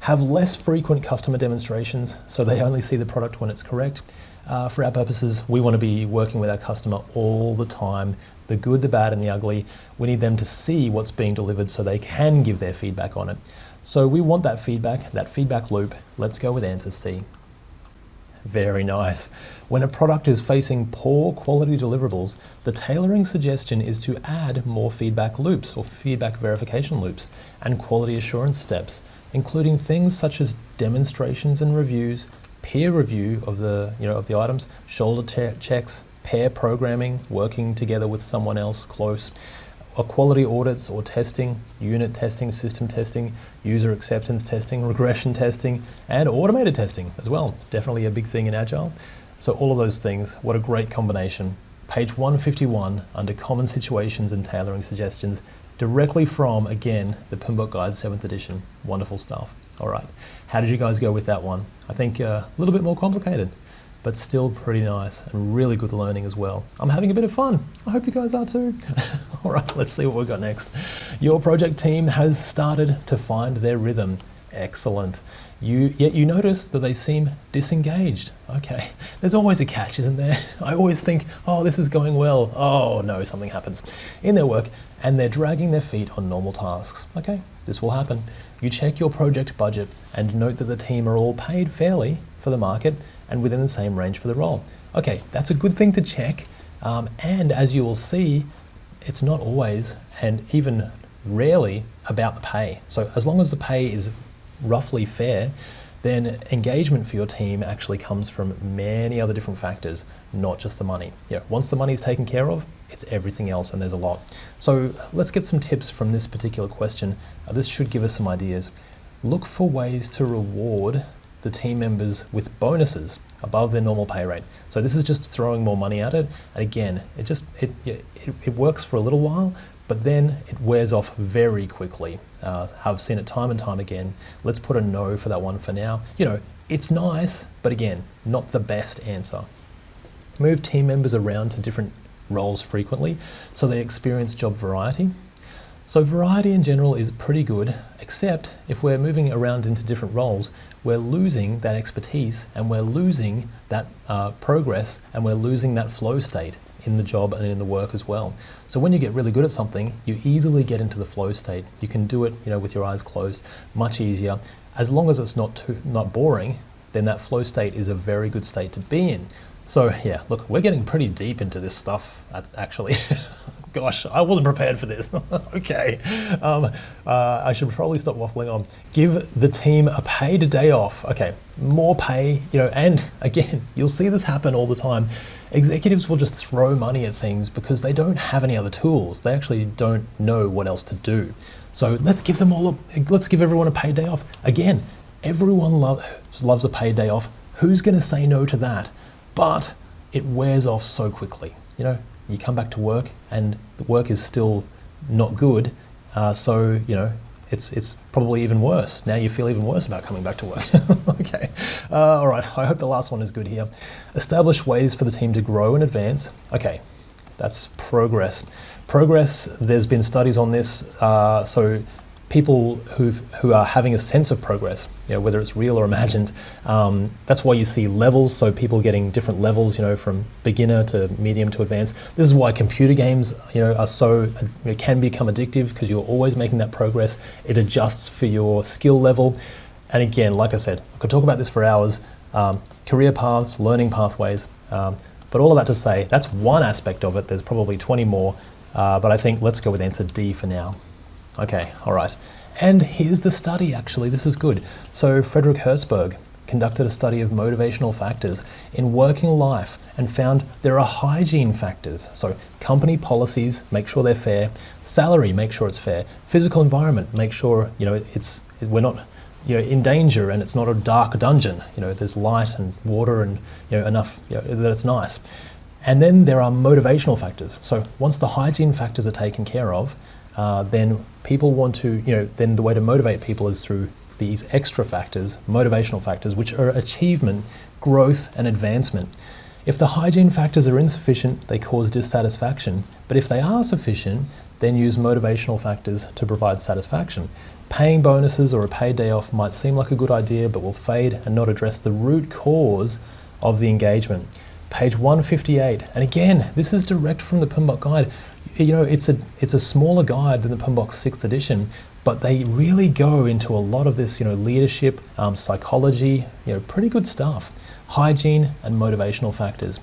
Have less frequent customer demonstrations so they only see the product when it's correct. For our purposes, we want to be working with our customer all the time, the good, the bad, and the ugly. We need them to see what's being delivered so they can give their feedback on it. So we want that feedback loop. Let's go with answer C. Very nice. When a product is facing poor quality deliverables, the tailoring suggestion is to add more feedback loops or feedback verification loops and quality assurance steps, including things such as demonstrations and reviews, peer review of the items, shoulder checks, pair programming, working together with someone else close, quality audits or testing, unit testing, system testing, user acceptance testing, regression testing, and automated testing as well. Definitely a big thing in Agile. So all of those things, what a great combination. Page 151 under Common Situations and Tailoring Suggestions, directly from, again, the PMBOK Guide 7th edition. Wonderful stuff. All right, how did you guys go with that one? I think a little bit more complicated, but still pretty nice and really good learning as well. I'm having a bit of fun. I hope you guys are too. All right, let's see what we've got next. Your project team has started to find their rhythm. Excellent. Yet you notice that they seem disengaged. Okay, there's always a catch, isn't there? I always think, oh, this is going well. Oh no, something happens in their work and they're dragging their feet on normal tasks. Okay, this will happen. You check your project budget and note that the team are all paid fairly for the market and within the same range for the role. Okay, that's a good thing to check. And as you will see, it's not always and even rarely about the pay. So as long as the pay is roughly fair, then engagement for your team actually comes from many other different factors, not just the money. Yeah, once the money is taken care of, it's everything else, and there's a lot. So let's get some tips from this particular question. This should give us some ideas. Look for ways to reward the team members with bonuses above their normal pay rate. So this is just throwing more money at it. And again, it works for a little while, but then it wears off very quickly. I've seen it time and time again. Let's put a no for that one for now. It's nice, but again, not the best answer. Move team members around to different roles frequently so they experience job variety. So variety in general is pretty good, except if we're moving around into different roles, we're losing that expertise and we're losing that progress and we're losing that flow state in the job and in the work as well. So when you get really good at something, you easily get into the flow state. You can do it, with your eyes closed, much easier. As long as it's not boring, then that flow state is a very good state to be in. So yeah, look, we're getting pretty deep into this stuff actually. Gosh, I wasn't prepared for this. Okay, I should probably stop waffling on. Give the team a paid day off. Okay, more pay, and again, you'll see this happen all the time. Executives will just throw money at things because they don't have any other tools. They actually don't know what else to do. So let's give everyone a paid day off. Again, everyone loves a paid day off. Who's going to say no to that? But it wears off so quickly. You come back to work and the work is still not good. So it's probably even worse. Now you feel even worse about coming back to work. Okay. All right. I hope the last one is good here. Establish ways for the team to grow and advance. Okay. That's progress. Progress, there's been studies on this. So people who are having a sense of progress, whether it's real or imagined, that's why you see levels. So people getting different levels, from beginner to medium to advanced. This is why computer games, can become addictive because you're always making that progress. It adjusts for your skill level. And again, like I said, I could talk about this for hours. Career paths, learning pathways. But all of that to say, that's one aspect of it. There's probably 20 more, but I think let's go with answer D for now. Okay, all right. And here's the study, actually. This is good. So Frederick Herzberg, conducted a study of motivational factors in working life and found there are hygiene factors. So company policies, make sure they're fair. Salary, make sure it's fair. Physical environment, make sure we're not in danger and it's not a dark dungeon. There's light and water and enough that it's nice. And then there are motivational factors. So once the hygiene factors are taken care of, then people want to, then the way to motivate people is through these extra factors, motivational factors, which are achievement, growth, and advancement. If the hygiene factors are insufficient, they cause dissatisfaction. But if they are sufficient, then use motivational factors to provide satisfaction. Paying bonuses or a paid day off might seem like a good idea, but will fade and not address the root cause of the engagement. Page 158, and again, this is direct from the PMBOK guide. It's a smaller guide than the PMBOK 6th edition, but they really go into a lot of this, leadership, psychology, pretty good stuff. Hygiene and motivational factors.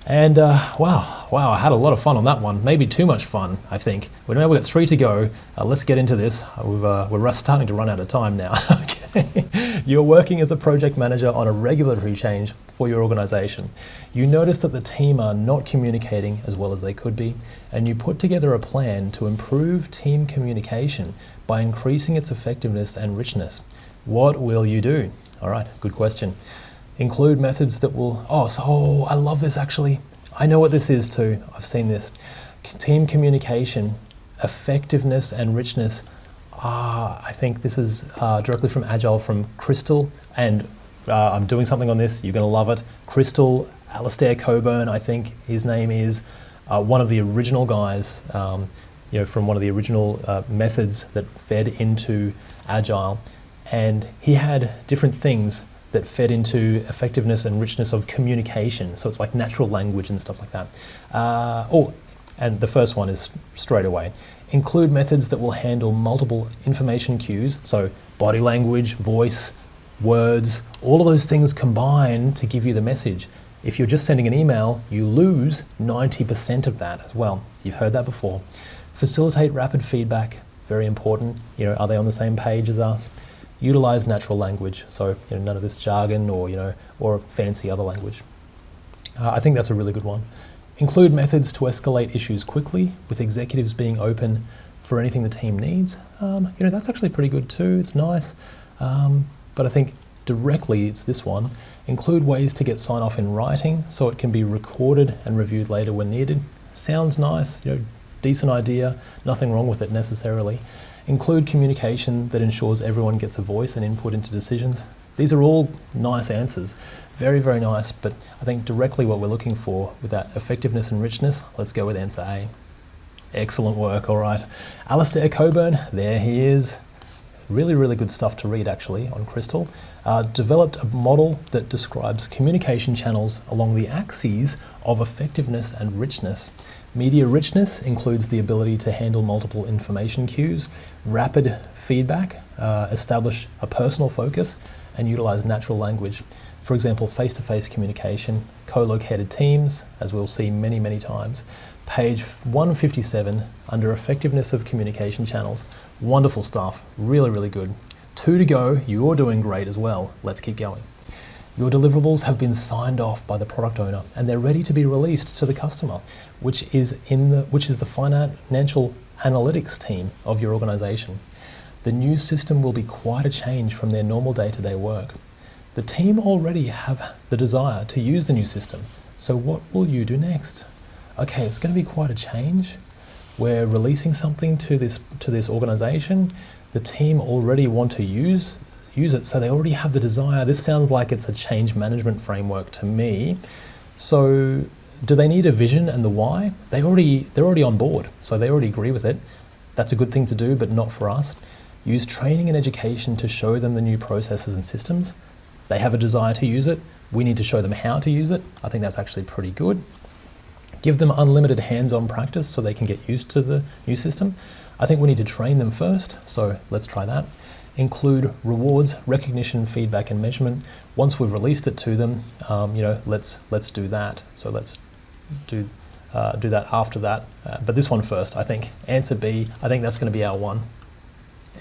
And wow, I had a lot of fun on that one. Maybe too much fun, I think. We've got 3 to go. Let's get into this. We're starting to run out of time now. Okay. You're working as a project manager on a regulatory change for your organization. You notice that the team are not communicating as well as they could be, and you put together a plan to improve team communication by increasing its effectiveness and richness. What will you do? All right, good question. Include methods that will, I love this actually. I know what this is too. I've seen this. Team communication, effectiveness and richness. I think this is directly from Agile from Crystal, and I'm doing something on this. You're going to love it. Crystal, Alistair Coburn, I think his name is, one of the original guys, from one of the original methods that fed into Agile. And he had different things that fed into effectiveness and richness of communication. So it's like natural language and stuff like that. And the first one is straight away. Include methods that will handle multiple information cues. So body language, voice, words, all of those things combine to give you the message. If you're just sending an email, you lose 90% of that as well. You've heard that before. Facilitate rapid feedback, very important. Are they on the same page as us? Utilize natural language, so none of this jargon or fancy other language. I think that's a really good one. Include methods to escalate issues quickly, with executives being open for anything the team needs. That's actually pretty good too. It's nice, but I think directly it's this one. Include ways to get sign-off in writing so it can be recorded and reviewed later when needed. Sounds nice, decent idea. Nothing wrong with it necessarily. Include communication that ensures everyone gets a voice and input into decisions. These are all nice answers. Very, very nice, but I think directly what we're looking for with that effectiveness and richness, let's go with answer A. Excellent work, all right. Alistair Coburn, there he is. Really, really good stuff to read actually on Crystal. Developed a model that describes communication channels along the axes of effectiveness and richness. Media richness includes the ability to handle multiple information cues, rapid feedback, establish a personal focus, and utilize natural language. For example, face-to-face communication, co-located teams, as we'll see many, many times. Page 157, under effectiveness of communication channels. Wonderful stuff, really, really good. 2 to go, you're doing great as well. Let's keep going. Your deliverables have been signed off by the product owner and they're ready to be released to the customer, which is the financial analytics team of your organization. The new system will be quite a change from their normal day-to-day work. The team already have the desire to use the new system, so what will you do next? Okay, it's going to be quite a change. We're releasing something to this organization. The team already want to use it, so they already have the desire. This sounds like it's a change management framework to me. So do they need a vision and the why? They're already on board, so they already agree with it. That's a good thing to do, but not for us. Use training and education to show them the new processes and systems. They have a desire to use it. We need to show them how to use it. I think that's actually pretty good. Give them unlimited hands-on practice so they can get used to the new system. I think we need to train them first, so let's try that. Include rewards, recognition, feedback, and measurement. Once we've released it to them, let's do that. So let's do that after that. But this one first, I think. Answer B, I think that's going to be our one.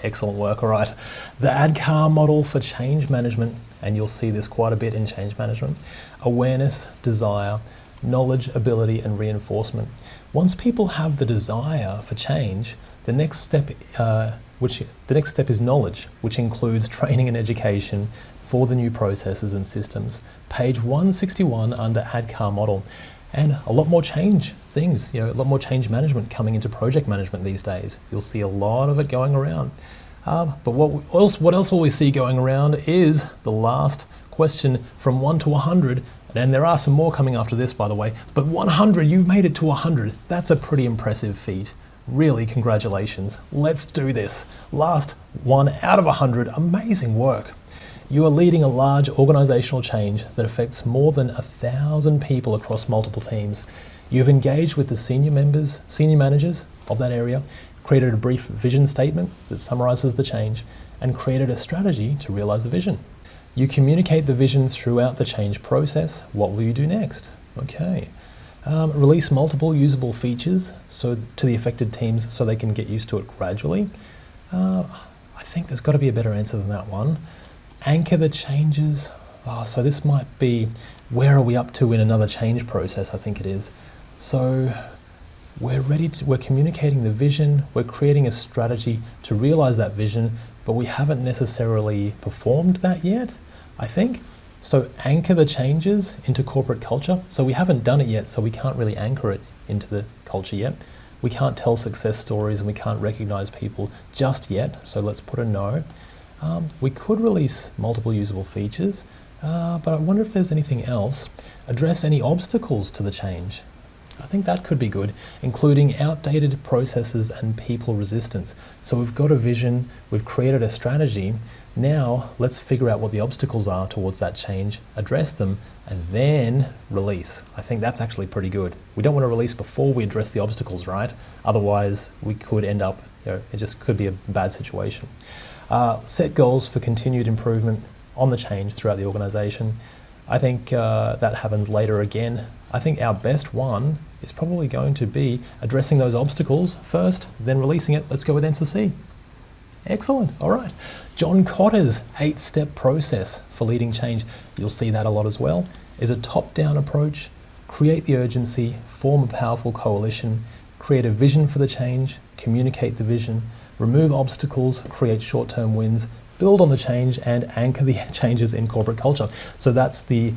Excellent work. All right. The ADKAR model for change management, and you'll see this quite a bit in change management: awareness, desire, knowledge, ability, and reinforcement. Once people have the desire for change, the next step is knowledge, which includes training and education for the new processes and systems. Page 161 under ADKAR model. And a lot more change things, a lot more change management coming into project management these days. You'll see a lot of it going around. But what else will we see going around is the last question from 1 to 100. And there are some more coming after this, by the way. But 100, you've made it to 100. That's a pretty impressive feat. Really, congratulations. Let's do this. Last one out of 100. Amazing work. You are leading a large organizational change that affects more than 1,000 people across multiple teams. You've engaged with the senior managers of that area, created a brief vision statement that summarizes the change, and created a strategy to realize the vision. You communicate the vision throughout the change process. What will you do next? Okay. Release multiple usable features to the affected teams so they can get used to it gradually. I think there's got to be a better answer than that one. Anchor the changes. So this might be, where are we up to in another change process? I think it is. So we're communicating the vision, we're creating a strategy to realize that vision, but we haven't necessarily performed that yet, I think. So anchor the changes into corporate culture. So we haven't done it yet, so we can't really anchor it into the culture yet. We can't tell success stories and we can't recognize people just yet, so let's put a no. We could release multiple usable features, but I wonder if there's anything else. Address any obstacles to the change. I think that could be good, including outdated processes and people resistance. So we've got a vision, we've created a strategy. Now let's figure out what the obstacles are towards that change, address them, and then release. I think that's actually pretty good. We don't want to release before we address the obstacles, right? Otherwise we could end up, it just could be a bad situation. Set goals for continued improvement on the change throughout the organization. I think that happens later again. I think our best one is probably going to be addressing those obstacles first, then releasing it. Let's go with answer C. Excellent. All right. John Cotter's 8-step process for leading change, you'll see that a lot as well, is a top-down approach. Create the urgency, form a powerful coalition, create a vision for the change, communicate the vision, remove obstacles, create short-term wins, build on the change, and anchor the changes in corporate culture. So that's the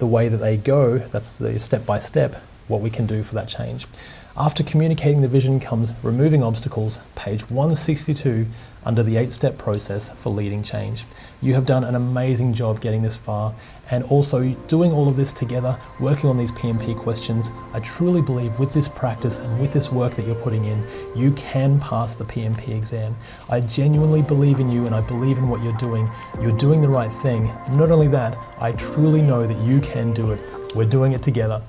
way that they go. That's the step-by-step what we can do for that change. After communicating the vision comes removing obstacles, page 162 under the 8-step process for leading change. You have done an amazing job getting this far, and also doing all of this together, working on these PMP questions. I truly believe with this practice and with this work that you're putting in, you can pass the PMP exam. I genuinely believe in you and I believe in what you're doing. You're doing the right thing. Not only that, I truly know that you can do it. We're doing it together.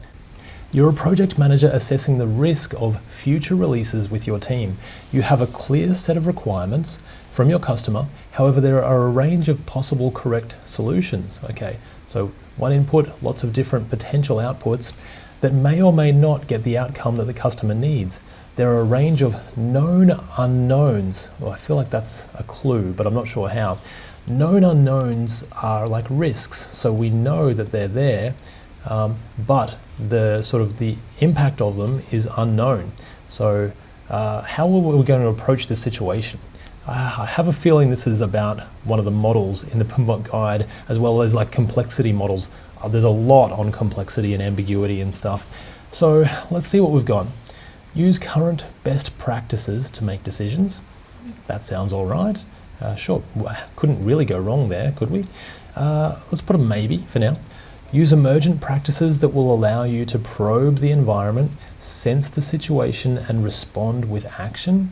You're a project manager assessing the risk of future releases with your team. You have a clear set of requirements from your customer. However, there are a range of possible correct solutions. Okay, so one input, lots of different potential outputs that may or may not get the outcome that the customer needs. There are a range of known unknowns. Well, I feel like that's a clue, but I'm not sure how. Known unknowns are like risks, so we know that they're there, but the impact of them is unknown. So how are we going to approach this situation? I have a feeling this is about one of the models in the PMBOK guide, as well as like complexity models. There's a lot on complexity and ambiguity and stuff. So let's see what we've got. Use current best practices to make decisions. That sounds all right. Sure, couldn't really go wrong there, could we? Let's put a maybe for now. Use emergent practices that will allow you to probe the environment, sense the situation, and respond with action.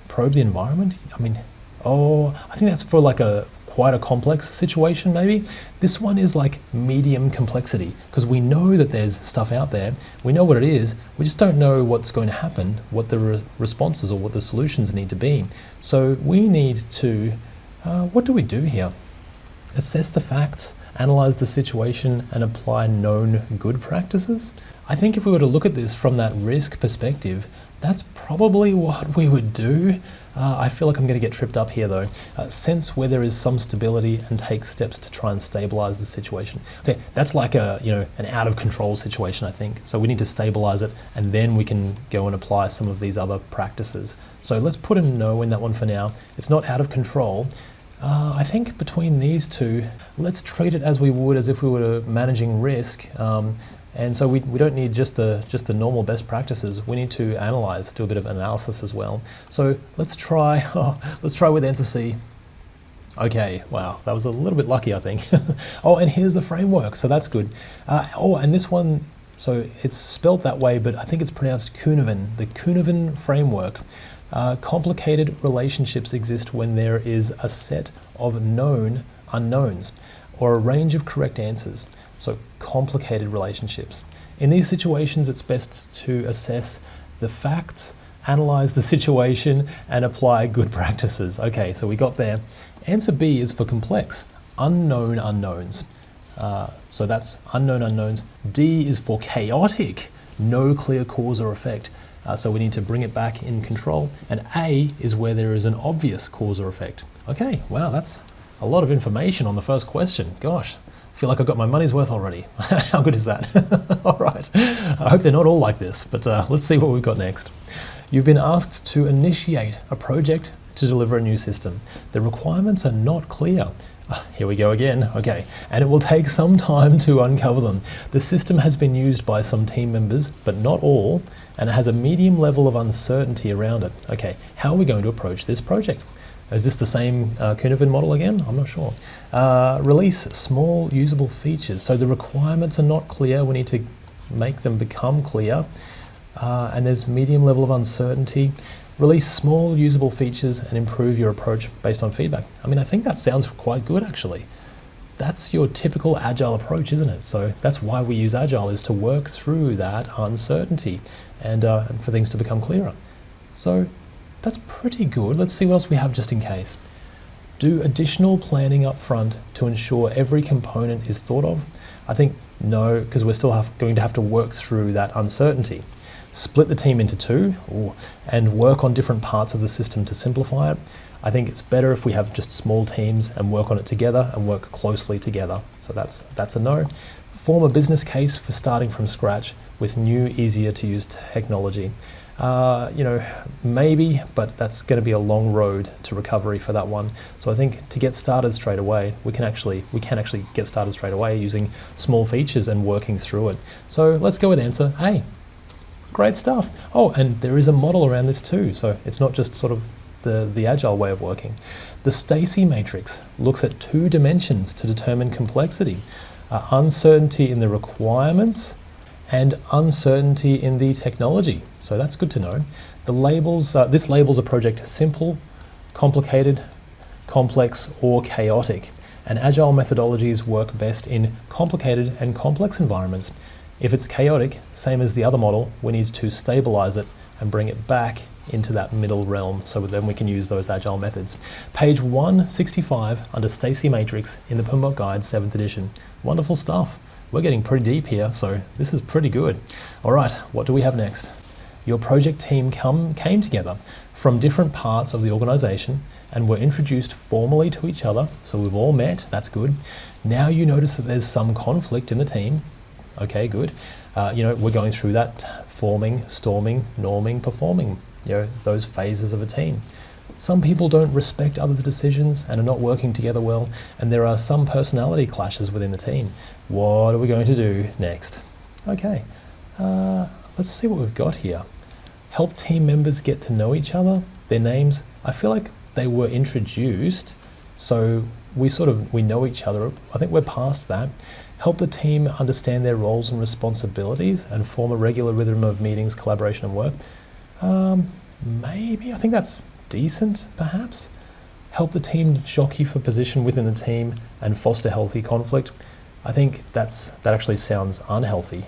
Probe the environment? I think that's for like quite a complex situation maybe. This one is like medium complexity, because we know that there's stuff out there. We know what it is. We just don't know what's going to happen, what the responses or what the solutions need to be. So we need to, what do we do here? Assess the facts, analyze the situation, and apply known good practices. I think if we were to look at this from that risk perspective, that's probably what we would do. I feel like I'm going to get tripped up here though. Sense where there is some stability and take steps to try and stabilize the situation. Okay, that's like an out of control situation, I think. So we need to stabilize it, and then we can go and apply some of these other practices. So let's put a no in that one for now. It's not out of control. I think between these two, let's treat it as we would as if we were managing risk. And so we don't need just the normal best practices. We need to analyze, do a bit of analysis as well. So let's try with answer C. Okay, wow, that was a little bit lucky, I think. Oh, and here's the framework, so that's good. And this one, so it's spelled that way, but I think it's pronounced Kuhneven, the Kuhneven framework. Complicated relationships exist when there is a set of known unknowns or a range of correct answers. So complicated relationships. In these situations, it's best to assess the facts, analyze the situation, and apply good practices. Okay, so we got there. Answer B is for complex, unknown unknowns. So that's unknown unknowns. D is for chaotic, no clear cause or effect. So we need to bring it back in control. And A is where there is an obvious cause or effect. Okay, wow, that's a lot of information on the first question. Gosh, I feel like I got my money's worth already. How good is that? All right, I hope they're not all like this, but let's see what we've got next. You've been asked to initiate a project to deliver a new system. The requirements are not clear. Here we go again, okay, and it will take some time to uncover them. The system has been used by some team members, but not all, and it has a medium level of uncertainty around it. Okay, how are we going to approach this project? Is this the same Kuhneven model again? I'm not sure. Release small usable features. So the requirements are not clear. We need to make them become clear. And there's medium level of uncertainty. Release small usable features and improve your approach based on feedback. I mean, I think that sounds quite good actually. That's your typical Agile approach, isn't it? So that's why we use Agile, is to work through that uncertainty and for things to become clearer. So that's pretty good. Let's see what else we have just in case. Do additional planning up front to ensure every component is thought of. I think no, because we're still going to have to work through that uncertainty. Split the team into two and work on different parts of the system to simplify it. I think it's better if we have just small teams and work on it together and work closely together. So that's a no. Form a business case for starting from scratch with new, easier to use technology. Maybe, but that's going to be a long road to recovery for that one. So I think to get started straight away, we can actually get started straight away using small features and working through it. So let's go with answer A. Great stuff. Oh, and there is a model around this too. So it's not just sort of the Agile way of working. The Stacy matrix looks at two dimensions to determine complexity. Uncertainty in the requirements and uncertainty in the technology. So that's good to know. The labels, this labels a project simple, complicated, complex, or chaotic. And Agile methodologies work best in complicated and complex environments. If it's chaotic, same as the other model, we need to stabilize it and bring it back into that middle realm, so then we can use those Agile methods. Page 165 under Stacy Matrix in the PMBOK Guide, 7th edition. Wonderful stuff. We're getting pretty deep here, so this is pretty good. All right, what do we have next? Your project team came together from different parts of the organization and were introduced formally to each other, so we've all met, that's good. Now you notice that there's some conflict in the team. Okay, good. We're going through that forming, storming, norming, performing, those phases of a team. Some people don't respect others' decisions and are not working together well, and there are some personality clashes within the team. What are we going to do next? Okay, let's see what we've got here. Help team members get to know each other, their names. I feel like they were introduced, so we know each other. I think we're past that. Help the team understand their roles and responsibilities and form a regular rhythm of meetings, collaboration, and work. Maybe, I think that's decent, perhaps. Help the team jockey for position within the team and foster healthy conflict. I think that actually sounds unhealthy,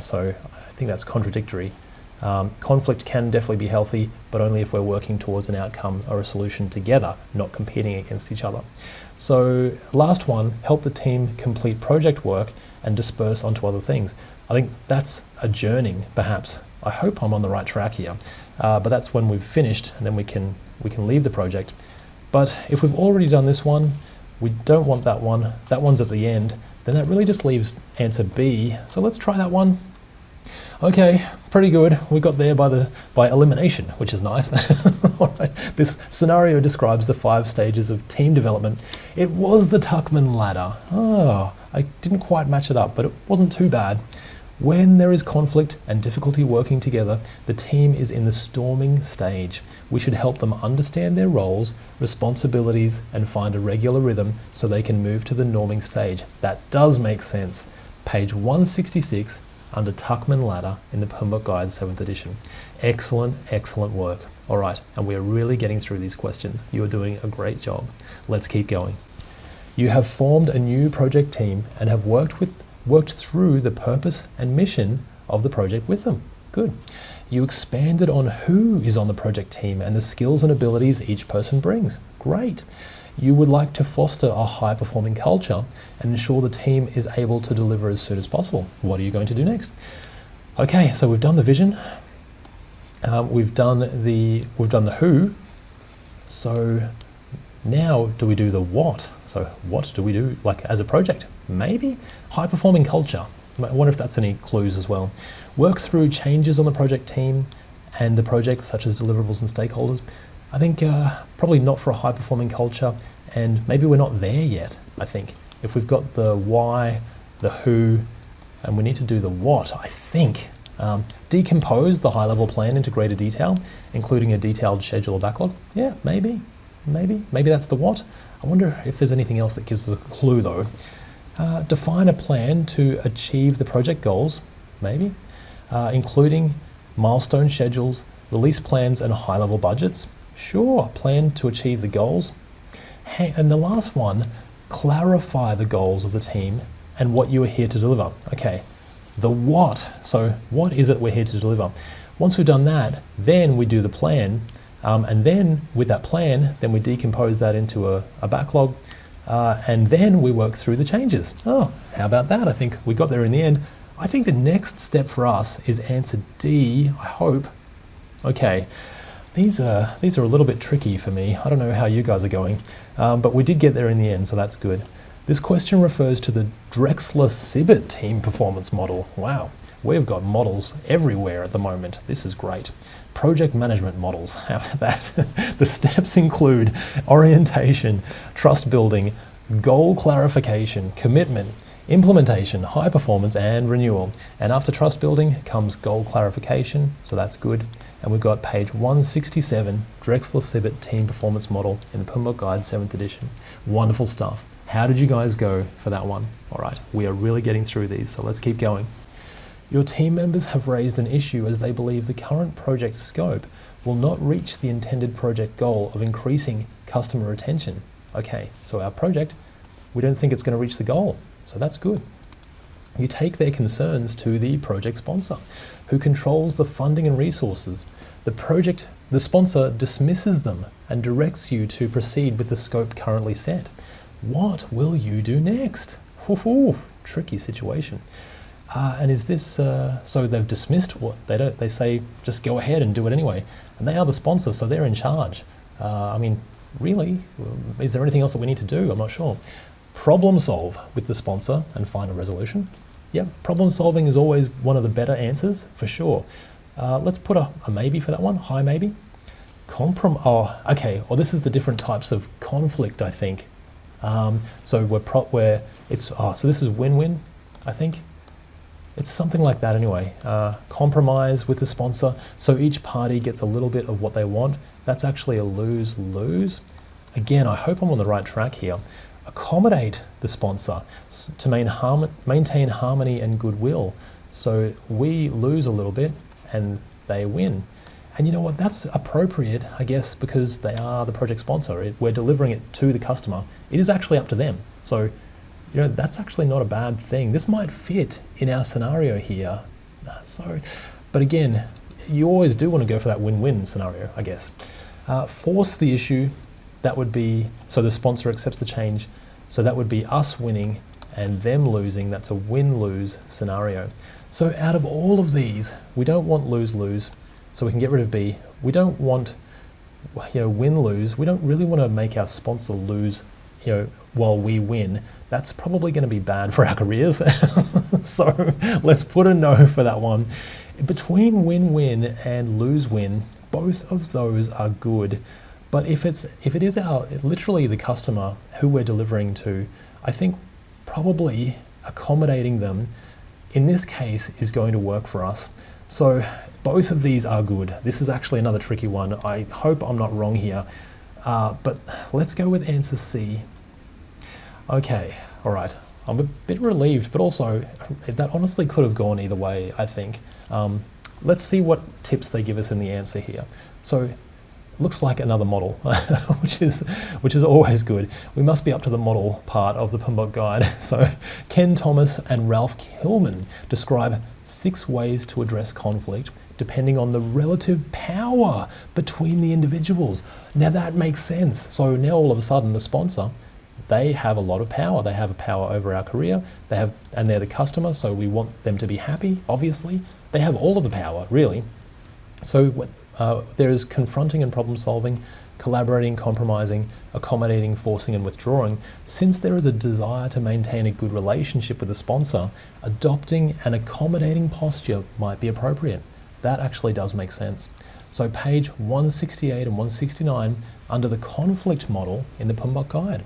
so I think that's contradictory. Conflict can definitely be healthy, but only if we're working towards an outcome or a solution together, not competing against each other. So last one, help the team complete project work and disperse onto other things. I think that's adjourning, perhaps. I hope I'm on the right track here, but that's when we've finished, and then we can we can leave the project. But if we've already done this one, we don't want that one's at the end, then that really just leaves answer B. So let's try that one. Okay, pretty good. We got there by elimination, which is nice. All right. This scenario describes the 5 stages of team development. It was the Tuckman ladder. Oh, I didn't quite match it up, but it wasn't too bad. When there is conflict and difficulty working together, the team is in the storming stage. We should help them understand their roles, responsibilities, and find a regular rhythm so they can move to the norming stage. That does make sense. Page 166 under Tuckman ladder in the PMBOK Guide 7th edition. Excellent, excellent work. All right, and we are really getting through these questions. You are doing a great job. Let's keep going. You have formed a new project team and have worked through the purpose and mission of the project with them. Good. You expanded on who is on the project team and the skills and abilities each person brings. Great. You would like to foster a high-performing culture and ensure the team is able to deliver as soon as possible. What are you going to do next? Okay, so we've done the vision. We've done the who. So now do we do the what? So what do we do like as a project? Maybe high-performing culture. I wonder if that's any clues as well. Work through changes on the project team and the project, such as deliverables and stakeholders. I think probably not for a high-performing culture, and maybe we're not there yet, I think. If we've got the why, the who, and we need to do the what, I think. Decompose the high-level plan into greater detail, including a detailed schedule or backlog. Yeah, maybe that's the what. I wonder if there's anything else that gives us a clue though. Define a plan to achieve the project goals, maybe, including milestone schedules, release plans, and high-level budgets. Sure, plan to achieve the goals. And the last one, clarify the goals of the team and what you are here to deliver. Okay, the what. So what is it we're here to deliver? Once we've done that, then we do the plan. And then with that plan, then we decompose that into a backlog. And then we work through the changes. Oh, how about that? I think we got there in the end. I think the next step for us is answer D, I hope. Okay, these are a little bit tricky for me. I don't know how you guys are going, but we did get there in the end, so that's good. This question refers to the Drexler-Sibbett team performance model. Wow, we've got models everywhere at the moment. This is great. Project management models, how about that? The steps include orientation, trust building, goal clarification, commitment, implementation, high performance, and renewal. And after trust building comes goal clarification, so that's good. And we've got page 167, Drexler-Sibbett team performance model in the PMBOK Guide 7th edition. Wonderful stuff. How did you guys go for that one? All right, we are really getting through these, so let's keep going. Your team members have raised an issue as they believe the current project scope will not reach the intended project goal of increasing customer retention. Okay, so our project, we don't think it's going to reach the goal, so that's good. You take their concerns to the project sponsor, who controls the funding and resources. The sponsor dismisses them and directs you to proceed with the scope currently set. What will you do next? Tricky situation. And is this, so they've dismissed what they say, just go ahead and do it anyway. And they are the sponsor, so they're in charge. I mean, really, is there anything else that we need to do? I'm not sure. Problem solve with the sponsor and find a resolution. Yep, problem solving is always one of the better answers, for sure. Let's put a maybe for that one, high maybe. Okay, well this is the different types of conflict, I think. So so this is win-win, I think. It's something like that anyway. Compromise with the sponsor, so each party gets a little bit of what they want. That's actually a lose-lose. Again, I hope I'm on the right track here. Accommodate the sponsor to maintain harmony and goodwill. So we lose a little bit and they win. And you know what, that's appropriate, I guess, because they are the project sponsor. We're delivering it to the customer. It is actually up to them. So, you know, that's actually not a bad thing. This might fit in our scenario here. But again, you always do want to go for that win-win scenario, I guess. Force the issue, that would be, so the sponsor accepts the change, so that would be us winning and them losing. That's a win-lose scenario. So out of all of these, we don't want lose-lose, so we can get rid of B. We don't want win-lose, we don't really want to make our sponsor lose, while we win. That's probably going to be bad for our careers. So let's put a no for that one. Between win-win and lose-win, both of those are good. But if it is literally the customer who we're delivering to, I think probably accommodating them in this case is going to work for us. So both of these are good. This is actually another tricky one. I hope I'm not wrong here, but let's go with answer C. Okay, all right. I'm a bit relieved, but also that honestly could have gone either way, I think. Let's see what tips they give us in the answer here. So looks like another model, which is always good. We must be up to the model part of the PMBOK guide. So Ken Thomas and Ralph Hillman describe 6 ways to address conflict depending on the relative power between the individuals. Now that makes sense. So now all of a sudden the sponsor, they have a lot of power. They have a power over our career. And they're the customer, so we want them to be happy, obviously. They have all of the power, really. So there is confronting and problem solving, collaborating, compromising, accommodating, forcing and withdrawing. Since there is a desire to maintain a good relationship with the sponsor, adopting an accommodating posture might be appropriate. That actually does make sense. So page 168 and 169 under the conflict model in the PMBOK guide.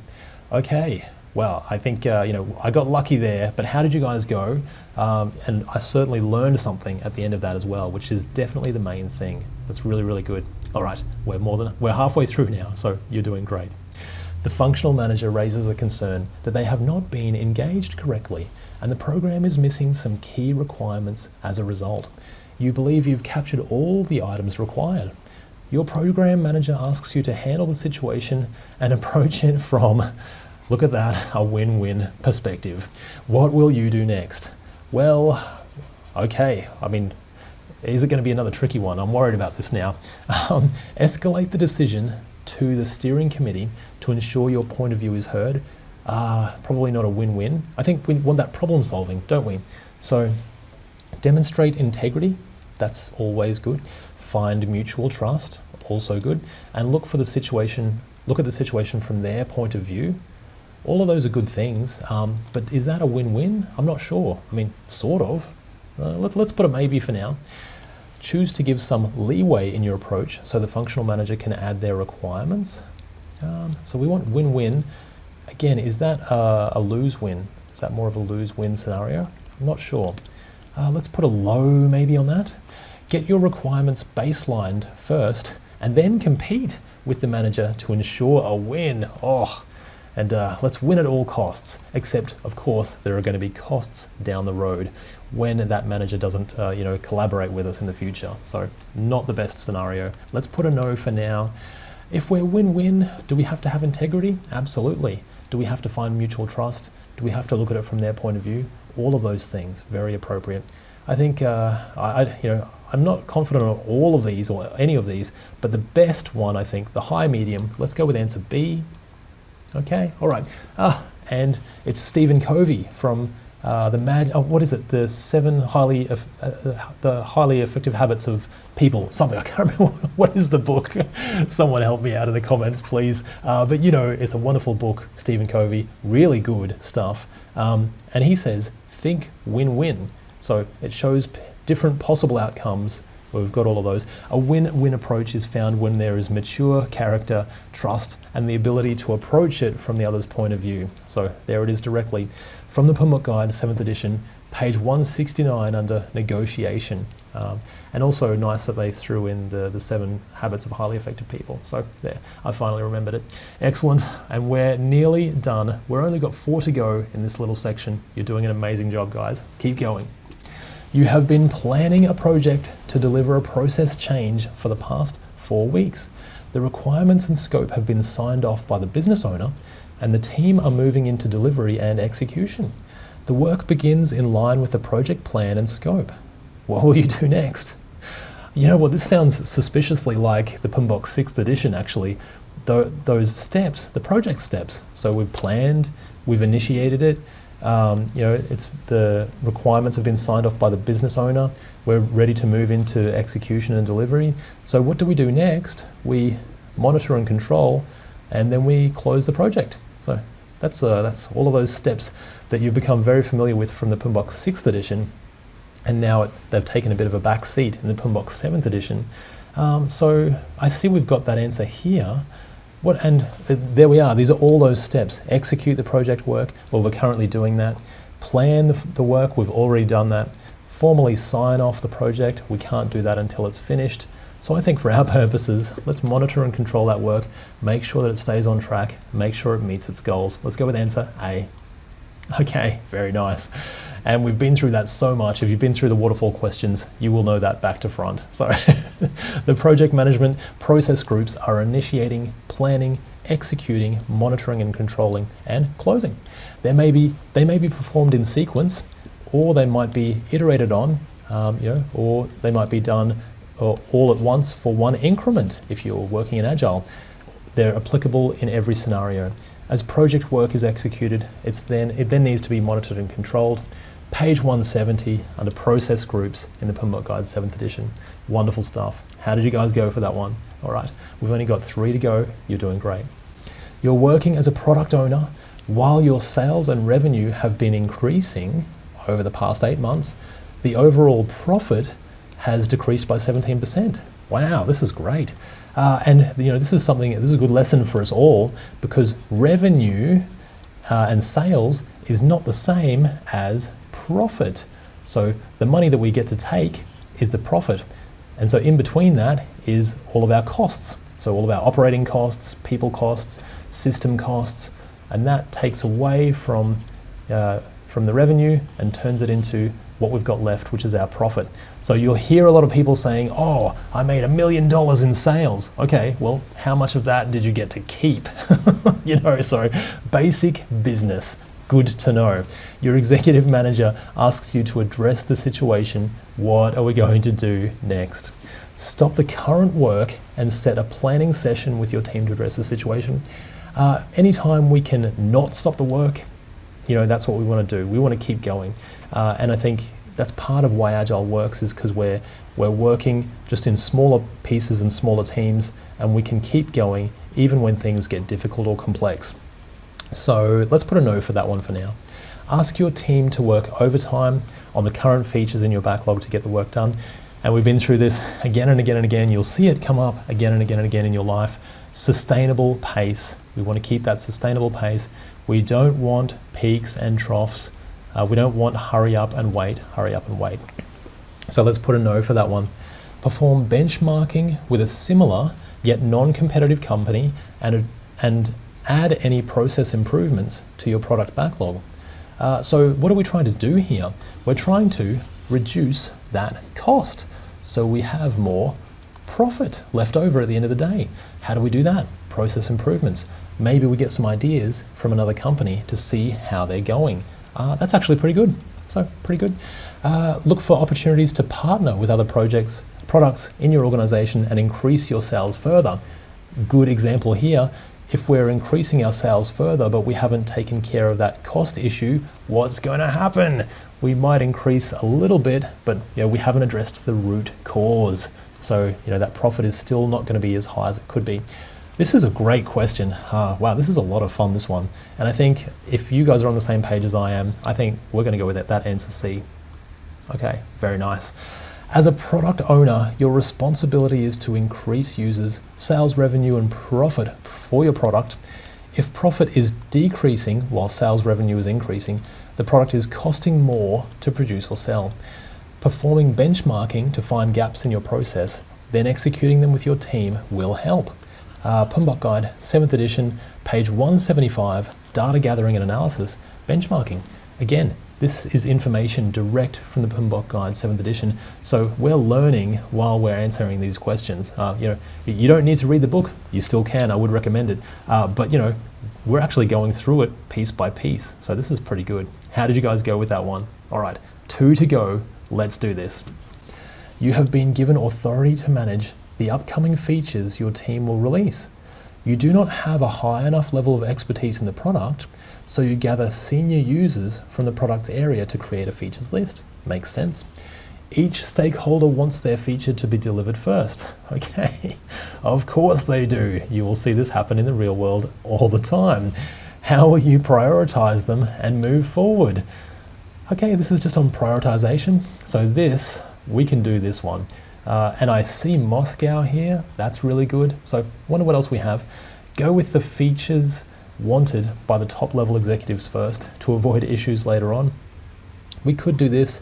Okay, well, I think, I got lucky there, but how did you guys go? And I certainly learned something at the end of that as well, which is definitely the main thing. That's really, really good. All right, we're halfway through now, so you're doing great. The functional manager raises a concern that they have not been engaged correctly, and the program is missing some key requirements as a result. You believe you've captured all the items required. Your program manager asks you to handle the situation and approach it from, look at that, a win-win perspective. What will you do next? Well, okay, is it going to be another tricky one? I'm worried about this now. Escalate the decision to the steering committee to ensure your point of view is heard. Probably not a win-win. I think we want that problem solving, don't we? So demonstrate integrity. That's always good. Find mutual trust, also good. And look at the situation from their point of view. All of those are good things, but is that a win-win? I'm not sure. Sort of. Let's put a maybe for now. Choose to give some leeway in your approach so the functional manager can add their requirements. So we want win-win. Again, is that a lose-win? Is that more of a lose-win scenario? I'm not sure. Let's put a low maybe on that. Get your requirements baselined first and then compete with the manager to ensure a win. And let's win at all costs, except of course there are going to be costs down the road when that manager doesn't collaborate with us in the future. So not the best scenario. Let's put a no for now. If we're win-win, do we have to have integrity? Absolutely. Do we have to find mutual trust? Do we have to look at it from their point of view? All of those things, very appropriate. I think I'm not confident on all of these or any of these, but the best one, I think, the high medium. Let's go with answer B. Okay, all right. And it's Stephen Covey from the 7 highly effective habits of people. Something I can't remember. What is the book? Someone help me out in the comments, please. But it's a wonderful book, Stephen Covey. Really good stuff. And he says, think win-win. So it shows different possible outcomes. We've got all of those. A win-win approach is found when there is mature character, trust, and the ability to approach it from the other's point of view. So there it is directly from the PMBOK Guide, 7th edition, page 169 under negotiation. And also nice that they threw in the 7 habits of highly effective people. So there, I finally remembered it. Excellent, and we're nearly done. We've only got 4 to go in this little section. You're doing an amazing job, guys. Keep going. You have been planning a project to deliver a process change for the past 4 weeks. The requirements and scope have been signed off by the business owner, and the team are moving into delivery and execution. The work begins in line with the project plan and scope. What will you do next? You know what, this sounds suspiciously like the PMBOK 6th edition, actually. Those steps, the project steps. So we've planned, we've initiated it, it's the requirements have been signed off by the business owner. We're ready to move into execution and delivery. So what do we do next? We monitor and control, and then we close the project. So that's all of those steps that you've become very familiar with from the PMBOK 6th edition, and now they've taken a bit of a back seat in the PMBOK 7th edition. So I see we've got that answer here. And there we are. These are all those steps. Execute the project work. Well, we're currently doing that. Plan the work. We've already done that. Formally sign off the project. We can't do that until it's finished. So I think for our purposes, let's monitor and control that work. Make sure that it stays on track. Make sure it meets its goals. Let's go with answer A. Okay, very nice. And we've been through that so much. If you've been through the waterfall questions, you will know that back to front. So the project management process groups are initiating, planning, executing, monitoring and controlling, and closing. They may be performed in sequence, or they might be iterated on, or they might be done all at once for one increment if you're working in Agile. They're applicable in every scenario. As project work is executed, it then needs to be monitored and controlled. Page 170 under process groups in the PMBOK Guide 7th edition. Wonderful stuff. How did you guys go for that one? All right, we've only got 3 to go. You're doing great. You're working as a product owner while your sales and revenue have been increasing over the past 8 months. The overall profit has decreased by 17%. Wow, this is great. And this is a good lesson for us all, because revenue and sales is not the same as profit. So the money that we get to take is the profit. And so in between that is all of our costs. So all of our operating costs, people costs, system costs, and that takes away from the revenue and turns it into what we've got left, which is our profit. So you'll hear a lot of people saying, oh, I made $1 million in sales. Okay, well, how much of that did you get to keep? So basic business, good to know. Your executive manager asks you to address the situation. What are we going to do next? Stop the current work and set a planning session with your team to address the situation. Anytime we can not stop the work, that's what we want to do. We want to keep going. And I think that's part of why Agile works, is because we're working just in smaller pieces and smaller teams, and we can keep going even when things get difficult or complex. So let's put a no for that one for now. Ask your team to work overtime on the current features in your backlog to get the work done. And we've been through this again and again and again. You'll see it come up again and again and again in your life. Sustainable pace. We want to keep that sustainable pace. We don't want peaks and troughs. We don't want hurry up and wait. So let's put a no for that one. Perform benchmarking with a similar yet non-competitive company and add any process improvements to your product backlog. So what are we trying to do here? We're trying to reduce that cost so we have more profit left over at the end of the day. How do we do that? Process improvements. Maybe we get some ideas from another company to see how they're going. That's actually pretty good. Look for opportunities to partner with other products in your organization and increase your sales further. Good example here. If we're increasing our sales further, but we haven't taken care of that cost issue, what's going to happen? We might increase a little bit, but we haven't addressed the root cause. So that profit is still not going to be as high as it could be. This is a great question. Wow, this is a lot of fun, this one. And I think if you guys are on the same page as I am, I think we're going to go with that answer C. Okay, very nice. As a product owner, your responsibility is to increase users, sales revenue and profit for your product. If profit is decreasing while sales revenue is increasing, the product is costing more to produce or sell. Performing benchmarking to find gaps in your process, then executing them with your team will help. PMBOK Guide, 7th edition, page 175, data gathering and analysis, benchmarking. Again, this is information direct from the PMBOK Guide, 7th edition, so we're learning while we're answering these questions. You don't need to read the book. You still can. I would recommend it. But we're actually going through it piece by piece, so this is pretty good. How did you guys go with that one? All right, 2 to go. Let's do this. You have been given authority to manage the upcoming features your team will release. You do not have a high enough level of expertise in the product, so you gather senior users from the product's area to create a features list. Makes sense. Each stakeholder wants their feature to be delivered first. Okay, of course they do. You will see this happen in the real world all the time. How will you prioritize them and move forward? Okay, this is just on prioritization. So this, we can do this one. And I see Moscow here, that's really good. So wonder what else we have. Go with the features wanted by the top level executives first to avoid issues later on. We could do this.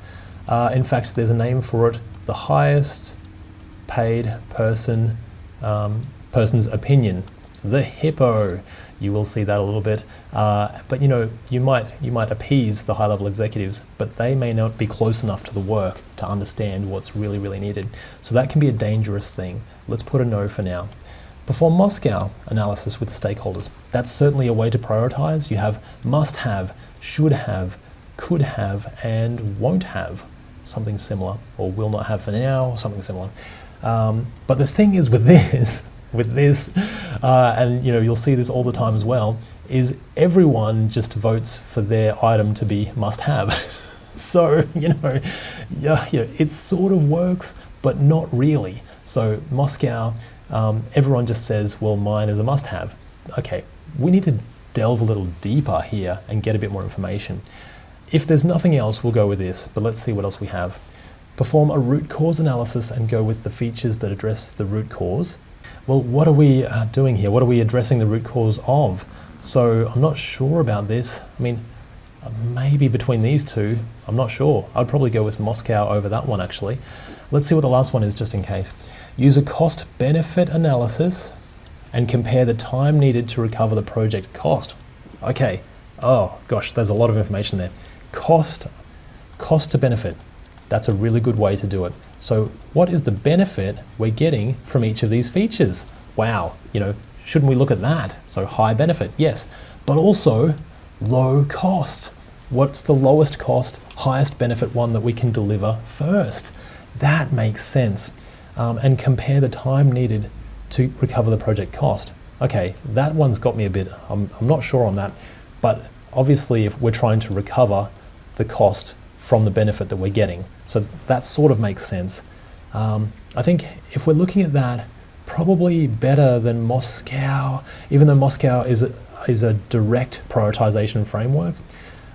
In fact, there's a name for it, the highest paid person's opinion, the hippo. You will see that a little bit, but you might appease the high-level executives, but they may not be close enough to the work to understand what's really, really needed. So that can be a dangerous thing. Let's put a no for now. Perform Moscow analysis with the stakeholders. That's certainly a way to prioritize. You have must have, should have, could have, and won't have something similar, or will not have for now, something similar. But the thing is with this, and you'll see this all the time as well, is everyone just votes for their item to be must have. So, it sort of works, but not really. So Moscow, everyone just says, well, mine is a must have. Okay, we need to delve a little deeper here and get a bit more information. If there's nothing else, we'll go with this, but let's see what else we have. Perform a root cause analysis and go with the features that address the root cause. Well, what are we doing here? What are we addressing the root cause of? So I'm not sure about this. I mean, maybe between these two, I'm not sure. I'd probably go with Moscow over that one, actually. Let's see what the last one is, just in case. Use a cost-benefit analysis and compare the time needed to recover the project cost. Okay. Oh, gosh, there's a lot of information there. Cost to benefit. That's a really good way to do it. So what is the benefit we're getting from each of these features? Wow, shouldn't we look at that? So high benefit, yes, but also low cost. What's the lowest cost, highest benefit one that we can deliver first? That makes sense. And compare the time needed to recover the project cost. Okay, that one's got me a bit, I'm not sure on that, but obviously if we're trying to recover the cost from the benefit that we're getting. So that sort of makes sense. I think if we're looking at that, probably better than Moscow, even though Moscow is a direct prioritization framework.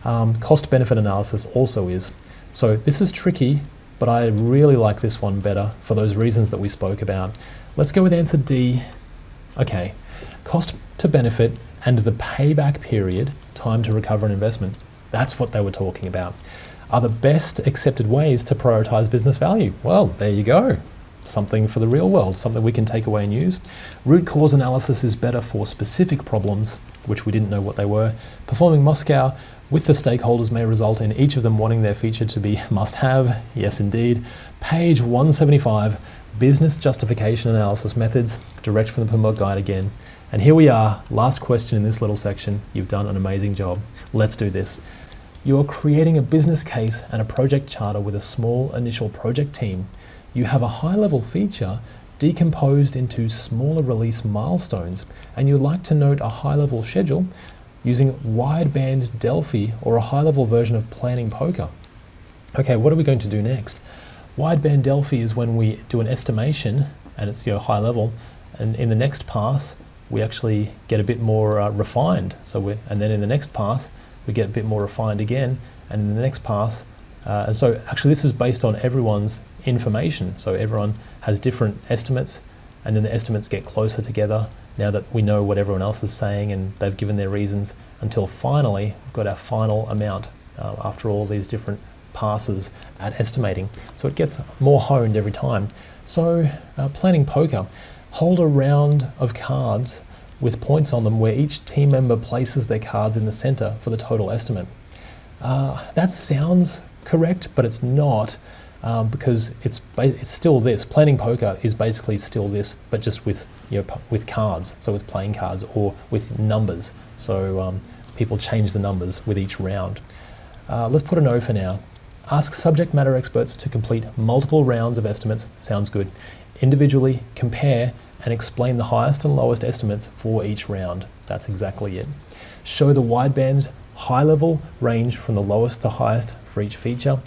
Cost-benefit analysis also is. So this is tricky, but I really like this one better for those reasons that we spoke about. Let's go with answer D. Okay, cost to benefit and the payback period, time to recover an investment. That's what they were talking about. Are the best accepted ways to prioritize business value? Well, there you go. Something for the real world, something we can take away and use. Root cause analysis is better for specific problems, which we didn't know what they were. Performing Moscow with the stakeholders may result in each of them wanting their feature to be must have. Yes, indeed. Page 175, business justification analysis methods, direct from the PMBOK guide again. And here we are, last question in this little section. You've done an amazing job. Let's do this. You're creating a business case and a project charter with a small initial project team. You have a high-level feature decomposed into smaller release milestones, and you'd like to note a high-level schedule using wideband Delphi or a high-level version of planning poker. Okay, what are we going to do next? Wideband Delphi is when we do an estimation, and it's high level, and in the next pass, we actually get a bit more refined. And then in the next pass, we get a bit more refined again, and in the next pass, and so actually this is based on everyone's information. So everyone has different estimates, and then the estimates get closer together now that we know what everyone else is saying and they've given their reasons, until finally we've got our final amount after all these different passes at estimating. So it gets more honed every time. So planning poker, hold a round of cards with points on them where each team member places their cards in the center for the total estimate. That sounds correct, but it's not, because it's still this. Planning poker is basically still this, but just with with cards. So with playing cards or with numbers. So people change the numbers with each round. Let's put a no for now. Ask subject matter experts to complete multiple rounds of estimates. Sounds good. Individually compare and explain the highest and lowest estimates for each round. That's exactly it. Show the wideband high-level range from the lowest to highest for each feature.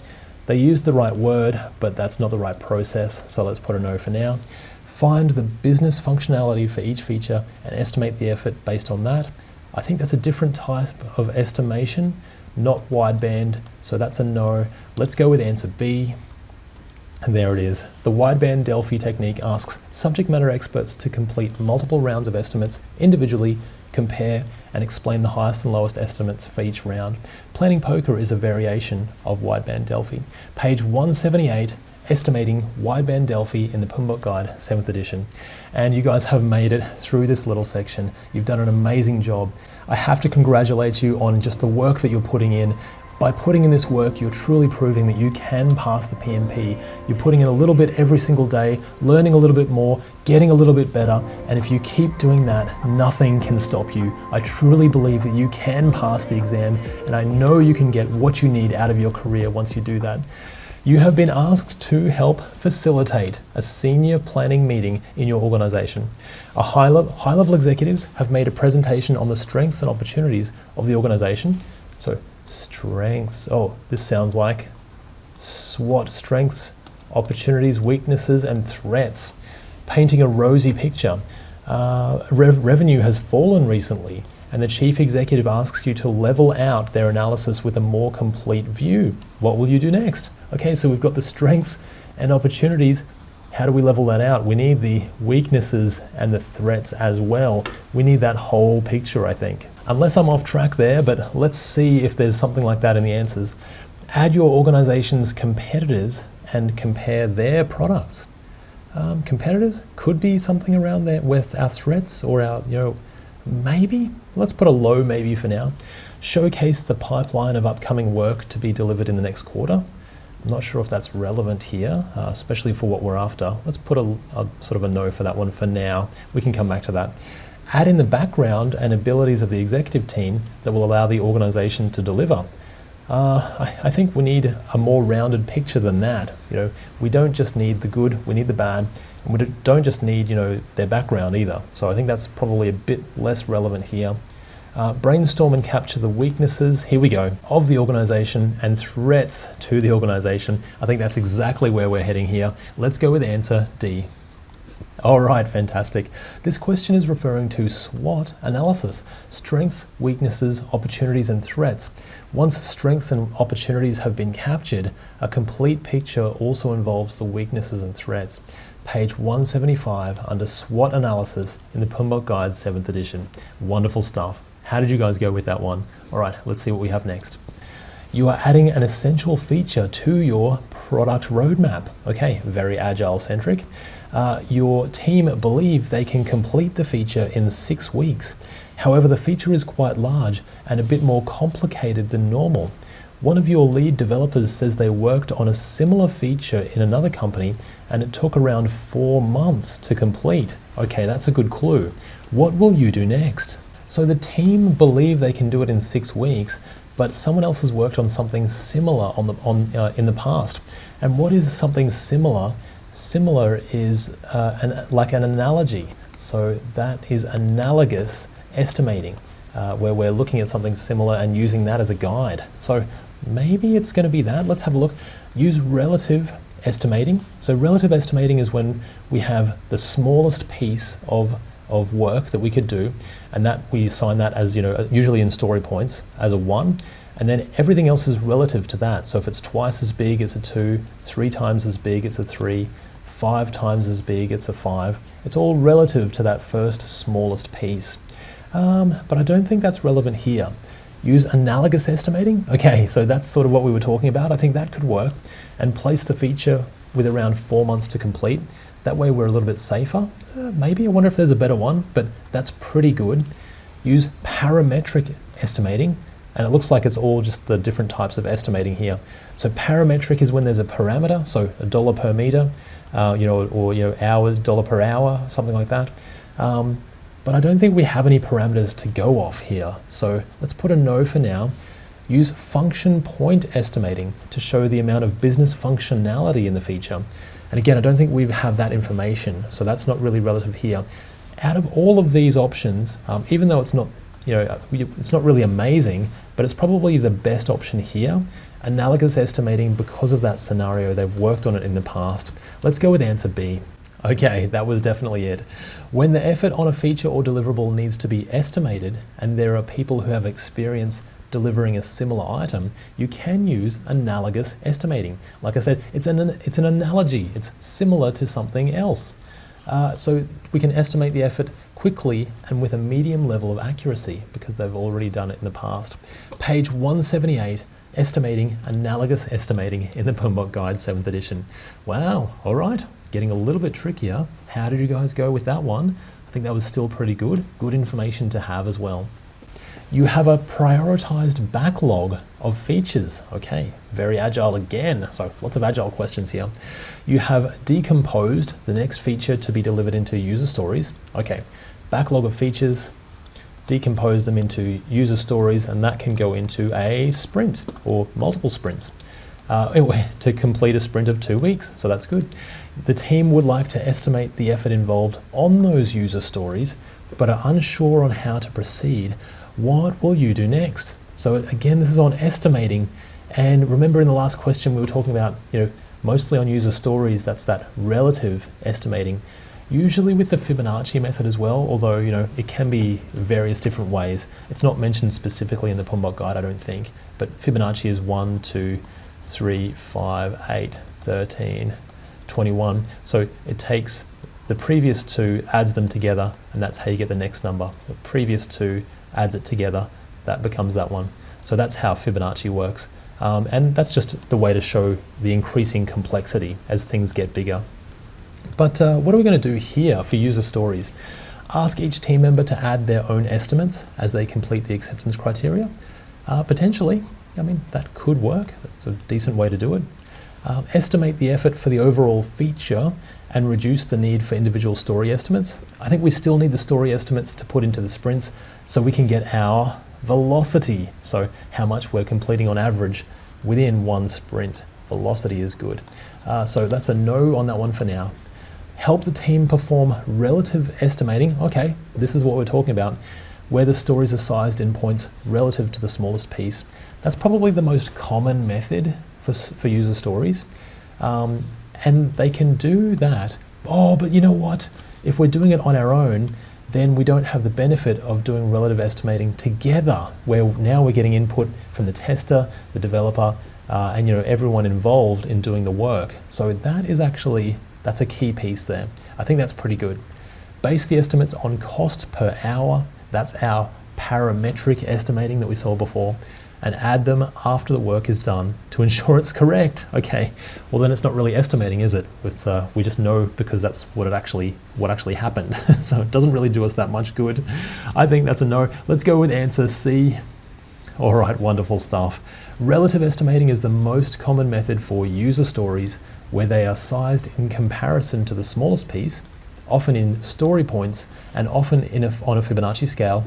They used the right word, but that's not the right process, so let's put a no for now. Find the business functionality for each feature and estimate the effort based on that. I think that's a different type of estimation, not wideband, so that's a no. Let's go with answer B. And there it is. The wideband Delphi technique asks subject matter experts to complete multiple rounds of estimates individually, compare, and explain the highest and lowest estimates for each round. Planning poker is a variation of wideband Delphi. Page 178, estimating wideband Delphi in the PMBOK guide, 7th edition. And you guys have made it through this little section. You've done an amazing job. I have to congratulate you on just the work that you're putting in. By putting in this work, you're truly proving that you can pass the PMP. You're putting in a little bit every single day, learning a little bit more, getting a little bit better, and if you keep doing that, nothing can stop you. I truly believe that you can pass the exam, and I know you can get what you need out of your career once you do that. You have been asked to help facilitate a senior planning meeting in your organization. High-level executives have made a presentation on the strengths and opportunities of the organization. So, strengths, oh, this sounds like SWOT, strengths, opportunities, weaknesses, and threats. Painting a rosy picture. Revenue has fallen recently, and the chief executive asks you to level out their analysis with a more complete view. What will you do next? Okay, so we've got the strengths and opportunities. How do we level that out? We need the weaknesses and the threats as well. We need that whole picture, I think. Unless I'm off track there, but let's see if there's something like that in the answers. Add your organization's competitors and compare their products. Competitors could be something around there with our threats or our, maybe. Let's put a low maybe for now. Showcase the pipeline of upcoming work to be delivered in the next quarter. I'm not sure if that's relevant here, especially for what we're after. Let's put a sort of a no for that one for now. We can come back to that. Add in the background and abilities of the executive team that will allow the organization to deliver. I think we need a more rounded picture than that. We don't just need the good, we need the bad, and we don't just need, their background either. So I think that's probably a bit less relevant here. Brainstorm and capture the weaknesses, here we go, of the organization and threats to the organization. I think that's exactly where we're heading here. Let's go with answer D. All right, fantastic. This question is referring to SWOT analysis, strengths, weaknesses, opportunities, and threats. Once strengths and opportunities have been captured, a complete picture also involves the weaknesses and threats. Page 175 under SWOT analysis in the PMBOK Guide 7th edition. Wonderful stuff. How did you guys go with that one? All right, let's see what we have next. You are adding an essential feature to your product roadmap. Okay, very agile centric. Your team believe they can complete the feature in 6 weeks. However, the feature is quite large and a bit more complicated than normal. One of your lead developers says they worked on a similar feature in another company and it took around 4 months to complete. Okay, that's a good clue. What will you do next? So the team believe they can do it in 6 weeks, but someone else has worked on something similar in the past. And what is something similar? Similar is like an analogy. So that is analogous estimating, where we're looking at something similar and using that as a guide. So maybe it's going to be that. Let's have a look. Use relative estimating. So relative estimating is when we have the smallest piece of work that we could do, and that we assign that as, usually in story points as a 1, and then everything else is relative to that. So if it's twice as big, it's a 2, 3 times as big, it's a 3, 5 times as big, it's a 5. It's all relative to that first smallest piece. But I don't think that's relevant here. Use analogous estimating. Okay, so that's sort of what we were talking about. I think that could work. And place the feature with around 4 months to complete. That way we're a little bit safer. Maybe, I wonder if there's a better one, but that's pretty good. Use parametric estimating, and it looks like it's all just the different types of estimating here. So parametric is when there's a parameter, so $1 per meter, hour, dollar per hour, something like that. But I don't think we have any parameters to go off here. So let's put a no for now. Use function point estimating to show the amount of business functionality in the feature. And again, I don't think we have that information, so that's not really relative here. Out of all of these options, even though it's not it's not really amazing, but it's probably the best option here. Analogous estimating, because of that scenario, they've worked on it in the past. Let's go with answer B. Okay, that was definitely it. When the effort on a feature or deliverable needs to be estimated, and there are people who have experience delivering a similar item, you can use analogous estimating. Like I said, it's an analogy. It's similar to something else. So we can estimate the effort quickly and with a medium level of accuracy because they've already done it in the past. Page 178, estimating, analogous estimating in the PMBOK Guide 7th edition. Wow, all right, getting a little bit trickier. How did you guys go with that one? I think that was still pretty good. Good information to have as well. You have a prioritized backlog of features. Okay, very agile again. So lots of agile questions here. You have decomposed the next feature to be delivered into user stories. Okay, backlog of features, decompose them into user stories, and that can go into a sprint or multiple sprints. Anyway, to complete a sprint of 2 weeks, so that's good. The team would like to estimate the effort involved on those user stories, but are unsure on how to proceed. What will you do next? So again, this is on estimating. And remember in the last question we were talking about, mostly on user stories, that's that relative estimating. Usually with the Fibonacci method as well, although, it can be various different ways. It's not mentioned specifically in the PMBOK guide, I don't think, but Fibonacci is 1, 2, 3, 5, 8, 13, 21. So it takes the previous two, adds them together, and that's how you get the next number. The previous two adds it together, that becomes that one. So that's how Fibonacci works. And that's just the way to show the increasing complexity as things get bigger. But what are we going to do here for user stories? Ask each team member to add their own estimates as they complete the acceptance criteria. Potentially, that could work. That's a decent way to do it. Estimate the effort for the overall feature and reduce the need for individual story estimates. I think we still need the story estimates to put into the sprints so we can get our velocity, so how much we're completing on average within one sprint. Velocity is good. So that's a no on that one for now. Help the team perform relative estimating. Okay, this is what we're talking about, where the stories are sized in points relative to the smallest piece. That's probably the most common method for user stories. And they can do that. Oh, but you know what? If we're doing it on our own, then we don't have the benefit of doing relative estimating together, where now we're getting input from the tester, the developer, and everyone involved in doing the work. So that's a key piece there. I think that's pretty good. Base the estimates on cost per hour. That's our parametric estimating that we saw before. And add them after the work is done to ensure it's correct. Okay, well then it's not really estimating, is it? It's, we just know because that's what actually happened. So it doesn't really do us that much good. I think that's a no. Let's go with answer C. All right, wonderful stuff. Relative estimating is the most common method for user stories where they are sized in comparison to the smallest piece, often in story points and often on a Fibonacci scale,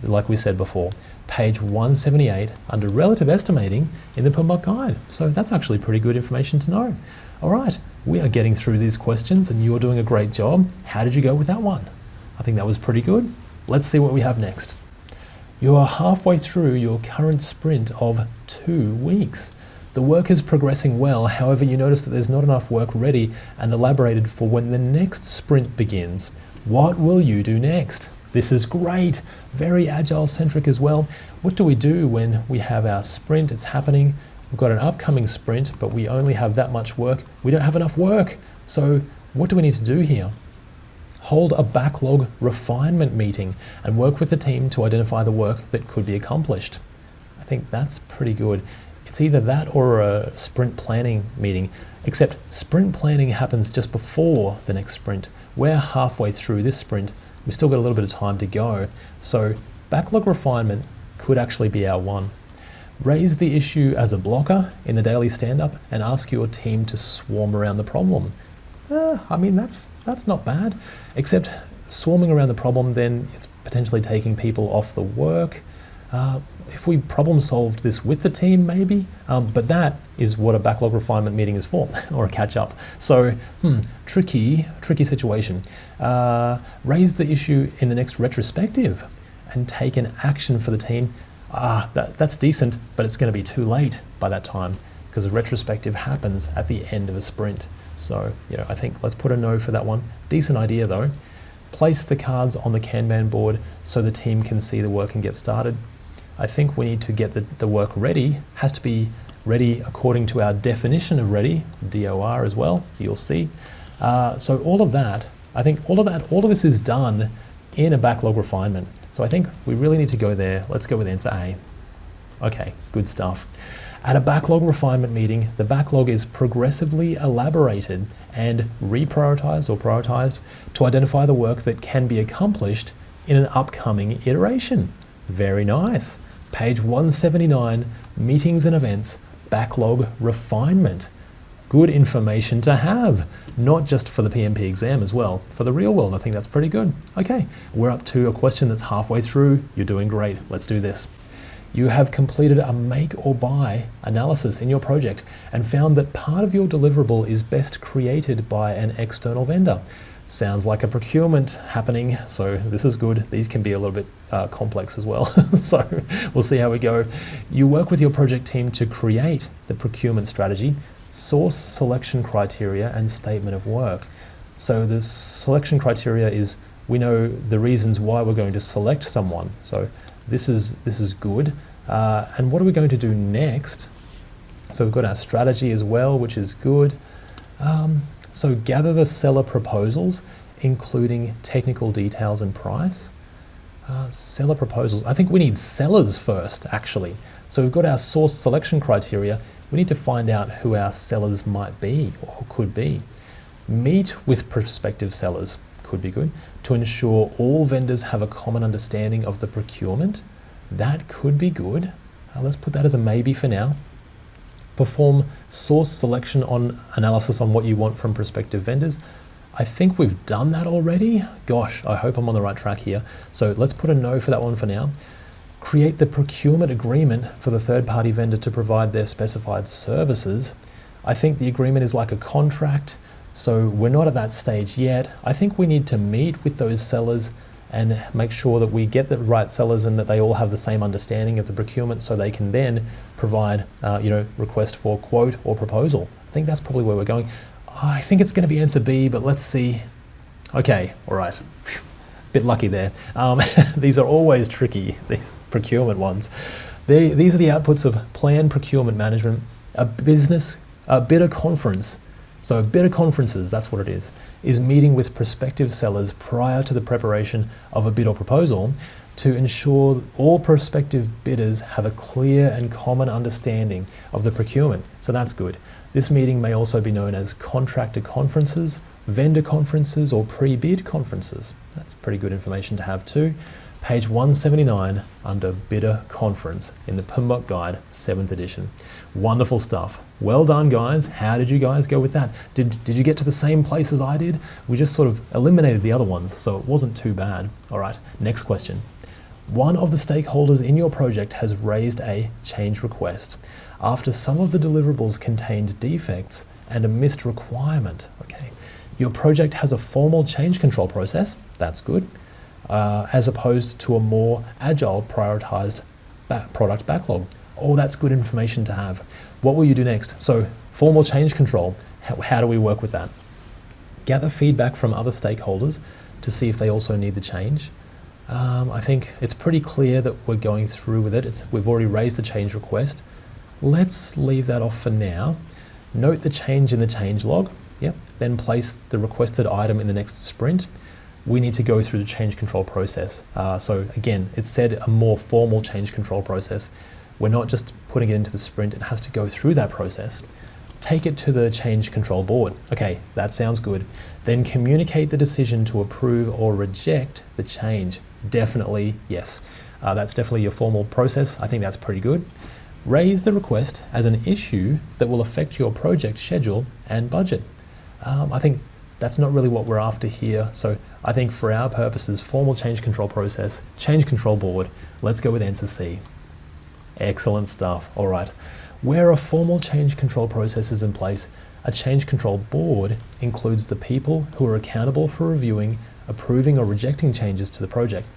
like we said before. Page 178 under relative estimating in the PMBOK guide. So that's actually pretty good information to know. All right, we are getting through these questions and you're doing a great job. How did you go with that one? I think that was pretty good. Let's see what we have next. You are halfway through your current sprint of 2 weeks. The work is progressing well, however you notice that there's not enough work ready and elaborated for when the next sprint begins. What will you do next? This is great, very agile centric as well. What do we do when we have our sprint, it's happening, we've got an upcoming sprint, but we only have that much work, we don't have enough work. So what do we need to do here? Hold a backlog refinement meeting and work with the team to identify the work that could be accomplished. I think that's pretty good. It's either that or a sprint planning meeting, except sprint planning happens just before the next sprint. We're halfway through this sprint. We still got a little bit of time to go. So backlog refinement could actually be our one. Raise the issue as a blocker in the daily stand-up and ask your team to swarm around the problem. That's not bad, except swarming around the problem, then it's potentially taking people off the work. If we problem solved this with the team, maybe, but that is what a backlog refinement meeting is for, or a catch up. So, tricky situation. Raise the issue in the next retrospective and taken action for the team, that's decent, but it's going to be too late by that time because the retrospective happens at the end of a sprint. So, I think let's put a no for that one. Decent idea though. Place the cards on the Kanban board so the team can see the work and get started. I think we need to get the work ready. Has to be ready according to our definition of ready, DOR as well, you'll see. So all of that, I think all of this is done in a backlog refinement. So I think we really need to go there. Let's go with answer A. Okay, good stuff. At a backlog refinement meeting, the backlog is progressively elaborated and reprioritized or prioritized to identify the work that can be accomplished in an upcoming iteration. Very nice. Page 179, meetings and events, backlog refinement. Good information to have, not just for the PMP exam as well. For the real world, I think that's pretty good. Okay, we're up to a question that's halfway through. You're doing great. Let's do this. You have completed a make or buy analysis in your project and found that part of your deliverable is best created by an external vendor. Sounds like a procurement happening, so this is good. These can be a little bit complex as well, so we'll see how we go. You work with your project team to create the procurement strategy, source selection criteria, and statement of work. So the selection criteria is, we know the reasons why we're going to select someone. So this is good. And what are we going to do next? So we've got our strategy as well, which is good. So gather the seller proposals, including technical details and price. Seller proposals. I think we need sellers first, actually. So we've got our source selection criteria. We need to find out who our sellers might be or could be. Meet with prospective sellers, could be good, to ensure all vendors have a common understanding of the procurement. That could be good. Let's put that as a maybe for now. Perform source selection on analysis on what you want from prospective vendors. I think we've done that already. Gosh, I hope I'm on the right track here. So let's put a no for that one for now. Create the procurement agreement for the third-party vendor to provide their specified services. I think the agreement is like a contract, so we're not at that stage yet. I think we need to meet with those sellers and make sure that we get the right sellers and that they all have the same understanding of the procurement so they can then provide, request for quote or proposal. I think that's probably where we're going. I think it's going to be answer B, but let's see. Okay, all right. Bit lucky there. These are always tricky, these procurement ones. These are the outputs of planned procurement management, a bidder conference. So bidder conferences, that's what it is meeting with prospective sellers prior to the preparation of a bid or proposal to ensure all prospective bidders have a clear and common understanding of the procurement. So that's good. This meeting may also be known as contractor conferences, vendor conferences, or pre-bid conferences. That's pretty good information to have too. Page 179 under bidder conference in the PMBOK guide, 7th edition. Wonderful stuff. Well done, guys. How did you guys go with that? Did you get to the same place as I did? We just sort of eliminated the other ones, so it wasn't too bad. All right, next question. One of the stakeholders in your project has raised a change request after some of the deliverables contained defects and a missed requirement. Okay, your project has a formal change control process. That's good. As opposed to a more agile prioritized product backlog. Oh, that's good information to have. What will you do next? So formal change control, how do we work with that? Gather feedback from other stakeholders to see if they also need the change. I think it's pretty clear that we're going through with it. We've already raised the change request. Let's leave that off for now. Note the change in the change log. Yep. Then place the requested item in the next sprint. We need to go through the change control process. So again, it said a more formal change control process. We're not just putting it into the sprint, it has to go through that process. Take it to the change control board. Okay, that sounds good. Then communicate the decision to approve or reject the change. Definitely, yes. That's definitely your formal process. I think that's pretty good. Raise the request as an issue that will affect your project schedule and budget. I think that's not really what we're after here. So I think for our purposes, formal change control process, change control board, let's go with answer C. Excellent stuff. All right. Where a formal change control process is in place, a change control board includes the people who are accountable for reviewing, approving or rejecting changes to the project.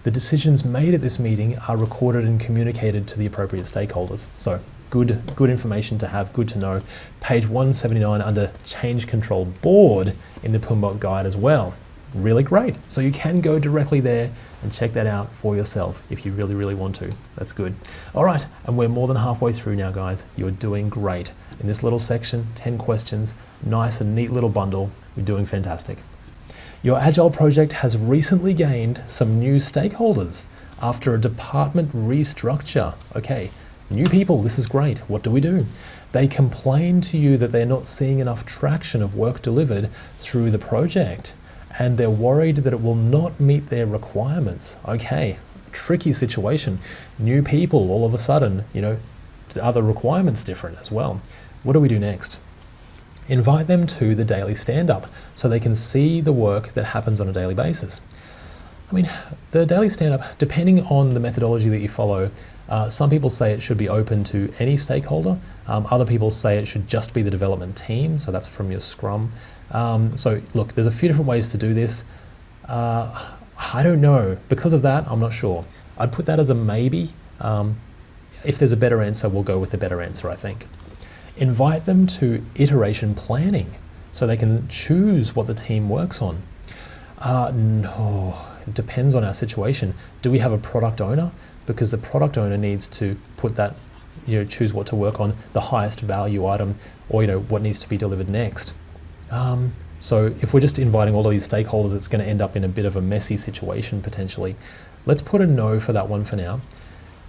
The decisions made at this meeting are recorded and communicated to the appropriate stakeholders. So good information to have, good to know. Page 179 under Change Control Board in the PMBOK guide as well. Really great. So you can go directly there and check that out for yourself if you really want to. That's good. All right, and we're more than halfway through now, guys. You're doing great. In this little section, 10 questions, nice and neat little bundle. You're doing fantastic. Your Agile project has recently gained some new stakeholders after a department restructure. Okay, new people, this is great. What do? They complain to you that they're not seeing enough traction of work delivered through the project, and they're worried that it will not meet their requirements. Okay, tricky situation. New people, all of a sudden, are the requirements different as well? What do we do next? Invite them to the daily stand-up so they can see the work that happens on a daily basis. I mean, the daily stand-up, depending on the methodology that you follow, some people say it should be open to any stakeholder. Other people say it should just be the development team, so that's from your Scrum. So look, there's a few different ways to do this. I don't know. Because of that, I'm not sure. I'd put that as a maybe. If there's a better answer, we'll go with the better answer, I think. Invite them to iteration planning so they can choose what the team works on. No, it depends on our situation. Do we have a product owner? Because the product owner needs to put that, choose what to work on, the highest value item, or what needs to be delivered next. So if we're just inviting all of these stakeholders, it's going to end up in a bit of a messy situation potentially. Let's put a no for that one for now.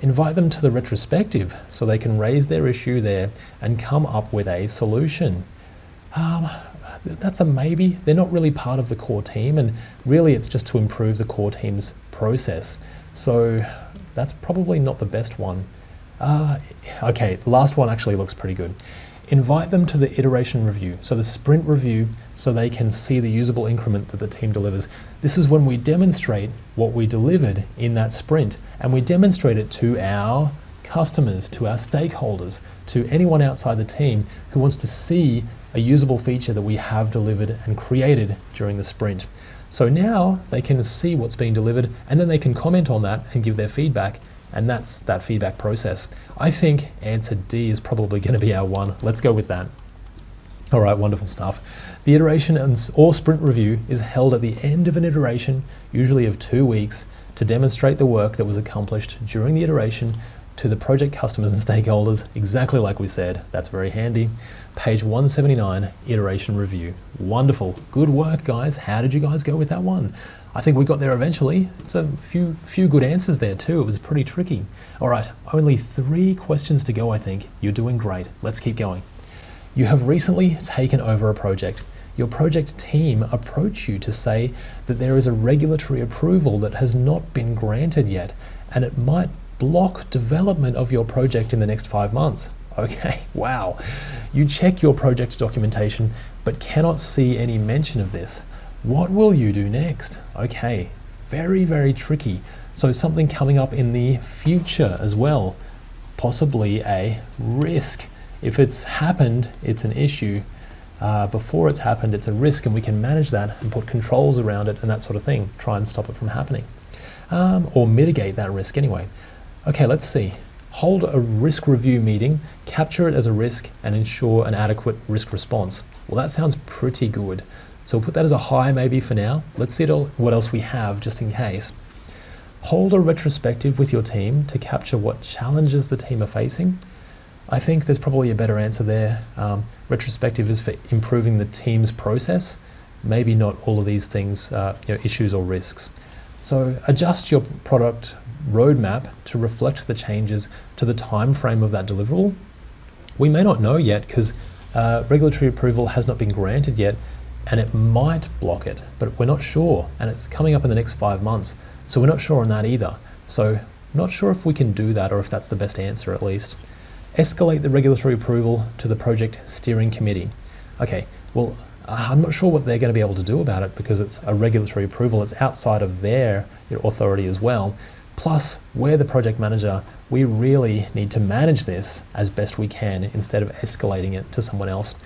Invite them to the retrospective so they can raise their issue there and come up with a solution. That's a maybe. They're not really part of the core team, and really it's just to improve the core team's process. So that's probably not the best one. Okay, last one actually looks pretty good. Invite them to the iteration review, so the sprint review, so they can see the usable increment that the team delivers. This is when we demonstrate what we delivered in that sprint, and we demonstrate it to our customers, to our stakeholders, to anyone outside the team who wants to see a usable feature that we have delivered and created during the sprint. So now they can see what's being delivered, and then they can comment on that and give their feedback. And that's that feedback process. I think answer D is probably going to be our one. Let's go with that. All right, wonderful stuff. The iteration or sprint review is held at the end of an iteration, usually of 2 weeks, to demonstrate the work that was accomplished during the iteration to the project customers and stakeholders, exactly like we said. That's very handy. Page 179, iteration review. Wonderful. Good work, guys. How did you guys go with that one? I think we got there eventually. It's a few good answers there too. It was pretty tricky. All right, only 3 questions to go, I think. You're doing great. Let's keep going. You have recently taken over a project. Your project team approach you to say that there is a regulatory approval that has not been granted yet, and it might block development of your project in the next 5 months. Okay, wow. You check your project documentation, but cannot see any mention of this. What will you do next? Okay, very tricky. So something coming up in the future as well, possibly a risk. If it's happened, it's an issue. Before it's happened, it's a risk, and we can manage that and put controls around it and that sort of thing, try and stop it from happening. Or mitigate that risk anyway. Okay, let's see. Hold a risk review meeting, capture it as a risk, and ensure an adequate risk response. Well, that sounds pretty good. So we'll put that as a high maybe for now. Let's see what else we have just in case. Hold a retrospective with your team to capture what challenges the team are facing. I think there's probably a better answer there. Retrospective is for improving the team's process, maybe not all of these things, issues or risks. So adjust your product roadmap to reflect the changes to the time frame of that deliverable. We may not know yet because regulatory approval has not been granted yet, and it might block it, but we're not sure, and it's coming up in the next 5 months, so we're not sure on that either. So not sure if we can do that or if that's the best answer at least. Escalate the regulatory approval to the project steering committee. Okay, well, I'm not sure what they're going to be able to do about it because it's a regulatory approval. It's outside of their authority as well. Plus, we're the project manager. We really need to manage this as best we can instead of escalating it to someone else.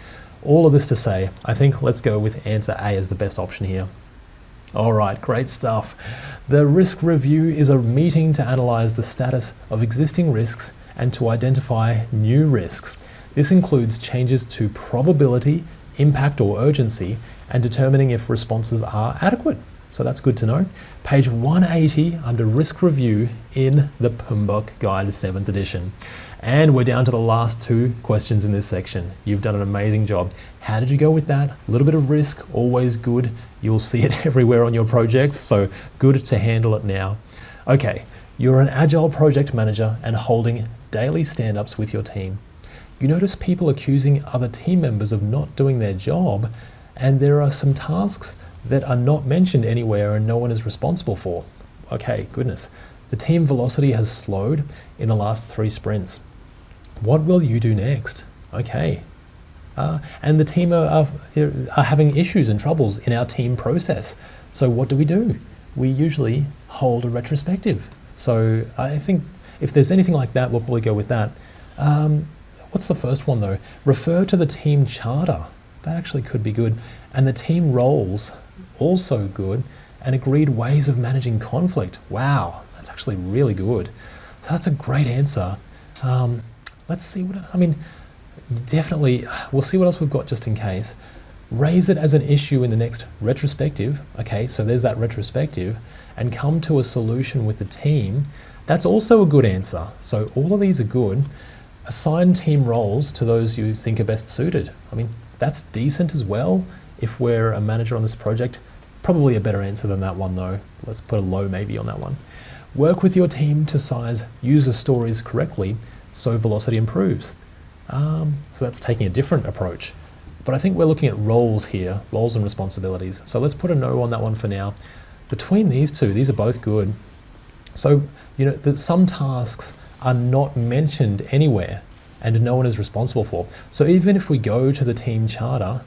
All of this to say, I think let's go with answer A as the best option here. All right, great stuff. The risk review is a meeting to analyze the status of existing risks and to identify new risks. This includes changes to probability, impact or urgency, and determining if responses are adequate. So that's good to know. Page 180 under risk review in the PMBOK Guide 7th edition. And we're down to the last 2 questions in this section. You've done an amazing job. How did you go with that? A little bit of risk, always good. You'll see it everywhere on your projects, so good to handle it now. Okay, you're an Agile project manager and holding daily stand-ups with your team. You notice people accusing other team members of not doing their job, and there are some tasks that are not mentioned anywhere and no one is responsible for. Okay, goodness. The team velocity has slowed in the last 3 sprints. What will you do next? Okay. And the team are having issues and troubles in our team process. So what do? We usually hold a retrospective. So I think if there's anything like that, we'll probably go with that. What's the first one though? Refer to the team charter. That actually could be good. And the team roles, also good. And agreed ways of managing conflict. Wow, that's actually really good. So that's a great answer. Let's see definitely, we'll see what else we've got just in case. Raise it as an issue in the next retrospective. Okay, so there's that retrospective. And come to a solution with the team. That's also a good answer. So all of these are good. Assign team roles to those you think are best suited. That's decent as well. If we're a manager on this project, probably a better answer than that one though. Let's put a low maybe on that one. Work with your team to size user stories correctly so velocity improves. So that's taking a different approach. But I think we're looking at roles here, roles and responsibilities. So let's put a no on that one for now. Between these 2, these are both good. So, that some tasks are not mentioned anywhere and no one is responsible for. So even if we go to the team charter,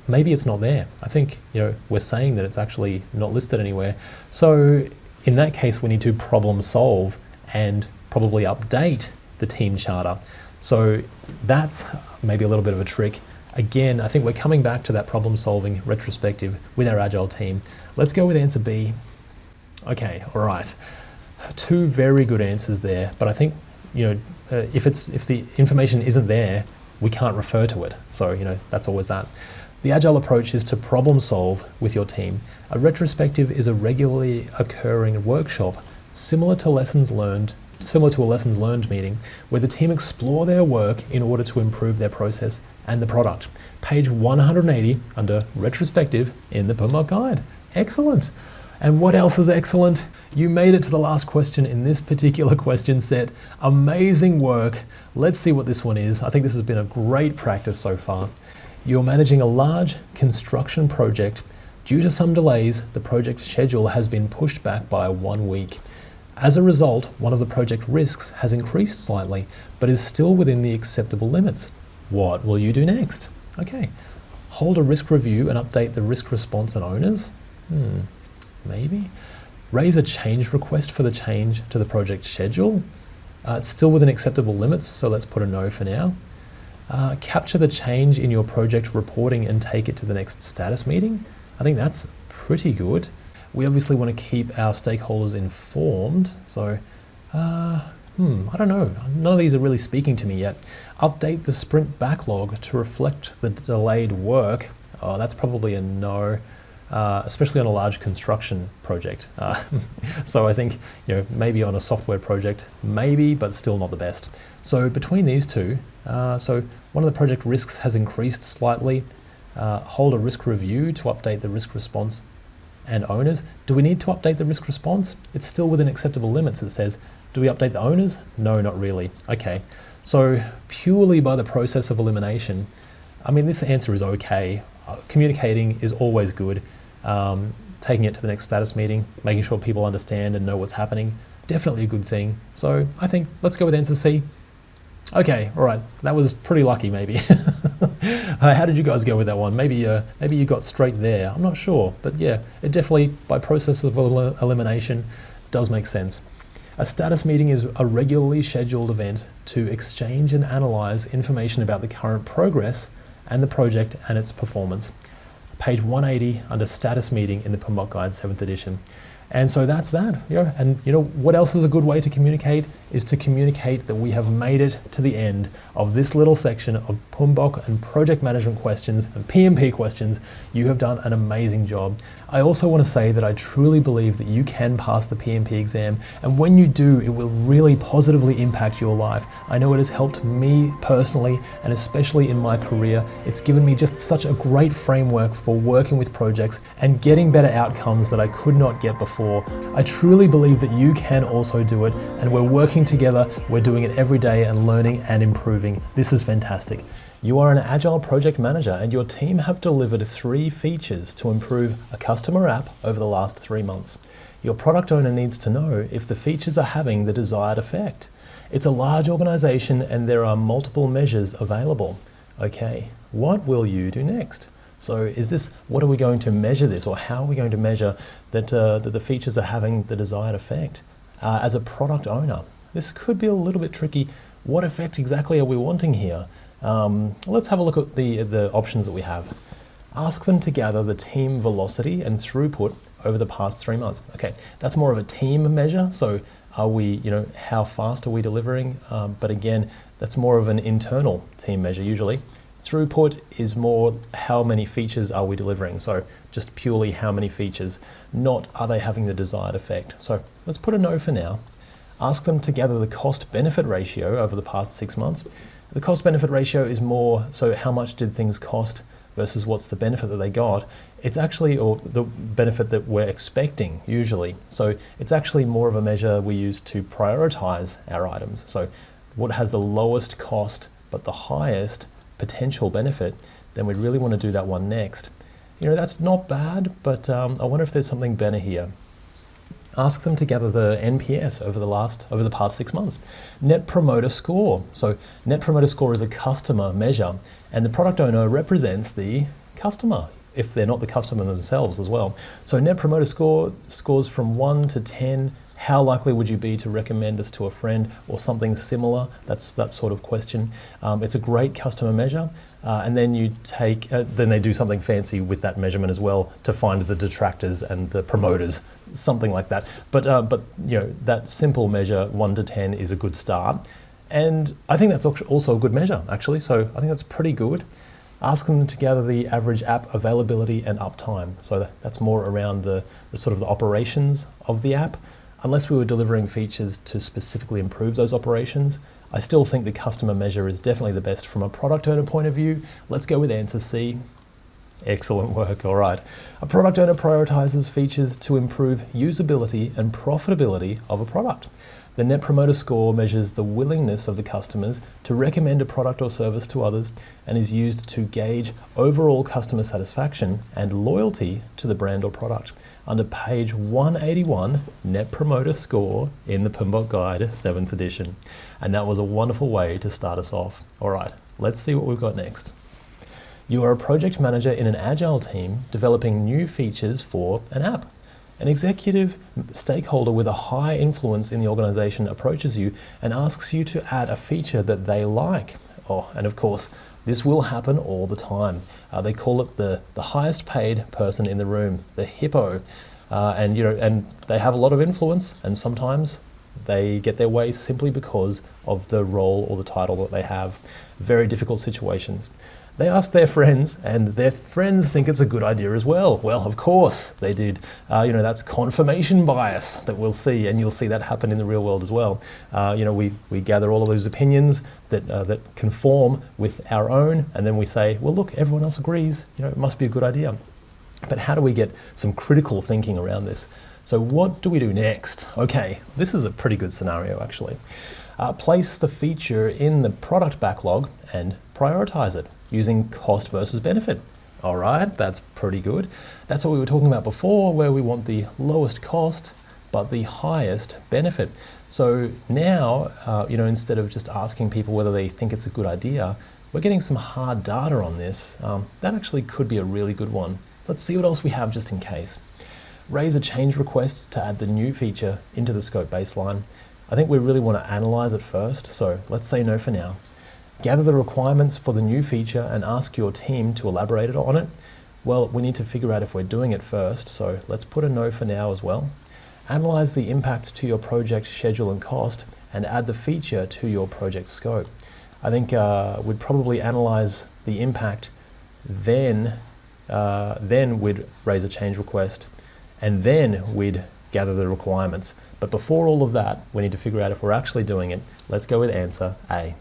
maybe it's not there. I think, we're saying that it's actually not listed anywhere. So in that case, we need to problem solve and probably update the team charter. So that's maybe a little bit of a trick. Again, I think we're coming back to that problem solving retrospective with our Agile team. Let's go with answer B. Okay, all right. 2 very good answers there, but I think, if the information isn't there, we can't refer to it. So, that's always that. The Agile approach is to problem solve with your team. A retrospective is a regularly occurring workshop similar to a lessons learned meeting where the team explore their work in order to improve their process and the product. Page 180 under retrospective in the PMBOK Guide. Excellent. And what else is excellent? You made it to the last question in this particular question set. Amazing work. Let's see what this one is. I think this has been a great practice so far. You're managing a large construction project. Due to some delays, the project schedule has been pushed back by 1 week. As a result, one of the project risks has increased slightly, but is still within the acceptable limits. What will you do next? Okay. Hold a risk review and update the risk response and owners. Maybe. Raise a change request for the change to the project schedule. It's still within acceptable limits, so let's put a no for now. Capture the change in your project reporting and take it to the next status meeting. I think that's pretty good. We obviously want to keep our stakeholders informed, so I don't know. None of these are really speaking to me yet. Update the sprint backlog to reflect the delayed work. Oh, that's probably a no. Especially on a large construction project. So I think, maybe on a software project, maybe, but still not the best. So between these 2, so one of the project risks has increased slightly. Hold a risk review to update the risk response and owners. Do we need to update the risk response? It's still within acceptable limits, it says. Do we update the owners? No, not really. Okay, so purely by the process of elimination, this answer is okay. Communicating is always good. Taking it to the next status meeting, making sure people understand and know what's happening, definitely a good thing. So I think let's go with answer C. Okay, all right, that was pretty lucky maybe. How did you guys go with that one? Maybe you got straight there, I'm not sure, but yeah, it definitely, by process of elimination, does make sense. A status meeting is a regularly scheduled event to exchange and analyze information about the current progress and the project and its performance. page 180 under status meeting in the PMBOK Guide 7th edition. And so that's that. And what else is a good way to communicate is to communicate that we have made it to the end of this little section of PMBOK and project management questions and PMP questions. You have done an amazing job. I also want to say that I truly believe that you can pass the PMP exam, and when you do, it will really positively impact your life. I know it has helped me personally, and especially in my career. It's given me just such a great framework for working with projects and getting better outcomes that I could not get before. I truly believe that you can also do it, and we're working together, we're doing it every day and learning and improving. This is fantastic. You are an Agile project manager and your team have delivered 3 features to improve a customer app over the last 3 months. Your product owner needs to know if the features are having the desired effect. It's a large organization and there are multiple measures available. Okay, what will you do next? So what are we going to measure this, or how are we going to measure that the features are having the desired effect? As a product owner, this could be a little bit tricky. What effect exactly are we wanting here? Let's have a look at the options that we have. Ask them to gather the team velocity and throughput over the past 3 months. Okay, that's more of a team measure. So are we, how fast are we delivering? But again, that's more of an internal team measure usually. Throughput is more how many features are we delivering. So just purely how many features, not are they having the desired effect. So let's put a no for now. Ask them to gather the cost-benefit ratio over the past 6 months. The cost-benefit ratio is more, so how much did things cost versus what's the benefit that they got. It's actually, or the benefit that we're expecting usually. So it's actually more of a measure we use to prioritize our items. So what has the lowest cost but the highest potential benefit, then we'd really want to do that one next. That's not bad, but I wonder if there's something better here. Ask them to gather the NPS over the past 6 months. Net Promoter Score. So Net Promoter Score is a customer measure, and the product owner represents the customer, if they're not the customer themselves as well. So Net Promoter Score scores from 1 to 10. How likely would you be to recommend us to a friend or something similar? That's that sort of question. It's a great customer measure. And then then they do something fancy with that measurement as well to find the detractors and the promoters, something like that. But that simple measure, 1 to 10, is a good start. And I think that's also a good measure, actually. So I think that's pretty good. Ask them to gather the average app availability and uptime. So that's more around the sort of the operations of the app. Unless we were delivering features to specifically improve those operations, I still think the customer measure is definitely the best from a product owner point of view. Let's go with answer C. Excellent work, all right. A product owner prioritizes features to improve usability and profitability of a product. The Net Promoter Score measures the willingness of the customers to recommend a product or service to others and is used to gauge overall customer satisfaction and loyalty to the brand or product. Under page 181, Net Promoter Score in the PMBOK Guide 7th edition. And that was a wonderful way to start us off. All right, let's see what we've got next. You are a project manager in an Agile team developing new features for an app. An executive stakeholder with a high influence in the organization approaches you and asks you to add a feature that they like. And of course, this will happen all the time. They call it the highest paid person in the room, the hippo. And they have a lot of influence, and sometimes they get their way simply because of the role or the title that they have. Very difficult situations. They ask their friends, and their friends think it's a good idea as well. Well, of course they did. That's confirmation bias that we'll see, and you'll see that happen in the real world as well. We gather all of those opinions that conform with our own, and then we say, well, look, everyone else agrees. It must be a good idea. But how do we get some critical thinking around this? So what do we do next? Okay, this is a pretty good scenario, actually. Place the feature in the product backlog and prioritize it using cost versus benefit. All right, that's pretty good. That's what we were talking about before, where we want the lowest cost, but the highest benefit. So now, instead of just asking people whether they think it's a good idea, we're getting some hard data on this. That actually could be a really good one. Let's see what else we have just in case. Raise a change request to add the new feature into the scope baseline. I think we really want to analyze it first, so let's say no for now. Gather the requirements for the new feature and ask your team to elaborate on it. Well, we need to figure out if we're doing it first, so let's put a no for now as well. Analyze the impact to your project schedule and cost, and add the feature to your project scope. I think we'd probably analyze the impact, then we'd raise a change request, and then we'd gather the requirements. But before all of that, we need to figure out if we're actually doing it. Let's go with answer A.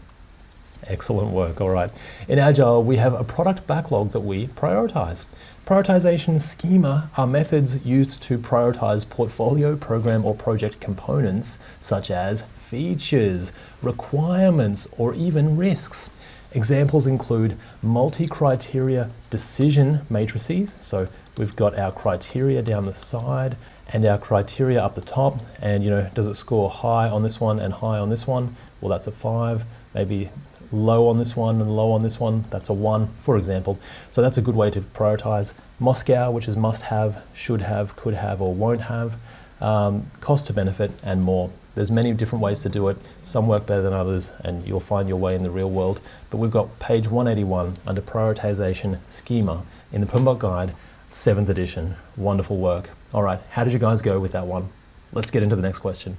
Excellent work, all right. In Agile, we have a product backlog that we prioritize. Prioritization schema are methods used to prioritize portfolio, program, or project components, such as features, requirements, or even risks. Examples include multi-criteria decision matrices. So we've got our criteria down the side and our criteria up the top. And does it score high on this one and high on this one? Well, that's a 5. Maybe low on this one and low on this one, that's a 1, for example. So that's a good way to prioritize. Moscow, which is must have, should have, could have, or won't have, cost to benefit, and more. There's many different ways to do it. Some work better than others, and you'll find your way in the real world. But we've got page 181 under prioritization schema in the PMBOK guide, 7th edition. Wonderful work. All right, how did you guys go with that one? Let's get into the next question.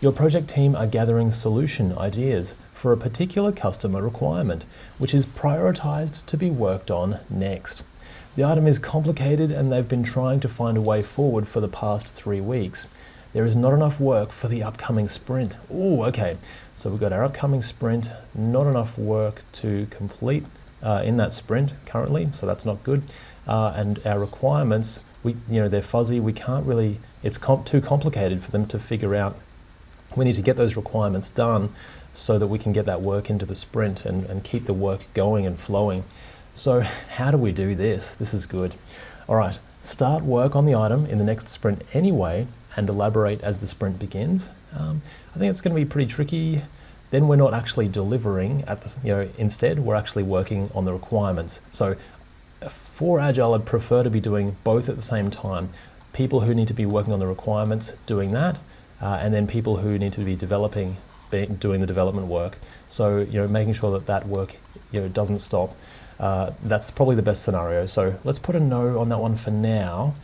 Your project team are gathering solution ideas for a particular customer requirement, which is prioritized to be worked on next. The item is complicated and they've been trying to find a way forward for the past 3 weeks. There is not enough work for the upcoming sprint. Oh, okay. So we've got our upcoming sprint, not enough work to complete in that sprint currently, so that's not good. And our requirements, they're fuzzy. We can't really, it's too complicated for them to figure out. We need to get those requirements done so that we can get that work into the sprint and keep the work going and flowing. So how do we do this? This is good. All right, start work on the item in the next sprint anyway and elaborate as the sprint begins. I think it's going to be pretty tricky. Then we're not actually delivering at the, instead we're actually working on the requirements. So for Agile, I'd prefer to be doing both at the same time. People who need to be working on the requirements, doing that, and then people who need to be developing, doing the development work. So, making sure that that work, doesn't stop. That's probably the best scenario. So let's put a no on that one for now.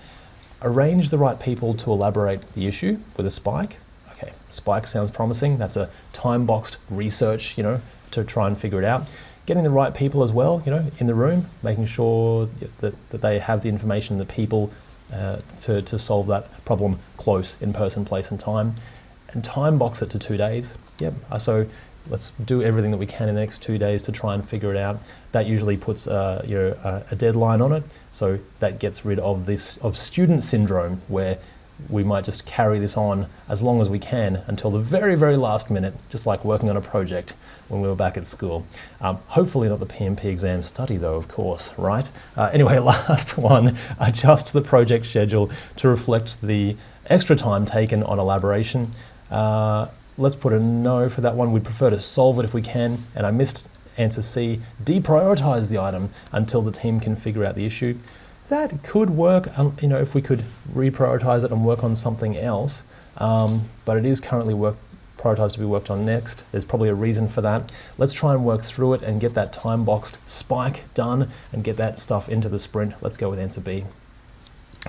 Arrange the right people to elaborate the issue with a spike. Okay, spike sounds promising. That's a time-boxed research, to try and figure it out. Getting the right people as well, in the room, making sure that they have the information, the people, to solve that problem close, in person, place and time. And time box it to 2 days. Yep, so let's do everything that we can in the next 2 days to try and figure it out. That usually puts a deadline on it, so that gets rid of student syndrome, where we might just carry this on as long as we can until the very, very last minute, just like working on a project when we were back at school. Hopefully not the PMP exam study though, of course, right? Anyway, last one, adjust the project schedule to reflect the extra time taken on elaboration. Let's put a no for that one. We'd prefer to solve it if we can, and I missed answer C, deprioritize the item until the team can figure out the issue. That could work, if we could reprioritize it and work on something else, but it is currently prioritized to be worked on next. There's probably a reason for that. Let's try and work through it and get that time-boxed spike done and get that stuff into the sprint. Let's go with answer B.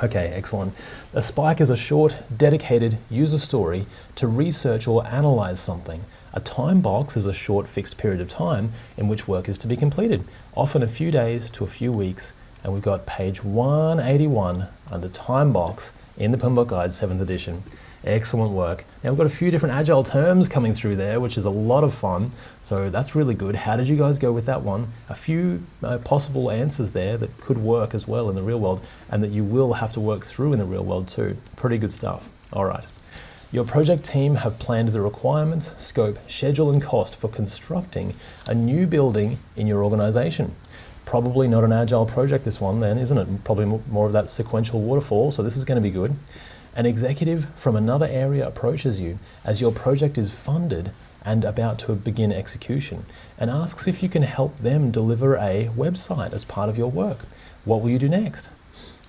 Okay, excellent. A spike is a short, dedicated user story to research or analyze something. A time box is a short, fixed period of time in which work is to be completed, often a few days to a few weeks. And we've got page 181 under time box in the PMBOK Guide 7th edition. Excellent work. Now we've got a few different Agile terms coming through there, which is a lot of fun. So that's really good. How did you guys go with that one? A few possible answers there that could work as well in the real world, and that you will have to work through in the real world too. Pretty good stuff. All right. Your project team have planned the requirements, scope, schedule, and cost for constructing a new building in your organization. Probably not an Agile project, this one then, isn't it? Probably more of that sequential waterfall, so this is going to be good. An executive from another area approaches you as your project is funded and about to begin execution, and asks if you can help them deliver a website as part of your work. What will you do next?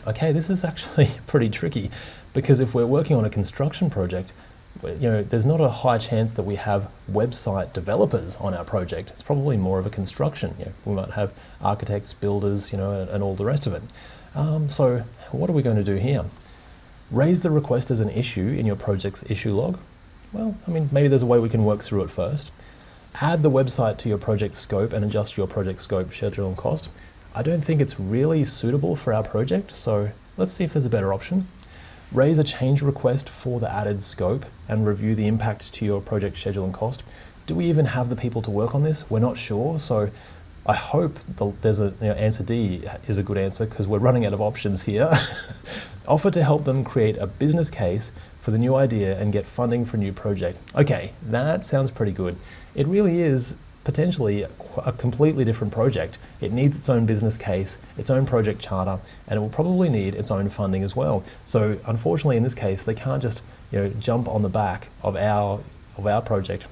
Okay, this is actually pretty tricky, because if we're working on a construction project, there's not a high chance that we have website developers on our project. It's probably more of a construction. We might have architects, builders, and all the rest of it. So what are we going to do here? Raise the request as an issue in your project's issue log. Well, maybe there's a way we can work through it first. Add the website to your project scope and adjust your project scope, schedule, and cost. I don't think it's really suitable for our project, so let's see if there's a better option. Raise a change request for the added scope and review the impact to your project schedule and cost. Do we even have the people to work on this? We're not sure, so I hope there's answer D is a good answer because we're running out of options here. Offer to help them create a business case for the new idea and get funding for a new project. Okay, that sounds pretty good. It really is potentially a completely different project. It needs its own business case, its own project charter, and it will probably need its own funding as well. So unfortunately in this case, they can't just jump on the back of our project.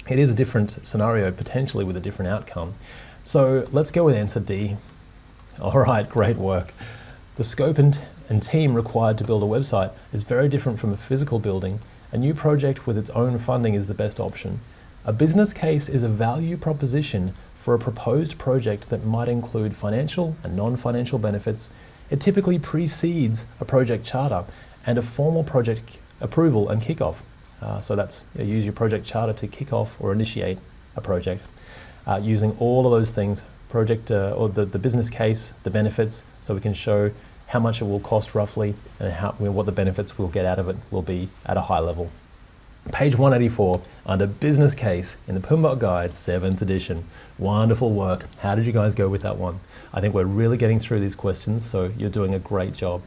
It is a different scenario, potentially with a different outcome. So let's go with answer D. All right, great work. The scope and team required to build a website is very different from a physical building. A new project with its own funding is the best option. A business case is a value proposition for a proposed project that might include financial and non-financial benefits. It typically precedes a project charter and a formal project approval and kickoff. So that's use your project charter to kick off or initiate a project. Using all of those things, project or the business case, the benefits, so we can show how much it will cost roughly and what the benefits we'll get out of it will be at a high level. Page 184 under business case in the PMBOK Guide 7th edition. Wonderful work. How did you guys go with that one? I think we're really getting through these questions, so you're doing a great job.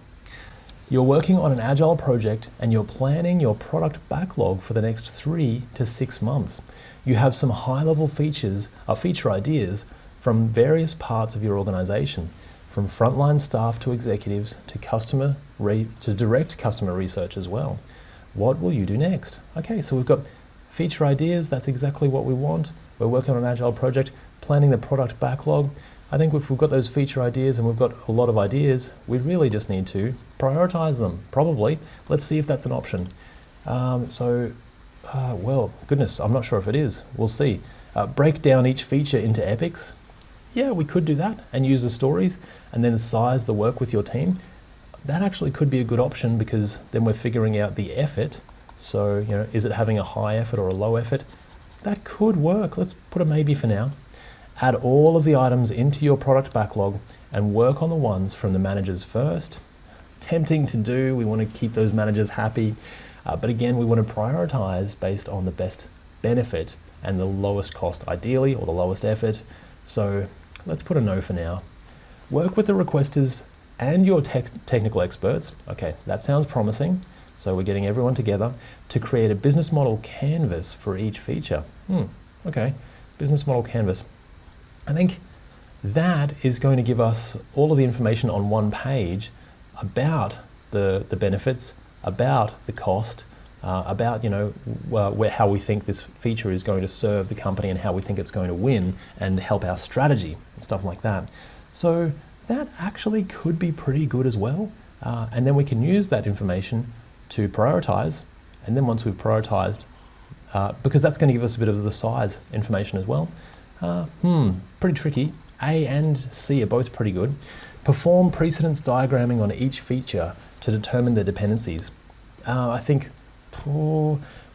You're working on an Agile project and you're planning your product backlog for the next 3 to 6 months. You have some high-level feature ideas from various parts of your organization, from frontline staff to executives to direct customer research as well. What will you do next? Okay, so we've got feature ideas. That's exactly what we want. We're working on an Agile project, planning the product backlog. I think if we've got those feature ideas and we've got a lot of ideas, we really just need to prioritize them, probably. Let's see if that's an option. Well, goodness, I'm not sure if it is. We'll see. Break down each feature into epics. Yeah, we could do that and use the stories and then size the work with your team. That actually could be a good option because then we're figuring out the effort. So, is it having a high effort or a low effort? That could work. Let's put a maybe for now. Add all of the items into your product backlog and work on the ones from the managers first. Tempting to do, we want to keep those managers happy. But again, we want to prioritize based on the best benefit and the lowest cost ideally, or the lowest effort. So let's put a no for now. Work with the requesters and your technical experts. Okay, that sounds promising. So we're getting everyone together to create a business model canvas for each feature. Okay, business model canvas. I think that is going to give us all of the information on one page about the benefits, about the cost, about how we think this feature is going to serve the company and how we think it's going to win and help our strategy and stuff like that. So that actually could be pretty good as well. And then we can use that information to prioritize. And then once we've prioritized, because that's going to give us a bit of the size information as well. Pretty tricky. A and C are both pretty good. Perform precedence diagramming on each feature to determine the dependencies. I think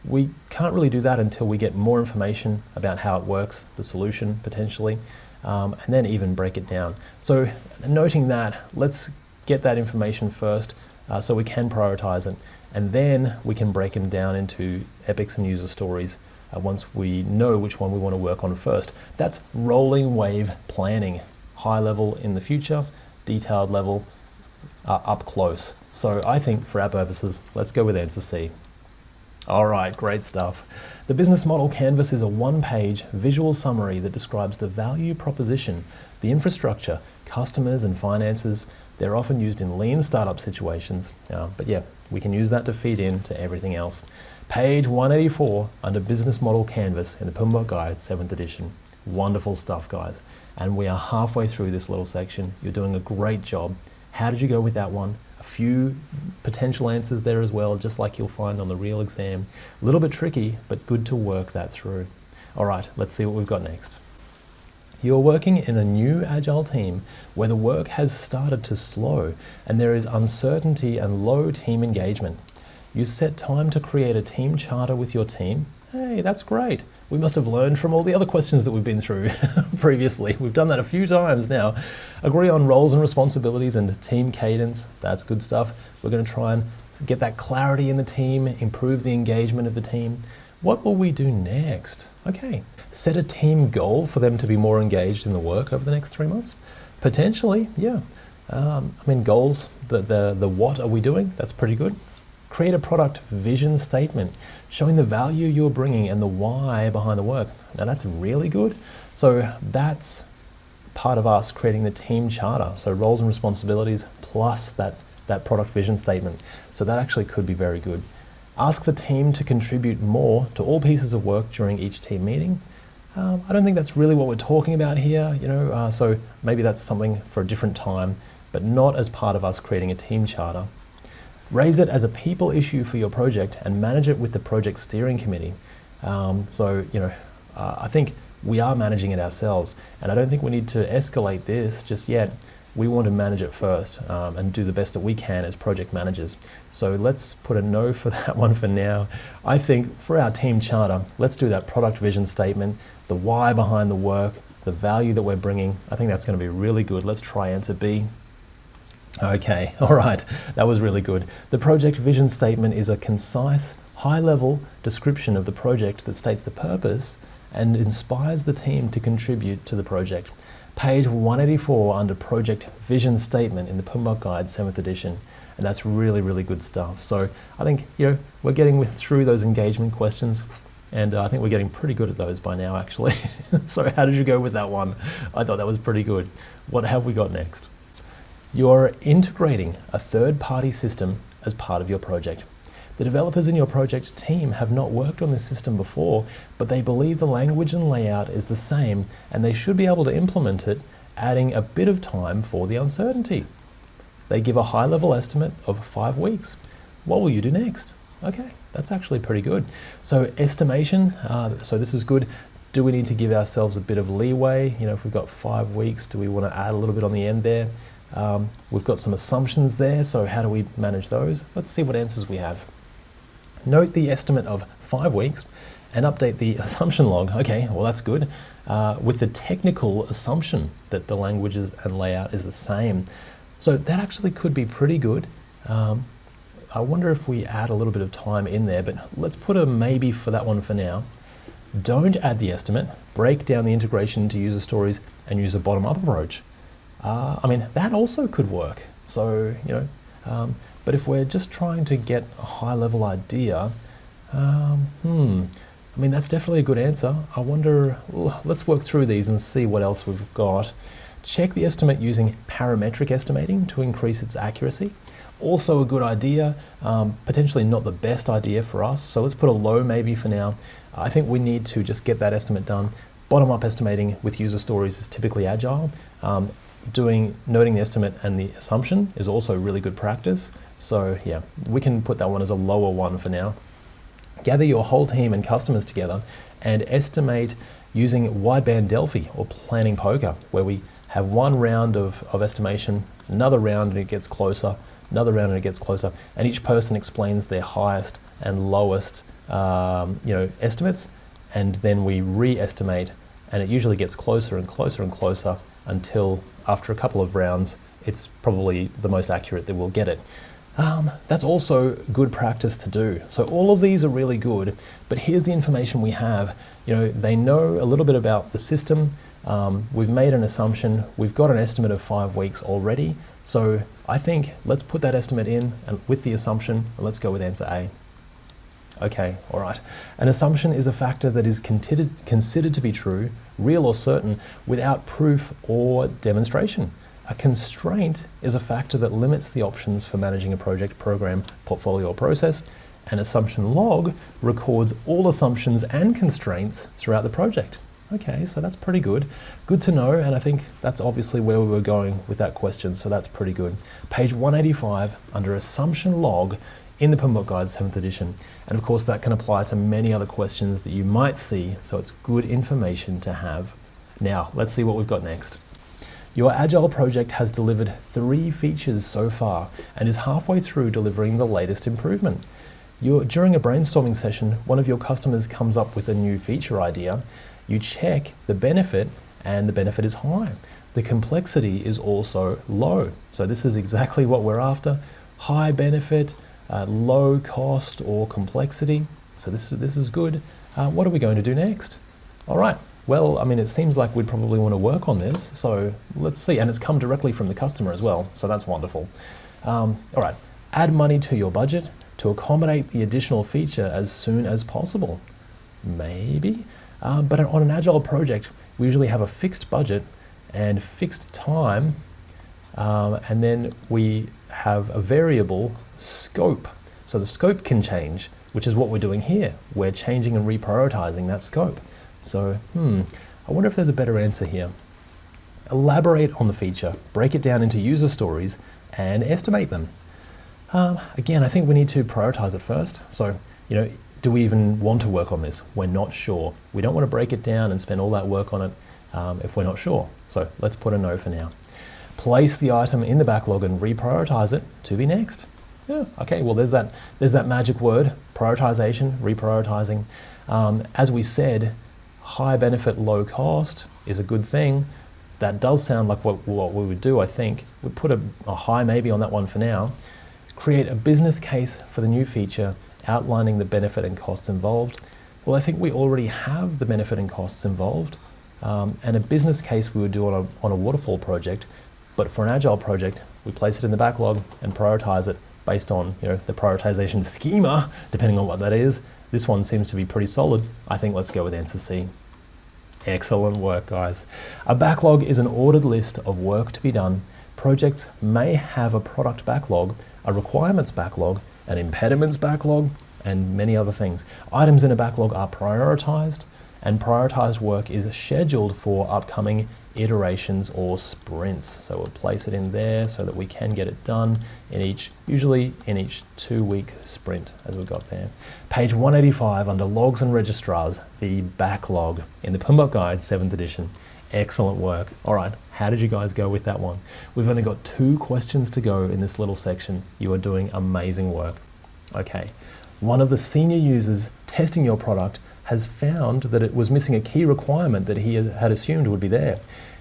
we can't really do that until we get more information about how it works, the solution potentially, and then even break it down. So noting that, let's get that information first so we can prioritize it, and then we can break them down into epics and user stories once we know which one we want to work on first. That's rolling wave planning. High level in the future, detailed level up close. So I think for our purposes, let's go with answer C. All right, great stuff. The business model canvas is a one-page visual summary that describes the value proposition, the infrastructure, customers and finances. They're often used in lean startup situations, but yeah, we can use that to feed into everything else. Page 184 under Business Model Canvas in the PMBOK Guide 7th edition. Wonderful stuff, guys. And we are halfway through this little section. You're doing a great job. How did you go with that one? A few potential answers there as well, just like you'll find on the real exam. A little bit tricky, but good to work that through. All right, let's see what we've got next. You're working in a new Agile team where the work has started to slow and there is uncertainty and low team engagement. You set time to create a team charter with your team. Hey, that's great. We must have learned from all the other questions that we've been through previously. We've done that a few times now. Agree on roles and responsibilities and team cadence. That's good stuff. We're going to try and get that clarity in the team, improve the engagement of the team. What will we do next? Okay, set a team goal for them to be more engaged in the work over the next 3 months. Potentially, yeah. Goals, the what are we doing? That's pretty good. Create a product vision statement showing the value you're bringing and the why behind the work. Now that's really good. So that's part of us creating the team charter. So roles and responsibilities plus that product vision statement. So that actually could be very good. Ask the team to contribute more to all pieces of work during each team meeting. I don't think that's really what we're talking about here, so maybe that's something for a different time, but not as part of us creating a team charter. Raise it as a people issue for your project and manage it with the project steering committee. I think we are managing it ourselves, and I don't think we need to escalate this just yet. We want to manage it first and do the best that we can as project managers. So let's put a no for that one for now. I think for our team charter, let's do that product vision statement, the why behind the work, the value that we're bringing. I think that's going to be really good. Let's try answer B. Okay, all right, that was really good. The project vision statement is a concise, high-level description of the project that states the purpose and inspires the team to contribute to the project. Page 184 under Project Vision Statement in the PMBOK Guide, 7th edition, and that's really, really good stuff. So I think, we're getting through those engagement questions, and I think we're getting pretty good at those by now, actually. So how did you go with that one? I thought that was pretty good. What have we got next? You're integrating a third-party system as part of your project. The developers in your project team have not worked on this system before, but they believe the language and layout is the same and they should be able to implement it, adding a bit of time for the uncertainty. They give a high-level estimate of 5 weeks. What will you do next? Okay, that's actually pretty good. So estimation, so this is good. Do we need to give ourselves a bit of leeway? If we've got 5 weeks, do we want to add a little bit on the end there? We've got some assumptions there, so how do we manage those? Let's see what answers we have. Note the estimate of 5 weeks and update the assumption log. Okay, well that's good. With the technical assumption that the languages and layout is the same. So that actually could be pretty good. I wonder if we add a little bit of time in there, but let's put a maybe for that one for now. Don't add the estimate, break down the integration into user stories and use a bottom-up approach. That also could work. So, but if we're just trying to get a high-level idea, that's definitely a good answer. I wonder, let's work through these and see what else we've got. Check the estimate using parametric estimating to increase its accuracy. Also a good idea, potentially not the best idea for us. So let's put a low maybe for now. I think we need to just get that estimate done. Bottom-up estimating with user stories is typically agile. Noting the estimate and the assumption is also really good practice. So yeah, we can put that one as a lower one for now. Gather your whole team and customers together and estimate using wideband Delphi or planning poker, where we have one round of estimation, another round and it gets closer, another round and it gets closer, and each person explains their highest and lowest estimates, and then we re-estimate, and it usually gets closer and closer and closer until after a couple of rounds, it's probably the most accurate that we'll get it. That's also good practice to do. So all of these are really good, but here's the information we have. They know a little bit about the system. We've made an assumption. We've got an estimate of 5 weeks already. So I think let's put that estimate in and with the assumption, and let's go with answer A. Okay, all right. An assumption is a factor that is considered to be true, real or certain, without proof or demonstration. A constraint is a factor that limits the options for managing a project, program, portfolio, or process. An assumption log records all assumptions and constraints throughout the project. Okay, so that's pretty good. Good to know, and I think that's obviously where we were going with that question, so that's pretty good. Page 185, under Assumption Log in the PMBOK Guide 7th edition. And of course that can apply to many other questions that you might see, so it's good information to have. Now, let's see what we've got next. Your Agile project has delivered 3 features so far and is halfway through delivering the latest improvement. During a brainstorming session, one of your customers comes up with a new feature idea. You check the benefit, and the benefit is high. The complexity is also low. So this is exactly what we're after. High benefit, low cost or complexity. So this is good. What are we going to do next? All right. Well, I mean, it seems like we'd probably want to work on this. So let's see. And it's come directly from the customer as well. So that's wonderful. All right. Add money to your budget to accommodate the additional feature as soon as possible. Maybe. But on an Agile project, we usually have a fixed budget and fixed time. And then we have a variable scope. So the scope can change, which is what we're doing here. We're changing and reprioritizing that scope. So, I wonder if there's a better answer here. Elaborate on the feature, break it down into user stories, and estimate them. Again, I think we need to prioritize it first. So, do we even want to work on this? We're not sure. We don't want to break it down and spend all that work on it if we're not sure. So let's put a no for now. Place the item in the backlog and reprioritize it to be next. Yeah, okay, well there's that magic word, prioritization, reprioritizing. As we said, high benefit, low cost is a good thing. That does sound like what we would do, I think. We'd put a high maybe on that one for now. Create a business case for the new feature, outlining the benefit and costs involved. Well, I think we already have the benefit and costs involved. And a business case we would do on a waterfall project, but for an Agile project, we place it in the backlog and prioritize it based on the prioritization schema, depending on what that is. This one seems to be pretty solid. I think let's go with answer C. Excellent work, guys. A backlog is an ordered list of work to be done. Projects may have a product backlog, a requirements backlog, an impediments backlog, and many other things. Items in a backlog are prioritized, and prioritized work is scheduled for upcoming iterations or sprints. So we'll place it in there so that we can get it done usually in each 2-week sprint, as we got there. Page 185 under Logs and Registrars, the backlog in the PMBOK Guide 7th edition. Excellent work. All right, how did you guys go with that one? We've only got 2 questions to go in this little section. You are doing amazing work. Okay, one of the senior users testing your product has found that it was missing a key requirement that he had assumed would be there.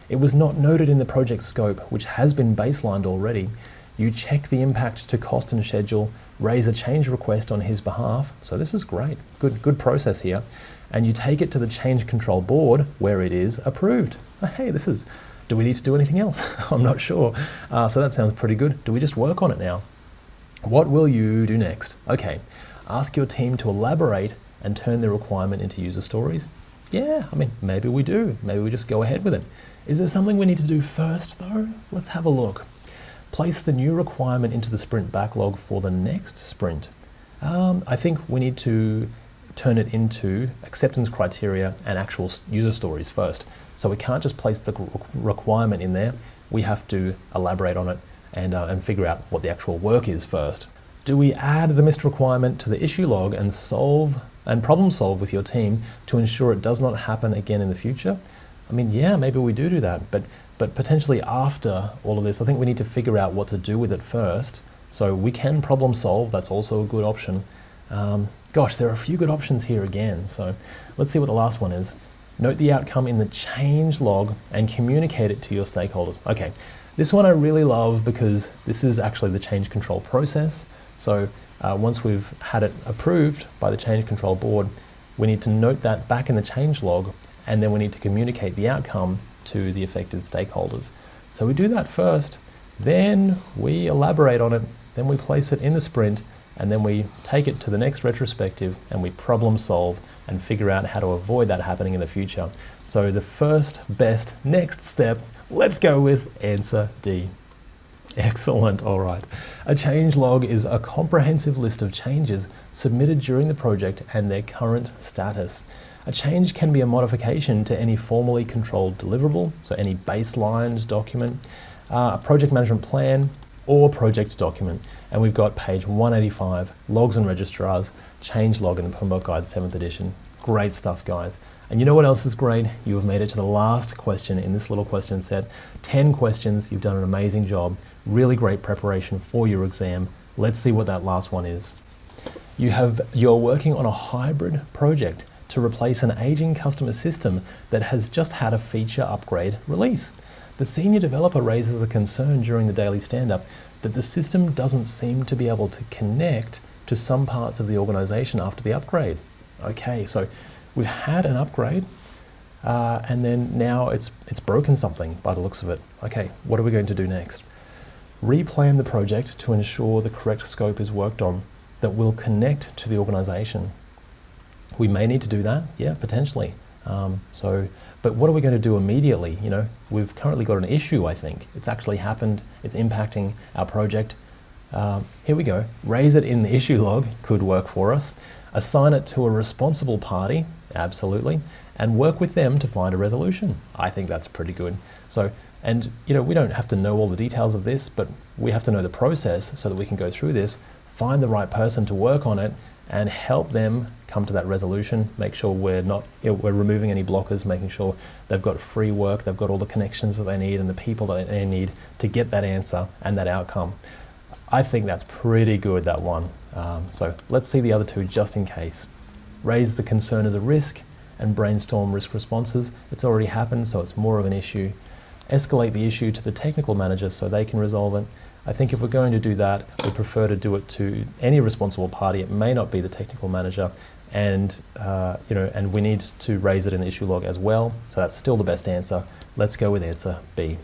It was not noted in the project scope, which has been baselined already. You check the impact to cost and schedule, raise a change request on his behalf. So this is great, good process here. And you take it to the change control board where it is approved. Hey, do we need to do anything else? I'm not sure. So that sounds pretty good. Do we just work on it now? What will you do next? Okay, ask your team to elaborate and turn the requirement into user stories. Yeah, I mean, maybe we do. Maybe we just go ahead with it. Is there something we need to do first though? Let's have a look. Place the new requirement into the sprint backlog for the next sprint. I think we need to turn it into acceptance criteria and actual user stories first. So we can't just place the requirement in there. We have to elaborate on it and figure out what the actual work is first. Do we add the missed requirement to the issue log and problem solve with your team to ensure it does not happen again in the future? I mean, yeah, maybe we do that, but potentially after all of this, I think we need to figure out what to do with it first. So we can problem solve, that's also a good option. Gosh, there are a few good options here again. So let's see what the last one is. Note the outcome in the change log and communicate it to your stakeholders. Okay, this one I really love because this is actually the change control process. So once we've had it approved by the change control board, we need to note that back in the change log, and then we need to communicate the outcome to the affected stakeholders. So we do that first, then we elaborate on it, then we place it in the sprint, and then we take it to the next retrospective and we problem solve and figure out how to avoid that happening in the future. So the first best next step, let's go with answer D. Excellent, all right. A change log is a comprehensive list of changes submitted during the project and their current status. A change can be a modification to any formally controlled deliverable, so any baselined document, a project management plan, or project document. And we've got page 185, logs and registrars, change log in the PMBOK Guide 7th edition. Great stuff, guys. And you know what else is great? You have made it to the last question in this little question set. 10 questions, you've done an amazing job. Really great preparation for your exam. Let's see what that last one is. You're working on a hybrid project to replace an aging customer system that has just had a feature upgrade release. The senior developer raises a concern during the daily stand-up that the system doesn't seem to be able to connect to some parts of the organization after the upgrade. Okay, so we've had an upgrade and then now it's broken something by the looks of it. Okay, what are we going to do next? Replan the project to ensure the correct scope is worked on that will connect to the organization. We may need to do that, yeah, potentially. But what are we going to do immediately? You know, we've currently got an issue, I think. It's actually happened, it's impacting our project. Here we go. Raise it in the issue log, could work for us. Assign it to a responsible party, absolutely, and work with them to find a resolution. I think that's pretty good. So, and you know, we don't have to know all the details of this, but we have to know the process so that we can go through this, find the right person to work on it, and help them come to that resolution. Make sure we're removing any blockers, making sure they've got free work, they've got all the connections that they need and the people that they need to get that answer and that outcome. I think that's pretty good, that one. So let's see the other two just in case. Raise the concern as a risk and brainstorm risk responses. It's already happened, so it's more of an issue. Escalate the issue to the technical manager so they can resolve it. I think if we're going to do that, we prefer to do it to any responsible party. It may not be the technical manager, and and we need to raise it in the issue log as well. So that's still the best answer. Let's go with answer B.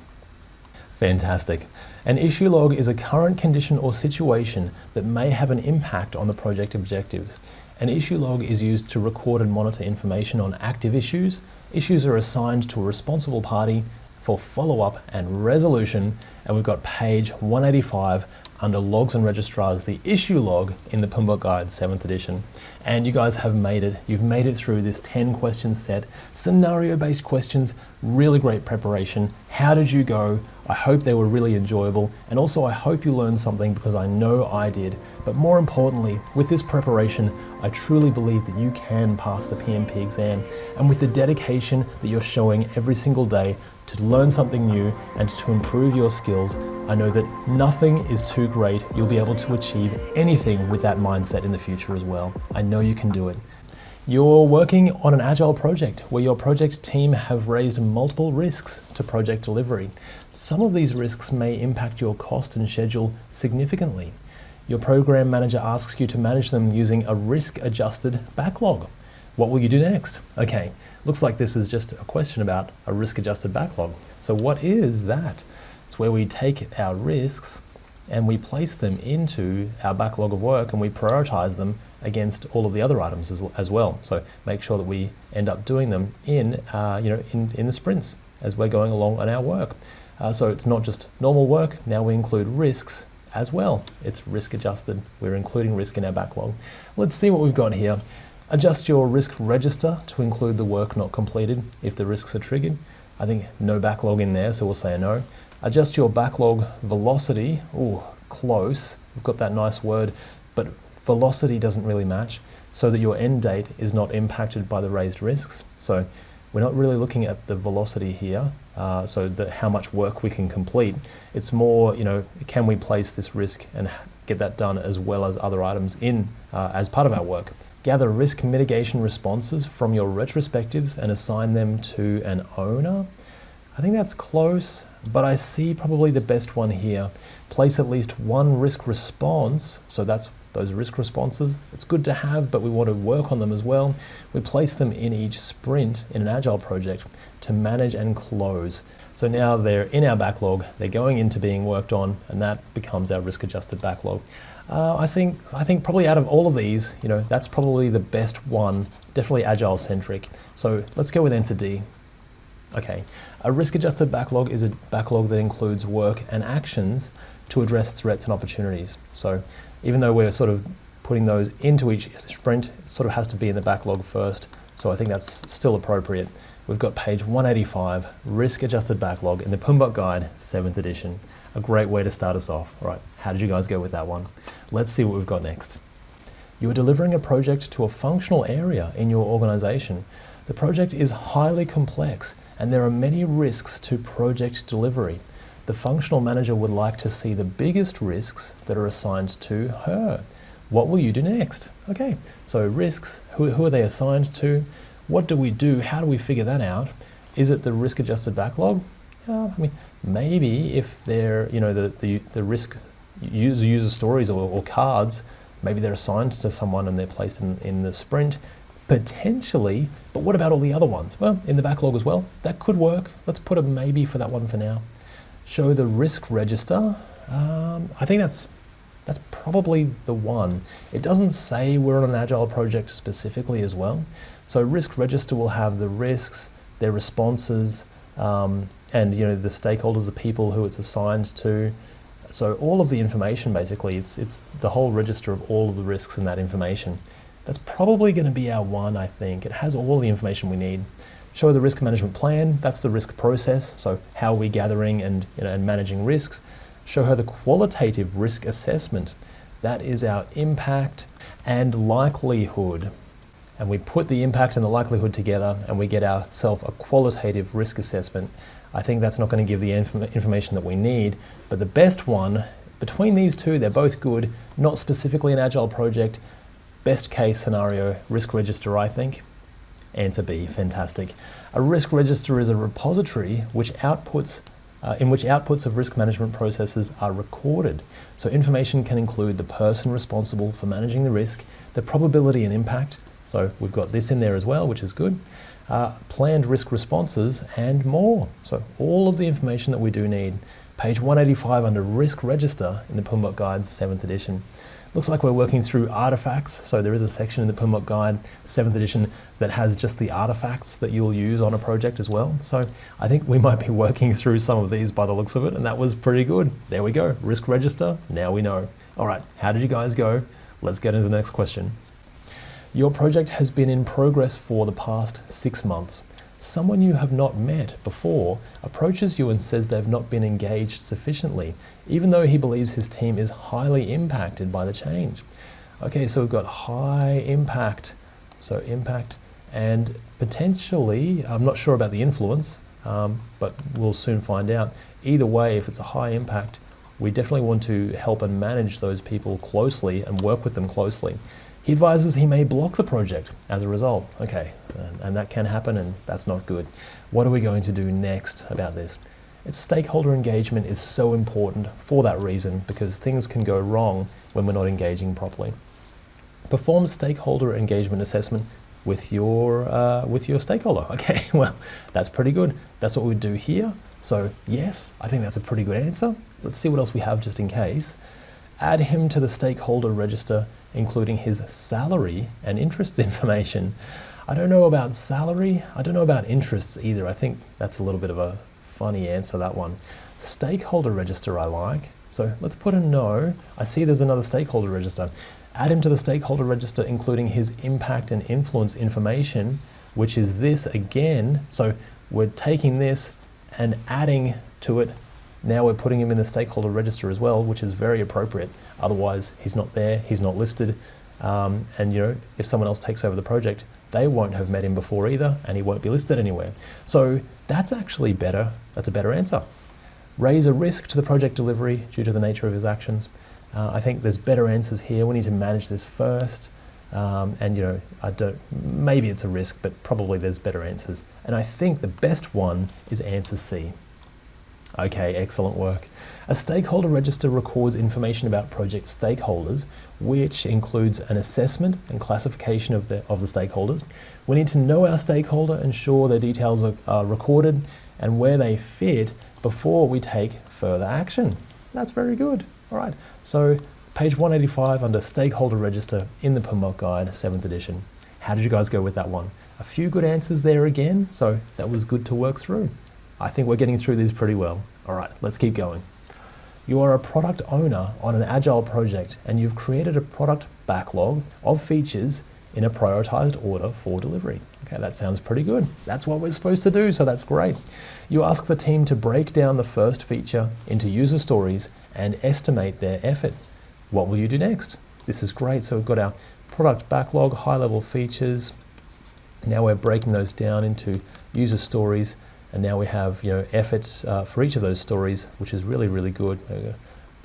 Fantastic. An issue log is a current condition or situation that may have an impact on the project objectives. An issue log is used to record and monitor information on active issues. Issues are assigned to a responsible party for follow-up and resolution, and we've got page 185 under logs and registrars, the issue log in the PMBOK Guide 7th edition. And you guys have made it. You've made it through this 10 question set, scenario-based questions, really great preparation. How did you go? I hope they were really enjoyable, and also I hope you learned something, because I know I did. But more importantly, with this preparation, I truly believe that you can pass the PMP exam, and with the dedication that you're showing every single day to learn something new and to improve your skills, I know that nothing is too great. You'll be able to achieve anything with that mindset in the future as well. I know you can do it. You're working on an Agile project where your project team have raised multiple risks to project delivery. Some of these risks may impact your cost and schedule significantly. Your program manager asks you to manage them using a risk-adjusted backlog. What will you do next? Okay, looks like this is just a question about a risk-adjusted backlog. So what is that? It's where we take our risks and we place them into our backlog of work and we prioritize them against all of the other items as well. So make sure that we end up doing them in the sprints as we're going along on our work. So it's not just normal work, now we include risks as well. It's risk adjusted, we're including risk in our backlog. Let's see what we've got here. Adjust your risk register to include the work not completed if the risks are triggered. I think no backlog in there, so we'll say a no. Adjust your backlog velocity. Ooh, close. We've got that nice word, but velocity doesn't really match, so that your end date is not impacted by the raised risks. So we're not really looking at the velocity here, how much work we can complete. It's more, can we place this risk and get that done as well as other items in as part of our work. Gather risk mitigation responses from your retrospectives and assign them to an owner. I think that's close, but I see probably the best one here. Place at least one risk response, so that's those risk responses. It's good to have, but we want to work on them as well. We place them in each sprint in an Agile project to manage and close. So now they're in our backlog, they're going into being worked on, and that becomes our risk-adjusted backlog. I think probably out of all of these, that's probably the best one, definitely Agile-centric. So let's go with answer D. Okay, a risk-adjusted backlog is a backlog that includes work and actions to address threats and opportunities. So even though we're sort of putting those into each sprint, it sort of has to be in the backlog first, So I think that's still appropriate. We've got page 185, Risk Adjusted Backlog in the PMBOK Guide, 7th edition. A great way to start us off. All right, how did you guys go with that one? Let's see what we've got next. You are delivering a project to a functional area in your organization. The project is highly complex and there are many risks to project delivery. The functional manager would like to see the biggest risks that are assigned to her. What will you do next? Okay, so risks, who are they assigned to? What do we do? How do we figure that out? Is it the risk adjusted backlog? I mean, maybe if they're, the risk user stories or cards, maybe they're assigned to someone and they're placed in the sprint, potentially, but what about all the other ones? Well, in the backlog as well, that could work. Let's put a maybe for that one for now. Show the risk register. I think that's probably the one. It doesn't say we're on an Agile project specifically as well. So risk register will have the risks, their responses, and the stakeholders, the people who it's assigned to. So all of the information basically, it's the whole register of all of the risks in that information. That's probably going to be our one, I think. It has all the information we need. Show the risk management plan. That's the risk process. So how are we gathering and managing risks? Show her the qualitative risk assessment. That is our impact and likelihood. And we put the impact and the likelihood together and we get ourselves a qualitative risk assessment. I think that's not going to give the information that we need, but the best one, between these two, they're both good, not specifically an Agile project. Best case scenario, risk register, I think. Answer B, fantastic. A risk register is a repository in which outputs of risk management processes are recorded. So information can include the person responsible for managing the risk, the probability and impact. So we've got this in there as well, which is good. Planned risk responses and more. So all of the information that we do need. Page 185 under Risk Register in the PMBOK Guide, 7th edition. Looks like we're working through artifacts. So there is a section in the PMBOK Guide, 7th edition, that has just the artifacts that you'll use on a project as well. So I think we might be working through some of these by the looks of it, and that was pretty good. There we go, Risk Register, now we know. All right, how did you guys go? Let's get into the next question. Your project has been in progress for the past 6 months. Someone you have not met before approaches you and says they've not been engaged sufficiently, even though he believes his team is highly impacted by the change. Okay, so we've got high impact, so impact and potentially, I'm not sure about the influence, but we'll soon find out. Either way, if it's a high impact, we definitely want to help and manage those people closely and work with them closely. He advises he may block the project as a result. Okay, and that can happen and that's not good. What are we going to do next about this? It's stakeholder engagement is so important for that reason because things can go wrong when we're not engaging properly. Perform stakeholder engagement assessment with your stakeholder. Okay, well, that's pretty good. That's what we do here. So yes, I think that's a pretty good answer. Let's see what else we have just in case. Add him to the stakeholder register, including his salary and interests information. I don't know about salary. I don't know about interests either. I think that's a little bit of a funny answer, that one. Stakeholder register I like. So let's put a no. I see there's another stakeholder register. Add him to the stakeholder register, including his impact and influence information, which is this again. So we're taking this and adding to it. Now we're putting him in the stakeholder register as well, which is very appropriate. Otherwise, he's not there, he's not listed. And if someone else takes over the project, they won't have met him before either, and he won't be listed anywhere. So that's actually better. That's a better answer. Raise a risk to the project delivery due to the nature of his actions. I think there's better answers here. We need to manage this first. Maybe it's a risk, but probably there's better answers. And I think the best one is answer C. Okay, excellent work. A stakeholder register records information about project stakeholders, which includes an assessment and classification of the stakeholders. We need to know our stakeholder, ensure their details are recorded, and where they fit before we take further action. That's very good. All right, so page 185 under Stakeholder Register in the PMBOK Guide, 7th edition. How did you guys go with that one? A few good answers there again, so that was good to work through. I think we're getting through these pretty well. All right, let's keep going. You are a product owner on an Agile project and you've created a product backlog of features in a prioritized order for delivery. Okay, that sounds pretty good. That's what we're supposed to do, so that's great. You ask the team to break down the first feature into user stories and estimate their effort. What will you do next? This is great. So we've got our product backlog, high-level features. Now we're breaking those down into user stories, and now we have efforts for each of those stories, which is really, really good.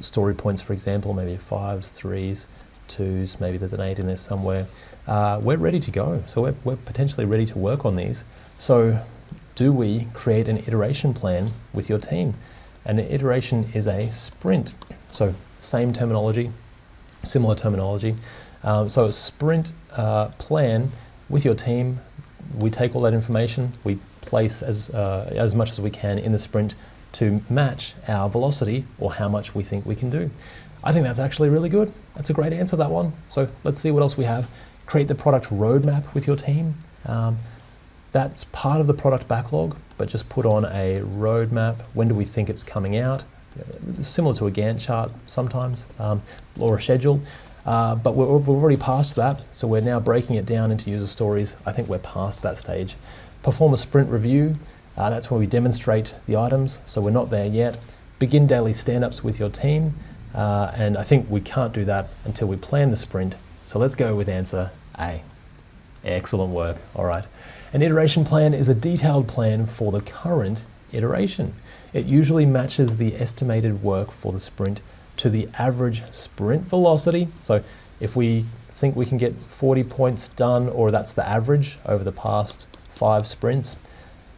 Story points, for example, maybe 5s, 3s, 2s, maybe there's an 8 in there somewhere. We're ready to go. So we're potentially ready to work on these. So do we create an iteration plan with your team? And an iteration is a sprint. So same terminology, similar terminology. So a sprint plan with your team, we take all that information, we place as much as we can in the sprint to match our velocity or how much we think we can do. I think that's actually really good. That's a great answer, that one. So let's see what else we have. Create the product roadmap with your team. That's part of the product backlog, but just put on a roadmap. When do we think it's coming out? Similar to a Gantt chart sometimes, or a schedule. But we've already passed that, so we're now breaking it down into user stories. I think we're past that stage. Perform a sprint review. That's where we demonstrate the items, so we're not there yet. Begin daily stand-ups with your team, and I think we can't do that until we plan the sprint. So let's go with answer A. Excellent work. All right. An iteration plan is a detailed plan for the current iteration. It usually matches the estimated work for the sprint to the average sprint velocity. So if we think we can get 40 points done, or that's the average over the past 5 sprints,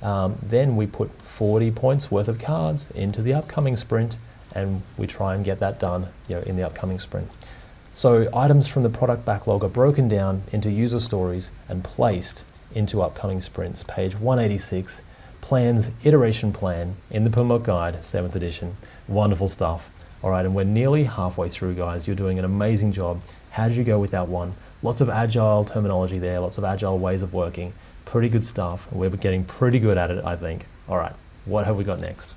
then we put 40 points worth of cards into the upcoming sprint, and we try and get that done in the upcoming sprint. So items from the product backlog are broken down into user stories and placed into upcoming sprints. Page 186, plans iteration plan in the PMBOK guide, 7th edition. Wonderful stuff. All right, and we're nearly halfway through, guys. You're doing an amazing job. How did you go with that one? Lots of agile terminology there, lots of agile ways of working. Pretty good stuff. We're getting pretty good at it, I think. All right, what have we got next?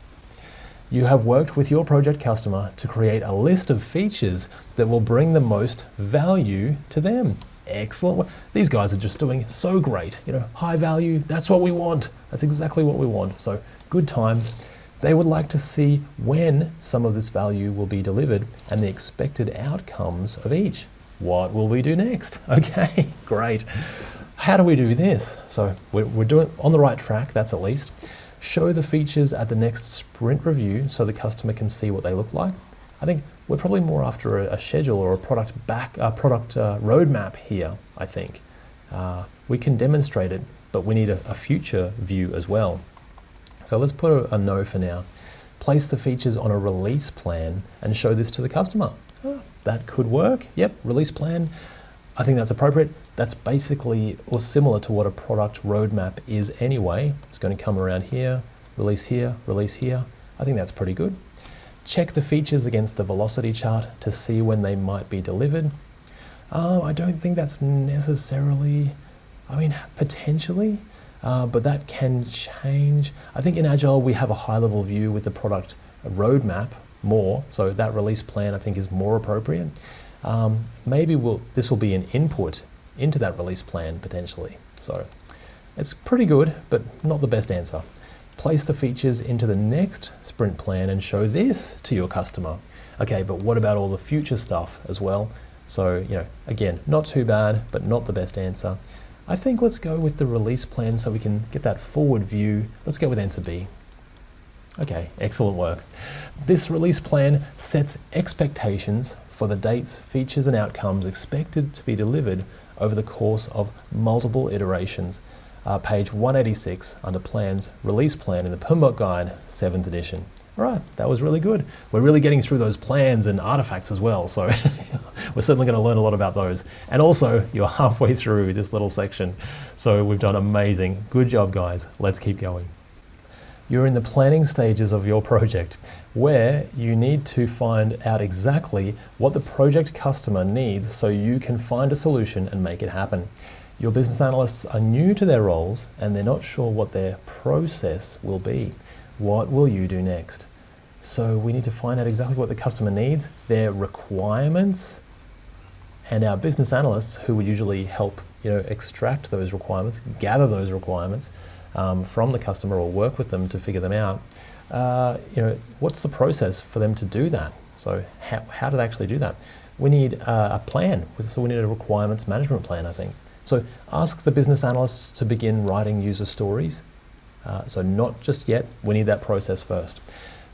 You have worked with your project customer to create a list of features that will bring the most value to them. Excellent. These guys are just doing so great. High value, that's what we want. That's exactly what we want. So good times. They would like to see when some of this value will be delivered and the expected outcomes of each. What will we do next? Okay, great. How do we do this? So we're doing on the right track, that's at least. Show the features at the next sprint review so the customer can see what they look like. I think we're probably more after a schedule or a product roadmap here, I think. We can demonstrate it, but we need a future view as well. So let's put a no for now. Place the features on a release plan and show this to the customer. Oh, that could work. Yep, release plan. I think that's appropriate. That's basically or similar to what a product roadmap is anyway. It's going to come around here, release here, release here. I think that's pretty good. Check the features against the velocity chart to see when they might be delivered. I don't think that's necessarily, potentially, but that can change. I think in Agile we have a high-level view with the product roadmap more, so that release plan I think is more appropriate. Maybe this will be an input into that release plan potentially. So it's pretty good, but not the best answer. Place the features into the next sprint plan and show this to your customer. Okay, but what about all the future stuff as well? So, again, not too bad, but not the best answer. I think let's go with the release plan so we can get that forward view. Let's go with answer B. Okay, excellent work. This release plan sets expectations for the dates, features, and outcomes expected to be delivered over the course of multiple iterations. Page 186 under plans, release plan in the PMBOK guide, 7th edition. All right, that was really good. We're really getting through those plans and artifacts as well, so we're certainly going to learn a lot about those. And also, you're halfway through this little section, so we've done amazing. Good job, guys. Let's keep going. You're in the planning stages of your project, where you need to find out exactly what the project customer needs so you can find a solution and make it happen. Your business analysts are new to their roles and they're not sure what their process will be. What will you do next? So we need to find out exactly what the customer needs, their requirements, and our business analysts, who would usually help extract those requirements, gather those requirements from the customer or work with them to figure them out, what's the process for them to do that? So how do they actually do that? We need a plan, so we need a requirements management plan, I think. So ask the business analysts to begin writing user stories. So not just yet, we need that process first.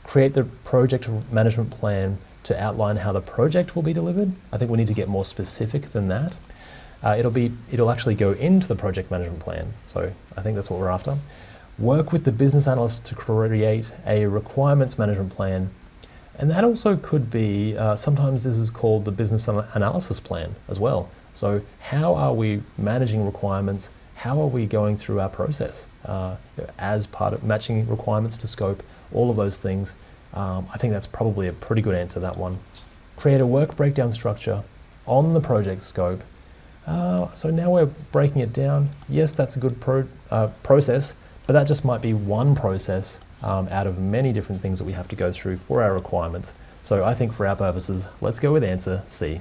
Create the project management plan to outline how the project will be delivered. I think we need to get more specific than that. It'll actually go into the project management plan. So I think that's what we're after. Work with the business analysts to create a requirements management plan. And that also could be, sometimes this is called the business analysis plan as well. So how are we managing requirements? How are we going through our process as part of matching requirements to scope, all of those things? I think that's probably a pretty good answer, that one. Create a work breakdown structure on the project scope. So now we're breaking it down. Yes, that's a good process, but that just might be one process out of many different things that we have to go through for our requirements. So I think for our purposes, let's go with answer C.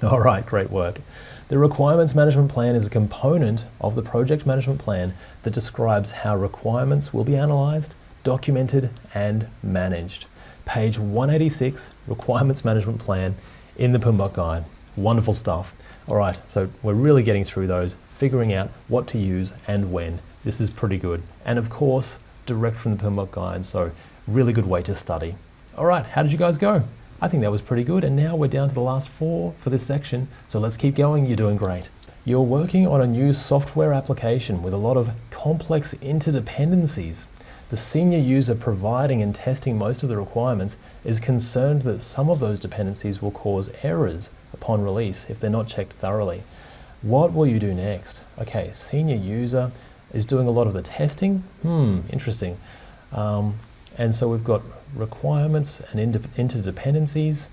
All right, great work. The requirements management plan is a component of the project management plan that describes how requirements will be analyzed, documented, and managed. Page 186, requirements management plan in the PMBOK guide. Wonderful stuff. All right, so we're really getting through those, figuring out what to use and when. This is pretty good. And of course, direct from the PMBOK guide, so really good way to study. All right, how did you guys go? I think that was pretty good, and now we're down to the last 4 for this section, so let's keep going. You're doing great. You're working on a new software application with a lot of complex interdependencies. The senior user providing and testing most of the requirements is concerned that some of those dependencies will cause errors upon release if they're not checked thoroughly. What will you do next? Okay, senior user is doing a lot of the testing. Interesting. And so we've got requirements and interdependencies,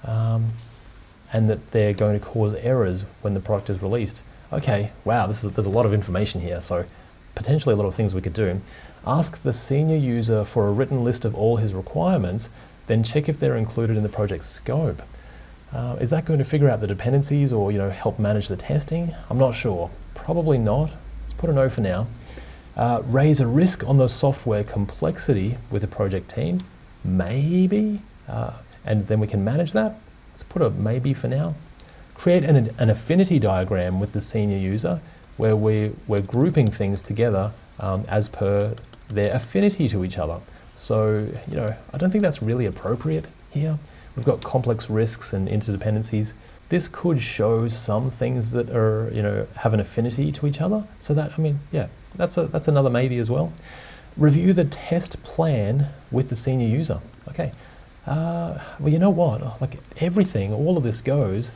and that they're going to cause errors when the product is released. Okay, wow, there's a lot of information here, so potentially a lot of things we could do. Ask the senior user for a written list of all his requirements, then check if they're included in the project scope. Is that going to figure out the dependencies or help manage the testing? I'm not sure. Probably not. Let's put a no for now. Raise a risk on the software complexity with the project team. Maybe. And then we can manage that. Let's put a maybe for now. Create an affinity diagram with the senior user where we're grouping things together as per their affinity to each other. So, I don't think that's really appropriate here. We've got complex risks and interdependencies. This could show some things that are, have an affinity to each other. So that, that's another maybe as well. Review the test plan with the senior user. Okay. Well, you know what? Like everything, all of this goes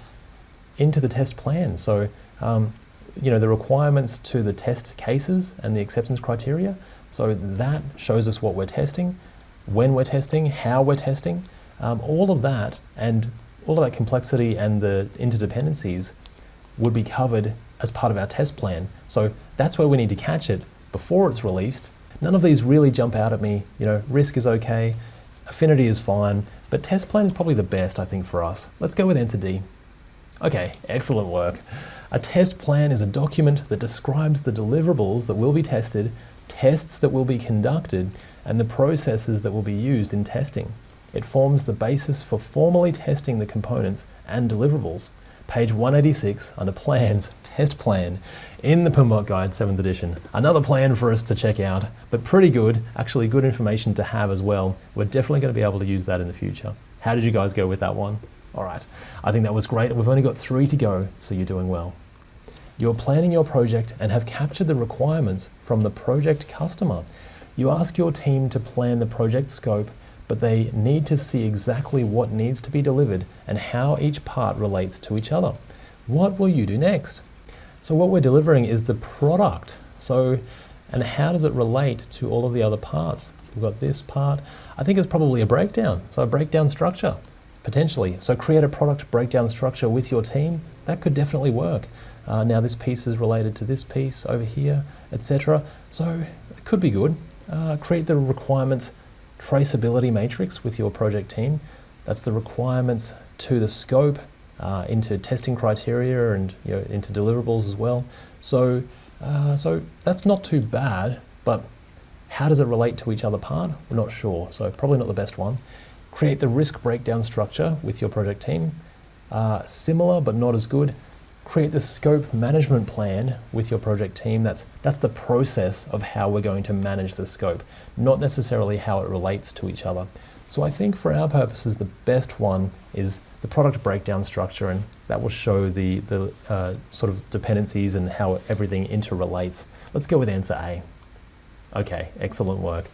into the test plan. So, the requirements to the test cases and the acceptance criteria. So that shows us what we're testing, when we're testing, how we're testing, all of that, and all of that complexity and the interdependencies would be covered as part of our test plan. So that's where we need to catch it before it's released. None of these really jump out at me. Risk is okay, affinity is fine, but test plan is probably the best, I think, for us. Let's go with answer D. Okay, excellent work. A test plan is a document that describes the deliverables that will be tested, tests that will be conducted, and the processes that will be used in testing. It forms the basis for formally testing the components and deliverables. Page 186 under Plans, Test Plan in the PMBOK Guide 7th edition. Another plan for us to check out, but pretty good, actually good information to have as well. We're definitely going to be able to use that in the future. How did you guys go with that one? All right, I think that was great. We've only got 3 to go, so you're doing well. You're planning your project and have captured the requirements from the project customer. You ask your team to plan the project scope, but they need to see exactly what needs to be delivered and how each part relates to each other. What will you do next? So what we're delivering is the product. And how does it relate to all of the other parts? We've got this part. I think it's probably a breakdown. So a breakdown structure, potentially. So create a product breakdown structure with your team. That could definitely work. Now this piece is related to this piece over here, etc. So it could be good. Create the requirements traceability matrix with your project team. That's the requirements to the scope, into testing criteria and into deliverables as well. So that's not too bad, but how does it relate to each other part? We're not sure, so probably not the best one. Create the risk breakdown structure with your project team. Similar but not as good. Create the scope management plan with your project team. That's the process of how we're going to manage the scope, not necessarily how it relates to each other. So I think for our purposes, the best one is the product breakdown structure, and that will show the sort of dependencies and how everything interrelates. Let's go with answer A. Okay, excellent work.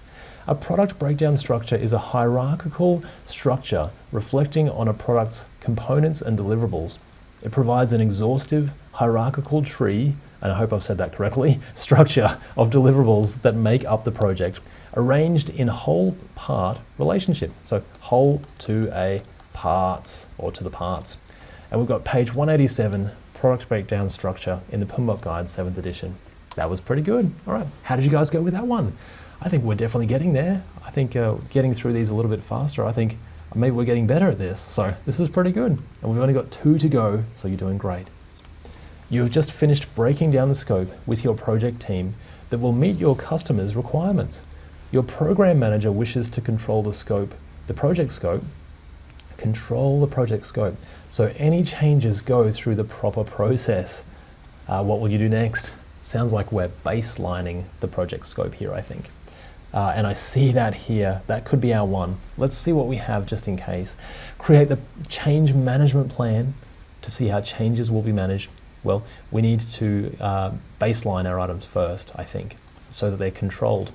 A product breakdown structure is a hierarchical structure reflecting on a product's components and deliverables. It provides an exhaustive hierarchical tree, and I hope I've said that correctly, structure of deliverables that make up the project, arranged in whole part relationship. So whole to a parts, or to the parts. And we've got page 187, product breakdown structure in the PMBOK Guide 7th edition. That was pretty good. All right, how did you guys go with that one? I think we're definitely getting there. I think getting through these a little bit faster, I think maybe we're getting better at this. So this is pretty good. And we've only got 2 to go, so you're doing great. You have just finished breaking down the scope with your project team that will meet your customers' requirements. Your program manager wishes to control the scope, the project scope. Control the project scope. So any changes go through the proper process. What will you do next? Sounds like we're baselining the project scope here, I think. And I see that here. That could be our one. Let's see what we have just in case. Create the change management plan to see how changes will be managed. Well, we need to baseline our items first, I think, so that they're controlled.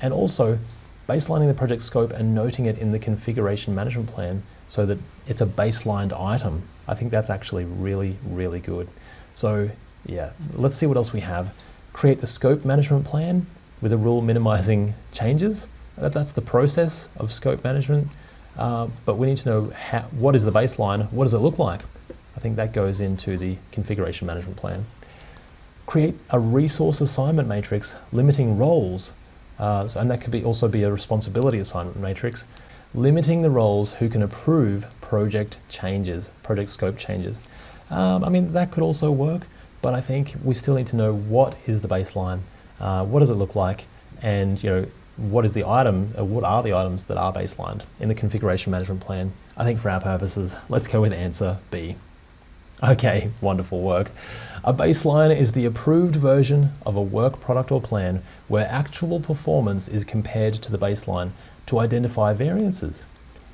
And also baselining the project scope and noting it in the configuration management plan so that it's a baselined item. I think that's actually really, really good. So yeah, let's see what else we have. Create the scope management plan with a rule minimizing changes. That's the process of scope management. But we need to know what is the baseline, what does it look like? I think that goes into the configuration management plan. Create a resource assignment matrix limiting roles, and that could also be a responsibility assignment matrix, limiting the roles who can approve project changes, project scope changes. I mean, that could also work, but I think we still need to know what is the baseline, what does it look like, and what is the item, what are the items that are baselined in the configuration management plan. I think for our purposes, let's go with answer B. Okay, wonderful work. A baseline is the approved version of a work product or plan where actual performance is compared to the baseline to identify variances.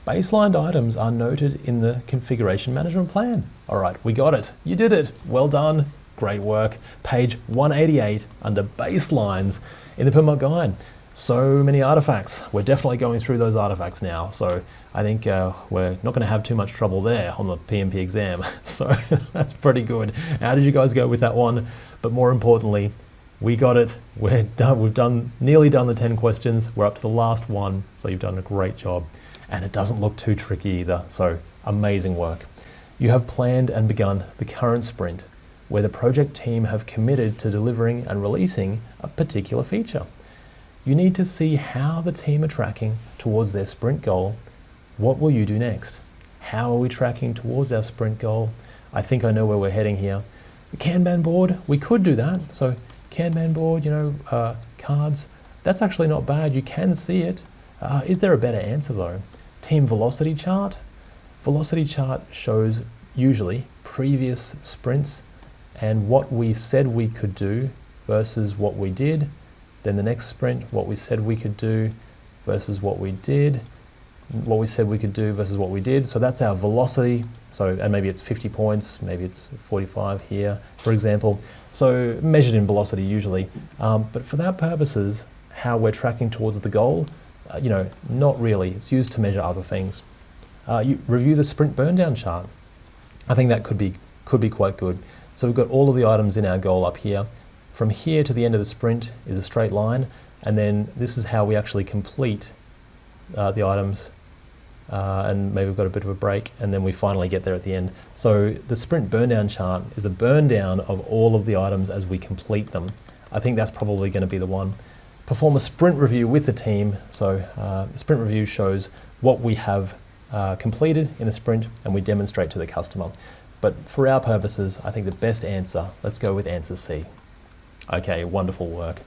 Baselined items are noted in the configuration management plan. All right, we got it. You did it. Well done. Great work. Page 188 under baselines in the PMBOK Guide. So many artifacts. We're definitely going through those artifacts now. So I think we're not going to have too much trouble there on the PMP exam. So that's pretty good. How did you guys go with that one? But more importantly, we got it. We're done. We've nearly done the 10 questions. We're up to the last one. So you've done a great job. And it doesn't look too tricky either. So amazing work. You have planned and begun the current sprint where the project team have committed to delivering and releasing a particular feature. You need to see how the team are tracking towards their sprint goal. What will you do next? How are we tracking towards our sprint goal? I think I know where we're heading here. The Kanban board, we could do that. So Kanban board, cards, that's actually not bad. You can see it. Is there a better answer though? Team velocity chart. Velocity chart shows usually previous sprints and what we said we could do versus what we did. Then the next sprint, what we said we could do versus what we did, what we said we could do versus what we did. So that's our velocity. So, and maybe it's 50 points, maybe it's 45 here, for example. So measured in velocity usually. But for that purposes, how we're tracking towards the goal, not really. It's used to measure other things. You review the sprint burn down chart. I think that could be quite good. So we've got all of the items in our goal up here. From here to the end of the sprint is a straight line, and then this is how we actually complete the items, and maybe we've got a bit of a break, and then we finally get there at the end. So the sprint burn down chart is a burn down of all of the items as we complete them. I think that's probably going to be the one. Perform a sprint review with the team. So sprint review shows what we have completed in the sprint, and we demonstrate to the customer. but for our purposes, I think the best answer, let's go with answer C. Okay, wonderful work.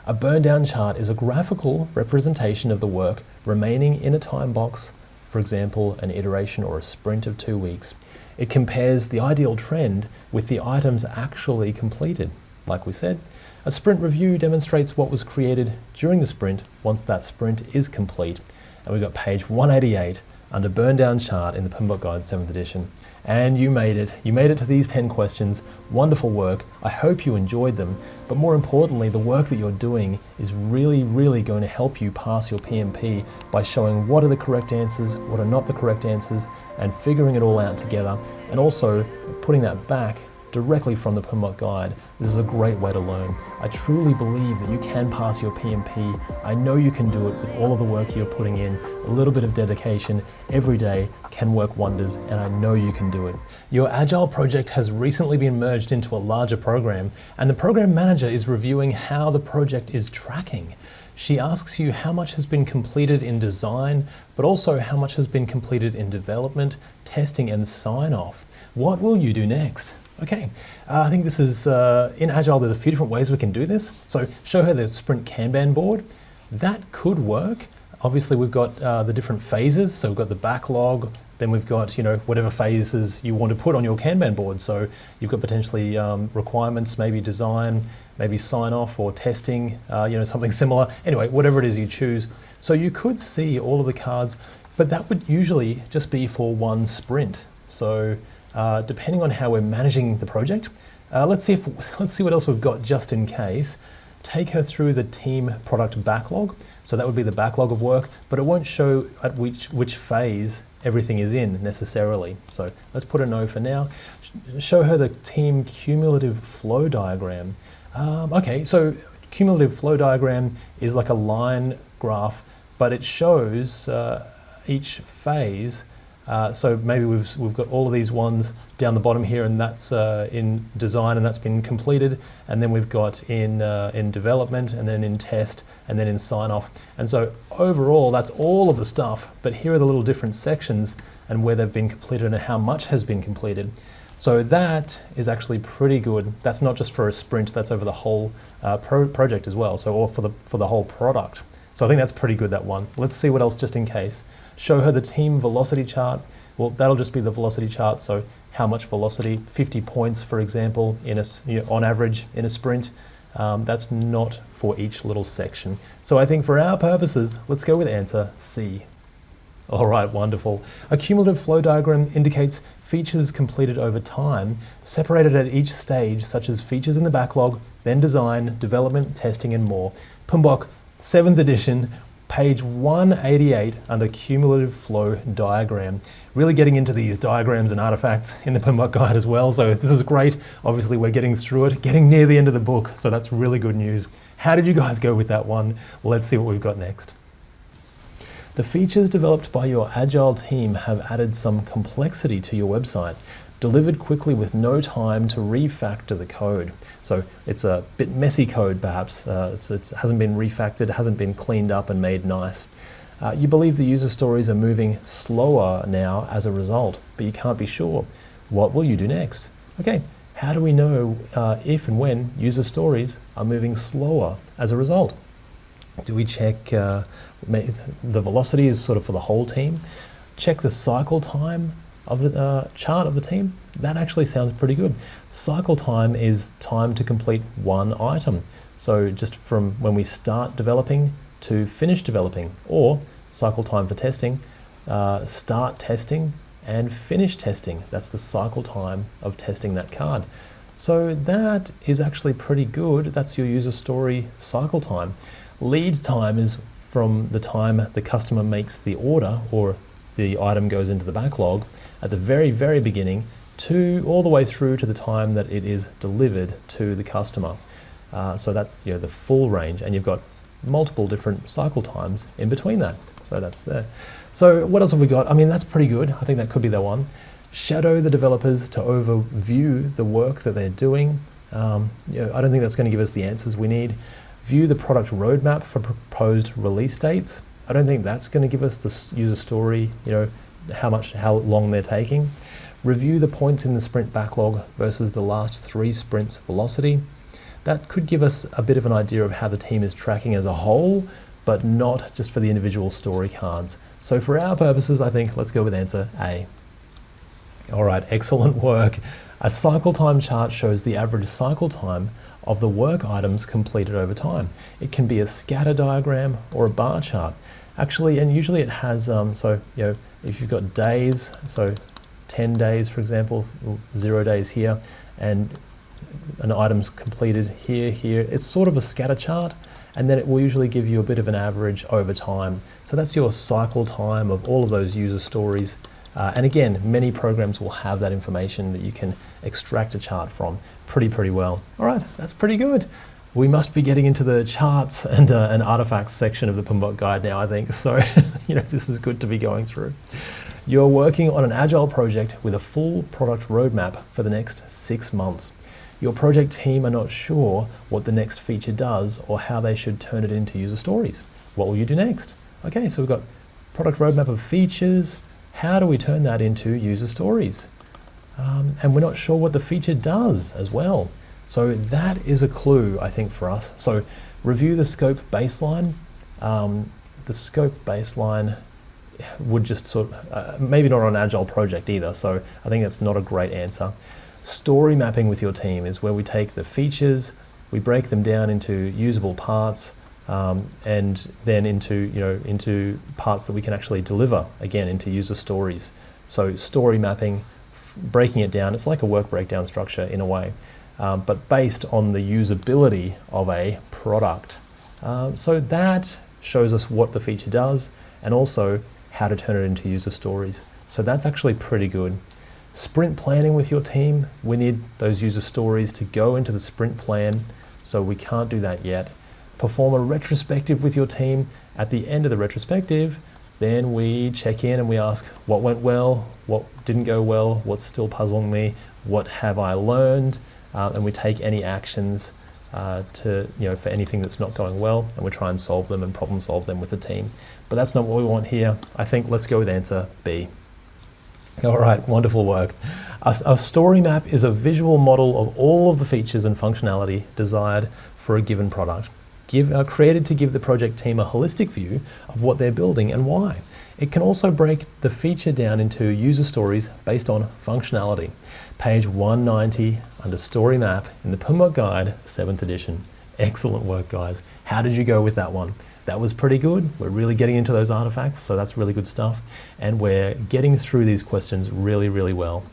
A burn down chart is a graphical representation of the work remaining in a time box, for example, an iteration or a sprint of 2 weeks. It compares the ideal trend with the items actually completed. Like we said, a sprint review demonstrates what was created during the sprint once that sprint is complete. And we've got page 188 under Burn Down Chart in the PMBOK Guide 7th edition. And you made it. You made it to these 10 questions. Wonderful work. I hope you enjoyed them. But more importantly, the work that you're doing is really, really going to help you pass your PMP by showing what are the correct answers, what are not the correct answers, and figuring it all out together. And also putting that back directly from the PMBOK Guide. This is a great way to learn. I truly believe that you can pass your PMP. I know you can do it with all of the work you're putting in. A little bit of dedication every day can work wonders, and I know you can do it. Your Agile project has recently been merged into a larger program, and the program manager is reviewing how the project is tracking. She asks you how much has been completed in design, but also how much has been completed in development, testing, and sign-off. What will you do next? Okay, I think this is, in Agile, there's a few different ways we can do this. So show her the sprint Kanban board. That could work. Obviously, we've got the different phases. So we've got the backlog, then we've got, whatever phases you want to put on your Kanban board. So you've got potentially requirements, maybe design, maybe sign off or testing, something similar. Anyway, whatever it is you choose. So you could see all of the cards, but that would usually just be for one sprint. So depending on how we're managing the project, let's see what else we've got just in case. Take her through the team product backlog. So that would be the backlog of work, but it won't show at which phase everything is in necessarily. So let's put a no for now. Show her the team cumulative flow diagram. Okay, so cumulative flow diagram is like a line graph, but it shows each phase. So maybe we've got all of these ones down the bottom here, and that's in design, and that's been completed. And then we've got in development, and then in test, and then in sign off. And so overall, that's all of the stuff. But here are the little different sections and where they've been completed and how much has been completed. So that is actually pretty good. That's not just for a sprint. That's over the whole project as well. So or for the whole product. So I think that's pretty good, that one. Let's see what else just in case. Show her the team velocity chart. Well, that'll just be the velocity chart. So how much velocity, 50 points, for example, on average in a sprint. That's not for each little section. So I think for our purposes, let's go with answer C. All right, wonderful. A cumulative flow diagram indicates features completed over time, separated at each stage, such as features in the backlog, then design, development, testing, and more. PMBOK 7th edition, page 188 under cumulative flow diagram. Really getting into these diagrams and artifacts in the PMBOK guide as well. So this is great. Obviously we're getting through it, getting near the end of the book. So that's really good news. How did you guys go with that one? Let's see what we've got next. The features developed by your Agile team have added some complexity to your website, delivered quickly with no time to refactor the code. So it's a bit messy code perhaps, it hasn't been refactored, hasn't been cleaned up and made nice. You believe the user stories are moving slower now as a result, but you can't be sure. What will you do next? Okay, how do we know if and when user stories are moving slower as a result? Do we check the velocity is sort of for the whole team? Check the cycle time of the chart of the team. That actually sounds pretty good. Cycle time is time to complete one item. So just from when we start developing to finish developing, or cycle time for testing, start testing and finish testing. That's the cycle time of testing that card. So that is actually pretty good. That's your user story cycle time. Lead time is from the time the customer makes the order or the item goes into the backlog at the very, very beginning to all the way through to the time that it is delivered to the customer. So that's the full range, and you've got multiple different cycle times in between that. So that's there. So what else have we got? I mean, that's pretty good. I think that could be the one. Shadow the developers to overview the work that they're doing. I don't think that's going to give us the answers we need. View the product roadmap for proposed release dates. I don't think that's going to give us the user story, how long they're taking. Review the points in the sprint backlog versus the last 3 sprints velocity. That could give us a bit of an idea of how the team is tracking as a whole, but not just for the individual story cards. So for our purposes, I think let's go with answer A. All right, excellent work. A cycle time chart shows the average cycle time of the work items completed over time. It can be a scatter diagram or a bar chart. Actually, and usually it has, if you've got days, so 10 days, for example, 0 days here, and an item's completed here, it's sort of a scatter chart, and then it will usually give you a bit of an average over time. So that's your cycle time of all of those user stories. And again, many programs will have that information that you can extract a chart from pretty well. All right, that's pretty good. We must be getting into the charts and artifacts section of the PMBOK guide now, I think. So, this is good to be going through. You're working on an Agile project with a full product roadmap for the next 6 months. Your project team are not sure what the next feature does or how they should turn it into user stories. What will you do next? Okay, so we've got product roadmap of features. How do we turn that into user stories? And we're not sure what the feature does as well. So that is a clue, I think, for us. So review the scope baseline. The scope baseline would just sort of, maybe not on an Agile project either, so I think that's not a great answer. Story mapping with your team is where we take the features, we break them down into usable parts, and then into parts that we can actually deliver, again, into user stories. So story mapping, breaking it down, it's like a work breakdown structure in a way, but based on the usability of a product. So that shows us what the feature does and also how to turn it into user stories. So that's actually pretty good. Sprint planning with your team, we need those user stories to go into the sprint plan, so we can't do that yet. Perform a retrospective with your team. At the end of the retrospective, then we check in and we ask what went well, what didn't go well, what's still puzzling me, what have I learned, and we take any actions for anything that's not going well, and we try and solve them and problem solve them with the team. But that's not what we want here. I think let's go with answer B. All right, wonderful work. A story map is a visual model of all of the features and functionality desired for a given product, created to give the project team a holistic view of what they're building and why. It can also break the feature down into user stories based on functionality. Page 190 under Story Map in the PMBOK Guide, 7th edition. Excellent work, guys. How did you go with that one? That was pretty good. We're really getting into those artifacts, so that's really good stuff. And we're getting through these questions really well.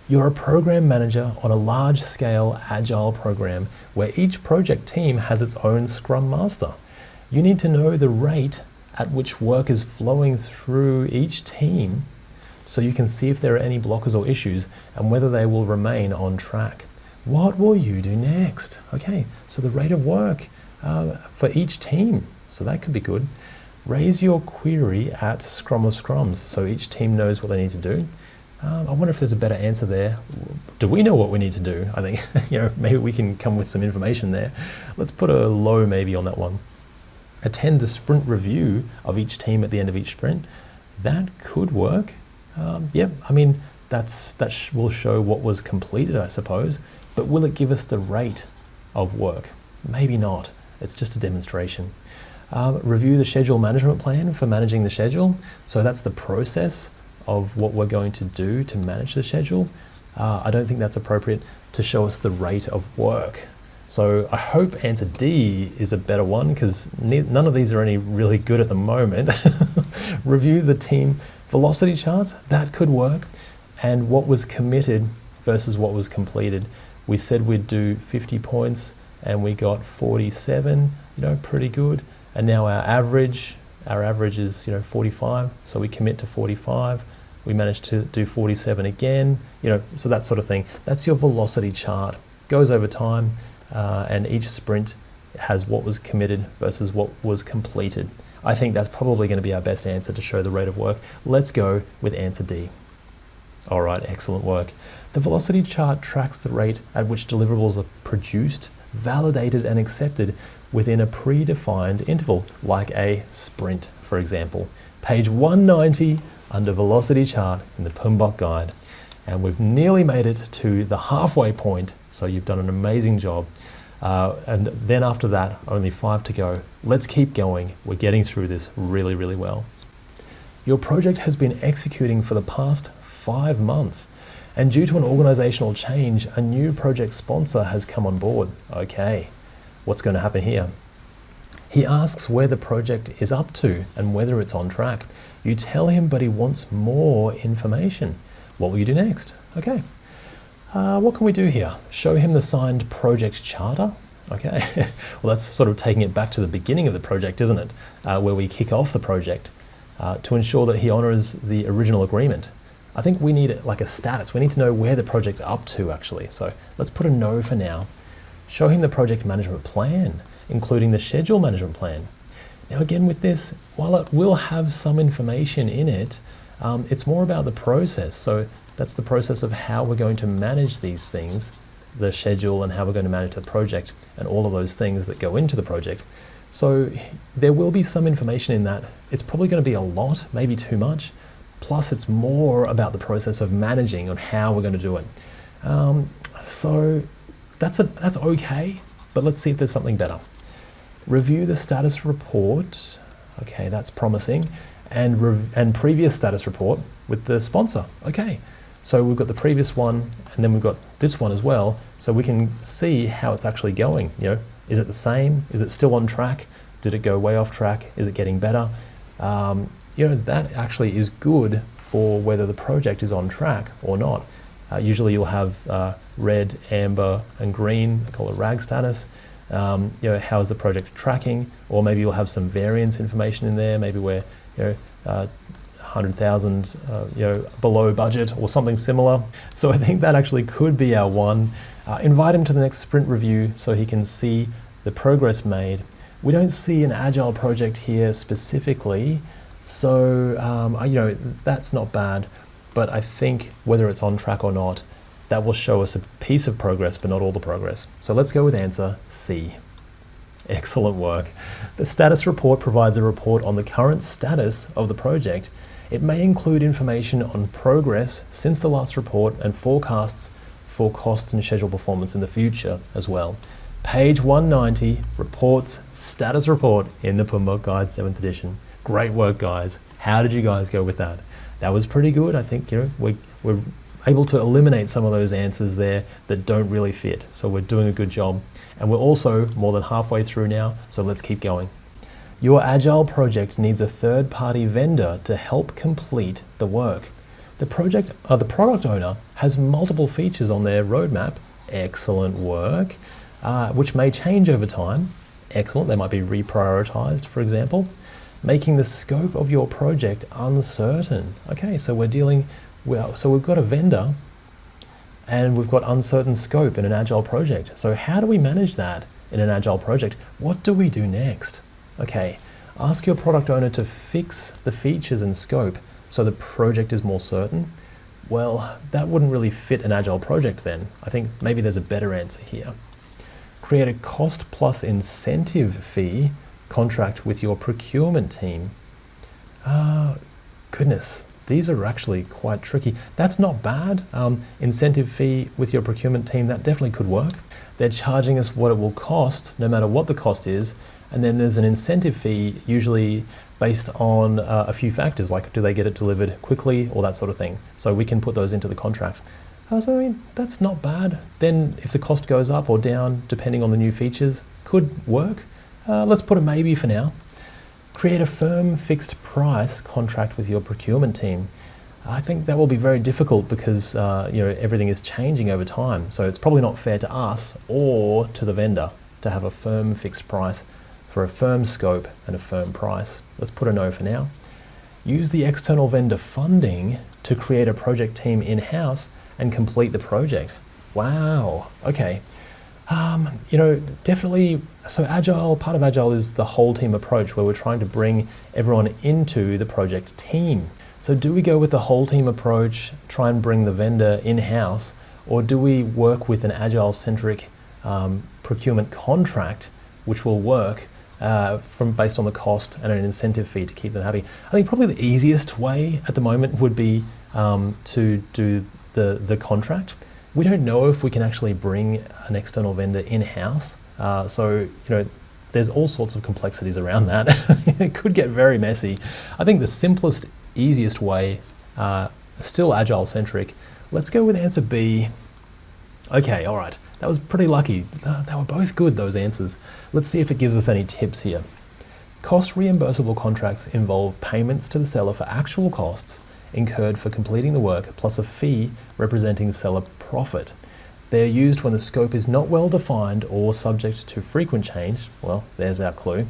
You're a program manager on a large-scale Agile program where each project team has its own Scrum Master. You need to know the rate at which work is flowing through each team so you can see if there are any blockers or issues and whether they will remain on track. What will you do next? Okay, so the rate of work for each team, so that could be good. Raise your query at Scrum of Scrums so each team knows what they need to do. I wonder if there's a better answer there. Do we know what we need to do? I think maybe we can come with some information there. Let's put a low maybe on that one. Attend the sprint review of each team at the end of each sprint. That could work. That will show what was completed, I suppose, but will it give us the rate of work? Maybe not. It's just a demonstration. Review the schedule management plan for managing the schedule. So that's the process of what we're going to do to manage the schedule. I don't think that's appropriate to show us the rate of work. So I hope answer D is a better one because none of these are any really good at the moment. Review the team velocity charts, that could work. And what was committed versus what was completed. We said we'd do 50 points and we got 47, pretty good. And now our average is 45, so we commit to 45. We managed to do 47 again, so that sort of thing. That's your velocity chart. Goes over time, and each sprint has what was committed versus what was completed. I think that's probably going to be our best answer to show the rate of work. Let's go with answer D. All right, excellent work. The velocity chart tracks the rate at which deliverables are produced, validated, and accepted within a predefined interval, like a sprint, for example. Page 190 under velocity chart in the PMBOK guide. And we've nearly made it to the halfway point, so you've done an amazing job. And then after that, only 5 to go. Let's keep going. We're getting through this really, really well. Your project has been executing for the past 5 months, and due to an organizational change, a new project sponsor has come on board. Okay, what's going to happen here? He asks where the project is up to and whether it's on track. You tell him, but he wants more information. What will you do next? Okay. What can we do here? Show him the signed project charter. Okay. Well, that's sort of taking it back to the beginning of the project, isn't it? Where we kick off the project to ensure that he honors the original agreement. I think we need like a status. We need to know where the project's up to, actually. So let's put a no for now. Show him the project management plan, including the schedule management plan. Now again with this, while it will have some information in it, it's more about the process. So that's the process of how we're going to manage these things, the schedule and how we're going to manage the project and all of those things that go into the project. So there will be some information in that. It's probably going to be a lot, maybe too much. Plus it's more about the process of managing on how we're going to do it. So that's okay, but let's see if there's something better. Review the status report. Okay, that's promising. And previous status report with the sponsor. Okay, so we've got the previous one and then we've got this one as well. So we can see how it's actually going. You know, is it the same? Is it still on track? Did it go way off track? Is it getting better? You know, that actually is good for whether the project is on track or not. Usually you'll have red, amber, and green. They call it RAG status. You know, how is the project tracking? Or maybe you'll have some variance information in there. Maybe where 100,000 below budget or something similar. So I think that actually could be our one. Invite him to the next sprint review so he can see the progress made. We don't see an Agile project here specifically, so you know, that's not bad, but I think whether it's on track or not, that will show us a piece of progress, but not all the progress. So let's go with answer C. Excellent work. The status report provides a report on the current status of the project. It may include information on progress since the last report and forecasts for cost and schedule performance in the future as well. Page 190, reports, status report in the PMBOK Guide 7th edition. Great work, guys. How did you guys go with that? That was pretty good. I think, you know, we're able to eliminate some of those answers there that don't really fit. So we're doing a good job. And we're also more than halfway through now, so let's keep going. Your Agile project needs a third-party vendor to help complete the work. The product owner has multiple features on their roadmap. Excellent work. Which may change over time. Excellent. They might be reprioritized, for example. Making the scope of your project uncertain. Okay, so we're dealing, so we've got a vendor and we've got uncertain scope in an Agile project. So how do we manage that in an Agile project? What do we do next? Okay, ask your product owner to fix the features and scope so the project is more certain. Well, that wouldn't really fit an Agile project then. I think maybe there's a better answer here. Create a cost plus incentive fee contract with your procurement team. Goodness, these are actually quite tricky. That's not bad. Incentive fee with your procurement team, that definitely could work. They're charging us what it will cost, no matter what the cost is. And then there's an incentive fee, usually based on a few factors, like do they get it delivered quickly or that sort of thing. So we can put those into the contract. So I mean, that's not bad. Then if the cost goes up or down, depending on the new features, could work. Let's put a maybe for now. Create a firm fixed price contract with your procurement team. I think that will be very difficult because you know, everything is changing over time. So it's probably not fair to us or to the vendor to have a firm fixed price for a firm scope and a firm price. Let's put a no for now. Use the external vendor funding to create a project team in-house and complete the project. Wow, okay. You know, definitely, so Agile, part of Agile is the whole team approach where we're trying to bring everyone into the project team. So do we go with the whole team approach, try and bring the vendor in-house, or do we work with an Agile-centric procurement contract, which will work based on the cost and an incentive fee to keep them happy? I think probably the easiest way at the moment would be to do the contract. We don't know if we can actually bring an external vendor in-house. So, there's all sorts of complexities around that. It could get very messy. I think the simplest, easiest way, still Agile centric. Let's go with answer B. Okay, all right. That was pretty lucky. They were both good, those answers. Let's see if it gives us any tips here. Cost reimbursable contracts involve payments to the seller for actual costs incurred for completing the work, plus a fee representing seller profit. They are used when the scope is not well defined or subject to frequent change. Well, there's our clue.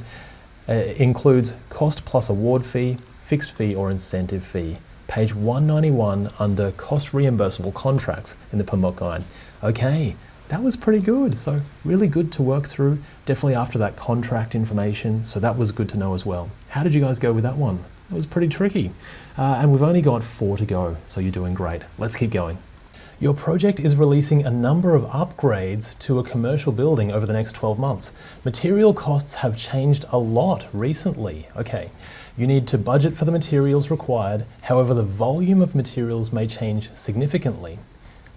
Includes cost plus award fee, fixed fee or incentive fee. Page 191 under cost reimbursable contracts in the PMBOK guide. Okay, that was pretty good. So really good to work through, definitely after that contract information. So that was good to know as well. How did you guys go with that one? It was pretty tricky. And we've only got 4 to go, so you're doing great. Let's keep going. Your project is releasing a number of upgrades to a commercial building over the next 12 months. Material costs have changed a lot recently. Okay, you need to budget for the materials required. However, the volume of materials may change significantly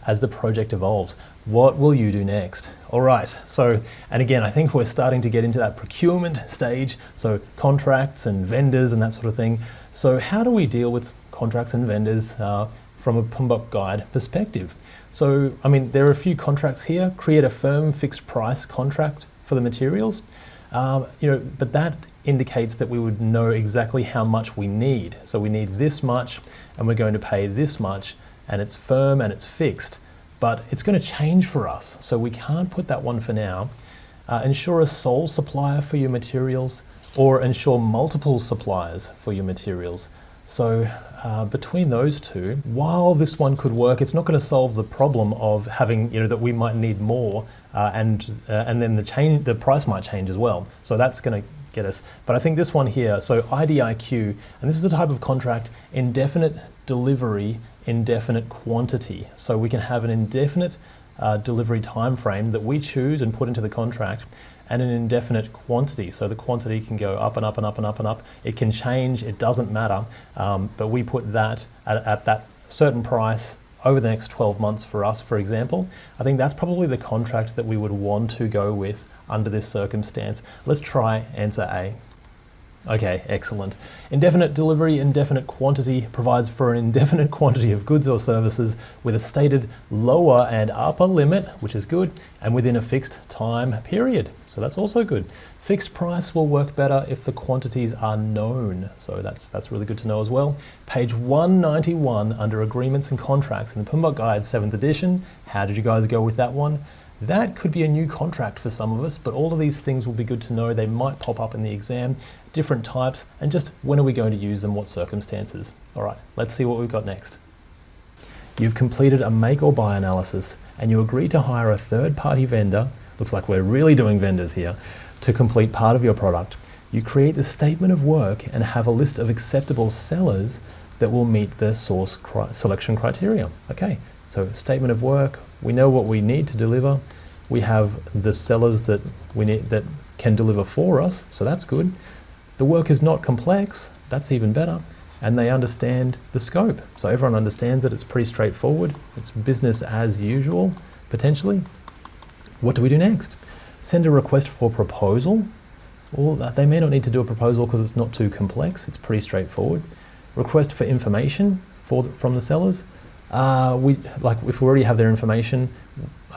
as the project evolves. What will you do next? All right, so, and again, I think we're starting to get into that procurement stage, so contracts and vendors and that sort of thing. So how do we deal with contracts and vendors from a PMBOK guide perspective? So, I mean, there are a few contracts here. Create a firm fixed price contract for the materials, but that indicates that we would know exactly how much we need. So we need this much, and we're going to pay this much, and it's firm and it's fixed, but it's going to change for us. So we can't put that one for now. Ensure a sole supplier for your materials, or ensure multiple suppliers for your materials. So between those two, while this one could work, it's not going to solve the problem of having, that we might need more, and then the price might change as well. So that's going to get us. But I think this one here, so IDIQ, and this is a type of contract, indefinite delivery, indefinite quantity. So we can have an indefinite delivery time frame that we choose and put into the contract, and an indefinite quantity. So the quantity can go up and up and up and up and up. It can change, it doesn't matter, but we put that at that certain price over the next 12 months for us, for example. I think that's probably the contract that we would want to go with under this circumstance. Let's try answer A. Okay, excellent. Indefinite delivery, indefinite quantity provides for an indefinite quantity of goods or services with a stated lower and upper limit, which is good, and within a fixed time period. So that's also good. Fixed price will work better if the quantities are known. So that's really good to know as well. Page 191 under agreements and contracts in the PMBOK Guide 7th edition. How did you guys go with that one? That could be a new contract for some of us, but all of these things will be good to know. They might pop up in the exam, different types, and just when are we going to use them, what circumstances. All right, let's see what we've got next. You've completed a make or buy analysis, and you agree to hire a third-party vendor, looks like we're really doing vendors here, to complete part of your product. You create the statement of work and have a list of acceptable sellers that will meet the source selection criteria. Okay, so statement of work, we know what we need to deliver. We have the sellers that we need that can deliver for us, so that's good. The work is not complex, that's even better, and they understand the scope. So everyone understands that it's pretty straightforward. It's business as usual, potentially. What do we do next? Send a request for proposal. Well, they may not need to do a proposal because it's not too complex. It's pretty straightforward. Request for information from the sellers. If we already have their information,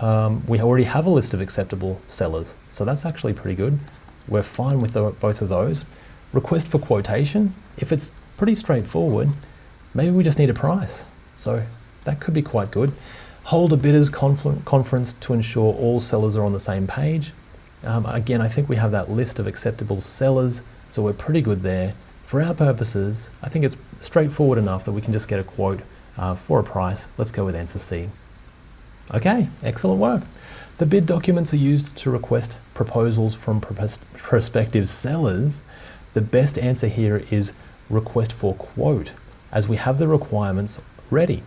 we already have a list of acceptable sellers. So that's actually pretty good. We're fine with both of those. Request for quotation. If it's pretty straightforward, maybe we just need a price. So that could be quite good. Hold a bidders conference to ensure all sellers are on the same page. Again, I think we have that list of acceptable sellers, so we're pretty good there. For our purposes, I think it's straightforward enough that we can just get a quote for a price. Let's go with answer C. Okay, excellent work. The bid documents are used to request proposals from prospective sellers. The best answer here is request for quote, as we have the requirements ready.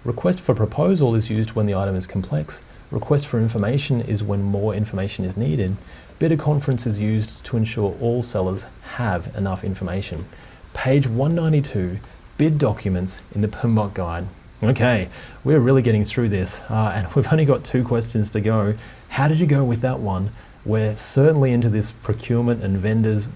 Request for proposal is used when the item is complex. Request for information is when more information is needed. Bidder conference is used to ensure all sellers have enough information. Page 192, bid documents in the PMBOK guide. Okay, we're really getting through this, and we've only got 2 questions to go. How did you go with that one? We're certainly into this procurement and vendors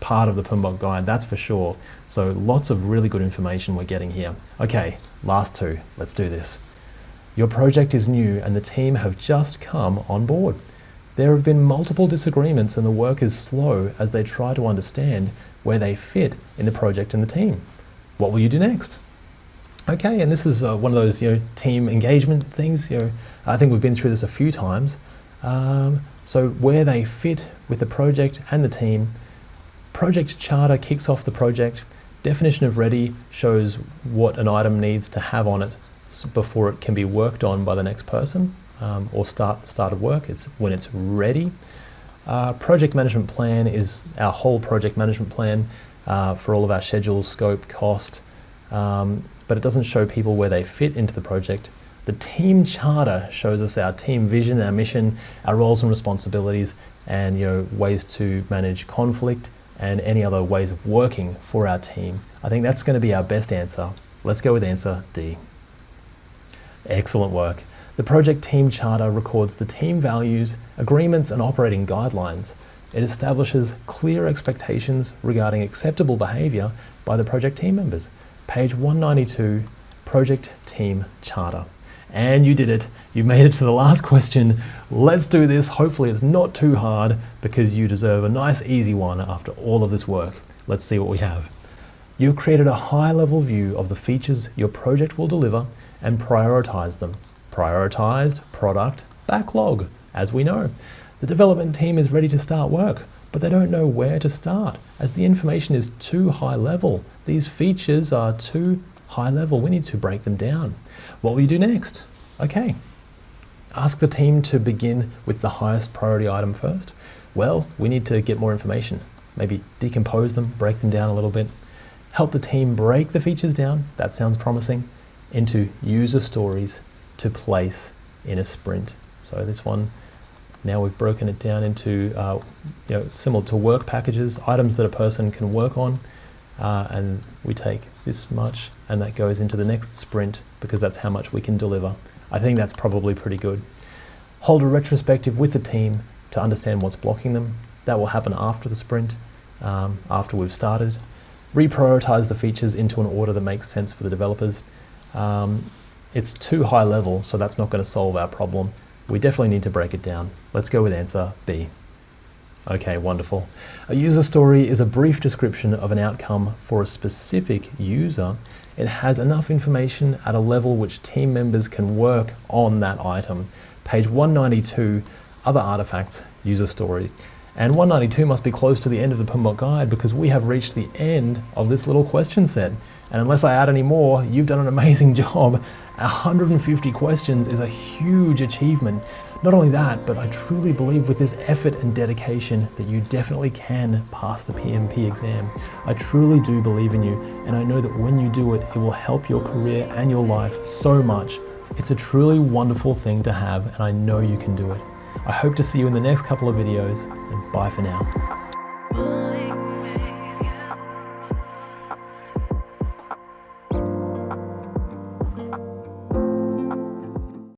part of the PMBOK guide, that's for sure. So lots of really good information we're getting here. Okay, last 2, let's do this. Your project is new and the team have just come on board. There have been multiple disagreements and the work is slow as they try to understand where they fit in the project and the team. What will you do next? Okay, and this is one of those team engagement things. I think we've been through this a few times. So where they fit with the project and the team. Project charter kicks off the project. Definition of ready shows what an item needs to have on it before it can be worked on by the next person or start of work. It's when it's ready. Project management plan is our whole project management plan for all of our schedules, scope, cost, but it doesn't show people where they fit into the project. The team charter shows us our team vision, our mission, our roles and responsibilities, and ways to manage conflict and any other ways of working for our team. I think that's going to be our best answer. Let's go with answer D. Excellent work. The project team charter records the team values, agreements, and operating guidelines. It establishes clear expectations regarding acceptable behavior by the project team members. Page 192, Project Team Charter. And you did it. You made it to the last question. Let's do this. Hopefully it's not too hard because you deserve a nice easy one after all of this work. Let's see what we have. You've created a high-level view of the features your project will deliver and prioritize them. Prioritized, product, backlog, as we know. The development team is ready to start work, but they don't know where to start as the information is too high level. These features are too high level. We need to break them down. What will you do next? Okay. Ask the team to begin with the highest priority item first. Well, we need to get more information. Maybe decompose them, break them down a little bit. Help the team break the features down, that sounds promising, into user stories to place in a sprint. So this one, now we've broken it down into similar to work packages, items that a person can work on, and we take this much and that goes into the next sprint because that's how much we can deliver. I think that's probably pretty good. Hold a retrospective with the team to understand what's blocking them. That will happen after the sprint, after we've started. Reprioritize the features into an order that makes sense for the developers. It's too high level, so that's not going to solve our problem. We definitely need to break it down. Let's go with answer B. Okay, wonderful. A user story is a brief description of an outcome for a specific user. It has enough information at a level which team members can work on that item. Page 192, other artifacts, user story. And 192 must be close to the end of the PMBOK guide because we have reached the end of this little question set. And unless I add any more, you've done an amazing job. 150 questions is a huge achievement. Not only that, but I truly believe with this effort and dedication that you definitely can pass the PMP exam. I truly do believe in you, and I know that when you do it, it will help your career and your life so much. It's a truly wonderful thing to have, and I know you can do it. I hope to see you in the next couple of videos, and bye for now.